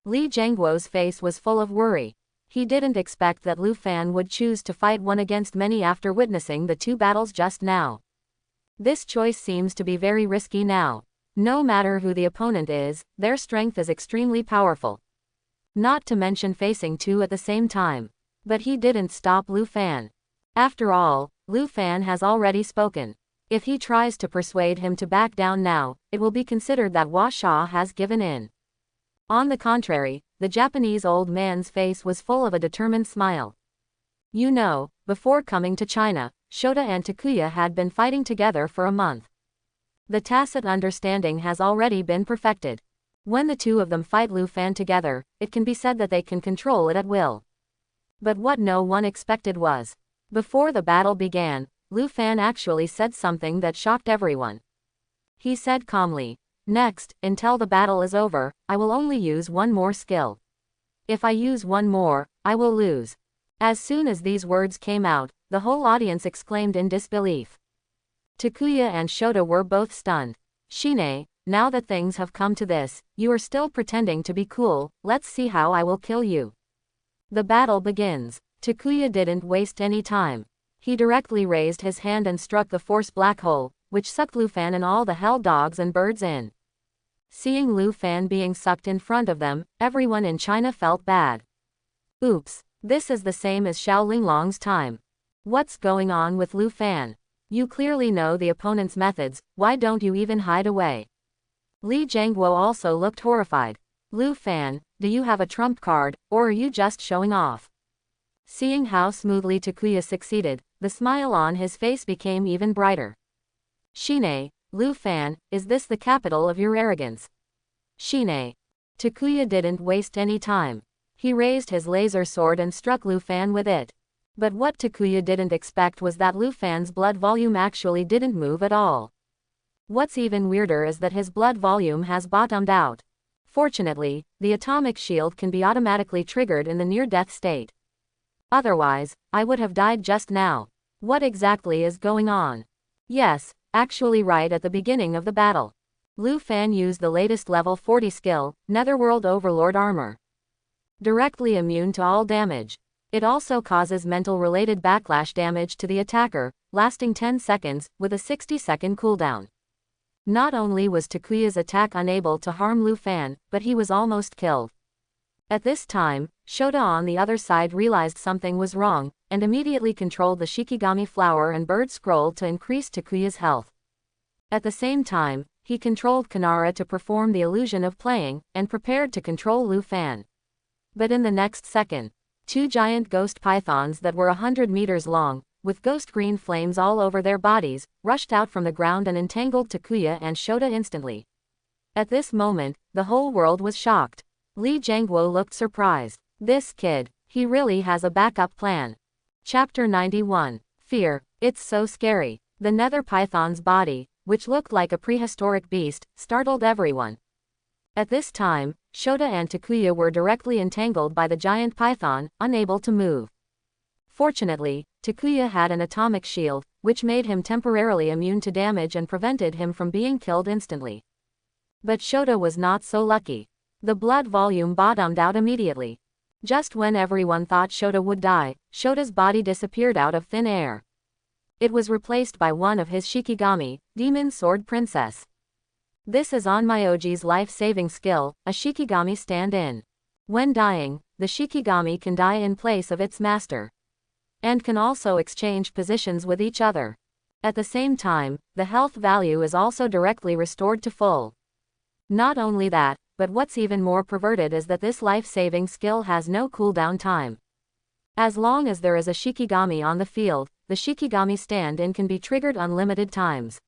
Li Jiangguo's face was full of worry. He didn't expect that Lu Fan would choose to fight one against many after witnessing the 2 battles just now. This choice seems to be very risky now. No matter who the opponent is, their strength is extremely powerful. Not to mention facing 2 at the same time. But he didn't stop Lu Fan. After all, Lu Fan has already spoken. If he tries to persuade him to back down now, it will be considered that Sha has given in. On the contrary, the Japanese old man's face was full of a determined smile. You know, before coming to China, Shoda and Takuya had been fighting together for a month. The tacit understanding has already been perfected. When the 2 of them fight Lu Fan together, it can be said that they can control it at will. But what no one expected was, before the battle began, Lu Fan actually said something that shocked everyone. He said calmly, "Next, until the battle is over, I will only use 1 more skill. If I use 1 more, I will lose." As soon as these words came out, the whole audience exclaimed in disbelief. Takuya and Shoda were both stunned. "Shine, now that things have come to this, you are still pretending to be cool, let's see how I will kill you." The battle begins. Takuya didn't waste any time. He directly raised his hand and struck the force black hole, which sucked Lu Fan and all the hell dogs and birds in. Seeing Lu Fan being sucked in front of them, everyone in China felt bad. Oops, this is the same as Sha Ling time. What's going on with Lu Fan? You clearly know the opponent's methods, why don't you even hide away? Li Jiangguo also looked horrified. Lu Fan, do you have a trump card, or are you just showing off? Seeing how smoothly Takuya succeeded, the smile on his face became even brighter. "Shine, Lu Fan, is this the capital of your arrogance?" "Shine." Takuya didn't waste any time. He raised his laser sword and struck Lu Fan with it. But what Takuya didn't expect was that Lu Fan's blood volume actually didn't move at all. What's even weirder is that his blood volume has bottomed out. Fortunately, the atomic shield can be automatically triggered in the near-death state. Otherwise, I would have died just now. What exactly is going on? Yes, actually right at the beginning of the battle, Lu Fan used the latest level 40 skill, Netherworld Overlord Armor. Directly immune to all damage. It also causes mental-related backlash damage to the attacker, lasting 10 seconds, with a 60-second cooldown. Not only was Takuya's attack unable to harm Lu Fan, but he was almost killed. At this time, Shoda on the other side realized something was wrong, and immediately controlled the Shikigami flower and bird scroll to increase Takuya's health. At the same time, he controlled Kanara to perform the illusion of playing, and prepared to control Lu Fan. But in the next second, 2 giant ghost pythons that were 100 meters long, with ghost green flames all over their bodies, rushed out from the ground and entangled Takuya and Shoda instantly. At this moment, the whole world was shocked. Li Jiangguo looked surprised. This kid, he really has a backup plan. Chapter 91. Fear, it's so scary. The nether python's body, which looked like a prehistoric beast, startled everyone. At this time, Shoda and Takuya were directly entangled by the giant python, unable to move. Fortunately, Takuya had an atomic shield, which made him temporarily immune to damage and prevented him from being killed instantly. But Shoda was not so lucky. The blood volume bottomed out immediately. Just when everyone thought Shoda would die, Shoda's body disappeared out of thin air. It was replaced by one of his Shikigami, Demon Sword Princess. This is Onmyoji's life-saving skill, a Shikigami stand-in. When dying, the Shikigami can die in place of its master, and can also exchange positions with each other. At the same time, the health value is also directly restored to full. Not only that, but what's even more perverted is that this life-saving skill has no cooldown time. As long as there is a Shikigami on the field, the Shikigami stand-in can be triggered unlimited times.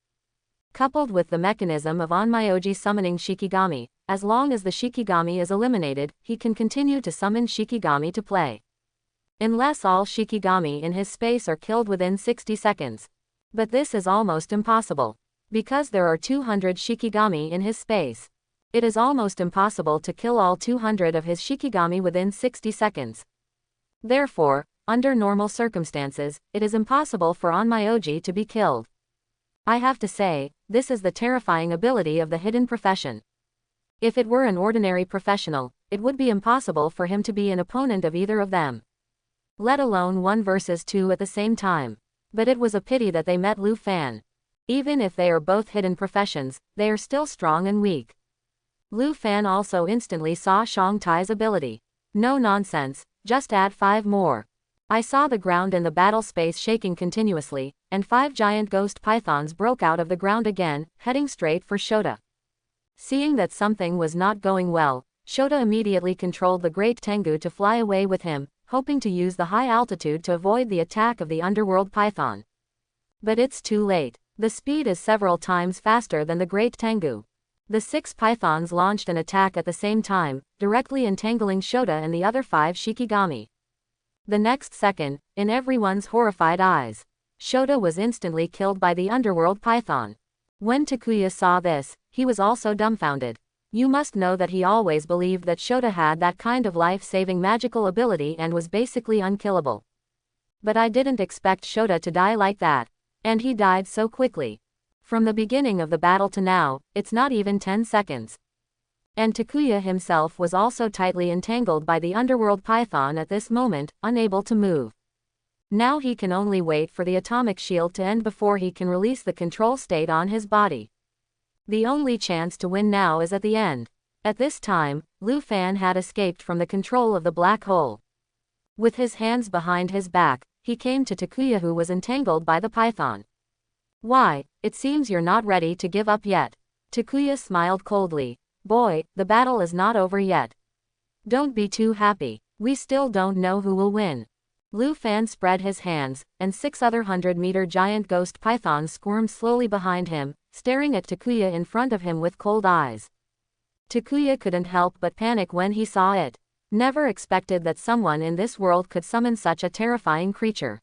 Coupled with the mechanism of Onmyoji summoning Shikigami, as long as the Shikigami is eliminated, he can continue to summon Shikigami to play. Unless all Shikigami in his space are killed within 60 seconds. But this is almost impossible. Because there are 200 Shikigami in his space, it is almost impossible to kill all 200 of his Shikigami within 60 seconds. Therefore, under normal circumstances, it is impossible for Onmyoji to be killed. I have to say, this is the terrifying ability of the hidden profession. If it were an ordinary professional, it would be impossible for him to be an opponent of either of them, let alone 1 versus 2 at the same time. But it was a pity that they met Lu Fan. Even if they are both hidden professions, they are still strong and weak. Lu Fan also instantly saw Shang Tai's ability. No nonsense, just add 5 more. I saw the ground in the battle space shaking continuously, and 5 giant ghost pythons broke out of the ground again, heading straight for Shoda. Seeing that something was not going well, Shoda immediately controlled the Great Tengu to fly away with him, hoping to use the high altitude to avoid the attack of the underworld python. But it's too late. The speed is several times faster than the Great Tengu. The 6 pythons launched an attack at the same time, directly entangling Shoda and the other 5 Shikigami. The next second, in everyone's horrified eyes, Shoda was instantly killed by the underworld python. When Takuya saw this, he was also dumbfounded. You must know that he always believed that Shoda had that kind of life-saving magical ability and was basically unkillable. But I didn't expect Shoda to die like that. And he died so quickly. From the beginning of the battle to now, it's not even 10 seconds. And Takuya himself was also tightly entangled by the underworld python at this moment, unable to move. Now he can only wait for the atomic shield to end before he can release the control state on his body. The only chance to win now is at the end. At this time, Lu Fan had escaped from the control of the black hole. With his hands behind his back, he came to Takuya, who was entangled by the python. Why, it seems you're not ready to give up yet. Takuya smiled coldly. Boy, the battle is not over yet. Don't be too happy. We still don't know who will win. Lu Fan spread his hands, and 6 other 100-meter giant ghost pythons squirmed slowly behind him, staring at Takuya in front of him with cold eyes. Takuya couldn't help but panic when he saw it. Never expected that someone in this world could summon such a terrifying creature.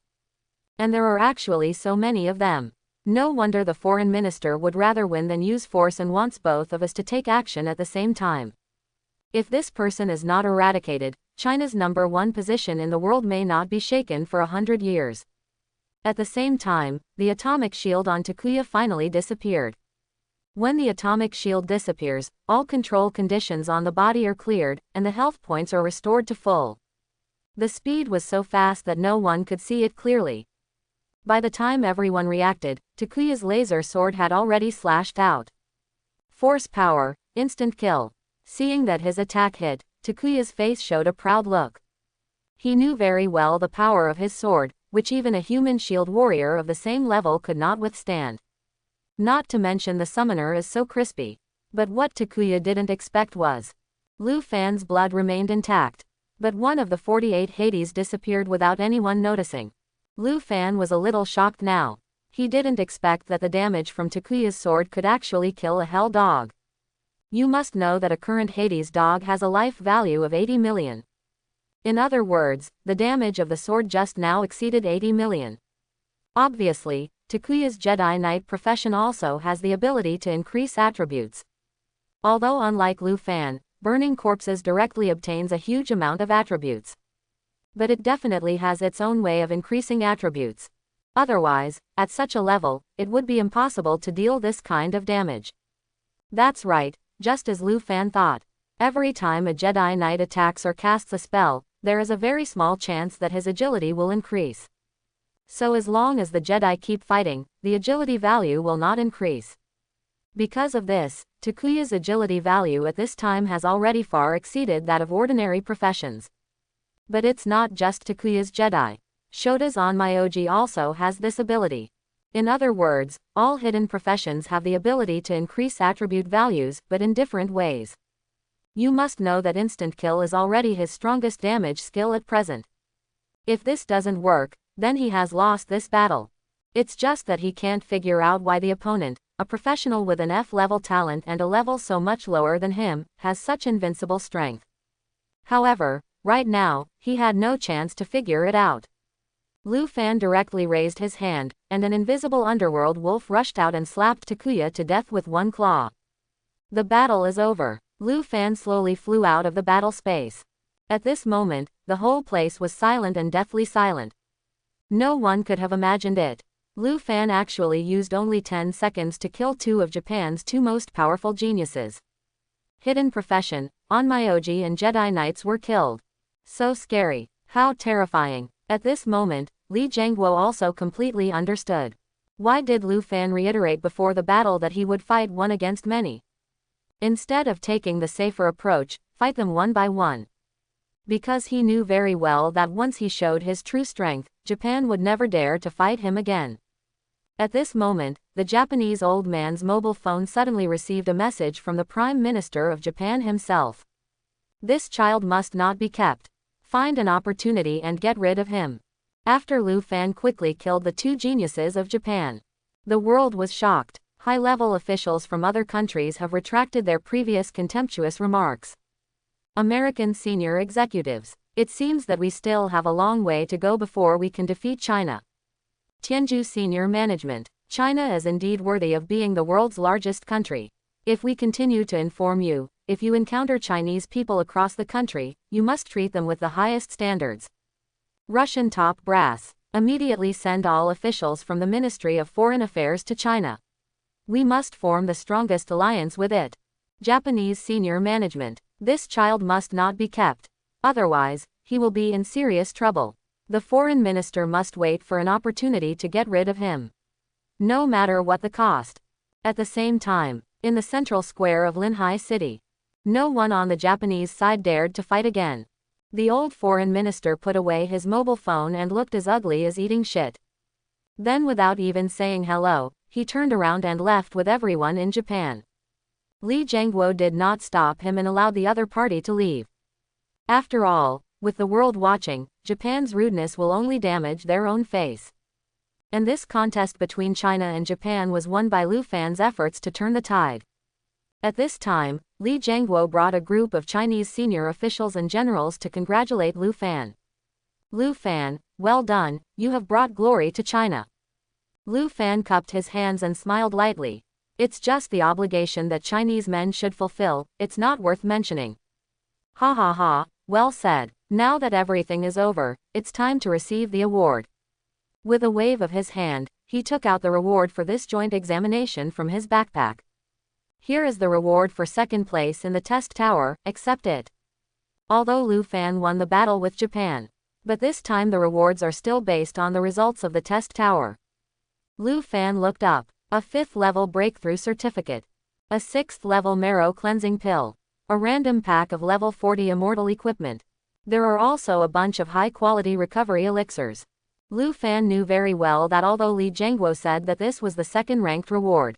And there are actually so many of them. No wonder the foreign minister would rather win than use force and wants both of us to take action at the same time. If this person is not eradicated, China's #1 position in the world may not be shaken for 100 years. At the same time, the atomic shield on Takuya finally disappeared. When the atomic shield disappears, all control conditions on the body are cleared, and the health points are restored to full. The speed was so fast that no one could see it clearly. By the time everyone reacted, Takuya's laser sword had already slashed out. Force power, instant kill. Seeing that his attack hit, Takuya's face showed a proud look. He knew very well the power of his sword, which even a human shield warrior of the same level could not withstand. Not to mention the summoner is so crispy. But what Takuya didn't expect was, Lu Fan's blood remained intact. But one of the 48 Hades disappeared without anyone noticing. Lu Fan was a little shocked now. He didn't expect that the damage from Takuya's sword could actually kill a hell dog. You must know that a current Hades dog has a life value of 80 million. In other words, the damage of the sword just now exceeded 80 million. Obviously, Takuya's Jedi Knight profession also has the ability to increase attributes. Although unlike Lu Fan, burning corpses directly obtains a huge amount of attributes. But it definitely has its own way of increasing attributes. Otherwise, at such a level, it would be impossible to deal this kind of damage. That's right, just as Lu Fan thought. Every time a Jedi Knight attacks or casts a spell, there is a very small chance that his agility will increase. So as long as the Jedi keep fighting, the agility value will not increase. Because of this, Takuya's agility value at this time has already far exceeded that of ordinary professions. But it's not just Takuya's Jedi. Shoda's Onmyoji also has this ability. In other words, all hidden professions have the ability to increase attribute values, but in different ways. You must know that instant kill is already his strongest damage skill at present. If this doesn't work, then he has lost this battle. It's just that he can't figure out why the opponent, a professional with an F-level talent and a level so much lower than him, has such invincible strength. However, right now, he had no chance to figure it out. Lu Fan directly raised his hand, and an invisible underworld wolf rushed out and slapped Takuya to death with one claw. The battle is over. Lu Fan slowly flew out of the battle space. At this moment, the whole place was silent and deathly silent. No one could have imagined it. Lu Fan actually used only 10 seconds to kill two of Japan's two most powerful geniuses. Hidden profession, Onmyoji and Jedi Knights were killed. So scary. How terrifying. At this moment, Li Jiangguo also completely understood. Why did Lu Fan reiterate before the battle that he would fight one against many? Instead of taking the safer approach, fight them one by one. Because he knew very well that once he showed his true strength, Japan would never dare to fight him again. At this moment, the Japanese old man's mobile phone suddenly received a message from the Prime Minister of Japan himself. This child must not be kept. Find an opportunity and get rid of him. After Lu Fan quickly killed the two geniuses of Japan, the world was shocked. High-level officials from other countries have retracted their previous contemptuous remarks. American senior executives. It seems that we still have a long way to go before we can defeat China. Tianju senior management. China is indeed worthy of being the world's largest country. If we continue to inform you, if you encounter Chinese people across the country, you must treat them with the highest standards. Russian top brass. Immediately send all officials from the Ministry of Foreign Affairs to China. We must form the strongest alliance with it. Japanese senior management. This child must not be kept. Otherwise, he will be in serious trouble. The foreign minister must wait for an opportunity to get rid of him. No matter what the cost. At the same time, in the central square of Linhai City, no one on the Japanese side dared to fight again. The old foreign minister put away his mobile phone and looked as ugly as eating shit. Then without even saying hello, he turned around and left with everyone in Japan. Li Jiangguo did not stop him and allowed the other party to leave. After all, with the world watching, Japan's rudeness will only damage their own face. And this contest between China and Japan was won by Lu Fan's efforts to turn the tide. At this time, Li Jiangguo brought a group of Chinese senior officials and generals to congratulate Lu Fan. Lu Fan, well done, you have brought glory to China. Lu Fan cupped his hands and smiled lightly. It's just the obligation that Chinese men should fulfill, it's not worth mentioning. Ha ha ha, well said. Now that everything is over, it's time to receive the award. With a wave of his hand, he took out the reward for this joint examination from his backpack. Here is the reward for second place in the test tower, accept it. Although Lu Fan won the battle with Japan, but this time the rewards are still based on the results of the test tower. Lu Fan looked up. A 5th level breakthrough certificate. A 6th level marrow cleansing pill. A random pack of level 40 immortal equipment. There are also a bunch of high-quality recovery elixirs. Lu Fan knew very well that although Li Jiangguo said that this was the second-ranked reward,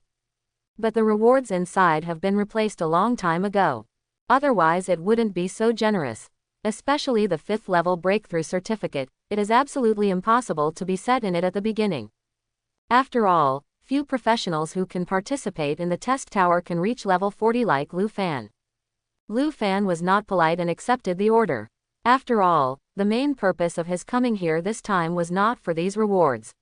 but the rewards inside have been replaced a long time ago. Otherwise it wouldn't be so generous. Especially the 5th level breakthrough certificate, it is absolutely impossible to be set in it at the beginning. After all, few professionals who can participate in the test tower can reach level 40 like Lu Fan. Lu Fan was not polite and accepted the order. After all, the main purpose of his coming here this time was not for these rewards.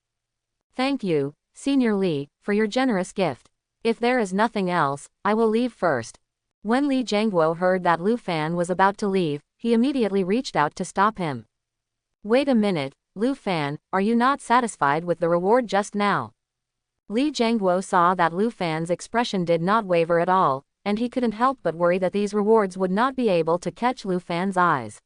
Thank you, Senior Li, for your generous gift. If there is nothing else, I will leave first. When Li Jianguo heard that Lu Fan was about to leave, he immediately reached out to stop him. Wait a minute, Lu Fan, are you not satisfied with the reward just now? Li Jianguo saw that Lu Fan's expression did not waver at all, and he couldn't help but worry that these rewards would not be able to catch Lu Fan's eyes.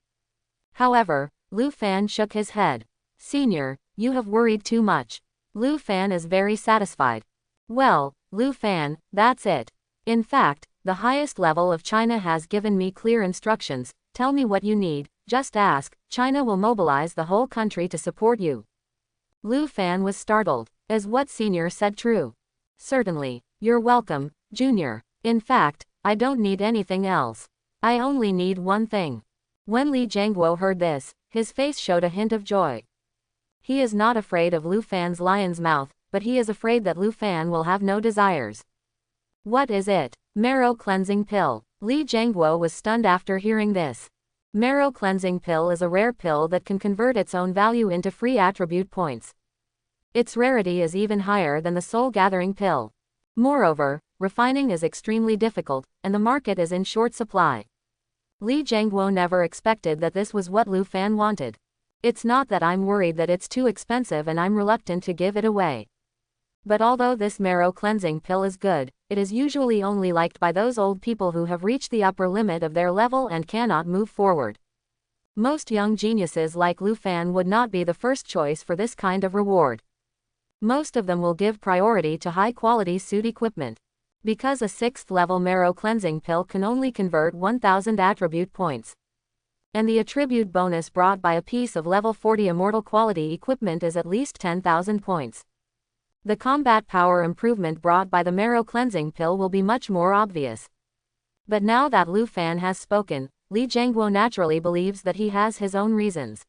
However, Lu Fan shook his head. Senior, you have worried too much. Lu Fan is very satisfied. Well, Lu Fan, that's it. In fact, the highest level of China has given me clear instructions. Tell me what you need, just ask, China will mobilize the whole country to support you. Lu Fan was startled. Is what Senior said true? Certainly. You're welcome, Junior. In fact, I don't need anything else. I only need one thing. When Li Jianguo heard this, his face showed a hint of joy. He is not afraid of Lu Fan's lion's mouth, but he is afraid that Lu Fan will have no desires. What is it? Marrow cleansing pill. Li Jianguo was stunned after hearing this. Marrow cleansing pill is a rare pill that can convert its own value into free attribute points. Its rarity is even higher than the soul gathering pill. Moreover, refining is extremely difficult, and the market is in short supply. Li Jianguo never expected that this was what Lu Fan wanted. It's not that I'm worried that it's too expensive and I'm reluctant to give it away. But although this marrow cleansing pill is good, it is usually only liked by those old people who have reached the upper limit of their level and cannot move forward. Most young geniuses like Lu Fan would not be the first choice for this kind of reward. Most of them will give priority to high-quality suit equipment. Because a 6th level marrow cleansing pill can only convert 1000 attribute points. And the attribute bonus brought by a piece of level 40 immortal quality equipment is at least 10,000 points. The combat power improvement brought by the marrow cleansing pill will be much more obvious. But now that Lu Fan has spoken, Li Jianguo naturally believes that he has his own reasons.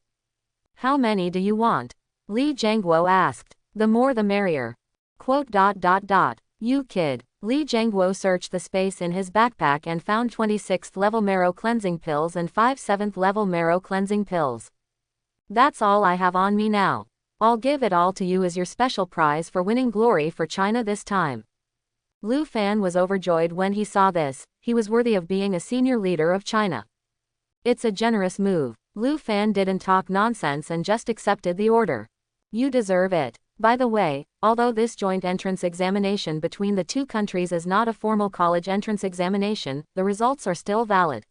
How many do you want? Li Jianguo asked. The more the merrier. You kid. Li Jianguo searched the space in his backpack and found 26th level marrow cleansing pills and 5 7th level marrow cleansing pills. That's all I have on me now. I'll give it all to you as your special prize for winning glory for China this time. Lu Fan was overjoyed when he saw this. He was worthy of being a senior leader of China. It's a generous move. Lu Fan didn't talk nonsense and just accepted the order. You deserve it. By the way, although this joint entrance examination between the two countries is not a formal college entrance examination, the results are still valid.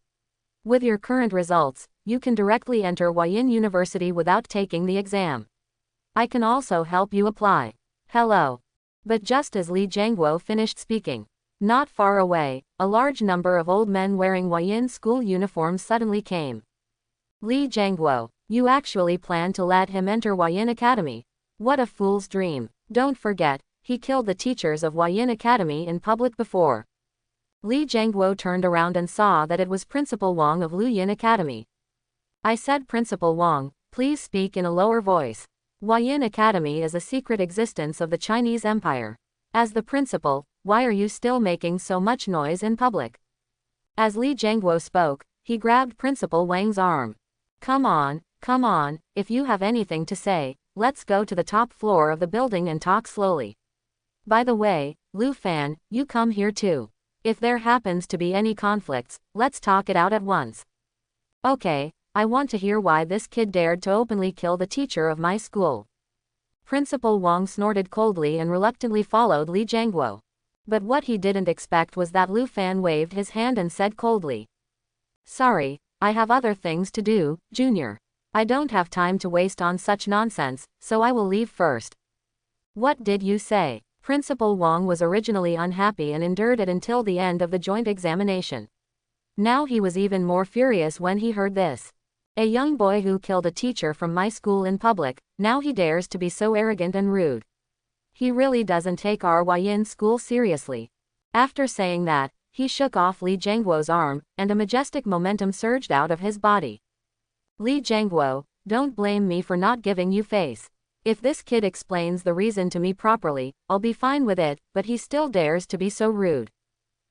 With your current results, you can directly enter Huayin University without taking the exam. I can also help you apply. Hello. But just as Li Jianguo finished speaking, not far away, a large number of old men wearing Huayin school uniforms suddenly came. Li Jianguo, you actually plan to let him enter Huayin Academy? What a fool's dream. Don't forget, he killed the teachers of Huayin Academy in public before. Li Jianguo turned around and saw that it was Principal Wang of Luyin Academy. I said Principal Wang, please speak in a lower voice. Huayin Academy is a secret existence of the Chinese Empire. As the principal, why are you still making so much noise in public? As Li Jianguo spoke, he grabbed Principal Wang's arm. Come on, if you have anything to say, let's go to the top floor of the building and talk slowly. By the way, Lu Fan, you come here too. If there happens to be any conflicts, let's talk it out at once. Okay, I want to hear why this kid dared to openly kill the teacher of my school. Principal Wang snorted coldly and reluctantly followed Li Jianguo. But what he didn't expect was that Lu Fan waved his hand and said coldly. Sorry, I have other things to do, Junior. I don't have time to waste on such nonsense, so I will leave first. What did you say? Principal Wang was originally unhappy and endured it until the end of the joint examination. Now he was even more furious when he heard this. A young boy who killed a teacher from my school in public, now he dares to be so arrogant and rude. He really doesn't take our Huayin school seriously. After saying that, he shook off Li Jianguo's arm, and a majestic momentum surged out of his body. Li Jianguo, don't blame me for not giving you face. If this kid explains the reason to me properly, I'll be fine with it, but he still dares to be so rude.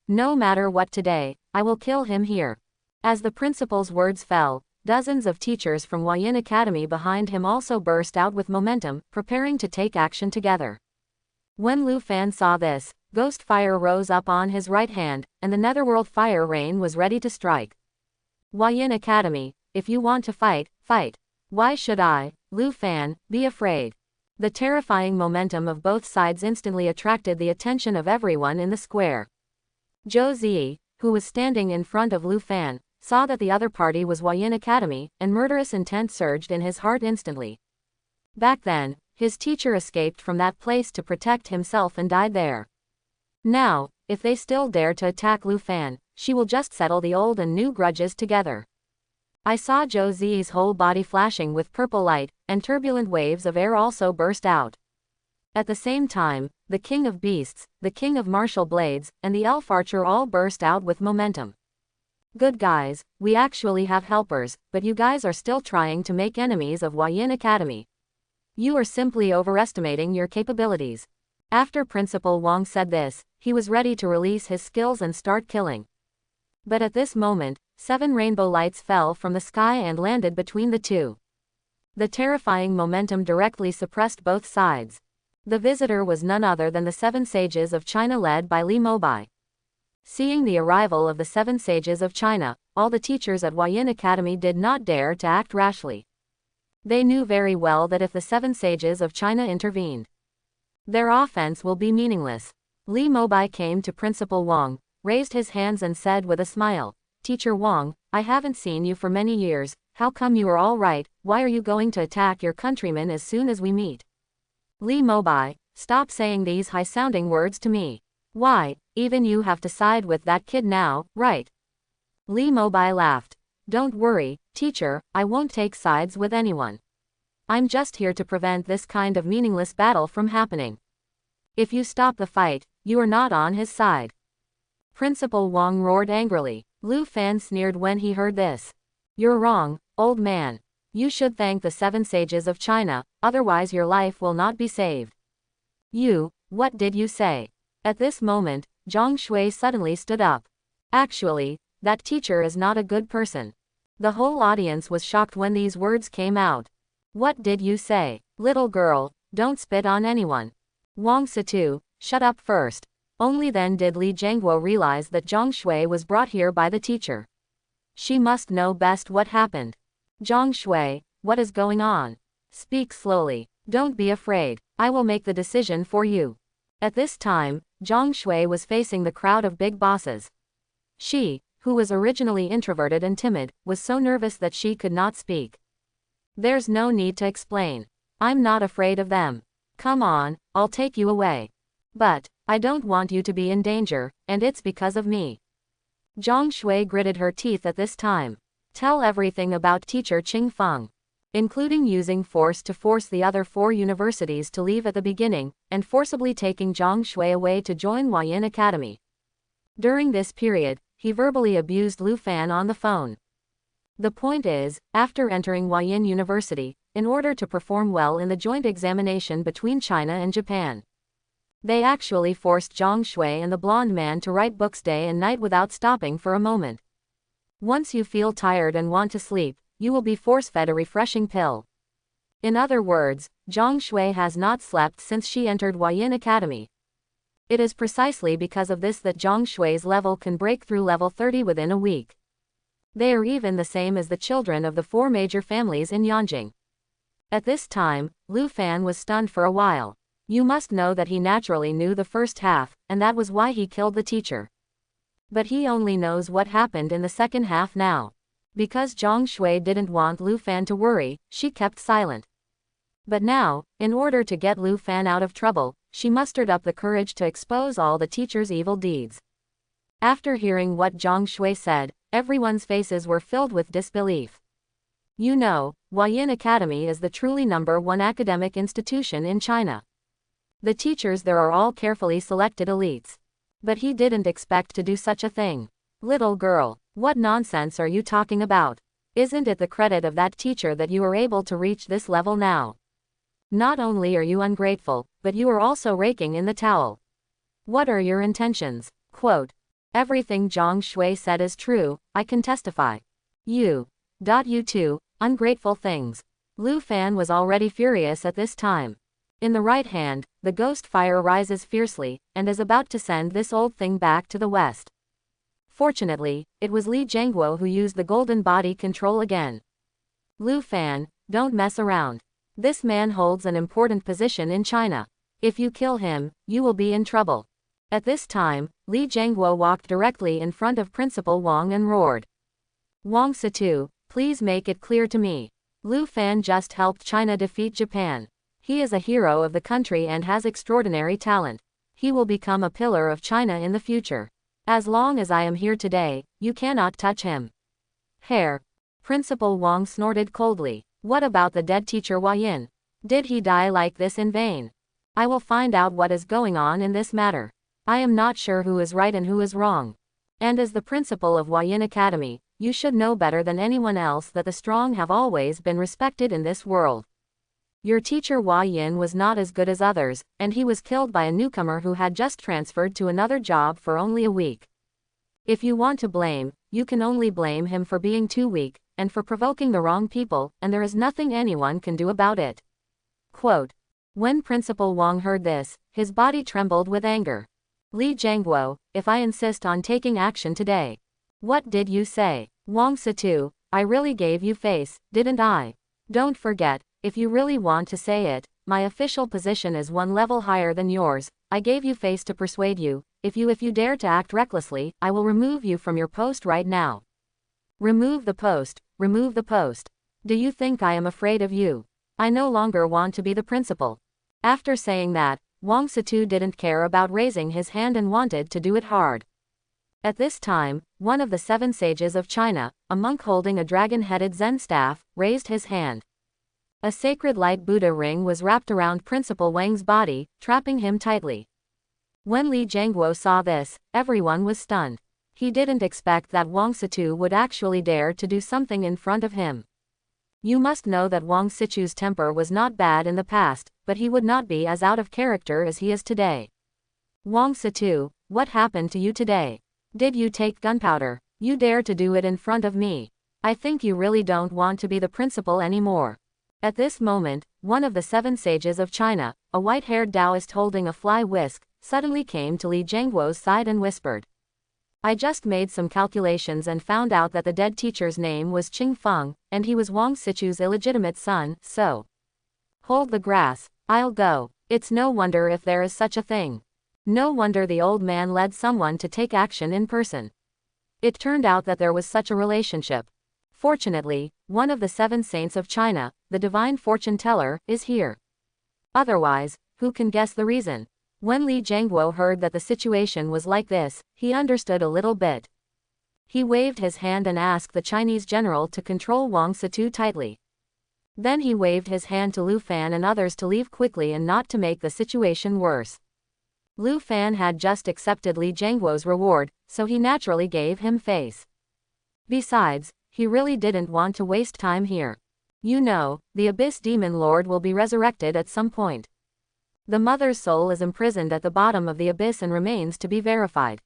No matter what today, I will kill him here. As the principal's words fell, dozens of teachers from Huayin Academy behind him also burst out with momentum, preparing to take action together. When Lu Fan saw this, ghost fire rose up on his right hand, and the Netherworld fire rain was ready to strike. Huayin Academy, if you want to fight, fight. Why should I, Lu Fan, be afraid? The terrifying momentum of both sides instantly attracted the attention of everyone in the square. Zhou Zi, who was standing in front of Lu Fan, saw that the other party was Huayin Academy, and murderous intent surged in his heart instantly. Back then, his teacher escaped from that place to protect himself and died there. Now, if they still dare to attack Lu Fan, she will just settle the old and new grudges together. I saw Zhou Zi's whole body flashing with purple light, and turbulent waves of air also burst out. At the same time, the King of Beasts, the King of Martial Blades, and the Elf Archer all burst out with momentum. Good guys, we actually have helpers, but you guys are still trying to make enemies of Huayin Academy. You are simply overestimating your capabilities. After Principal Wang said this, he was ready to release his skills and start killing. But at this moment, 7 rainbow lights fell from the sky and landed between the two. The terrifying momentum directly suppressed both sides. The visitor was none other than the 7 sages of China led by Li Mobai. Seeing the arrival of the 7 sages of China, all the teachers at Huayin Academy did not dare to act rashly. They knew very well that if the 7 sages of China intervened, their offense will be meaningless. Li Mobai came to Principal Wang, raised his hands and said with a smile, "Teacher Wang, I haven't seen you for many years, how come you are all right, why are you going to attack your countrymen as soon as we meet?" Li Mobai, stop saying these high-sounding words to me. Why, even you have to side with that kid now, right? Li Mobai laughed. Don't worry, teacher, I won't take sides with anyone. I'm just here to prevent this kind of meaningless battle from happening. If you stop the fight, you are not on his side. Principal Wang roared angrily. Lu Fan sneered when he heard this. You're wrong, old man. You should thank the 7 sages of China, otherwise your life will not be saved. You, what did you say? At this moment, Zhang Shui suddenly stood up. Actually, that teacher is not a good person. The whole audience was shocked when these words came out. What did you say? Little girl, don't spit on anyone. Wang Situ, shut up first. Only then did Li Zhengguo realize that Zhang Shui was brought here by the teacher. She must know best what happened. Zhang Shui, what is going on? Speak slowly. Don't be afraid. I will make the decision for you. At this time, Zhang Shui was facing the crowd of big bosses. She, who was originally introverted and timid, was so nervous that she could not speak. There's no need to explain. I'm not afraid of them. Come on, I'll take you away. But, I don't want you to be in danger, and it's because of me. Zhang Shui gritted her teeth at this time. Tell everything about teacher Qing Feng, including using force to force the other 4 universities to leave at the beginning, and forcibly taking Zhang Shui away to join Huayin Academy. During this period, he verbally abused Lu Fan on the phone. The point is, after entering Huayin University, in order to perform well in the joint examination between China and Japan, they actually forced Zhang Shui and the blonde man to write books day and night without stopping for a moment. Once you feel tired and want to sleep, you will be force-fed a refreshing pill. In other words, Zhang Shui has not slept since she entered Huayin Academy. It is precisely because of this that Zhang Shui's level can break through level 30 within a week. They are even the same as the children of the 4 major families in Yanjing. At this time, Lu Fan was stunned for a while. You must know that he naturally knew the first half, and that was why he killed the teacher. But he only knows what happened in the second half now. Because Zhang Shui didn't want Lu Fan to worry, she kept silent. But now, in order to get Lu Fan out of trouble, she mustered up the courage to expose all the teacher's evil deeds. After hearing what Zhang Shui said, everyone's faces were filled with disbelief. You know, Huayin Academy is the truly #1 academic institution in China. The teachers there are all carefully selected elites. But he didn't expect to do such a thing. Little girl, what nonsense are you talking about? Isn't it the credit of that teacher that you are able to reach this level now? Not only are you ungrateful, but you are also raking in the towel. What are your intentions? Quote, everything Zhang Shui said is true, I can testify. You too, ungrateful things. Lu Fan was already furious at this time. In the right hand, the ghost fire rises fiercely, and is about to send this old thing back to the west. Fortunately, it was Li Jianguo who used the golden body control again. Lu Fan, don't mess around. This man holds an important position in China. If you kill him, you will be in trouble. At this time, Li Jianguo walked directly in front of Principal Wang and roared. Wang Situ, please make it clear to me. Lu Fan just helped China defeat Japan. He is a hero of the country and has extraordinary talent. He will become a pillar of China in the future. As long as I am here today, you cannot touch him. Hair. Principal Wang snorted coldly. What about the dead teacher Hua Yin? Did he die like this in vain? I will find out what is going on in this matter. I am not sure who is right and who is wrong. And as the principal of Hua Yin Academy, you should know better than anyone else that the strong have always been respected in this world. Your teacher Hua Yin was not as good as others, and he was killed by a newcomer who had just transferred to another job for only a week. If you want to blame, you can only blame him for being too weak, and for provoking the wrong people, and there is nothing anyone can do about it. Quote. When Principal Wang heard this, his body trembled with anger. Li Jianguo, if I insist on taking action today. What did you say? Wang Situ, I really gave you face, didn't I? Don't forget, if you really want to say it, my official position is one level higher than yours. I gave you face to persuade you. If you dare to act recklessly, I will remove you from your post right now. Remove the post, remove the post. Do you think I am afraid of you? I no longer want to be the principal. After saying that, Wang Situ didn't care about raising his hand and wanted to do it hard. At this time, one of the 7 sages of China, a monk holding a dragon-headed Zen staff, raised his hand. A sacred light Buddha ring was wrapped around Principal Wang's body, trapping him tightly. When Li Jianguo saw this, everyone was stunned. He didn't expect that Wang Situ would actually dare to do something in front of him. You must know that Wang Situ's temper was not bad in the past, but he would not be as out of character as he is today. Wang Situ, what happened to you today? Did you take gunpowder? You dare to do it in front of me. I think you really don't want to be the principal anymore. At this moment, one of the 7 sages of China, a white-haired Taoist holding a fly whisk, suddenly came to Li Jianguo's side and whispered. I just made some calculations and found out that the dead teacher's name was Ching Feng, and he was Wang Situ's illegitimate son, so. Hold the grass, I'll go. It's no wonder if there is such a thing. No wonder the old man led someone to take action in person. It turned out that there was such a relationship. Fortunately, one of the 7 saints of China, the divine fortune teller, is here. Otherwise, who can guess the reason? When Li Jianguo heard that the situation was like this, he understood a little bit. He waved his hand and asked the Chinese general to control Wang Situ tightly. Then he waved his hand to Lu Fan and others to leave quickly and not to make the situation worse. Lu Fan had just accepted Li Jianguo's reward, so he naturally gave him face. Besides, he really didn't want to waste time here. You know, the Abyss Demon Lord will be resurrected at some point. The mother's soul is imprisoned at the bottom of the abyss and remains to be verified.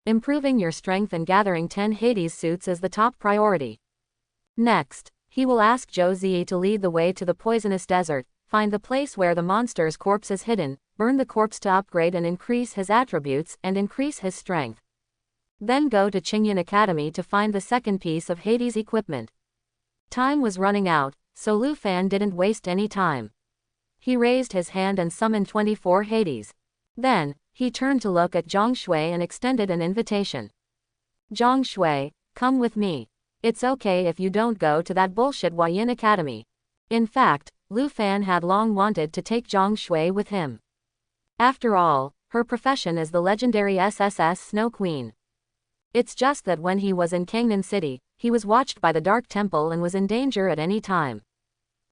Improving your strength and gathering 10 Hades suits is the top priority. Next, he will ask Zhou Zi to lead the way to the poisonous desert, find the place where the monster's corpse is hidden, burn the corpse to upgrade and increase his attributes and increase his strength. Then go to Qingyan Academy to find the second piece of Hades equipment. Time was running out, so Lu Fan didn't waste any time. He raised his hand and summoned 24 Hades. Then, he turned to look at Zhang Shui and extended an invitation. Zhang Shui, come with me. It's okay if you don't go to that bullshit Hua Yin Academy. In fact, Lu Fan had long wanted to take Zhang Shui with him. After all, her profession is the legendary SSS Snow Queen. It's just that when he was in Kangnan City, he was watched by the Dark Temple and was in danger at any time.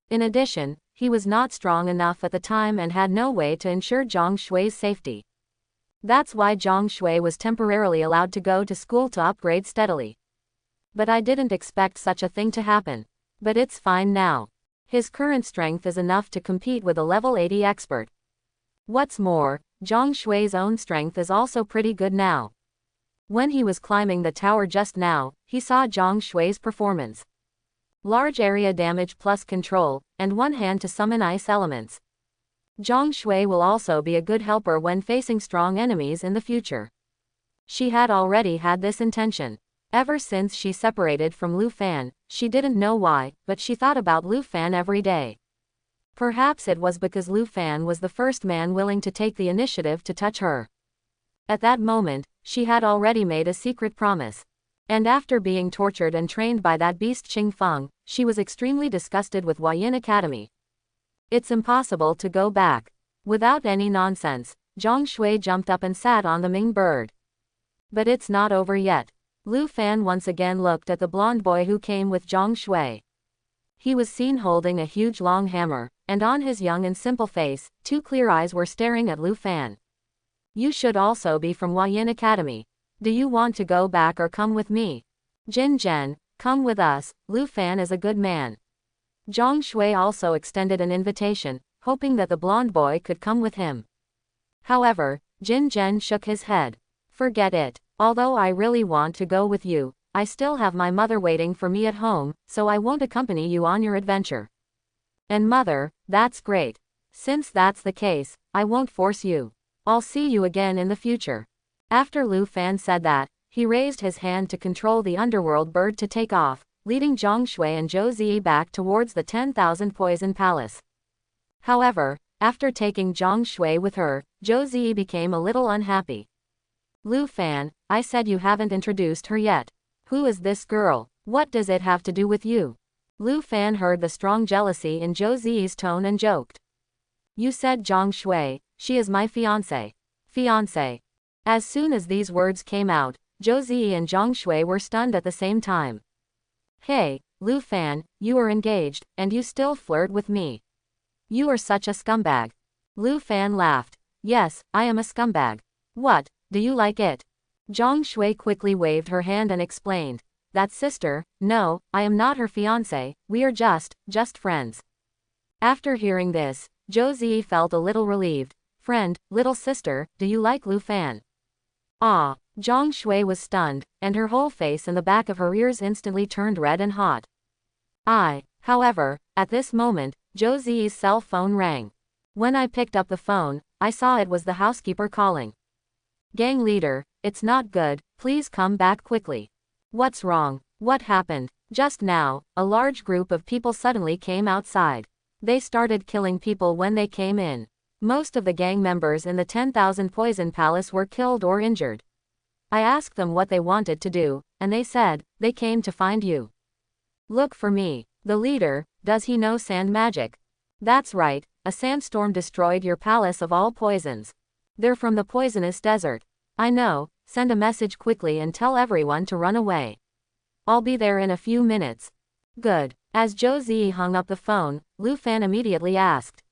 In addition, he was not strong enough at the time and had no way to ensure Zhang Shui's safety. That's why Zhang Shui was temporarily allowed to go to school to upgrade steadily. But I didn't expect such a thing to happen. But it's fine now. His current strength is enough to compete with a level 80 expert. What's more, Zhang Shui's own strength is also pretty good now. When he was climbing the tower just now, he saw Zhang Shui's performance. Large area damage plus control, and one hand to summon ice elements. Zhang Shui will also be a good helper when facing strong enemies in the future. She had already had this intention. Ever since she separated from Lu Fan, she didn't know why, but she thought about Lu Fan every day. Perhaps it was because Lu Fan was the first man willing to take the initiative to touch her. At that moment, she had already made a secret promise. And after being tortured and trained by that beast Qing Feng, she was extremely disgusted with Huayan Academy. It's impossible to go back. Without any nonsense, Zhang Shui jumped up and sat on the Ming bird. But it's not over yet. Lu Fan once again looked at the blonde boy who came with Zhang Shui. He was seen holding a huge long hammer, and on his young and simple face, two clear eyes were staring at Lu Fan. You should also be from Huayan Academy. Do you want to go back or come with me? Jin Zhen, come with us, Lu Fan is a good man. Zhang Shui also extended an invitation, hoping that the blonde boy could come with him. However, Jin Zhen shook his head. Forget it. Although I really want to go with you, I still have my mother waiting for me at home, so I won't accompany you on your adventure. And mother, that's great. Since that's the case, I won't force you. I'll see you again in the future. After Lu Fan said that, he raised his hand to control the underworld bird to take off, leading Zhang Shui and Zhou Ziyi back towards the 10,000 Poison Palace. However, after taking Zhang Shui with her, Zhou Ziyi became a little unhappy. Lu Fan, I said you haven't introduced her yet. Who is this girl? What does it have to do with you? Lu Fan heard the strong jealousy in Zhou Ziyi's tone and joked. You said Zhang Shui, she is my fiancé. Fiancé. As soon as these words came out, Zhou Ziyi and Zhang Shui were stunned at the same time. Hey, Lu Fan, you are engaged, and you still flirt with me. You are such a scumbag. Lu Fan laughed. Yes, I am a scumbag. What? Do you like it? Zhang Shui quickly waved her hand and explained. That sister, no, I am not her fiancé, we are just friends. After hearing this, Zhou Ziyi felt a little relieved. Friend, little sister, do you like Lu Fan? Ah, Zhang Shui was stunned, and her whole face and the back of her ears instantly turned red and hot. However, at this moment, Zhou Ziyi's cell phone rang. When I picked up the phone, I saw it was the housekeeper calling. Gang leader, it's not good, please come back quickly. What's wrong? What happened? Just now, a large group of people suddenly came outside. They started killing people when they came in. Most of the gang members in the 10,000 Poison Palace were killed or injured. I asked them what they wanted to do, and they said, they came to find you. Look for me. The leader, does he know sand magic? That's right, a sandstorm destroyed your palace of all poisons. They're from the poisonous desert. I know, send a message quickly and tell everyone to run away. I'll be there in a few minutes. Good. As Zhou Ziyi hung up the phone, Lu Fan immediately asked.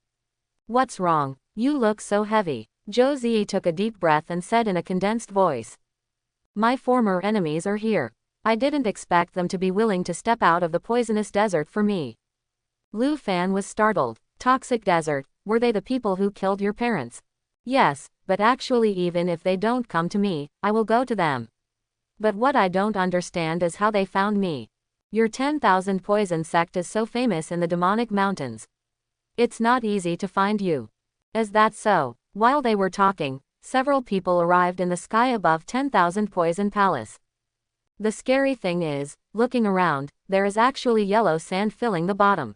What's wrong? You look so heavy. Zhou Ziyi took a deep breath and said in a condensed voice. My former enemies are here. I didn't expect them to be willing to step out of the poisonous desert for me. Lu Fan was startled. Toxic desert, were they the people who killed your parents? Yes, but actually even if they don't come to me, I will go to them. But what I don't understand is how they found me. Your 10,000 Poison sect is so famous in the demonic mountains. It's not easy to find you. Is that so? While they were talking, several people arrived in the sky above 10,000 Poison Palace. The scary thing is, looking around, there is actually yellow sand filling the bottom.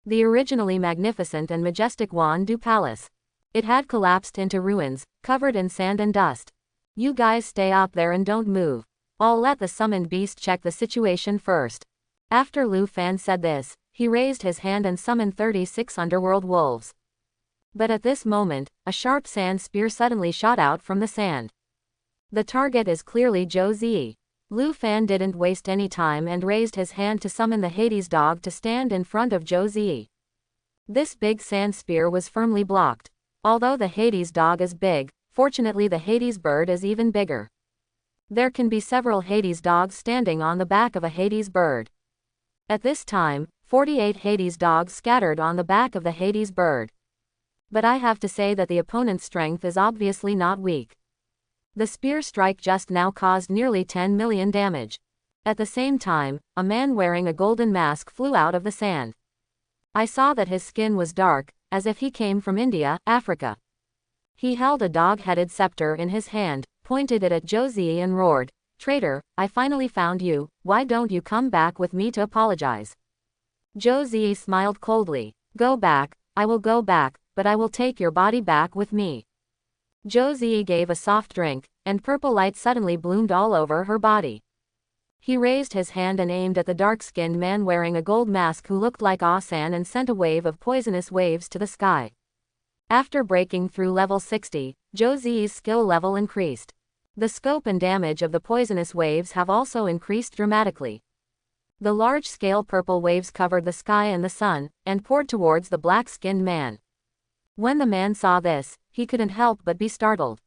The originally magnificent and majestic Wan Du Palace. It had collapsed into ruins, covered in sand and dust. You guys stay up there and don't move. I'll let the summoned beast check the situation first. After Lu Fan said this, he raised his hand and summoned 36 underworld wolves. But at this moment, a sharp sand spear suddenly shot out from the sand. The target is clearly Zhou Ziyi. Lu Fan didn't waste any time and raised his hand to summon the Hades dog to stand in front of Zhou Ziyi. This big sand spear was firmly blocked. Although the Hades dog is big, fortunately the Hades bird is even bigger. There can be several Hades dogs standing on the back of a Hades bird. At this time, 48 Hades dogs scattered on the back of the Hades bird. But I have to say that the opponent's strength is obviously not weak. The spear strike just now caused nearly 10 million damage. At the same time, a man wearing a golden mask flew out of the sand. I saw that his skin was dark, as if he came from India, Africa. He held a dog-headed scepter in his hand, pointed it at Zhou Zi and roared, "Traitor, I finally found you, why don't you come back with me to apologize?" Zhou Zi smiled coldly. "Go back, I will go back, but I will take your body back with me." Zhou Zi gave a soft drink, and purple light suddenly bloomed all over her body. He raised his hand and aimed at the dark-skinned man wearing a gold mask who looked like Asan and sent a wave of poisonous waves to the sky. After breaking through level 60, Zhou Zi's skill level increased. The scope and damage of the poisonous waves have also increased dramatically. The large-scale purple waves covered the sky and the sun, and poured towards the black-skinned man. When the man saw this, he couldn't help but be startled.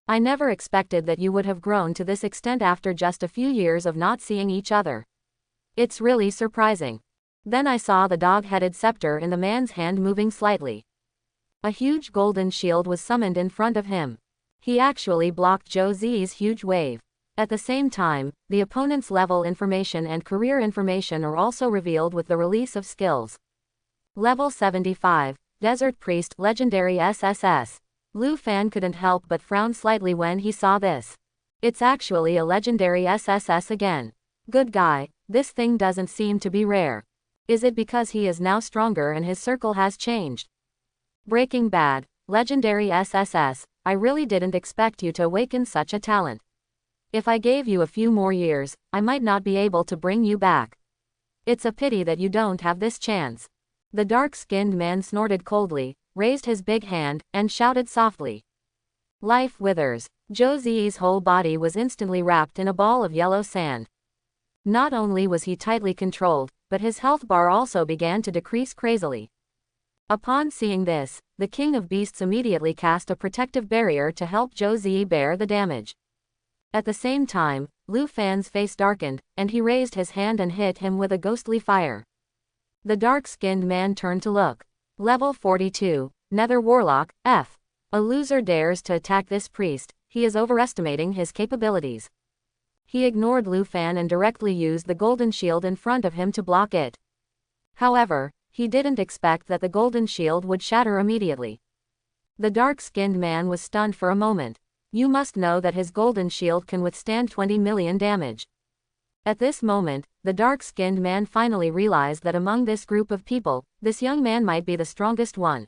"I never expected that you would have grown to this extent after just a few years of not seeing each other. It's really surprising." Then I saw the dog-headed scepter in the man's hand moving slightly. A huge golden shield was summoned in front of him. He actually blocked Zhou Zi's huge wave. At the same time, the opponent's level information and career information are also revealed with the release of skills. Level 75, Desert Priest Legendary SSS. Lu Fan couldn't help but frown slightly when he saw this. It's actually a legendary SSS again. Good guy, this thing doesn't seem to be rare. Is it because he is now stronger and his circle has changed? Breaking Bad, legendary SSS, I really didn't expect you to awaken such a talent. If I gave you a few more years, I might not be able to bring you back. It's a pity that you don't have this chance. The dark-skinned man snorted coldly, raised his big hand, and shouted softly. Life withers. Zhou Zi's whole body was instantly wrapped in a ball of yellow sand. Not only was he tightly controlled, but his health bar also began to decrease crazily. Upon seeing this, the King of Beasts immediately cast a protective barrier to help Zhou Zi bear the damage. At the same time, Lu Fan's face darkened, and he raised his hand and hit him with a ghostly fire. The dark-skinned man turned to look. Level 42, Nether Warlock, F. A loser dares to attack this priest, he is overestimating his capabilities. He ignored Lu Fan and directly used the golden shield in front of him to block it. However, he didn't expect that the golden shield would shatter immediately. The dark-skinned man was stunned for a moment. You must know that his golden shield can withstand 20 million damage. At this moment, the dark-skinned man finally realized that among this group of people, this young man might be the strongest one.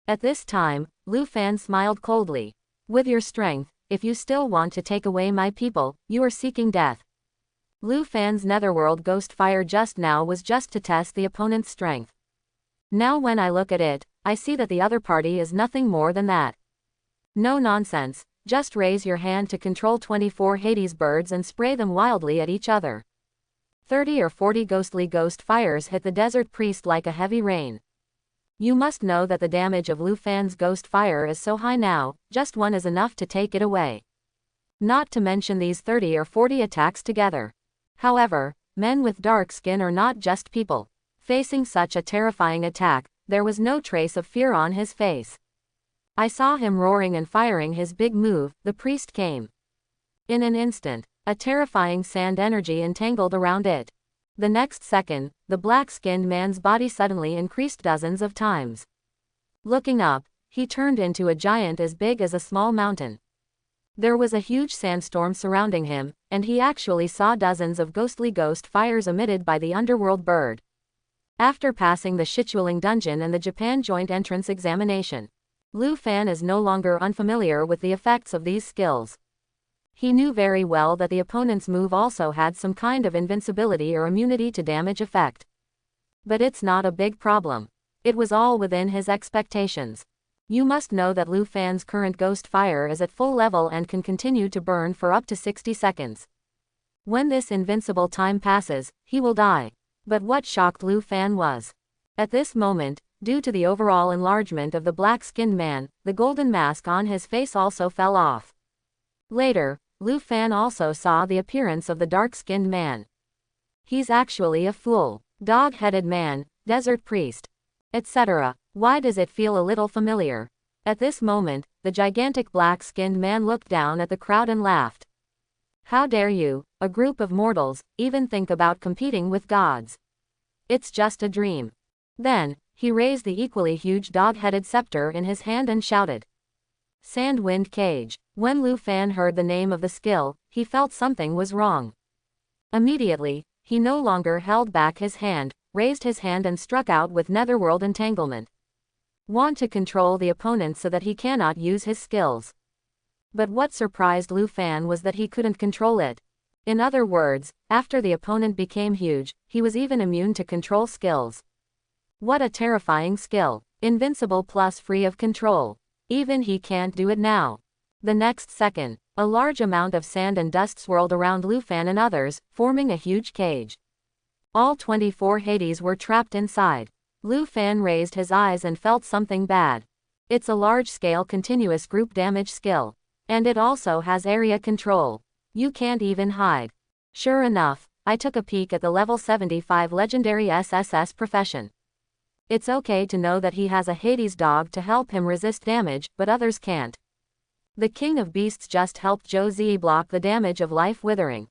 At this time, Lu Fan smiled coldly. With your strength, if you still want to take away my people, you are seeking death. Lu Fan's Netherworld ghost fire just now was just to test the opponent's strength. Now when I look at it, I see that the other party is nothing more than that. No nonsense, just raise your hand to control 24 Hades birds and spray them wildly at each other. 30 or 40 ghostly ghost fires hit the desert priest like a heavy rain. You must know that the damage of Lu Fan's ghost fire is so high now, just one is enough to take it away. Not to mention these 30 or 40 attacks together. However, men with dark skin are not just people. Facing such a terrifying attack, there was no trace of fear on his face. I saw him roaring and firing his big move, the priest came. In an instant, a terrifying sand energy entangled around it. The next second, the black-skinned man's body suddenly increased dozens of times. Looking up, he turned into a giant as big as a small mountain. There was a huge sandstorm surrounding him, and he actually saw dozens of ghostly ghost fires emitted by the underworld bird. After passing the Shichuling dungeon and the Japan joint entrance examination, Lu Fan is no longer unfamiliar with the effects of these skills. He knew very well that the opponent's move also had some kind of invincibility or immunity to damage effect. But it's not a big problem. It was all within his expectations. You must know that Lu Fan's current ghost fire is at full level and can continue to burn for up to 60 seconds. When this invincible time passes, he will die. But what shocked Lu Fan was, at this moment, due to the overall enlargement of the black-skinned man, the golden mask on his face also fell off. Later, Lu Fan also saw the appearance of the dark-skinned man. He's actually a fool. Dog-headed man, desert priest, etc. Why does it feel a little familiar? At this moment, the gigantic black-skinned man looked down at the crowd and laughed. How dare you, a group of mortals, even think about competing with gods? It's just a dream. Then, He raised the equally huge dog-headed scepter in his hand and shouted. Sand Wind Cage. When Lu Fan heard the name of the skill, he felt something was wrong. Immediately, he no longer held back his hand, raised his hand and struck out with Netherworld Entanglement. Want to control the opponent so that he cannot use his skills. But what surprised Lu Fan was that he couldn't control it. In other words, after the opponent became huge, he was even immune to control skills. What a terrifying skill. Invincible plus free of control. Even he can't do it now. The next second, a large amount of sand and dust swirled around Lu Fan and others, forming a huge cage. All 24 Hades were trapped inside. Lu Fan raised his eyes and felt something bad. It's a large-scale continuous group damage skill. And it also has area control. You can't even hide. Sure enough, I took a peek at the level 75 legendary SSS profession. It's okay to know that he has a Hades dog to help him resist damage, but others can't. The King of Beasts just helped Josie block the damage of life withering.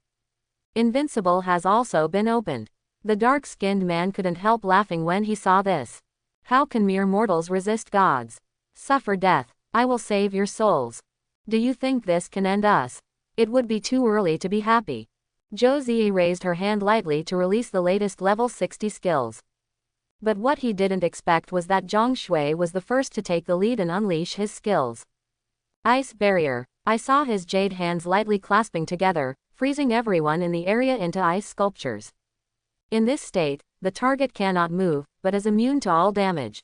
Invincible has also been opened. The dark-skinned man couldn't help laughing when he saw this. How can mere mortals resist gods? Suffer death. I will save your souls. Do you think this can end us? It would be too early to be happy. Josie raised her hand lightly to release the latest level 60 skills. But what he didn't expect was that Zhang Shui was the first to take the lead and unleash his skills. Ice Barrier. I saw his jade hands lightly clasping together, freezing everyone in the area into ice sculptures. In this state, the target cannot move, but is immune to all damage.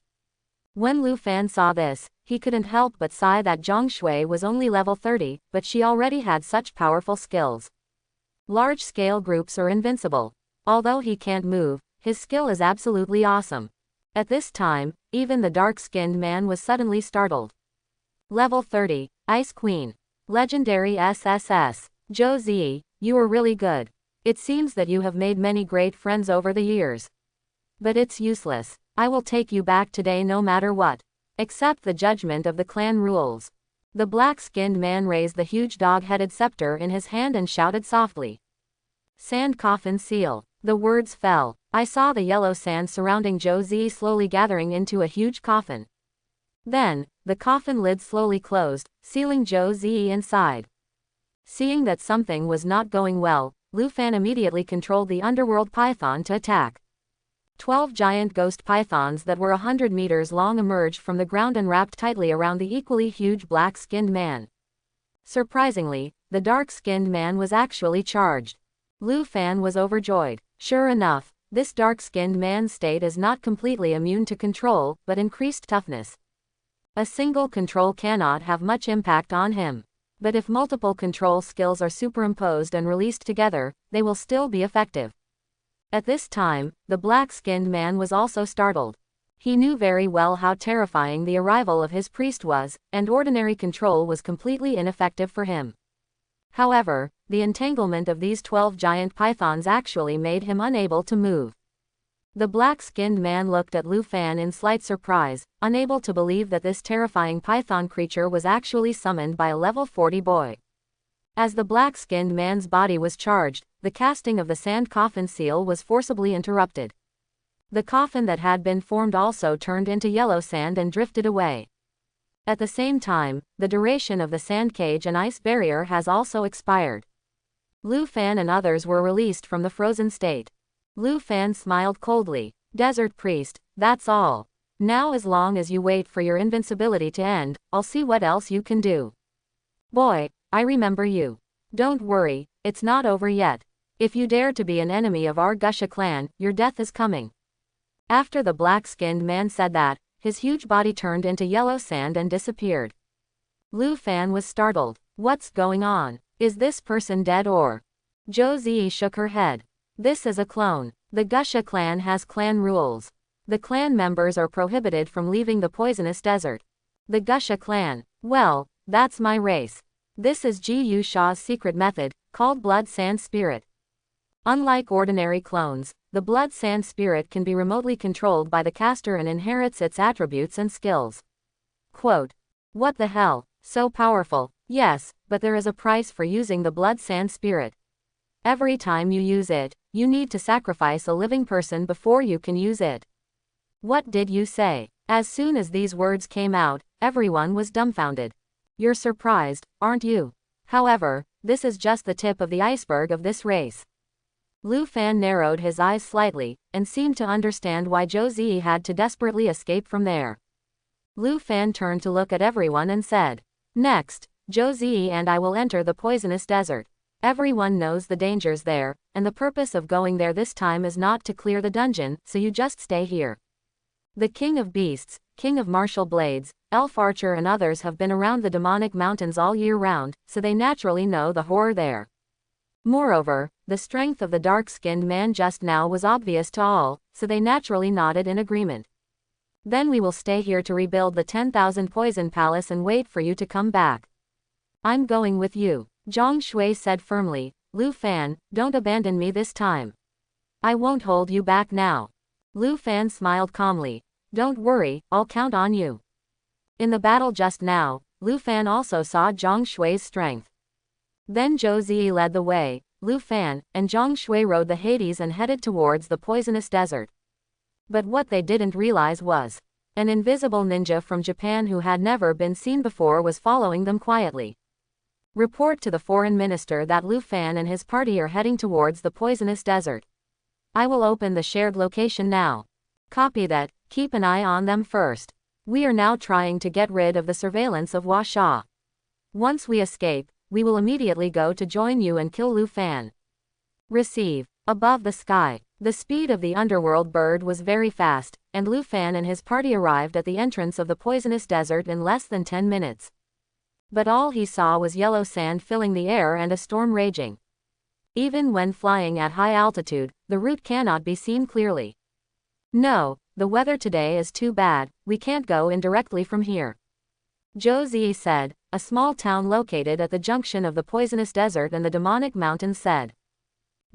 When Lu Fan saw this, he couldn't help but sigh that Zhang Shui was only level 30, but she already had such powerful skills. Large-scale groups are invincible. Although he can't move, his skill is absolutely awesome. At this time, even the dark-skinned man was suddenly startled. Level 30, Ice Queen. Legendary SSS. Josie, you are really good. It seems that you have made many great friends over the years. But it's useless. I will take you back today no matter what. Accept the judgment of the clan rules. The black-skinned man raised the huge dog-headed scepter in his hand and shouted softly. Sand Coffin Seal. The words fell. I saw the yellow sand surrounding Josie slowly gathering into a huge coffin. Then, the coffin lid slowly closed, sealing Josie inside. Seeing that something was not going well, Lu Fan immediately controlled the underworld python to attack. 12 giant ghost pythons that were 100 meters long emerged from the ground and wrapped tightly around the equally huge black-skinned man. Surprisingly, the dark-skinned man was actually charged. Lu Fan was overjoyed. Sure enough, this dark-skinned man's state is not completely immune to control, but increased toughness. A single control cannot have much impact on him. But if multiple control skills are superimposed and released together, they will still be effective. At this time, the black-skinned man was also startled. He knew very well how terrifying the arrival of his priest was, and ordinary control was completely ineffective for him. However, the entanglement of these 12 giant pythons actually made him unable to move. The black-skinned man looked at Lu Fan in slight surprise, unable to believe that this terrifying python creature was actually summoned by a level 40 boy. As the black-skinned man's body was charged, the casting of the sand coffin seal was forcibly interrupted. The coffin that had been formed also turned into yellow sand and drifted away. At the same time, the duration of the sand cage and ice barrier has also expired. Lu Fan and others were released from the frozen state. Lu Fan smiled coldly. Desert Priest, that's all. Now as long as you wait for your invincibility to end, I'll see what else you can do. Boy, I remember you. Don't worry, it's not over yet. If you dare to be an enemy of our Gusha clan, your death is coming. After the black-skinned man said that, his huge body turned into yellow sand and disappeared. Lu Fan was startled. What's going on? Is this person dead or? Josie shook her head. This is a clone. The Gusha clan has clan rules. The clan members are prohibited from leaving the poisonous desert. The Gusha clan. Well, that's my race. This is Gu Sha's secret method, called Blood Sand Spirit. Unlike ordinary clones, the Blood Sand Spirit can be remotely controlled by the caster and inherits its attributes and skills. Quote. What the hell? So powerful. Yes, but there is a price for using the Blood Sand Spirit. Every time you use it, you need to sacrifice a living person before you can use it. What did you say? As soon as these words came out, everyone was dumbfounded. You're surprised, aren't you? However, this is just the tip of the iceberg of this race. Lu Fan narrowed his eyes slightly, and seemed to understand why Zhou Ziyi had to desperately escape from there. Lu Fan turned to look at everyone and said, "Next, Zhou Ziyi and I will enter the poisonous desert. Everyone knows the dangers there, and the purpose of going there this time is not to clear the dungeon, so you just stay here. The King of Beasts, King of Martial Blades, Elf Archer and others have been around the demonic mountains all year round, so they naturally know the horror there. Moreover, the strength of the dark-skinned man just now was obvious to all, so they naturally nodded in agreement. Then we will stay here to rebuild the 10,000 Poison Palace and wait for you to come back." "I'm going with you," Zhang Shui said firmly. "Lu Fan, don't abandon me this time. I won't hold you back now." Lu Fan smiled calmly. "Don't worry, I'll count on you." In the battle just now, Lu Fan also saw Zhang Shui's strength. Then Zhou Ziyi led the way, Lu Fan and Zhang Shui rode the Hades and headed towards the poisonous desert. But what they didn't realize was, an invisible ninja from Japan who had never been seen before was following them quietly. "Report to the foreign minister that Lu Fan and his party are heading towards the poisonous desert. I will open the shared location now. Copy that, keep an eye on them first. We are now trying to get rid of the surveillance of Hua Sha. Once we escape, we will immediately go to join you and kill Lu Fan." Receive. Above the sky, the speed of the underworld bird was very fast, and Lu Fan and his party arrived at the entrance of the poisonous desert in less than 10 minutes. But all he saw was yellow sand filling the air and a storm raging. Even when flying at high altitude, the route cannot be seen clearly. "No, the weather today is too bad, we can't go in directly from here," Zhou Ziyi said. A small town located at the junction of the poisonous desert and the demonic mountains said.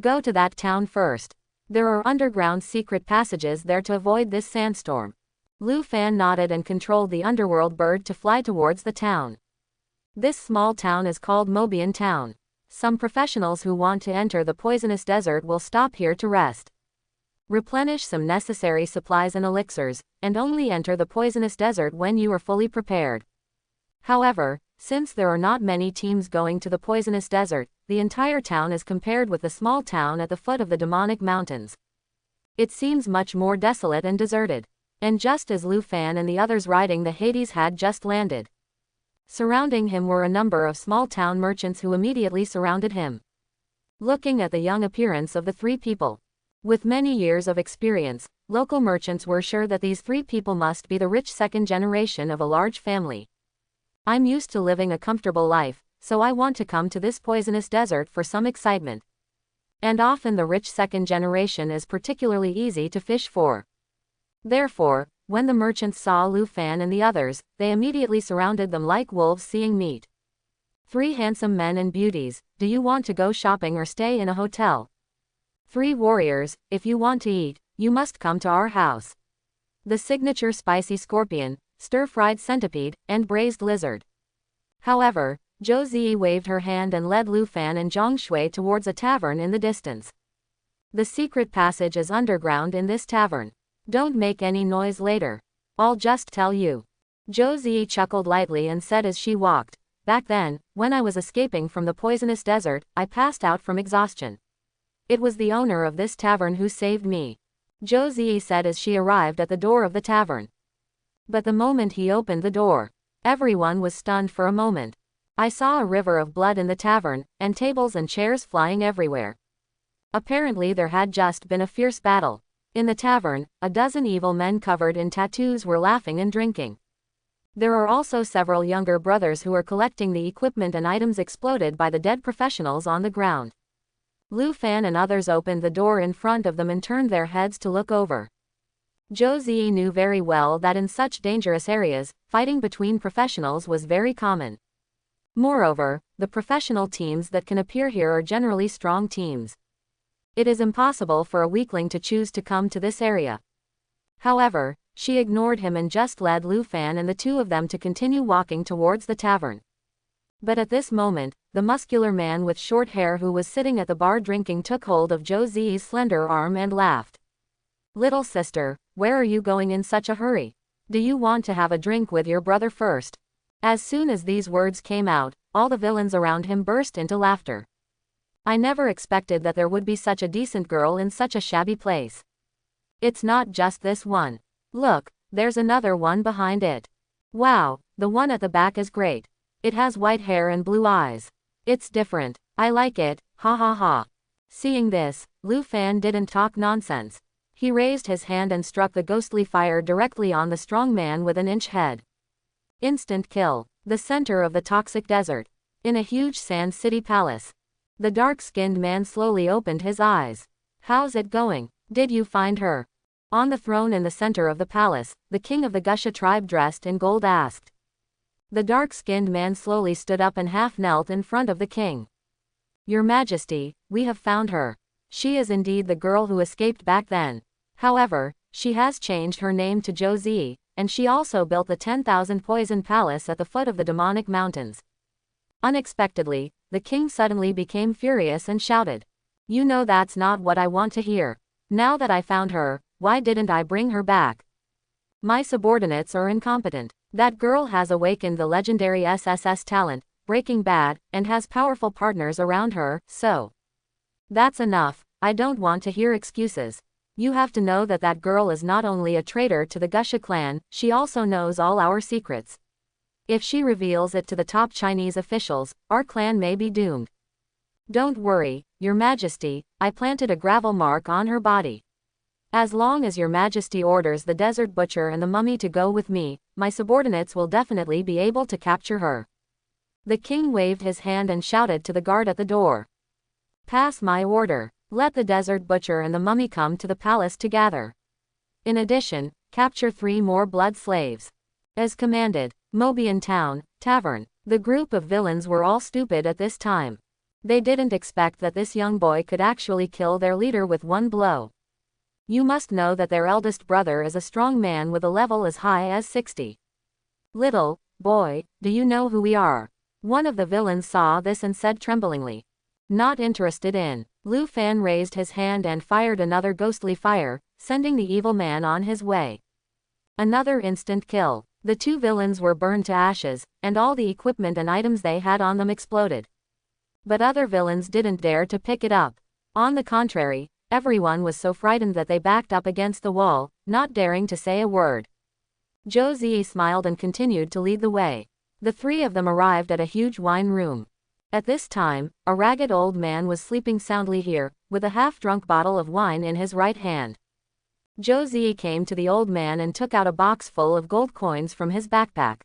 "Go to that town first. There are underground secret passages there to avoid this sandstorm." Lu Fan nodded and controlled the underworld bird to fly towards the town. This small town is called Mobian Town. Some professionals who want to enter the poisonous desert will stop here to rest. Replenish some necessary supplies and elixirs, and only enter the poisonous desert when you are fully prepared. However, since there are not many teams going to the poisonous desert, the entire town is compared with the small town at the foot of the demonic mountains. It seems much more desolate and deserted. And just as Lu Fan and the others riding the Hades had just landed, surrounding him were a number of small-town merchants who immediately surrounded him. Looking at the young appearance of the three people, with many years of experience, local merchants were sure that these three people must be the rich second generation of a large family. "I'm used to living a comfortable life, so I want to come to this poisonous desert for some excitement." And often the rich second generation is particularly easy to fish for. Therefore, when the merchants saw Lu Fan and the others, they immediately surrounded them like wolves seeing meat. "Three handsome men and beauties, do you want to go shopping or stay in a hotel? Three warriors, if you want to eat, you must come to our house. The signature spicy scorpion, stir-fried centipede, and braised lizard." However, Zhou Ziyi waved her hand and led Lu Fan and Zhang Shui towards a tavern in the distance. "The secret passage is underground in this tavern. Don't make any noise later. I'll just tell you." Zhou Ziyi chuckled lightly and said as she walked, "Back then, when I was escaping from the poisonous desert, I passed out from exhaustion. It was the owner of this tavern who saved me," Zhou Ziyi said as she arrived at the door of the tavern. But the moment he opened the door, everyone was stunned for a moment. "I saw a river of blood in the tavern, and tables and chairs flying everywhere." Apparently there had just been a fierce battle. In the tavern, a dozen evil men covered in tattoos were laughing and drinking. There are also several younger brothers who are collecting the equipment and items exploded by the dead professionals on the ground. Lu Fan and others opened the door in front of them and turned their heads to look over. Zhou Ziyi knew very well that in such dangerous areas, fighting between professionals was very common. Moreover, the professional teams that can appear here are generally strong teams. It is impossible for a weakling to choose to come to this area. However, she ignored him and just led Lu Fan and the two of them to continue walking towards the tavern. But at this moment, the muscular man with short hair who was sitting at the bar drinking took hold of Zhou Ziyi's slender arm and laughed. Little sister, where are you going in such a hurry? Do you want to have a drink with your brother first? As soon as these words came out, all the villains around him burst into laughter. I never expected that there would be such a decent girl in such a shabby place. It's not just this one. Look, there's another one behind it. Wow, the one at the back is great. It has white hair and blue eyes. It's different. I like it, ha ha ha. Seeing this, Luan didn't talk nonsense. He raised his hand and struck the ghostly fire directly on the strong man with an inch head. Instant kill. The center of the toxic desert. In a huge sand city palace. The dark-skinned man slowly opened his eyes. How's it going? Did you find her? On the throne in the center of the palace, the king of the Gusha tribe dressed in gold asked. The dark-skinned man slowly stood up and half knelt in front of the king. Your Majesty, we have found her. She is indeed the girl who escaped back then. However, she has changed her name to Josie, and she also built the 10,000 poison palace at the foot of the demonic mountains. Unexpectedly, the king suddenly became furious and shouted. You know that's not what I want to hear. Now that I found her, why didn't I bring her back? My subordinates are incompetent. That girl has awakened the legendary SSS talent, Breaking Bad, and has powerful partners around her, so. That's enough, I don't want to hear excuses. You have to know that that girl is not only a traitor to the Gusha clan, she also knows all our secrets. If she reveals it to the top Chinese officials, our clan may be doomed. Don't worry, Your Majesty, I planted a gravel mark on her body. As long as Your Majesty orders the desert butcher and the mummy to go with me, my subordinates will definitely be able to capture her. The king waved his hand and shouted to the guard at the door. Pass my order. Let the desert butcher and the mummy come to the palace together. In addition, capture 3 more blood slaves. As commanded. Mobian Town, Tavern. The group of villains were all stupid at this time. They didn't expect that this young boy could actually kill their leader with one blow. You must know that their eldest brother is a strong man with a level as high as 60. Little boy, do you know who we are? One of the villains saw this and said tremblingly. Not interested in. Luan raised his hand and fired another ghostly fire, sending the evil man on his way. Another instant kill. The 2 villains were burned to ashes, and all the equipment and items they had on them exploded. But other villains didn't dare to pick it up. On the contrary, everyone was so frightened that they backed up against the wall, not daring to say a word. Josie smiled and continued to lead the way. The 3 of them arrived at a huge wine room. At this time, a ragged old man was sleeping soundly here, with a half-drunk bottle of wine in his right hand. Josie came to the old man and took out a box full of gold coins from his backpack.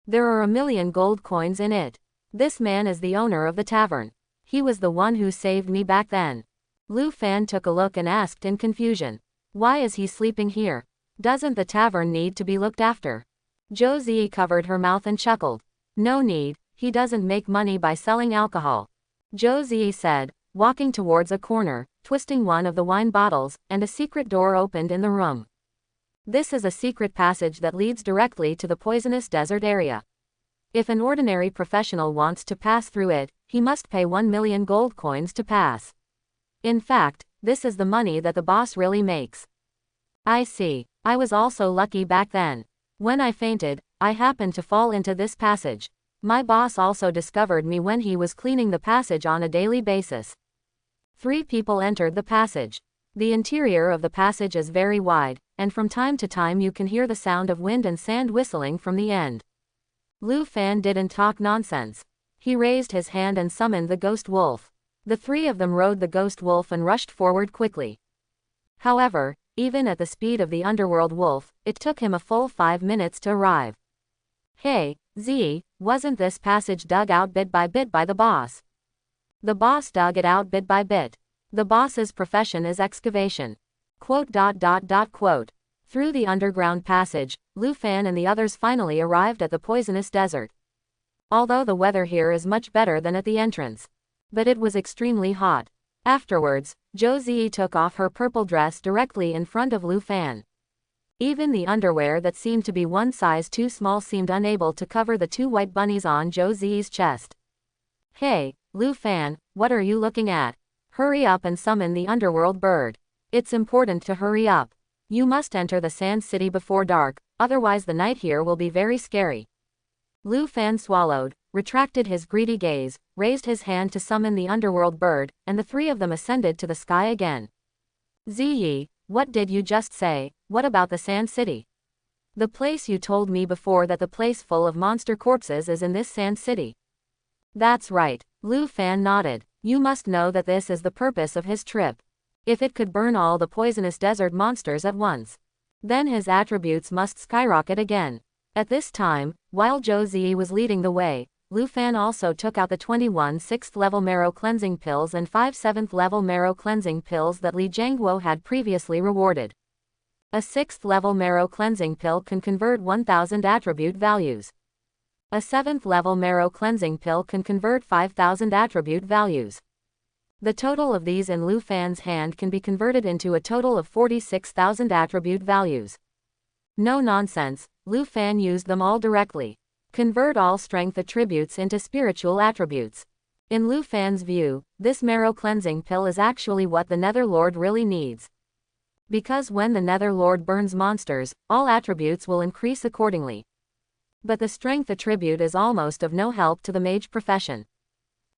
There are 1,000,000 gold coins in it. This man is the owner of the tavern. He was the one who saved me back then. Luan took a look and asked in confusion. Why is he sleeping here? Doesn't the tavern need to be looked after? Josie covered her mouth and chuckled. No need, he doesn't make money by selling alcohol. Josie said, walking towards a corner, twisting one of the wine bottles, and a secret door opened in the room. This is a secret passage that leads directly to the poisonous desert area. If an ordinary professional wants to pass through it, he must pay 1,000,000 gold coins to pass. In fact, this is the money that the boss really makes. I see. I was also lucky back then. When I fainted, I happened to fall into this passage. My boss also discovered me when he was cleaning the passage on a daily basis. 3 people entered the passage. The interior of the passage is very wide, and from time to time you can hear the sound of wind and sand whistling from the end. Luan didn't talk nonsense. He raised his hand and summoned the ghost wolf. The 3 of them rode the ghost wolf and rushed forward quickly. However, even at the speed of the underworld wolf, it took him a full 5 minutes to arrive. Hey, Z, wasn't this passage dug out bit by the boss? The boss dug it out bit by bit. The boss's profession is excavation. Quote. Through the underground passage, Luan and the others finally arrived at the poisonous desert. Although the weather here is much better than at the entrance. But it was extremely hot. Afterwards, Josie took off her purple dress directly in front of Luan. Even the underwear that seemed to be one size too small seemed unable to cover the 2 white bunnies on Josie's chest. Hey, Luan, what are you looking at? Hurry up and summon the underworld bird. It's important to hurry up. You must enter the Sand City before dark, otherwise the night here will be very scary. Lu Fan swallowed, retracted his greedy gaze, raised his hand to summon the underworld bird, and the three of them ascended to the sky again. Ziyi, what did you just say? What about the Sand City? The place you told me before, that the place full of monster corpses is in this Sand City. That's right. Lu Fan nodded. You must know that this is the purpose of his trip. If it could burn all the poisonous desert monsters at once, then his attributes must skyrocket again. At this time, while Zhou Ziyi was leading the way, Lu Fan also took out the 21 6th level marrow cleansing pills and 5 7th level marrow cleansing pills that Li Jiangguo had previously rewarded. A 6th level marrow cleansing pill can convert 1000 attribute values. A 7th level marrow cleansing pill can convert 5000 attribute values. The total of these in Lu Fan's hand can be converted into a total of 46,000 attribute values. No nonsense, Lu Fan used them all directly. Convert all strength attributes into spiritual attributes. In Lu Fan's view, this marrow cleansing pill is actually what the Netherlord really needs. Because when the Netherlord burns monsters, all attributes will increase accordingly. But the strength attribute is almost of no help to the mage profession.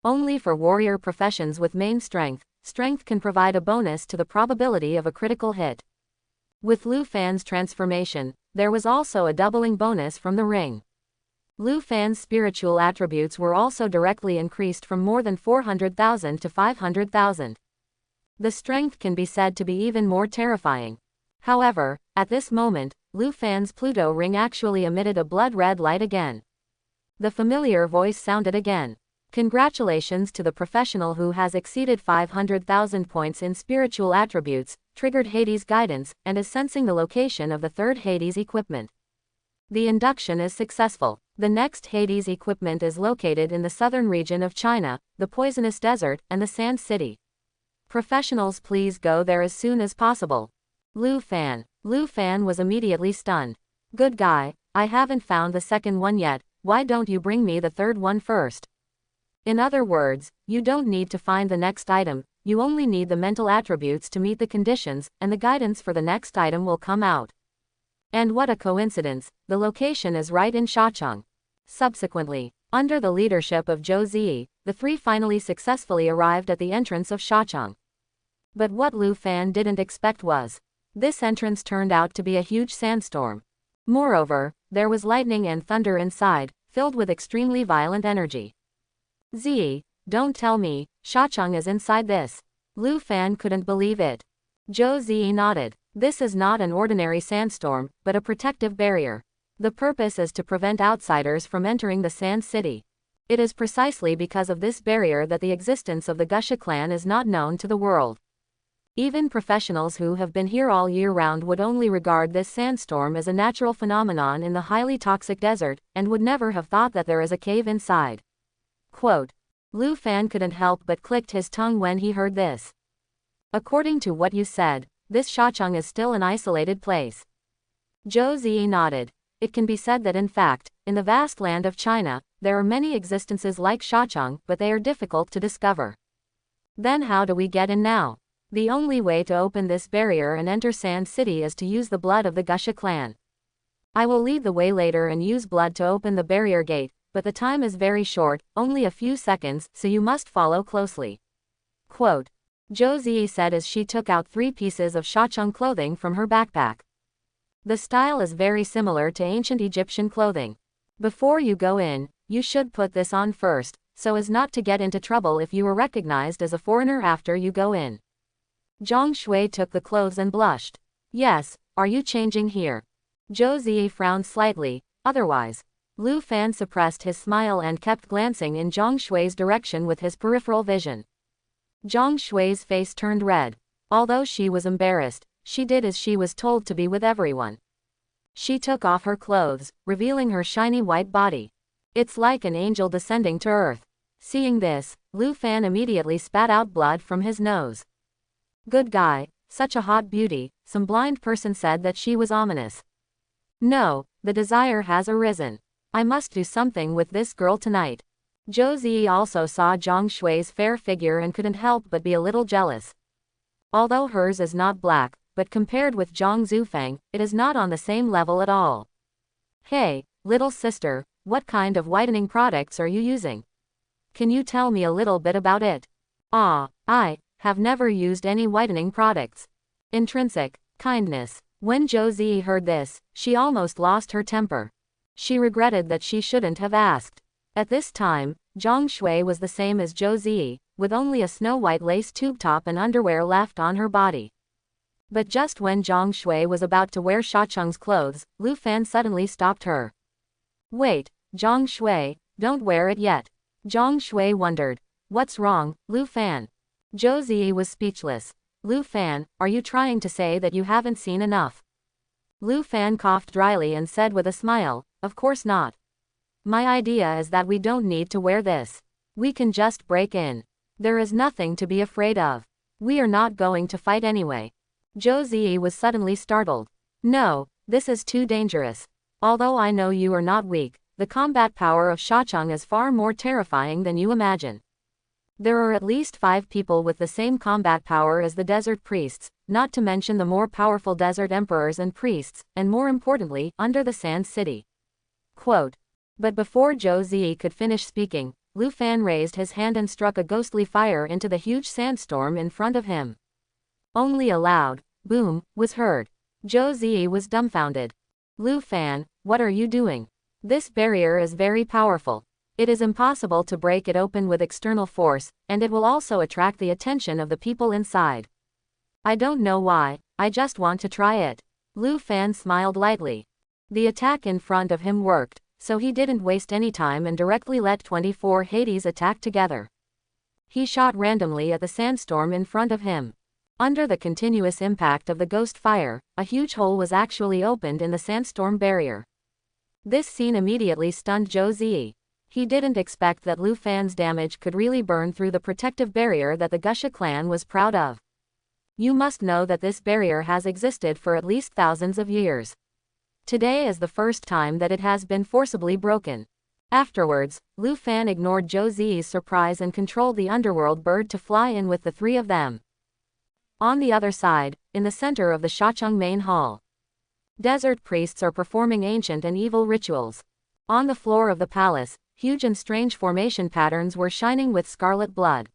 Only for warrior professions with main strength, strength can provide a bonus to the probability of a critical hit. With Lu Fan's transformation, there was also a doubling bonus from the ring. Lu Fan's spiritual attributes were also directly increased from more than 400,000 to 500,000. The strength can be said to be even more terrifying. However, at this moment, Lu Fan's Pluto ring actually emitted a blood-red light again. The familiar voice sounded again. Congratulations to the professional who has exceeded 500,000 points in spiritual attributes, triggered Hades guidance, and is sensing the location of the third Hades equipment. The induction is successful. The next Hades equipment is located in the southern region of China, the Poisonous Desert, and the Sand City. Professionals, please go there as soon as possible. Lu Fan. Lu Fan was immediately stunned. Good guy, I haven't found the second one yet, why don't you bring me the third one first? In other words, you don't need to find the next item, you only need the mental attributes to meet the conditions, and the guidance for the next item will come out. And what a coincidence, the location is right in Shacheng. Subsequently, under the leadership of Zhou Ziyi, the three finally successfully arrived at the entrance of Shacheng. But what Lu Fan didn't expect was, this entrance turned out to be a huge sandstorm. Moreover, there was lightning and thunder inside, filled with extremely violent energy. Ziyi, don't tell me, Shacheng is inside this. Lu Fan couldn't believe it. Zhou Ziyi nodded. This is not an ordinary sandstorm, but a protective barrier. The purpose is to prevent outsiders from entering the Sand City. It is precisely because of this barrier that the existence of the Gusha clan is not known to the world. Even professionals who have been here all year round would only regard this sandstorm as a natural phenomenon in the highly toxic desert, and would never have thought that there is a cave inside. Quote. Lu Fan couldn't help but clicked his tongue when he heard this. According to what you said, this Shacheng is still an isolated place. Zhou Ziyi nodded. It can be said that in fact, in the vast land of China, there are many existences like Shacheng, but they are difficult to discover. Then how do we get in now? The only way to open this barrier and enter Sand City is to use the blood of the Gusha clan. I will lead the way later and use blood to open the barrier gate, but the time is very short, only a few seconds, so you must follow closely. Quote. Zhou Ziyi said as she took out 3 pieces of Shacheng clothing from her backpack. The style is very similar to ancient Egyptian clothing. Before you go in, you should put this on first, so as not to get into trouble if you are recognized as a foreigner after you go in. Zhang Shui took the clothes and blushed. Yes, are you changing here? Zhou Ziyi frowned slightly, otherwise. Lu Fan suppressed his smile and kept glancing in Zhang Shui's direction with his peripheral vision. Zhang Shui's face turned red. Although she was embarrassed, she did as she was told to be with everyone. She took off her clothes, revealing her shiny white body. It's like an angel descending to earth. Seeing this, Lu Fan immediately spat out blood from his nose. Good guy, such a hot beauty, some blind person said that she was ominous. No, the desire has arisen. I must do something with this girl tonight. Zhou Ziyi also saw Zhang Shui's fair figure and couldn't help but be a little jealous. Although hers is not black, but compared with Zhang Zufang, it is not on the same level at all. Hey, little sister, what kind of whitening products are you using? Can you tell me a little bit about it? I have never used any whitening products. Intrinsic kindness. When Zhou Zi heard this, she almost lost her temper. She regretted that she shouldn't have asked. At this time, Zhang Shui was the same as Zhou Zi, with only a snow-white lace tube top and underwear left on her body. But just when Zhang Shui was about to wear Sha Cheng's clothes, Lu Fan suddenly stopped her. Wait, Zhang Shui, don't wear it yet. Zhang Shui wondered. What's wrong, Lu Fan? Zhou Zi was speechless. Lu Fan, are you trying to say that you haven't seen enough? Lu Fan coughed dryly and said with a smile, of course not. My idea is that we don't need to wear this. We can just break in. There is nothing to be afraid of. We are not going to fight anyway. Zhou Zi was suddenly startled. No, this is too dangerous. Although I know you are not weak, the combat power of Sha Cheng is far more terrifying than you imagine. There are at least 5 people with the same combat power as the desert priests, not to mention the more powerful desert emperors and priests, and more importantly, under the Sand City. Quote. But before Zhou Zi could finish speaking, Lu Fan raised his hand and struck a ghostly fire into the huge sandstorm in front of him. Only a loud boom was heard. Zhou Zi was dumbfounded. Lu Fan, what are you doing? This barrier is very powerful. It is impossible to break it open with external force, and it will also attract the attention of the people inside. I don't know why, I just want to try it. Lu Fan smiled lightly. The attack in front of him worked, so he didn't waste any time and directly let 24 Hades attack together. He shot randomly at the sandstorm in front of him. Under the continuous impact of the ghost fire, a huge hole was actually opened in the sandstorm barrier. This scene immediately stunned Zhou Zi. He didn't expect that Lu Fan's damage could really burn through the protective barrier that the Gusha clan was proud of. You must know that this barrier has existed for at least thousands of years. Today is the first time that it has been forcibly broken. Afterwards, Lu Fan ignored Zhou Zi's surprise and controlled the underworld bird to fly in with the 3 of them. On the other side, in the center of the Shacheng main hall, desert priests are performing ancient and evil rituals. On the floor of the palace, huge and strange formation patterns were shining with scarlet blood.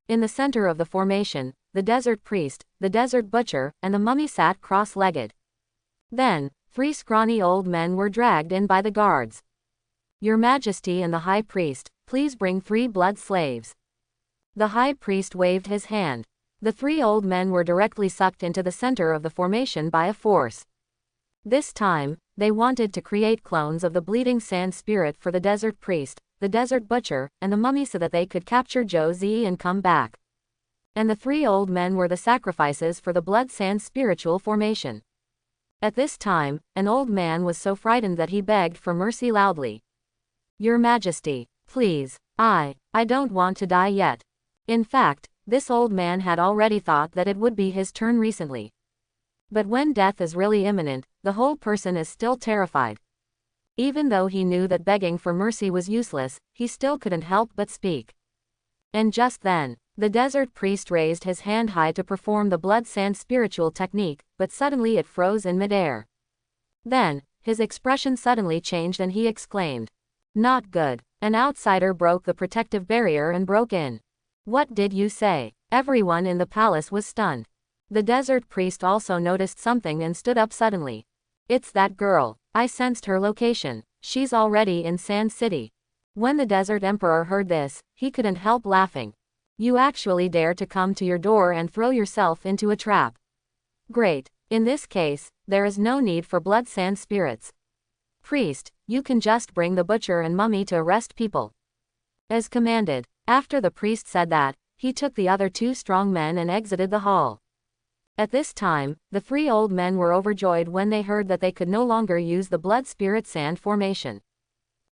In the center of the formation, the desert priest, the desert butcher, and the mummy sat cross-legged. Then, 3 scrawny old men were dragged in by the guards. Your Majesty and the High Priest, please bring 3 blood slaves. The High Priest waved his hand. The 3 old men were directly sucked into the center of the formation by a force. This time, they wanted to create clones of the bleeding sand spirit for the desert priest, the desert butcher, and the mummy so that they could capture Zhou Zi and come back. And the 3 old men were the sacrifices for the blood sand spiritual formation. At this time, an old man was so frightened that he begged for mercy loudly. Your Majesty, please, I don't want to die yet. In fact, this old man had already thought that it would be his turn recently. But when death is really imminent, the whole person is still terrified. Even though he knew that begging for mercy was useless, he still couldn't help but speak. And just then, the desert priest raised his hand high to perform the blood sand spiritual technique, but suddenly it froze in midair. Then, his expression suddenly changed and he exclaimed, "Not good." An outsider broke the protective barrier and broke in. What did you say? Everyone in the palace was stunned. The desert priest also noticed something and stood up suddenly. It's that girl. I sensed her location. She's already in Sand City. When the desert emperor heard this, he couldn't help laughing. You actually dare to come to your door and throw yourself into a trap. Great. In this case, there is no need for blood sand spirits. Priest, you can just bring the butcher and mummy to arrest people. As commanded. After the priest said that, he took the other 2 strong men and exited the hall. At this time, the 3 old men were overjoyed when they heard that they could no longer use the blood spirit sand formation.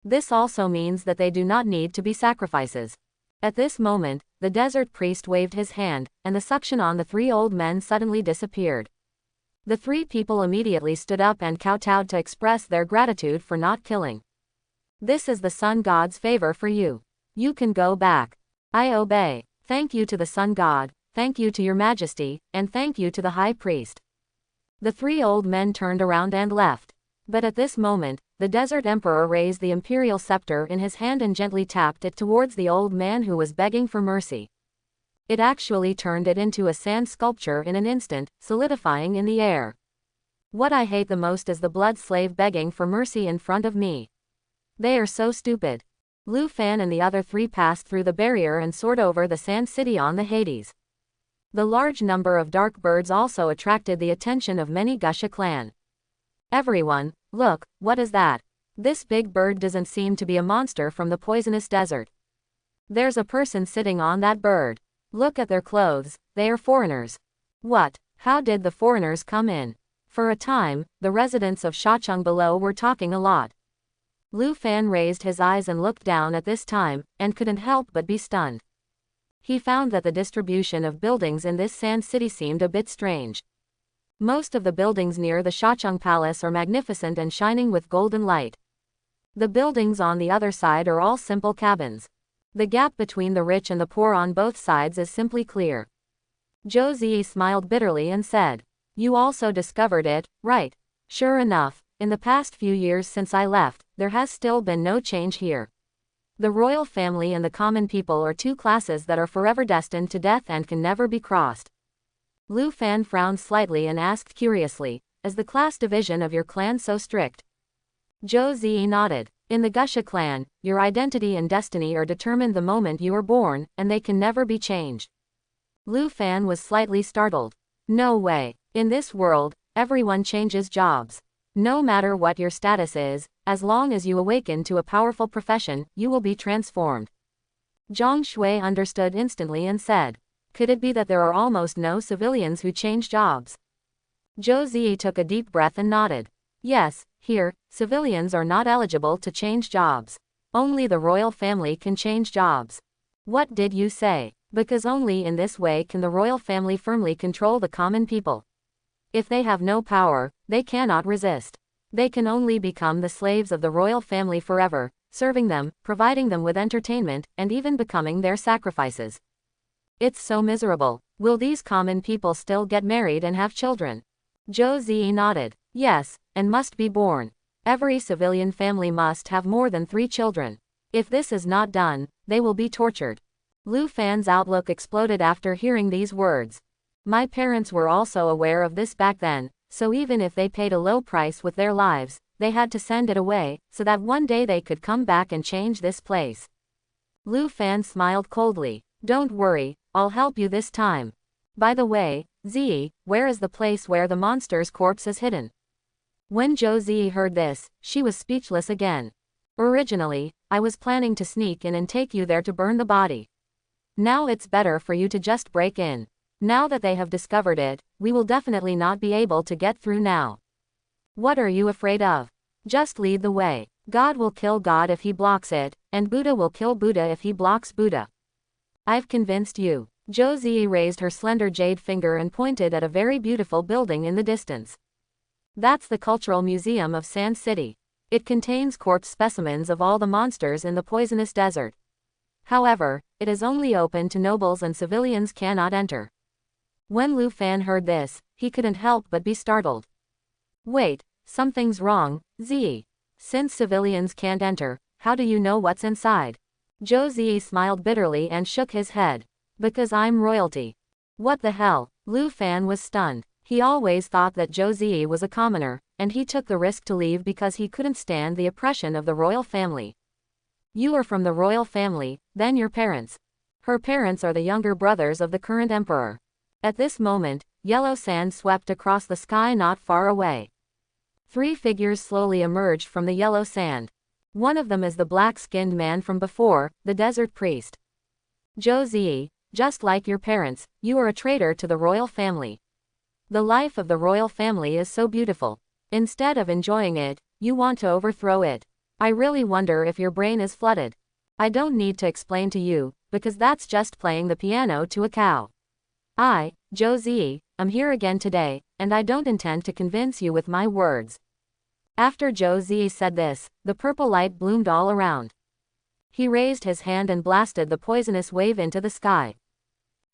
This also means that they do not need to be sacrifices. At this moment, the desert priest waved his hand, and the suction on the 3 old men suddenly disappeared. The 3 people immediately stood up and kowtowed to express their gratitude for not killing. This is the sun god's favor for you. You can go back. I obey. Thank you to the sun god. thank you to your majesty, and thank you to the high priest." The three old men turned around and left. But at this moment, the desert emperor raised the imperial scepter in his hand and gently tapped it towards the old man who was begging for mercy. It actually turned it into a sand sculpture in an instant, solidifying in the air. What I hate the most is the blood slave begging for mercy in front of me. They are so stupid. Lu Fan and the other three passed through the barrier and soared over the sand city on the Hades. The large number of dark birds also attracted the attention of many Gusha clan. "Everyone, look, what is that? This big bird doesn't seem to be a monster from the poisonous desert. There's a person sitting on that bird. Look at their clothes, they are foreigners. What? How did the foreigners come in?" For a time, the residents of Shacheng below were talking a lot. Lu Fan raised his eyes and looked down at this time, and couldn't help but be stunned. He found that the distribution of buildings in this sand city seemed a bit strange. Most of the buildings near the Shacheng Palace are magnificent and shining with golden light. The buildings on the other side are all simple cabins. The gap between the rich and the poor on both sides is simply clear. Zhou Ziyi smiled bitterly and said, "You also discovered it, right? Sure enough, in the past few years since I left, there has still been no change here. The royal family and the common people are two classes that are forever destined to death and can never be crossed." Lu Fan frowned slightly and asked curiously, "Is the class division of your clan so strict?" Zhou Ziyi nodded. "In the Gusha clan, your identity and destiny are determined the moment you are born, and they can never be changed." Lu Fan was slightly startled. "No way. In this world, everyone changes jobs. No matter what your status is, as long as you awaken to a powerful profession, you will be transformed." Zhang Shui understood instantly and said, "Could it be that there are almost no civilians who change jobs?" Zhou Ziyi took a deep breath and nodded. "Yes, here, civilians are not eligible to change jobs. Only the royal family can change jobs." "What did you say?" "Because only in this way can the royal family firmly control the common people. If they have no power, they cannot resist. They can only become the slaves of the royal family forever, serving them, providing them with entertainment, and even becoming their sacrifices. It's so miserable. Will these common people still get married and have children?" Zhou Ziyi nodded. "Yes, and must be born. Every civilian family must have more than 3 children. If this is not done, they will be tortured." Lu Fan's outlook exploded after hearing these words. "My parents were also aware of this back then, so even if they paid a low price with their lives, they had to send it away, so that one day they could come back and change this place." Lu Fan smiled coldly. "Don't worry, I'll help you this time. By the way, Ziyi, where is the place where the monster's corpse is hidden?" When Zhou Ziyi heard this, she was speechless again. "Originally, I was planning to sneak in and take you there to burn the body. Now it's better for you to just break in. Now that they have discovered it, we will definitely not be able to get through now. What are you afraid of? Just lead the way. God will kill God if he blocks it, and Buddha will kill Buddha if he blocks Buddha. I've convinced you." Zhou Ziyi raised her slender jade finger and pointed at a very beautiful building in the distance. "That's the Cultural Museum of Sand City. It contains corpse specimens of all the monsters in the poisonous desert. However, it is only open to nobles and civilians cannot enter." When Lu Fan heard this, he couldn't help but be startled. "Wait, something's wrong, Ziyi. Since civilians can't enter, how do you know what's inside?" Zhou Ziyi smiled bitterly and shook his head. "Because I'm royalty." "What the hell?" Lu Fan was stunned. He always thought that Zhou Ziyi was a commoner, and he took the risk to leave because he couldn't stand the oppression of the royal family. "You are from the royal family, then your parents." Her parents are the younger brothers of the current emperor. At this moment, yellow sand swept across the sky not far away. 3 figures slowly emerged from the yellow sand. One of them is the black-skinned man from before, the desert priest. "Zhou Ziyi, just like your parents, you are a traitor to the royal family. The life of the royal family is so beautiful. Instead of enjoying it, you want to overthrow it. I really wonder if your brain is flooded. I don't need to explain to you, because that's just playing the piano to a cow. I, Zhou Ziyi, am here again today, and I don't intend to convince you with my words." After Zhou Ziyi said this, the purple light bloomed all around. He raised his hand and blasted the poisonous wave into the sky.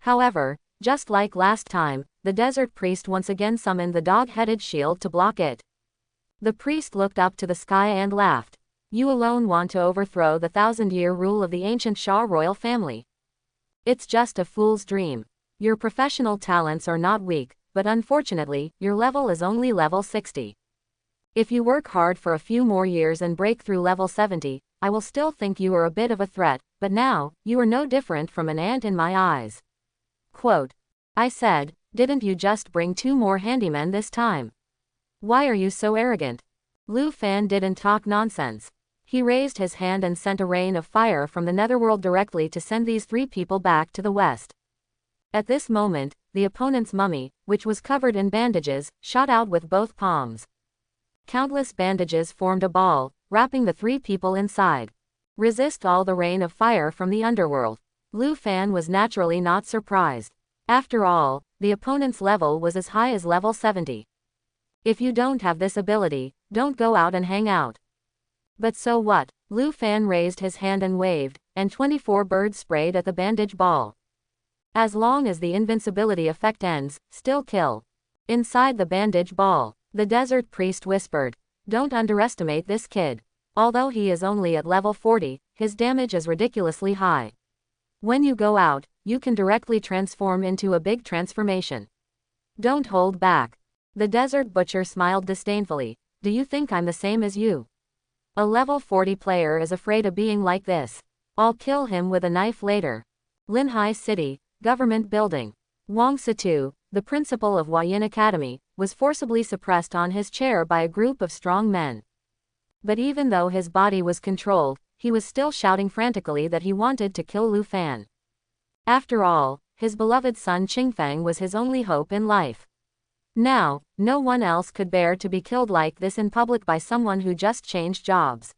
However, Just like last time, the desert priest once again summoned the dog-headed shield to block it. The priest looked up to the sky and laughed. You alone want to overthrow the 1,000-year rule of the ancient Sha royal family. It's just a fool's dream. Your professional talents are not weak, but unfortunately, your level is only level 60. If you work hard for a few more years and break through level 70, I will still think you are a bit of a threat, but now, you are no different from an ant in my eyes. Quote. I said, didn't you just bring 2 more handymen this time? Why are you so arrogant? Lu Fan didn't talk nonsense. He raised his hand and sent a rain of fire from the Netherworld directly to send these 3 people back to the west. At this moment, the opponent's mummy, which was covered in bandages, shot out with both palms. Countless bandages formed a ball, wrapping the 3 people inside. Resist all the rain of fire from the underworld. Lu Fan was naturally not surprised. After all, the opponent's level was as high as level 70. If you don't have this ability, don't go out and hang out. But so what? Lu Fan raised his hand and waved, and 24 birds sprayed at the bandage ball. As long as the invincibility effect ends, still kill. Inside the bandage ball, the desert priest whispered, don't underestimate this kid. Although he is only at level 40, his damage is ridiculously high. When you go out, you can directly transform into a big transformation. Don't hold back. The desert butcher smiled disdainfully. Do you think I'm the same as you? A level 40 player is afraid of being like this. I'll kill him with a knife later. Linhai City, Government Building. Wang Situ, the principal of Huayin Academy, was forcibly suppressed on his chair by a group of strong men. But even though his body was controlled, he was still shouting frantically that he wanted to kill Lu Fan. After all, his beloved son Qingfeng was his only hope in life. Now, no one else could bear to be killed like this in public by someone who just changed jobs.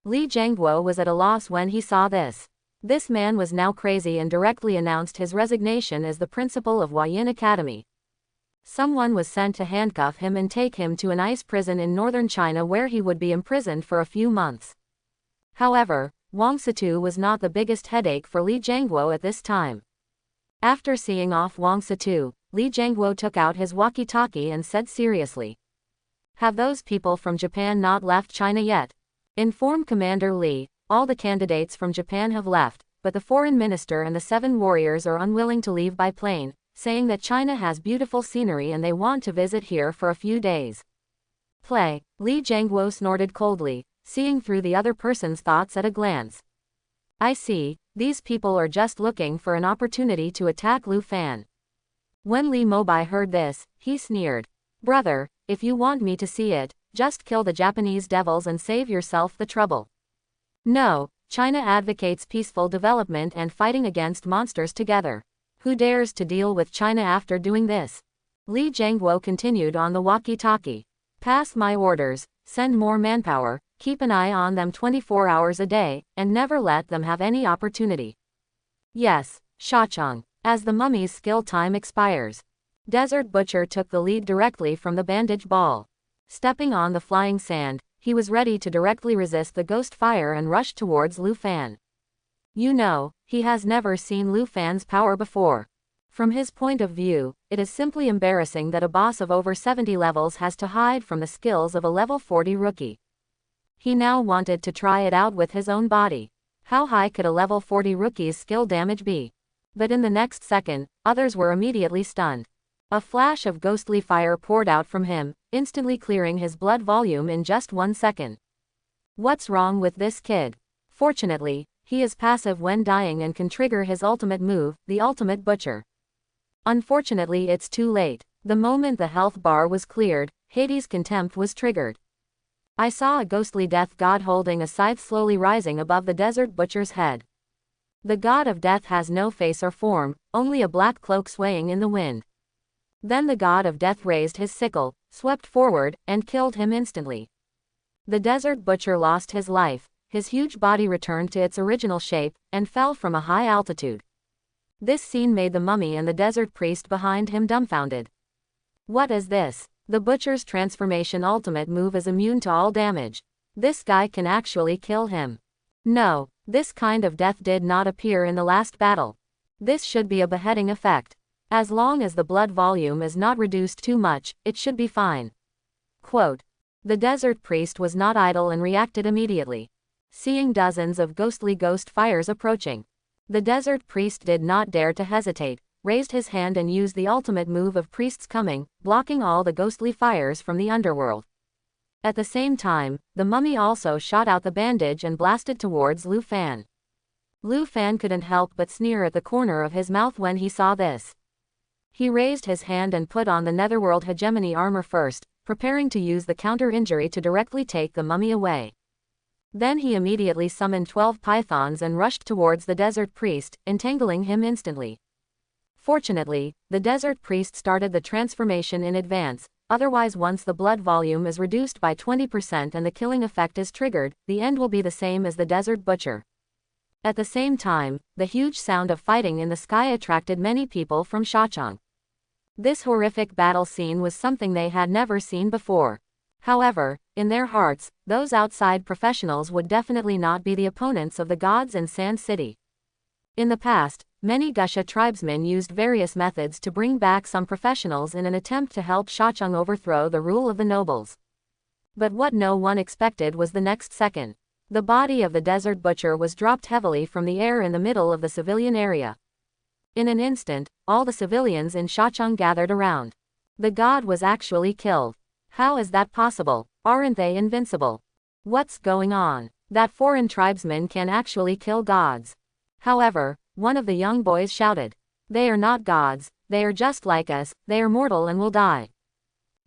Li Jiangguo was at a loss when he saw this. This man was now crazy and directly announced his resignation as the principal of Huayin Academy. Someone was sent to handcuff him and take him to an ice prison in northern China where he would be imprisoned for a few months. However, Wang Situ was not the biggest headache for Li Jiangguo at this time. After seeing off Wang Situ, Li Jiangguo took out his walkie-talkie and said seriously, have those people from Japan not left China yet? Inform Commander Li, all the candidates from Japan have left, but the foreign minister and the 7 warriors are unwilling to leave by plane, saying that China has beautiful scenery and they want to visit here for a few days. Play. Li Jiangguo snorted coldly, seeing through the other person's thoughts at a glance. I see, these people are just looking for an opportunity to attack Lu Fan. When Li Mobai heard this, he sneered. Brother, if you want me to see it, just kill the Japanese devils and save yourself the trouble. No, China advocates peaceful development and fighting against monsters together. Who dares to deal with China after doing this? Li Jiangguo continued on the walkie-talkie. Pass my orders, send more manpower, keep an eye on them 24 hours a day, and never let them have any opportunity. Yes, Shacheng. As the mummy's skill time expires. Desert Butcher took the lead directly from the bandage ball. Stepping on the flying sand, he was ready to directly resist the ghost fire and rush towards Lu Fan. You know, he has never seen Lu Fan's power before. From his point of view, it is simply embarrassing that a boss of over 70 levels has to hide from the skills of a level 40 rookie. He now wanted to try it out with his own body. How high could a level 40 rookie's skill damage be? But in the next second, others were immediately stunned. A flash of ghostly fire poured out from him, instantly clearing his blood volume in just 1 second. What's wrong with this kid? Fortunately, he is passive when dying and can trigger his ultimate move, the Ultimate Butcher. Unfortunately, it's too late. The moment the health bar was cleared, Hades' contempt was triggered. I saw a ghostly death god holding a scythe slowly rising above the Desert Butcher's head. The god of death has no face or form, only a black cloak swaying in the wind. Then the god of death raised his sickle, swept forward, and killed him instantly. The Desert Butcher lost his life, his huge body returned to its original shape, and fell from a high altitude. This scene made the mummy and the desert priest behind him dumbfounded. What is this? The Butcher's transformation ultimate move is immune to all damage. This guy can actually kill him. No, this kind of death did not appear in the last battle. This should be a beheading effect. As long as the blood volume is not reduced too much, it should be fine. Quote. The desert priest was not idle and reacted immediately. Seeing dozens of ghostly ghost fires approaching, the desert priest did not dare to hesitate, raised his hand and used the ultimate move of priests coming, blocking all the ghostly fires from the underworld. At the same time, the mummy also shot out the bandage and blasted towards Lu Fan. Lu Fan couldn't help but sneer at the corner of his mouth when he saw this. He raised his hand and put on the Netherworld hegemony armor first, preparing to use the counter-injury to directly take the mummy away. Then he immediately summoned 12 pythons and rushed towards the desert priest, entangling him instantly. Fortunately, the desert priest started the transformation in advance, otherwise once the blood volume is reduced by 20% and the killing effect is triggered, the end will be the same as the desert butcher. At the same time, the huge sound of fighting in the sky attracted many people from Shachang. This horrific battle scene was something they had never seen before. However, in their hearts, those outside professionals would definitely not be the opponents of the gods in Sand City. In the past, many Gusha tribesmen used various methods to bring back some professionals in an attempt to help Shachang overthrow the rule of the nobles. But what no one expected was the next second. The body of the desert butcher was dropped heavily from the air in the middle of the civilian area. In an instant, all the civilians in Shachang gathered around. The god was actually killed. How is that possible? Aren't they invincible? What's going on? That foreign tribesmen can actually kill gods. However, one of the young boys shouted. They are not gods, they are just like us, they are mortal and will die.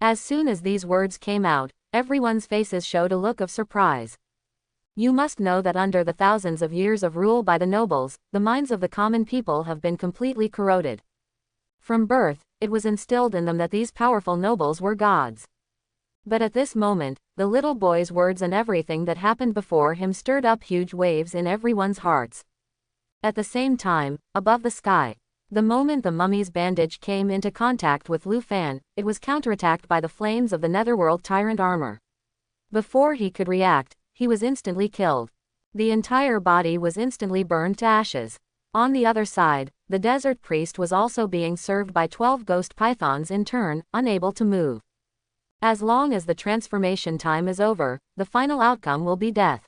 As soon as these words came out, everyone's faces showed a look of surprise. You must know that under the thousands of years of rule by the nobles, the minds of the common people have been completely corroded. From birth, it was instilled in them that these powerful nobles were gods. But at this moment, the little boy's words and everything that happened before him stirred up huge waves in everyone's hearts. At the same time, above the sky, the moment the mummy's bandage came into contact with Lu Fan, it was counterattacked by the flames of the Netherworld tyrant armor. Before he could react, he was instantly killed. The entire body was instantly burned to ashes. On the other side, the desert priest was also being served by 12 ghost pythons in turn, unable to move. As long as the transformation time is over, the final outcome will be death.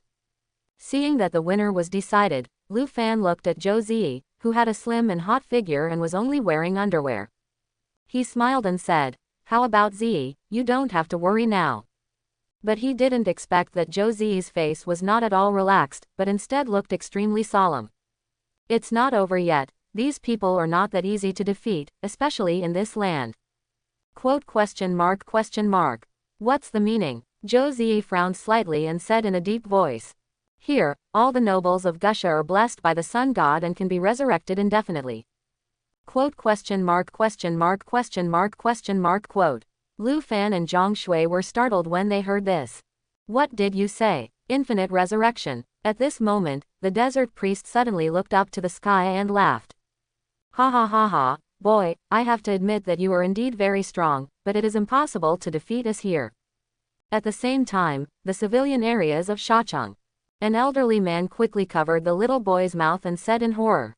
Seeing that the winner was decided, Lu Fan looked at Zhou Ziyi, who had a slim and hot figure and was only wearing underwear. He smiled and said, "How about Ziyi, you don't have to worry now." But he didn't expect that Zhou Ziyi's face was not at all relaxed, but instead looked extremely solemn. It's not over yet, these people are not that easy to defeat, especially in this land. Quote question mark. What's the meaning? Zhou Ziyi frowned slightly and said in a deep voice. Here, all the nobles of Gusha are blessed by the sun god and can be resurrected indefinitely. Quote question mark. Quote. Lu Fan and Zhang Shui were startled when they heard this. What did you say? Infinite resurrection. At this moment, the desert priest suddenly looked up to the sky and laughed. Ha ha ha ha, boy, I have to admit that you are indeed very strong, but it is impossible to defeat us here. At the same time, the civilian areas of Shachang. An elderly man quickly covered the little boy's mouth and said in horror.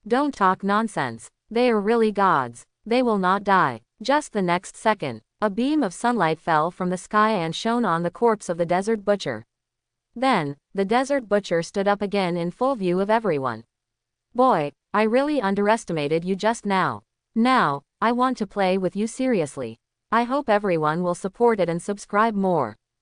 Don't talk nonsense. They are really gods. They will not die. Just the next second, a beam of sunlight fell from the sky and shone on the corpse of the desert butcher. Then, the desert butcher stood up again in full view of everyone. Boy, I really underestimated you just now. Now, I want to play with you seriously. I hope everyone will support it and subscribe more.